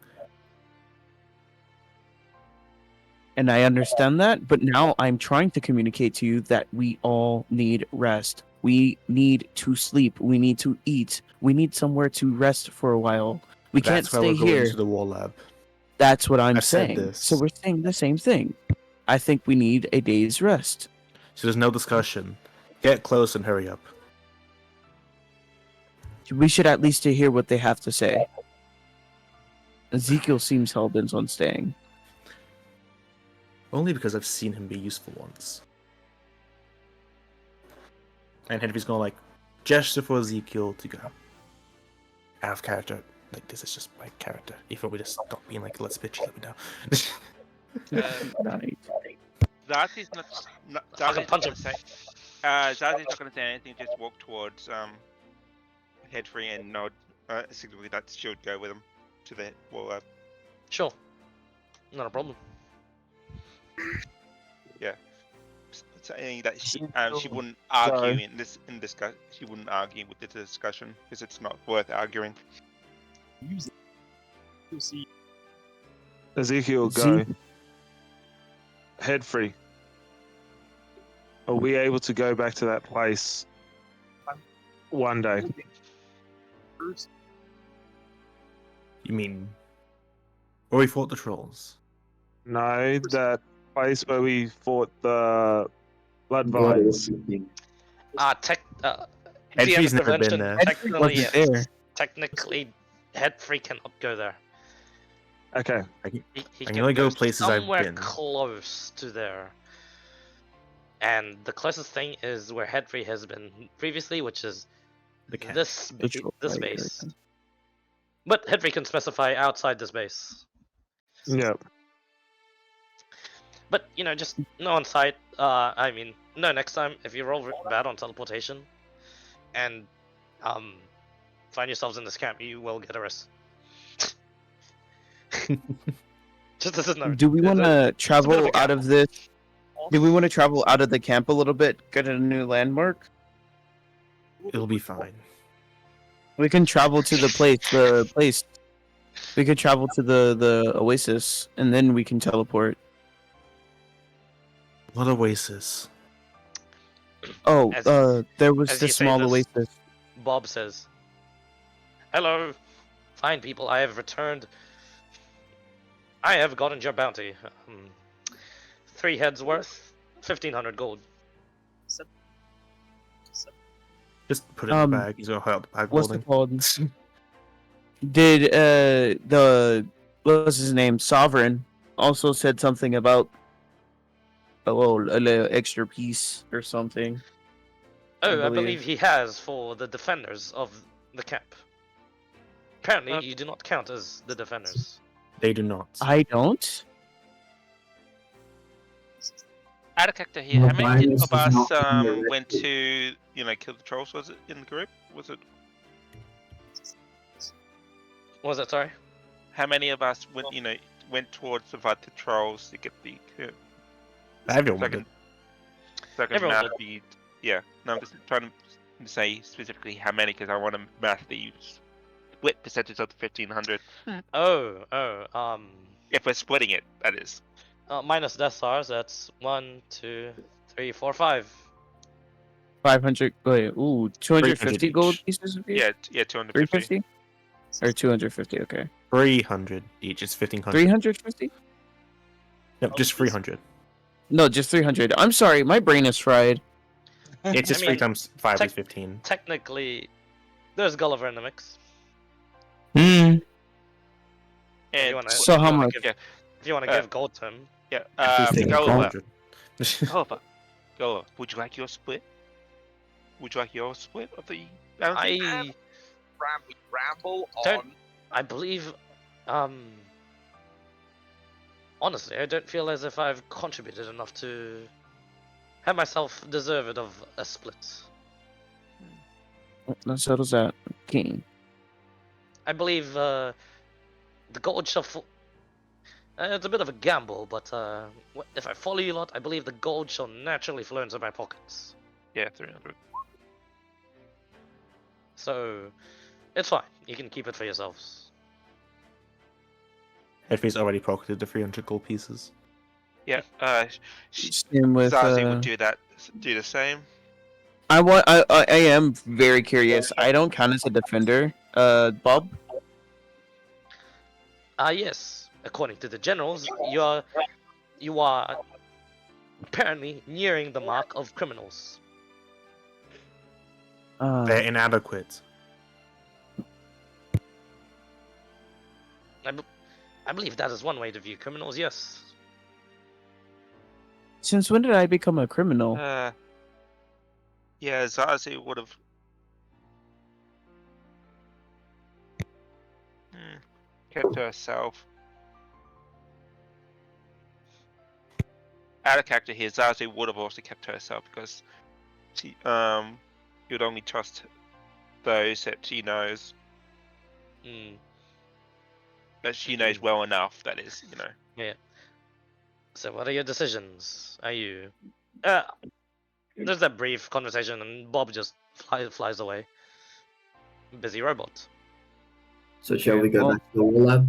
And I understand that, but now I'm trying to communicate to you that we all need rest. We need to sleep. We need to eat. We need somewhere to rest for a while. We can't That's why stay we're going here. to the war lab. That's what I'm I've said saying. this. So we're saying the same thing. I think we need a day's rest. So there's no discussion. Get close and hurry up. We should at least hear what they have to say. Ezekiel seems hell-bent on staying. Only because I've seen him be useful once. And Henry's gonna gesture for Ezekiel to go out of character. Like, this is just my character. If we just stop being like, let's bitch, let me know. Right. Zazi's not. Fucking Zazi's not punch gonna him. say. Zazi's not gonna say anything. Just walk towards Headfree and nod significantly that she would go with him to the wall. Sure. Not a problem. Saying that she Ezekiel, wouldn't argue sorry. in discuss. She wouldn't argue with the discussion because it's not worth arguing. Ezekiel, go. Head free. Are we able to go back to that place one day? You mean where we fought the trolls? No, that place where we fought the blood vines. DM Headfree's never been intervention. there. Technically, Wasn't yes. there. Technically, Headfree cannot go there. Okay. He I can can only go go places I've somewhere been. close to there. And the closest thing is where Headfree has been previously, which is The cat. this Visual this player. base. But Headfree can specify outside this base. Yep. But you know, just no on site. I mean, no next time if you roll bad on teleportation, and find yourselves in this camp, you will get arrested. Just as a note. Do we want to It's a bit of travel a out of this? Do we want to travel out of the camp a little bit? Get a new landmark? It'll be fine. We can travel to the place. We could travel to the oasis, and then we can teleport. What oasis? Oh, As- there was as the you say small this- oasis. Bob says, "Hello, fine people. I have returned. I have gotten your bounty. 3 heads worth, 1,500 gold. Just put it in the Um, bag. He's gonna hold out the bag What's holding. it called? Did what's his name? Sovereign also said something about a little extra piece or something. Oh, I believe. believe he has for the defenders of the camp. Apparently, you do not count as the defenders. They do not. I don't. Out of character here, My how many bonus of is us not being arrested. went to kill the trolls? Was it in the group? Was it? What was that? Sorry. How many of us went towards to fight the trolls to get the? Everyone So I did. can, so I can Everyone math the. Yeah, no, I'm just trying to say specifically how many because I want to math the split percentage of the 1,500. Oh. If we're splitting it, that is. Minus Death Stars, that's 1, 2, 3, 4, 5. 500. Wait, 250 each. gold pieces of Yeah, 250. 350 or 250. Okay, 300 each. It's 1,500. 350. No, just 300. No, just 300. I'm sorry, my brain is fried. It's just I 3 mean, times 5 tech- is 15. Technically, there's Gulliver in the mix. Hmm. If you And wanna, So how much? Yeah, If you want to give gold to him, yeah. He's taking Gulliver, 400. Gulliver, would you like your split? Would you like your split of the bounty? I Ramble Don't- on. I believe, honestly, I don't feel as if I've contributed enough to have myself deserved of a split. That settles that. King. I believe the gold shall. It's a bit of a gamble, but if I follow you lot, I believe the gold shall naturally flow into my pockets. Yeah, 300. So, it's fine. You can keep it for yourselves. Headfree's already pocketed the 300 gold pieces. Yeah. Same with. Zazie would do that. Do the same. I am very curious. I don't count as a defender. Bob. Yes. According to the generals, you are apparently nearing the mark of criminals. They're inadequate. I believe that is one way to view criminals. Yes. Since when did I become a criminal? Yeah, Zazie would have Kept to herself. Out of character here, Zazu would have also kept to herself because she would only trust those that she knows. That she knows well enough, that is, you know. Yeah. So what are your decisions? Are you... there's that brief conversation and Bob just flies away. Busy robot. So shall Yeah, we go well- back to the war lab?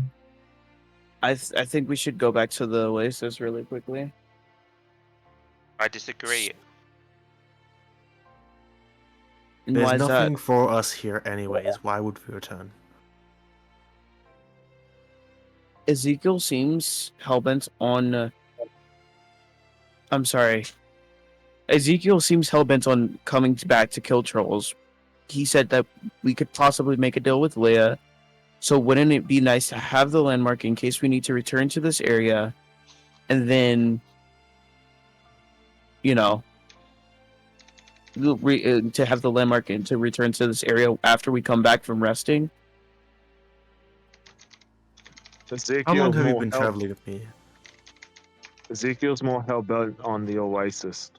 I think we should go back to the Oasis really quickly. I disagree. And There's why is nothing that? for us here anyways. Why would we return? Ezekiel seems hellbent on. I'm sorry. Ezekiel seems hellbent on coming back to kill trolls. He said that we could possibly make a deal with Leia. So wouldn't it be nice to have the landmark in case we need to return to this area, and then, you know, to have the landmark and to return to this area after we come back from resting? How long Ezekiel's have you more been hell- traveling with me? Ezekiel's more hell-bent on the Oasis.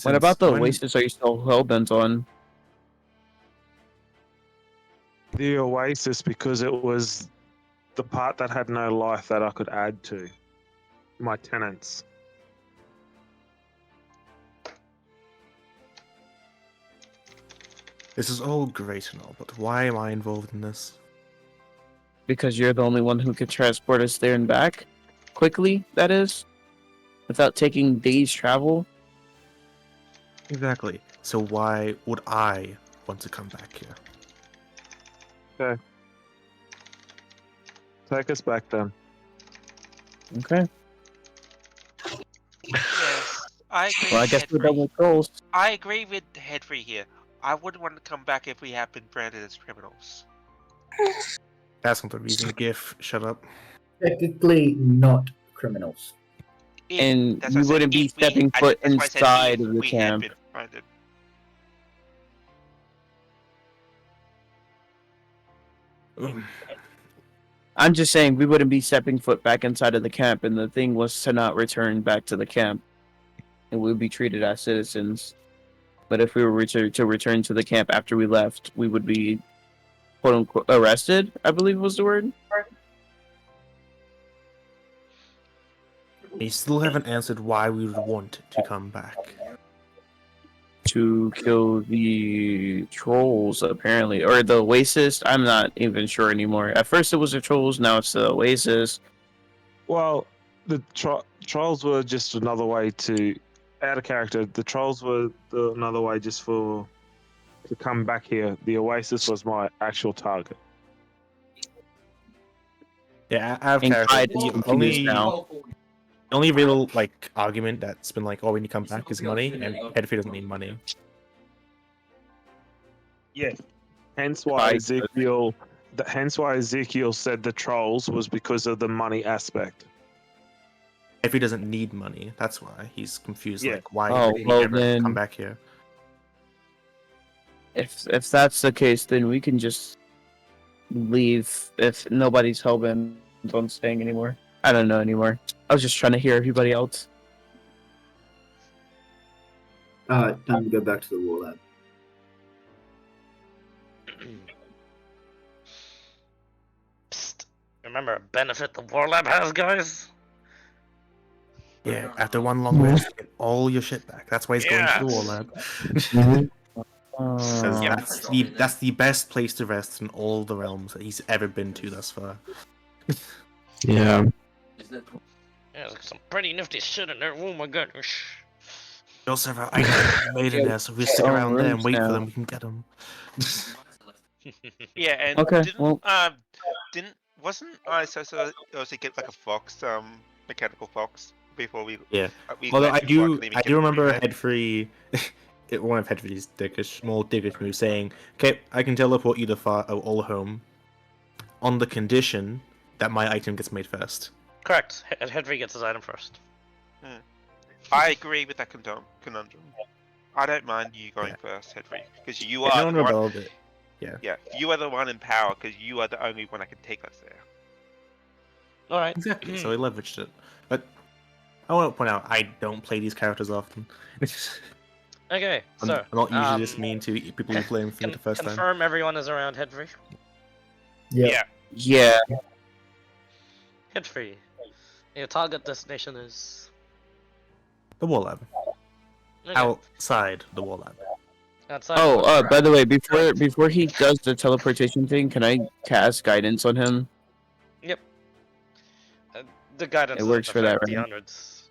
What about the when- Oasis are you still hellbent on? The Oasis because it was the part that had no life that I could add to my tenants. This is all great and all, but why am I involved in this? Because you're the only one who could transport us there and back quickly, that is, without taking days travel. Exactly. So why would I want to come back here? Okay. Take us back then. Okay. Yes, I agree Well, I with guess we're done Hedfrey. with trolls. I agree with Hedfrey here. I wouldn't want to come back if we had been branded as criminals. That's not the reason. GIF, shut up. Technically not criminals. And That's you why I said wouldn't be if we- stepping I- foot that's why I said inside if of the we had camp. been branded. I'm just saying we wouldn't be stepping foot back inside of the camp, and the thing was to not return back to the camp, and we would be treated as citizens. But if we were to return to the camp after we left, we would be quote unquote arrested, I believe was the word. You still haven't answered why we would want to come back. To kill the trolls, apparently, or the Oasis. I'm not even sure anymore. At first it was the trolls, now it's the Oasis. Well, the trolls were just another way to, out of character. The trolls were another way just to come back here. The Oasis was my actual target. Yeah, out of And character. Clyde is The confused now. only real argument that's been like, oh, when you come back is money, and Hedfrey doesn't need money. Yeah. Hence why Clyde- Ezekiel said the trolls was because of the money aspect. Hedfrey doesn't need money. That's why he's confused. Yeah. Like, why Oh, would he well ever then- come back here? If that's the case, then we can just leave if nobody's hellbent on staying anymore. I don't know anymore. I was just trying to hear everybody else. Alright, time to go back to the war lab. Psst. Remember a benefit the war lab has, guys? Yeah, after one long rest, you get all your shit back. That's why he's going to the war lab. Because that's the best place to rest in all the realms that he's ever been to thus far. Yeah. Yeah, there's some pretty nifty shit in there. Oh my goodness. We also have our items made in there, so we stick Oh, around there and rooms wait for now. them. We can get them. Yeah, and Okay, wasn't I supposed to also get like a fox, mechanical fox before we? Yeah. We Although left I before do could even I get do a remember remake. Hedfree, one of Hedfree's small dickish moves saying, "Okay, I can teleport you to all home, on the condition that my item gets made first." Correct. Hedvig gets his item first. I agree with that conundrum. I don't mind you going first, Hedfrey, because you are No one the one. rebelled it. Yeah. Yeah, you are the one in power because you are the only one that can take us there. All right. Exactly. So we leveraged it. But I want to point out I don't play these characters often. Okay, I'm, so I'm not usually this mean to people who play them for the first time. confirm everyone is around head free. Yeah. Yeah. Head free. Your target destination is The War Lab. okay. Outside the War Lab. Outside Oh, of the by the way, before he does the teleportation thing, can I cast guidance on him? Yep. The guidance It is works for that, right? D100s.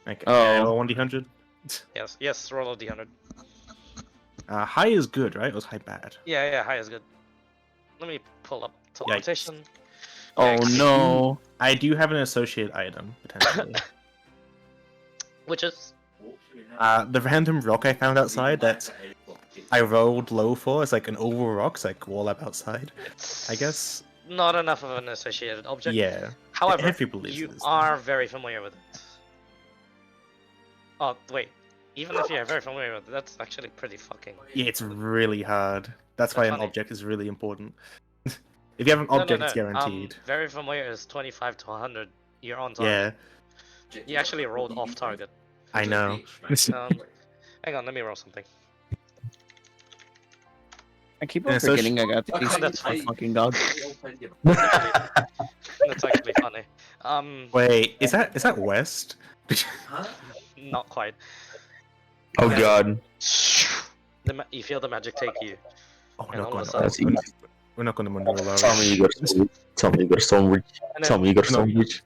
Okay. Oh. 1d100. Yes, roll a D100. High is good, right? Or is high bad? Yeah, high is good. Let me pull up teleportation. Oh no. I do have an associate item, potentially. Which is? The random rock I found outside that I rolled low for. It's like an oval rock. It's like wall up outside, I guess. Not enough of an associated object. Yeah. However, Every believes you it is, are very familiar with it. Oh, wait. Even if you're very familiar with it, that's actually pretty fucking... Yeah, it's really hard. That's why an funny. object is really important. If you have an object, it's guaranteed. Very familiar is 25 to 100. You're on Yeah, target. You actually rolled off target. I know. Hang on, let me roll something. I keep on forgetting I got these That's fine. fucking dog. That's actually funny. Wait, is that west? Not quite. Oh god. You feel the magic take you. Oh, And we're not all going of a to. sudden- We're not going to Mandela. Tell me you got so Tell me you got so rich. And Tell then, me you got so rich.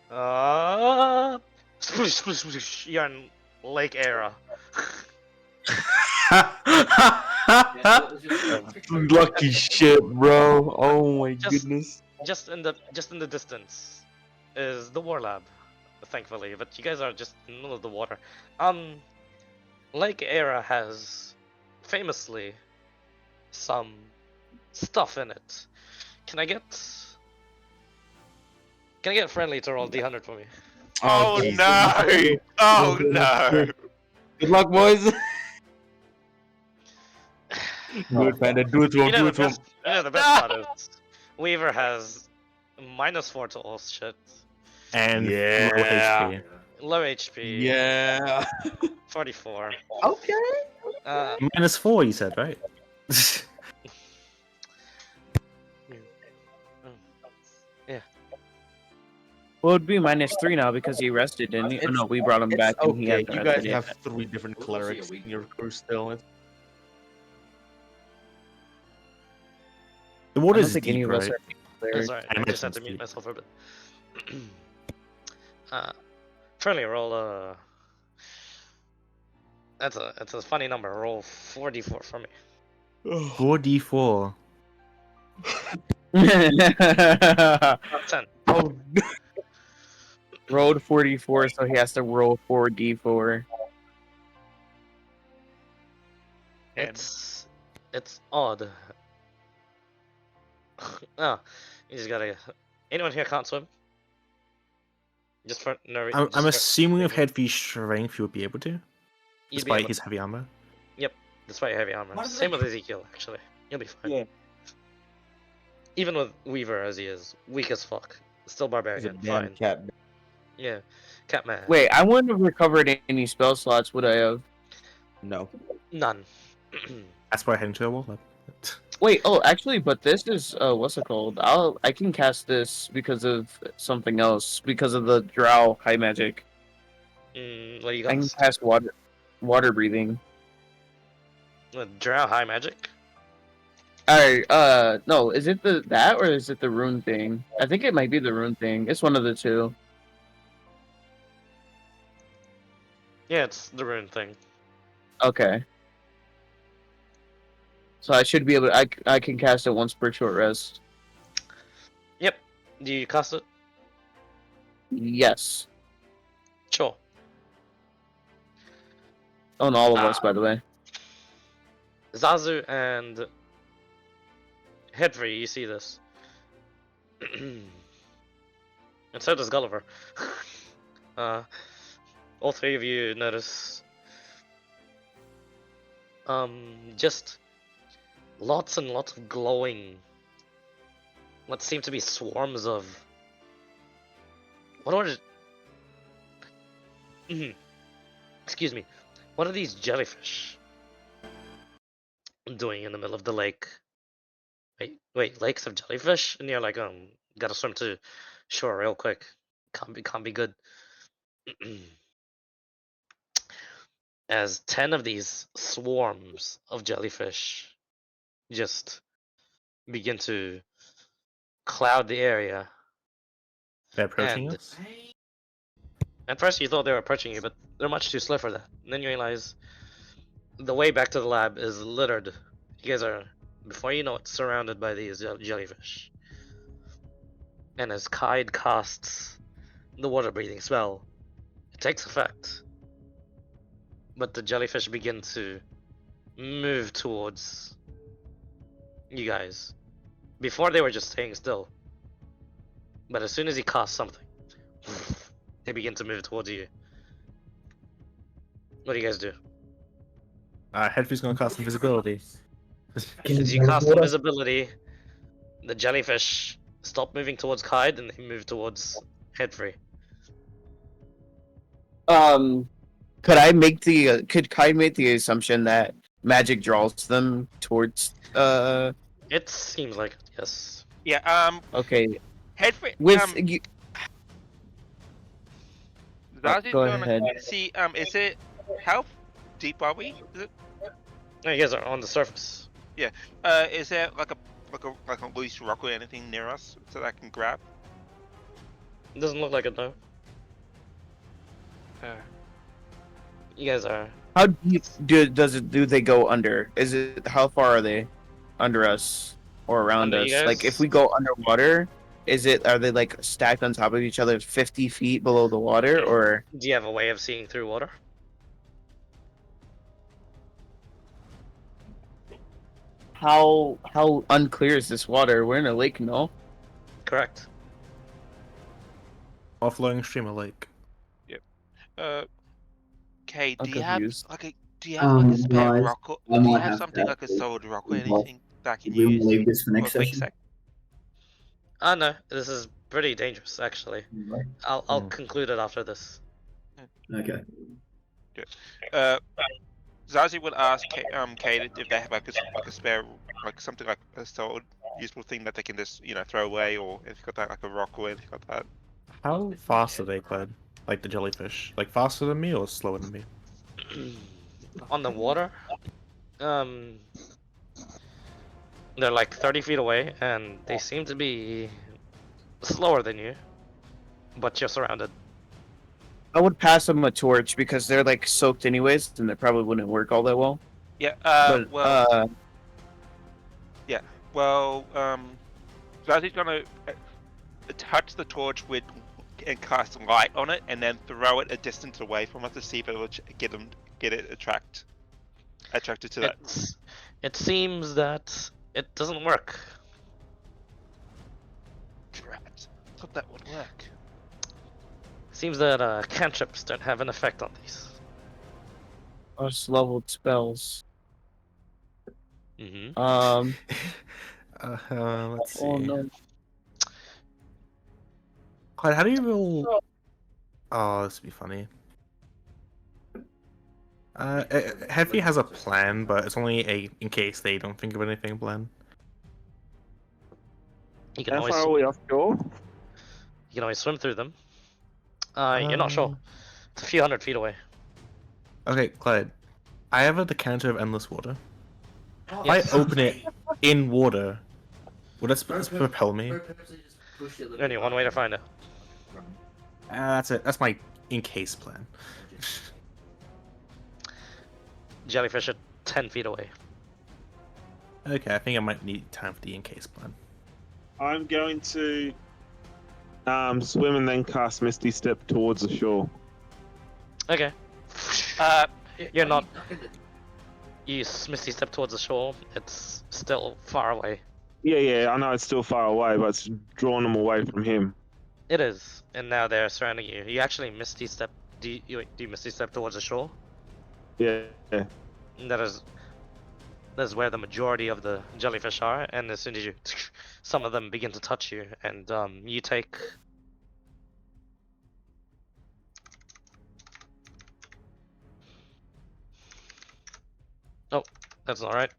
sploosh, sploosh, sploosh, you're in Lake Era. Lucky shit, bro. Oh my goodness. Just in the distance is the war lab, thankfully. But you guys are just in the middle of the water. Lake Era has famously some stuff in it. Can I get friendly to roll D100 for me? Oh Jesus. no! Oh no! Good luck, boys. Do it, Panda. Do it to him. Do it to him. The best part is Weaver has -4 to all shit, And Yeah. low HP. low HP, Yeah. 44. Okay. -4, you said, right? Well, it'd be -3 now because he rested, didn't he? Oh, no, we brought him It's back and he okay. hasn't You rested guys yet. have 3 different clerics in your crew still. The I water don't is think any deep, of us right? are clerics. Sorry, I I just imagine had to it's mute deep. myself for a bit. Friendly roll. That's a funny number. Roll 4d4 for me. 4d4. 10. Oh, Rolled 44, so he has to roll 4d4. It's odd. Oh, you just gotta. Anyone here can't swim? Just for no reason. I'm assuming with heavy strength, you would be able to, You'd be despite able his heavy armor. despite heavy armor. Same with Ezekiel, actually. You'll be fine. Yeah. Even with Weaver as he is, weak as fuck. Still he's a barbarian. damn Fine. cat. Yeah. Catman. Wait, I wouldn't have recovered any spell slots, would I have? No. None. That's why I head into a wall. Wait, oh, actually, but this is, what's it called? I can cast this because of something else, because of the drow high magic. What do you I can got? cast water breathing. Drow high magic? Alright, no, is it that or is it the rune thing? I think it might be the rune thing. It's one of the two. Yeah, it's the rune thing. Okay. So I should be able to, I can cast it once per short rest. Yep. Do you cast it? Yes. Sure. On all of us, by the way. Zazu and Hedry, you see this. And so does Gulliver. All 3 of you notice just lots and lots of glowing, what seem to be swarms of. What are it? Excuse me. What are these jellyfish doing in the middle of the lake? Wait, lakes of jellyfish? And you're like, gotta swim to shore real quick. Can't be good. As 10 of these swarms of jellyfish just begin to cloud the area. They're approaching And us. at first you thought they were approaching you, but they're much too slow for that. And then you realize the way back to the lab is littered. You guys are, before you know it, surrounded by these jellyfish. And as Kaid casts the water breathing spell, it takes effect. But the jellyfish begin to move towards you guys. Before they were just staying still. But as soon as he casts something, they begin to move towards you. What do you guys do? Headfie's gonna cast invisibility. As you cast invisibility, the jellyfish stop moving towards Kaid and they move towards Headfree. Could Kai make the assumption that magic draws them towards It seems like it, yes. Yeah. okay. Headfree. With Zazi's go gonna ahead. see. Is it how deep are we? Is it? No, you guys are on the surface. Yeah. Is there like a loose rock or anything near us so that I can grab? It doesn't look like it though. You guys are. How deep do they go under? Is it how far are they under us or around Under you us? Like guys? if we go underwater, are they like stacked on top of each other 50 feet below the water, or Do you have a way of seeing through water? how unclear is this water? We're in a lake, no? Correct. Or flowing stream of lake. Okay. I'm Do you have confused. like a spare guys, rock or I do you might have have something to like a solid rock or involve- anything that I can We will use leave this for for a next quick session. sec? No, this is pretty dangerous actually. I'll conclude it after this. Okay. Zazie would ask Kate if they have like a spare, like something like a solid useful thing that they can just throw away, or if you've got that like a rock or anything like that. How fast are they, Clyde? Like the jellyfish? Like faster than me or slower than me? On the water, they're like 30 feet away, and they seem to be slower than you, but you're surrounded. I would pass them a torch because they're like soaked anyways, and they probably wouldn't work all that well. Yeah. But Zazie's gonna touch the torch with and cast light on it, and then throw it a distance away from us to see if it will get it attracted to that. It seems that it doesn't work. Drat. Thought that would work. Seems that cantrips don't have an effect on these. us leveled spells. Mm-hmm. Let's see. Oh no. Clyde, how do you roll? Oh, this would be funny. Heavy has a plan, but it's only in case they don't think of anything plan. You can How always far are we offshore? you can always swim through them. You're not sure. It's a few hundred feet away. Okay, Clyde. I have a decanter of endless water. Yes. If I open it in water, would that propel me? Only one way to find it. That's it. That's my in case plan. Jellyfish are 10 feet away. Okay, I think I might need time for the in case plan. I'm going to swim and then cast Misty Step towards the shore. Okay. You're not. You misty step towards the shore. It's still far away. Yeah, I know it's still far away, but it's drawing them away from him. It is, and now they're surrounding you. You actually misty step. Do you misty step towards the shore? Yeah. That is That's where the majority of the jellyfish are, and as soon as you, some of them begin to touch you, and you take. Oh, that's not right.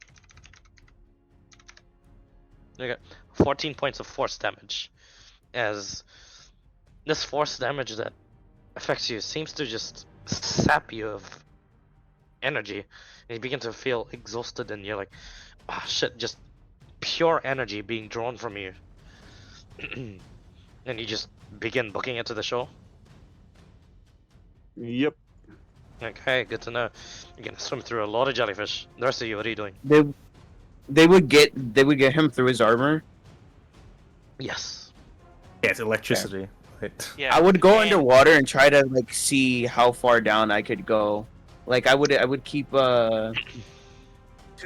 You get 14 points of force damage, as this force damage that affects you seems to just sap you of energy, and you begin to feel exhausted, and you're like, ah, shit, just pure energy being drawn from you. And you just begin booking it to the shore. Yep. Okay, good to know. You're gonna swim through a lot of jellyfish. The rest of you, what are you doing? They would get him through his armor. Yes. Yeah, it's electricity. Right. Yeah. I would go and- underwater and try to like see how far down I could go. Like I would keep 2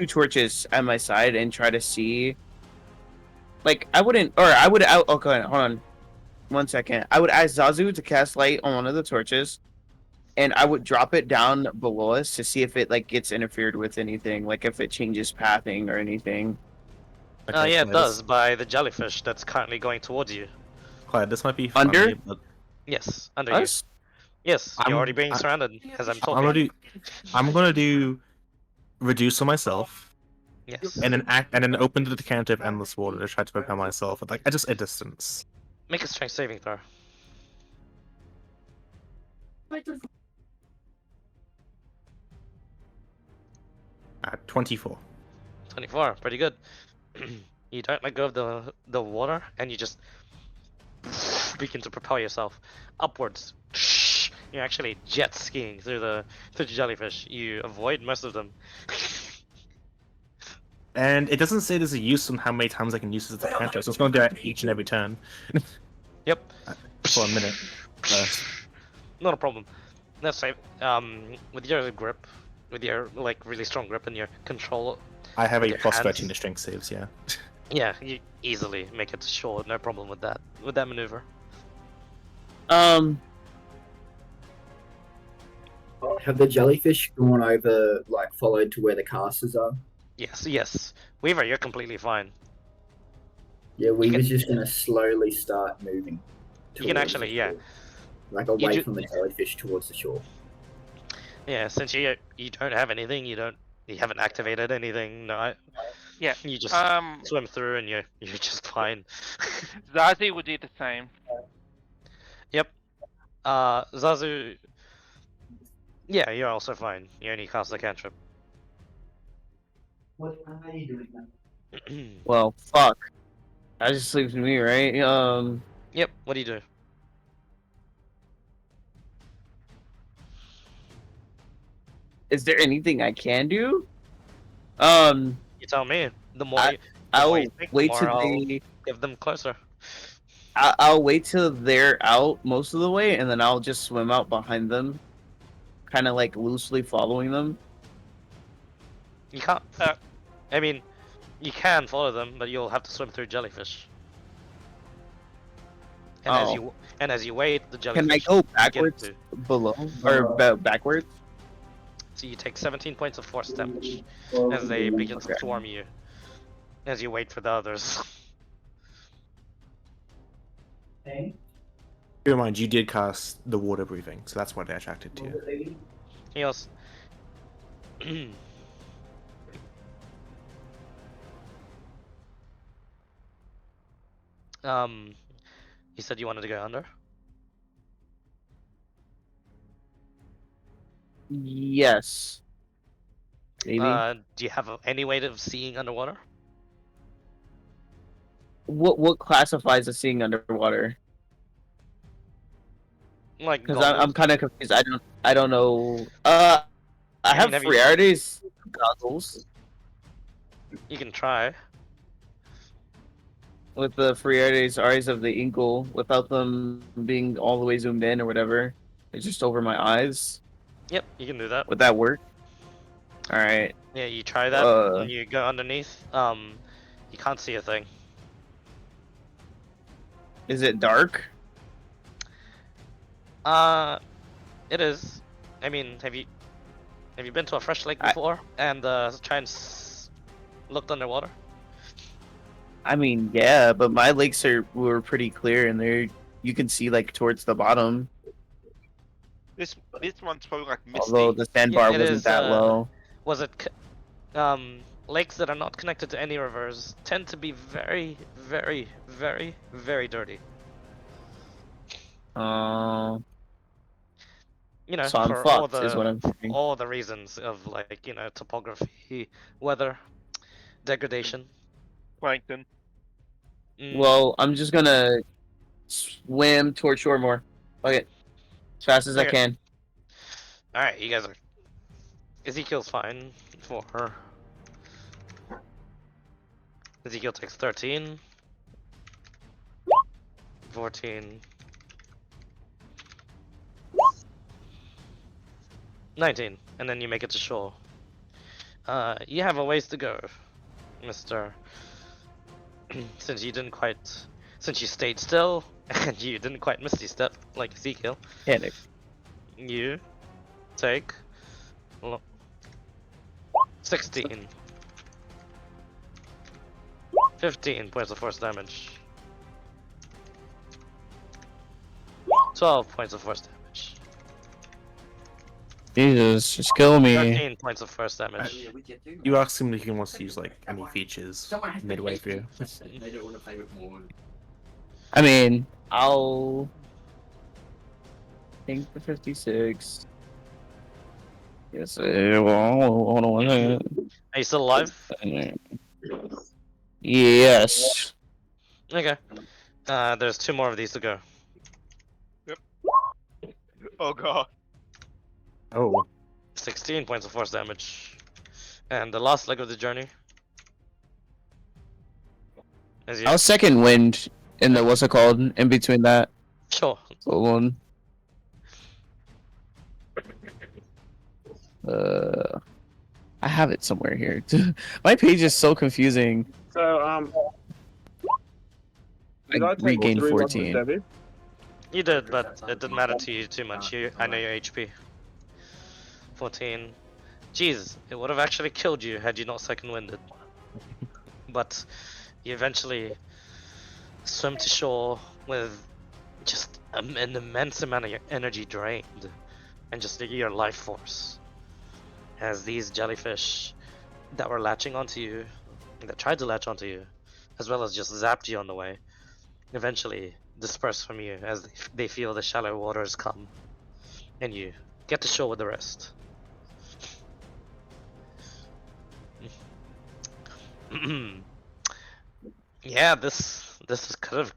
torches at my side and try to see. Like I wouldn't, or I would out. Okay, hold on, 1 second. I would ask Zazu to cast light on one of the torches, and I would drop it down below us to see if it like gets interfered with anything, like if it changes pathing or anything. Okay, Yeah, it Clyde, does by the jellyfish that's currently going towards you. Clyde, this might be funny, Under? but Yes, under you. Us? Yes, you're I'm- already being I- surrounded as I'm I'm talking. gonna do reduce on myself, Yes. and then open the decanter of endless water to try to propel myself at like just a distance. Make a strength saving throw. At 24. 24, pretty good. You don't let go of the water, and you just begin to propel yourself upwards. You're actually jet skiing through the jellyfish. You avoid most of them. And it doesn't say there's a use on how many times I can use this decanter, so it's going to do it each and every turn Yep. for a minute. Not a problem. Let's say, with your grip, with your like really strong grip and your control, I have with a your plus hands. 13 to strength saves, yeah. Yeah, you easily make it to shore. No problem with that. With that maneuver. Have the jellyfish gone over, like, followed to where the casters are? Yes, yes. Weaver, you're completely fine. Yeah, we can- was just gonna slowly start moving. You can towards actually, the yeah. shore. Like away ju- from the jellyfish towards the shore. Yeah, since you don't have anything, you haven't activated anything. No, Yeah. you just Um, swim through and you're just fine. Zazie would do the same. Yep. Zazu. Yeah, you're also fine. You only cast the cantrip. What are you doing now? Well, fuck. That just leaves me, right? Yep. What do you do? Is there anything I can do? You tell me. The more I- you, the I'll more you think, the wait more till I'll they. give them closer. I'll wait till they're out most of the way, and then I'll just swim out behind them, kind of like loosely following them. You can't. I mean, you can follow them, but you'll have to swim through jellyfish. And Oh. as you wait, the jellyfish. Can I go begin backwards to- below or backwards? So you take 17 points of force damage as they begin to swarm you. As you wait for the others. Hey? Bear in mind, you did cast the water breathing, so that's why they attracted to you. He else. You said you wanted to go under? Yes. Maybe. Do you have any way of seeing underwater? What classifies as seeing underwater? Like Because goggles? I'm kind of confused. I don't know. I have have you- Friardes goggles You can try. with the Friardes Eyes of the Inkle without them being all the way zoomed in or whatever. It's just over my eyes. Yep, you can do that. Would that work? All right. Yeah, you try that. And you go underneath. You can't see a thing. Is it dark? It is. I mean, have you been to a fresh lake before? And try and looked underwater? I mean, yeah, but my lakes were pretty clear, and you can see like towards the bottom. This one's probably like Although misty. the sandbar wasn't that low. Was it lakes that are not connected to any rivers tend to be very, very, very, very dirty. You know, So I'm for all fucked, is what I'm saying. the reasons of like, you know, topography, weather, degradation. Plankton. Well, I'm just gonna swim towards shore more. Okay, as fast as I Okay. can. All right, you guys are. Ezekiel's fine for her. Ezekiel takes 13, 14, 19, and then you make it to shore. You have a ways to go, Mister. Since you stayed still and you didn't quite misty step like Ezekiel. Panic. You take 16, 15 points of force damage, 12 points of force damage, Jesus, just kill me. 13 points of force damage. You asked him if he wants to use like any features midway through. They don't want to play with more. I mean, I'll think the 56. Yes, hold on one second. Are you still alive? Yes. Okay. There's 2 more of these to go. Oh god. Oh. 16 points of force damage. And the last leg of the journey. I'll second wind in the what's it called in between that. Sure. Hold on. I have it somewhere here. My page is so confusing. So did I take regained 3 losses, 14. Debbie? You did, but it didn't matter to you too much. I know your HP. 14. Jeez, it would have actually killed you had you not second winded. But you eventually swim to shore with just an immense amount of your energy drained and just your life force. As these jellyfish that were latching onto you, that tried to latch onto you, as well as just zapped you on the way, eventually disperse from you as they feel the shallow waters come, and you get to shore with the rest. Yeah, this could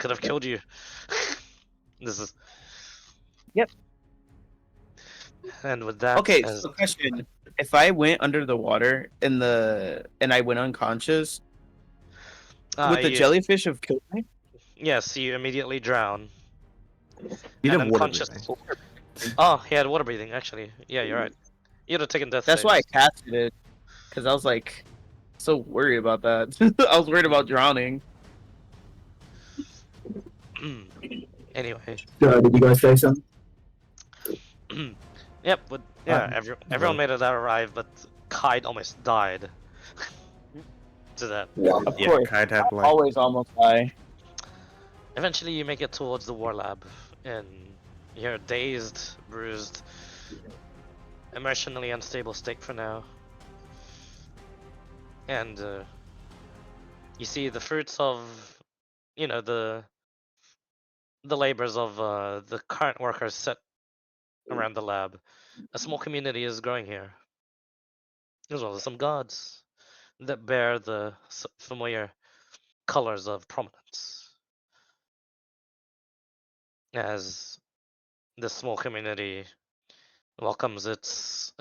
have killed you. This is. Yep. And with that, Okay, so question: if I went under the water and I went unconscious, would the jellyfish have killed me? Yes, you immediately drown. You And have water unconscious. breathing. Oh, he had water breathing. Actually, yeah, you're right. You'd have taken death. That's why I casted it, because I was like so worried about that. I was worried about drowning. Anyway. So, did you guys say something? Yep. But yeah, everyone made it out alive, but Kite almost died. To that. Of course. Kite had like Always almost die. Eventually, you make it towards the war lab, and you're dazed, bruised, emotionally unstable state for now. And you see the fruits of, you know, the labors of the current workers set around the lab. A small community is growing here, as well as some gods that bear the familiar colors of prominence. As this small community welcomes its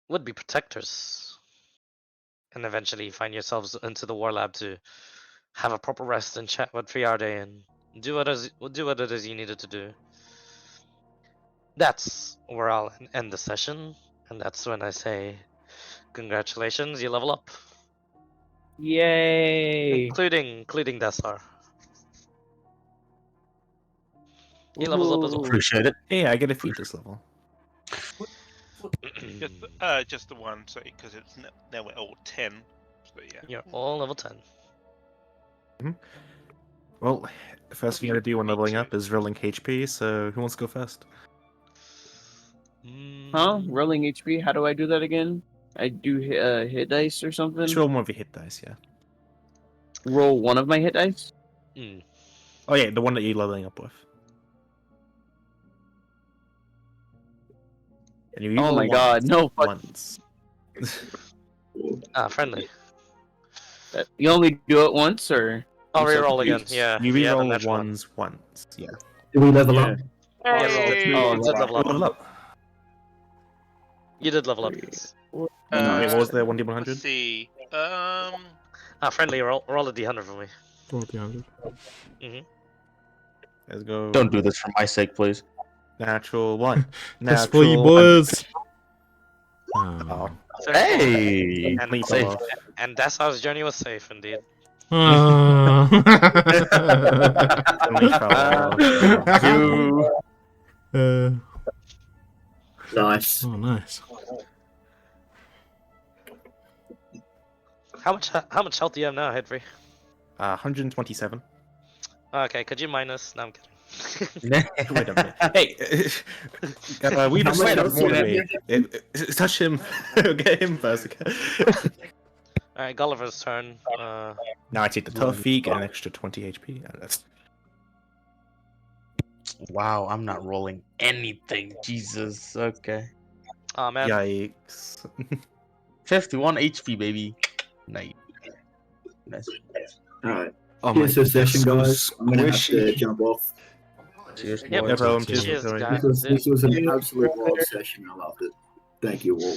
would-be protectors, and eventually find yourselves into the war lab to have a proper rest and chat with Friarde and do what it is you needed to do. That's where I'll end the session, and that's when I say, congratulations, you level up. Yay! Including Desar. He levels up as well. appreciate it. Yeah, I get a feat this level. Just the one, so because it's now we're all 10. So yeah. You're all level 10. Well, the first thing you gotta do when Me leveling too. up is rolling HP, so who wants to go first? Huh? Rolling HP? How do I do that again? I do hit dice or something? Just roll one of your hit dice, yeah. Roll one of my hit dice? Mm. Oh yeah, the one that you're leveling up with. And you Oh roll my god, no. Fuck. once. Friendly. You only do it once, or? I'll I'm so reroll again. confused. Yeah. You if had a reroll natural one. ones once, yeah. Do we level Yeah. up? Yes, Hey! Oh, you did wow. level up. Level up. You did level up. Yes. Wait, what was the 1d100? Let's see. Friendly, roll a d100 for me. Roll the 100. Let's go. Don't do this for my sake, please. Natural 1. That's for you, Natural boys. Oh. Hey! And, Please Safe. fall off. and Dassa's journey was safe indeed. Ah. Only fell off. You. Uh, Nice. oh, nice. How much health do you have now, Henry? 127. Okay, could you minus? No, I'm kidding. Wait a minute. Hey, we How just much wait else more do than you me. Touch him. Get him first. Okay. Alright, Gulliver's turn. Now I take the tough feat, get an extra 20 HP. That's Wow, I'm not rolling anything. Jesus. Okay. Oh man. yikes. 51 HP, baby. Nice. Nice. Alright. Oh Here's the session, so guys. I'm gonna have to squishy. jump off. Cheers, Yep. boys. No problem. Cheers. Cheers for Cheers, joining. guys. This was an absolute wild session. I loved it. Thank you all.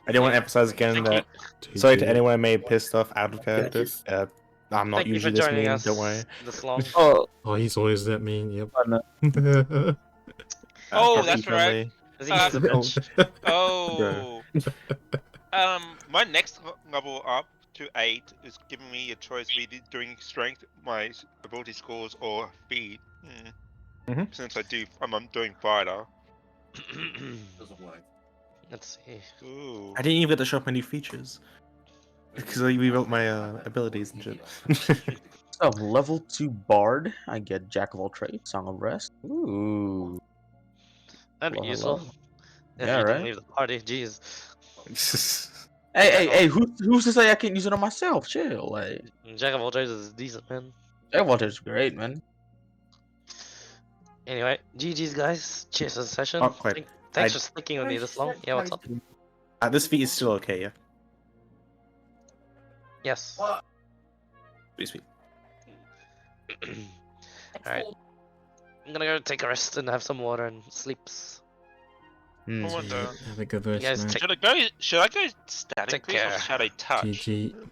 I do want to emphasize again Thank that GG. sorry to anyone I may have pissed off out of character. Catches. I'm not Thank you for usually this joining mean, us don't worry. this long. Oh, Oh, he's always that mean. Yep. Oh, Happy that's right. friendly. Is he a bitch? Oh. My next level up to 8 is giving me a choice of either doing strength, my ability scores, or speed. Mhm. Since I'm doing fighter. Let's see. Ooh. I didn't even get to show up my new features because I rewrote my abilities and shit. So, level 2 Bard. I get Jack of all trades, Song of Rest. Ooh. That'd be Hello, useful. hello. If Yeah, you right? didn't leave the party, jeez. Hey, who's to say I can't use it on myself? Chill, like. Jack of all trades is decent, man. Jack of all trades is great, man. Anyway, GG's guys. Cheers for the session. Oh, quite. Thanks for sticking with me this long. Yeah, what's up? This feat is still okay, yeah. Yes. Pretty sweet. Alright. I'm gonna go take a rest and have some water and sleeps. Hmm. I wonder. Have a good You rest, guys mate. take Should I go static Take please, or care. should I touch? GG.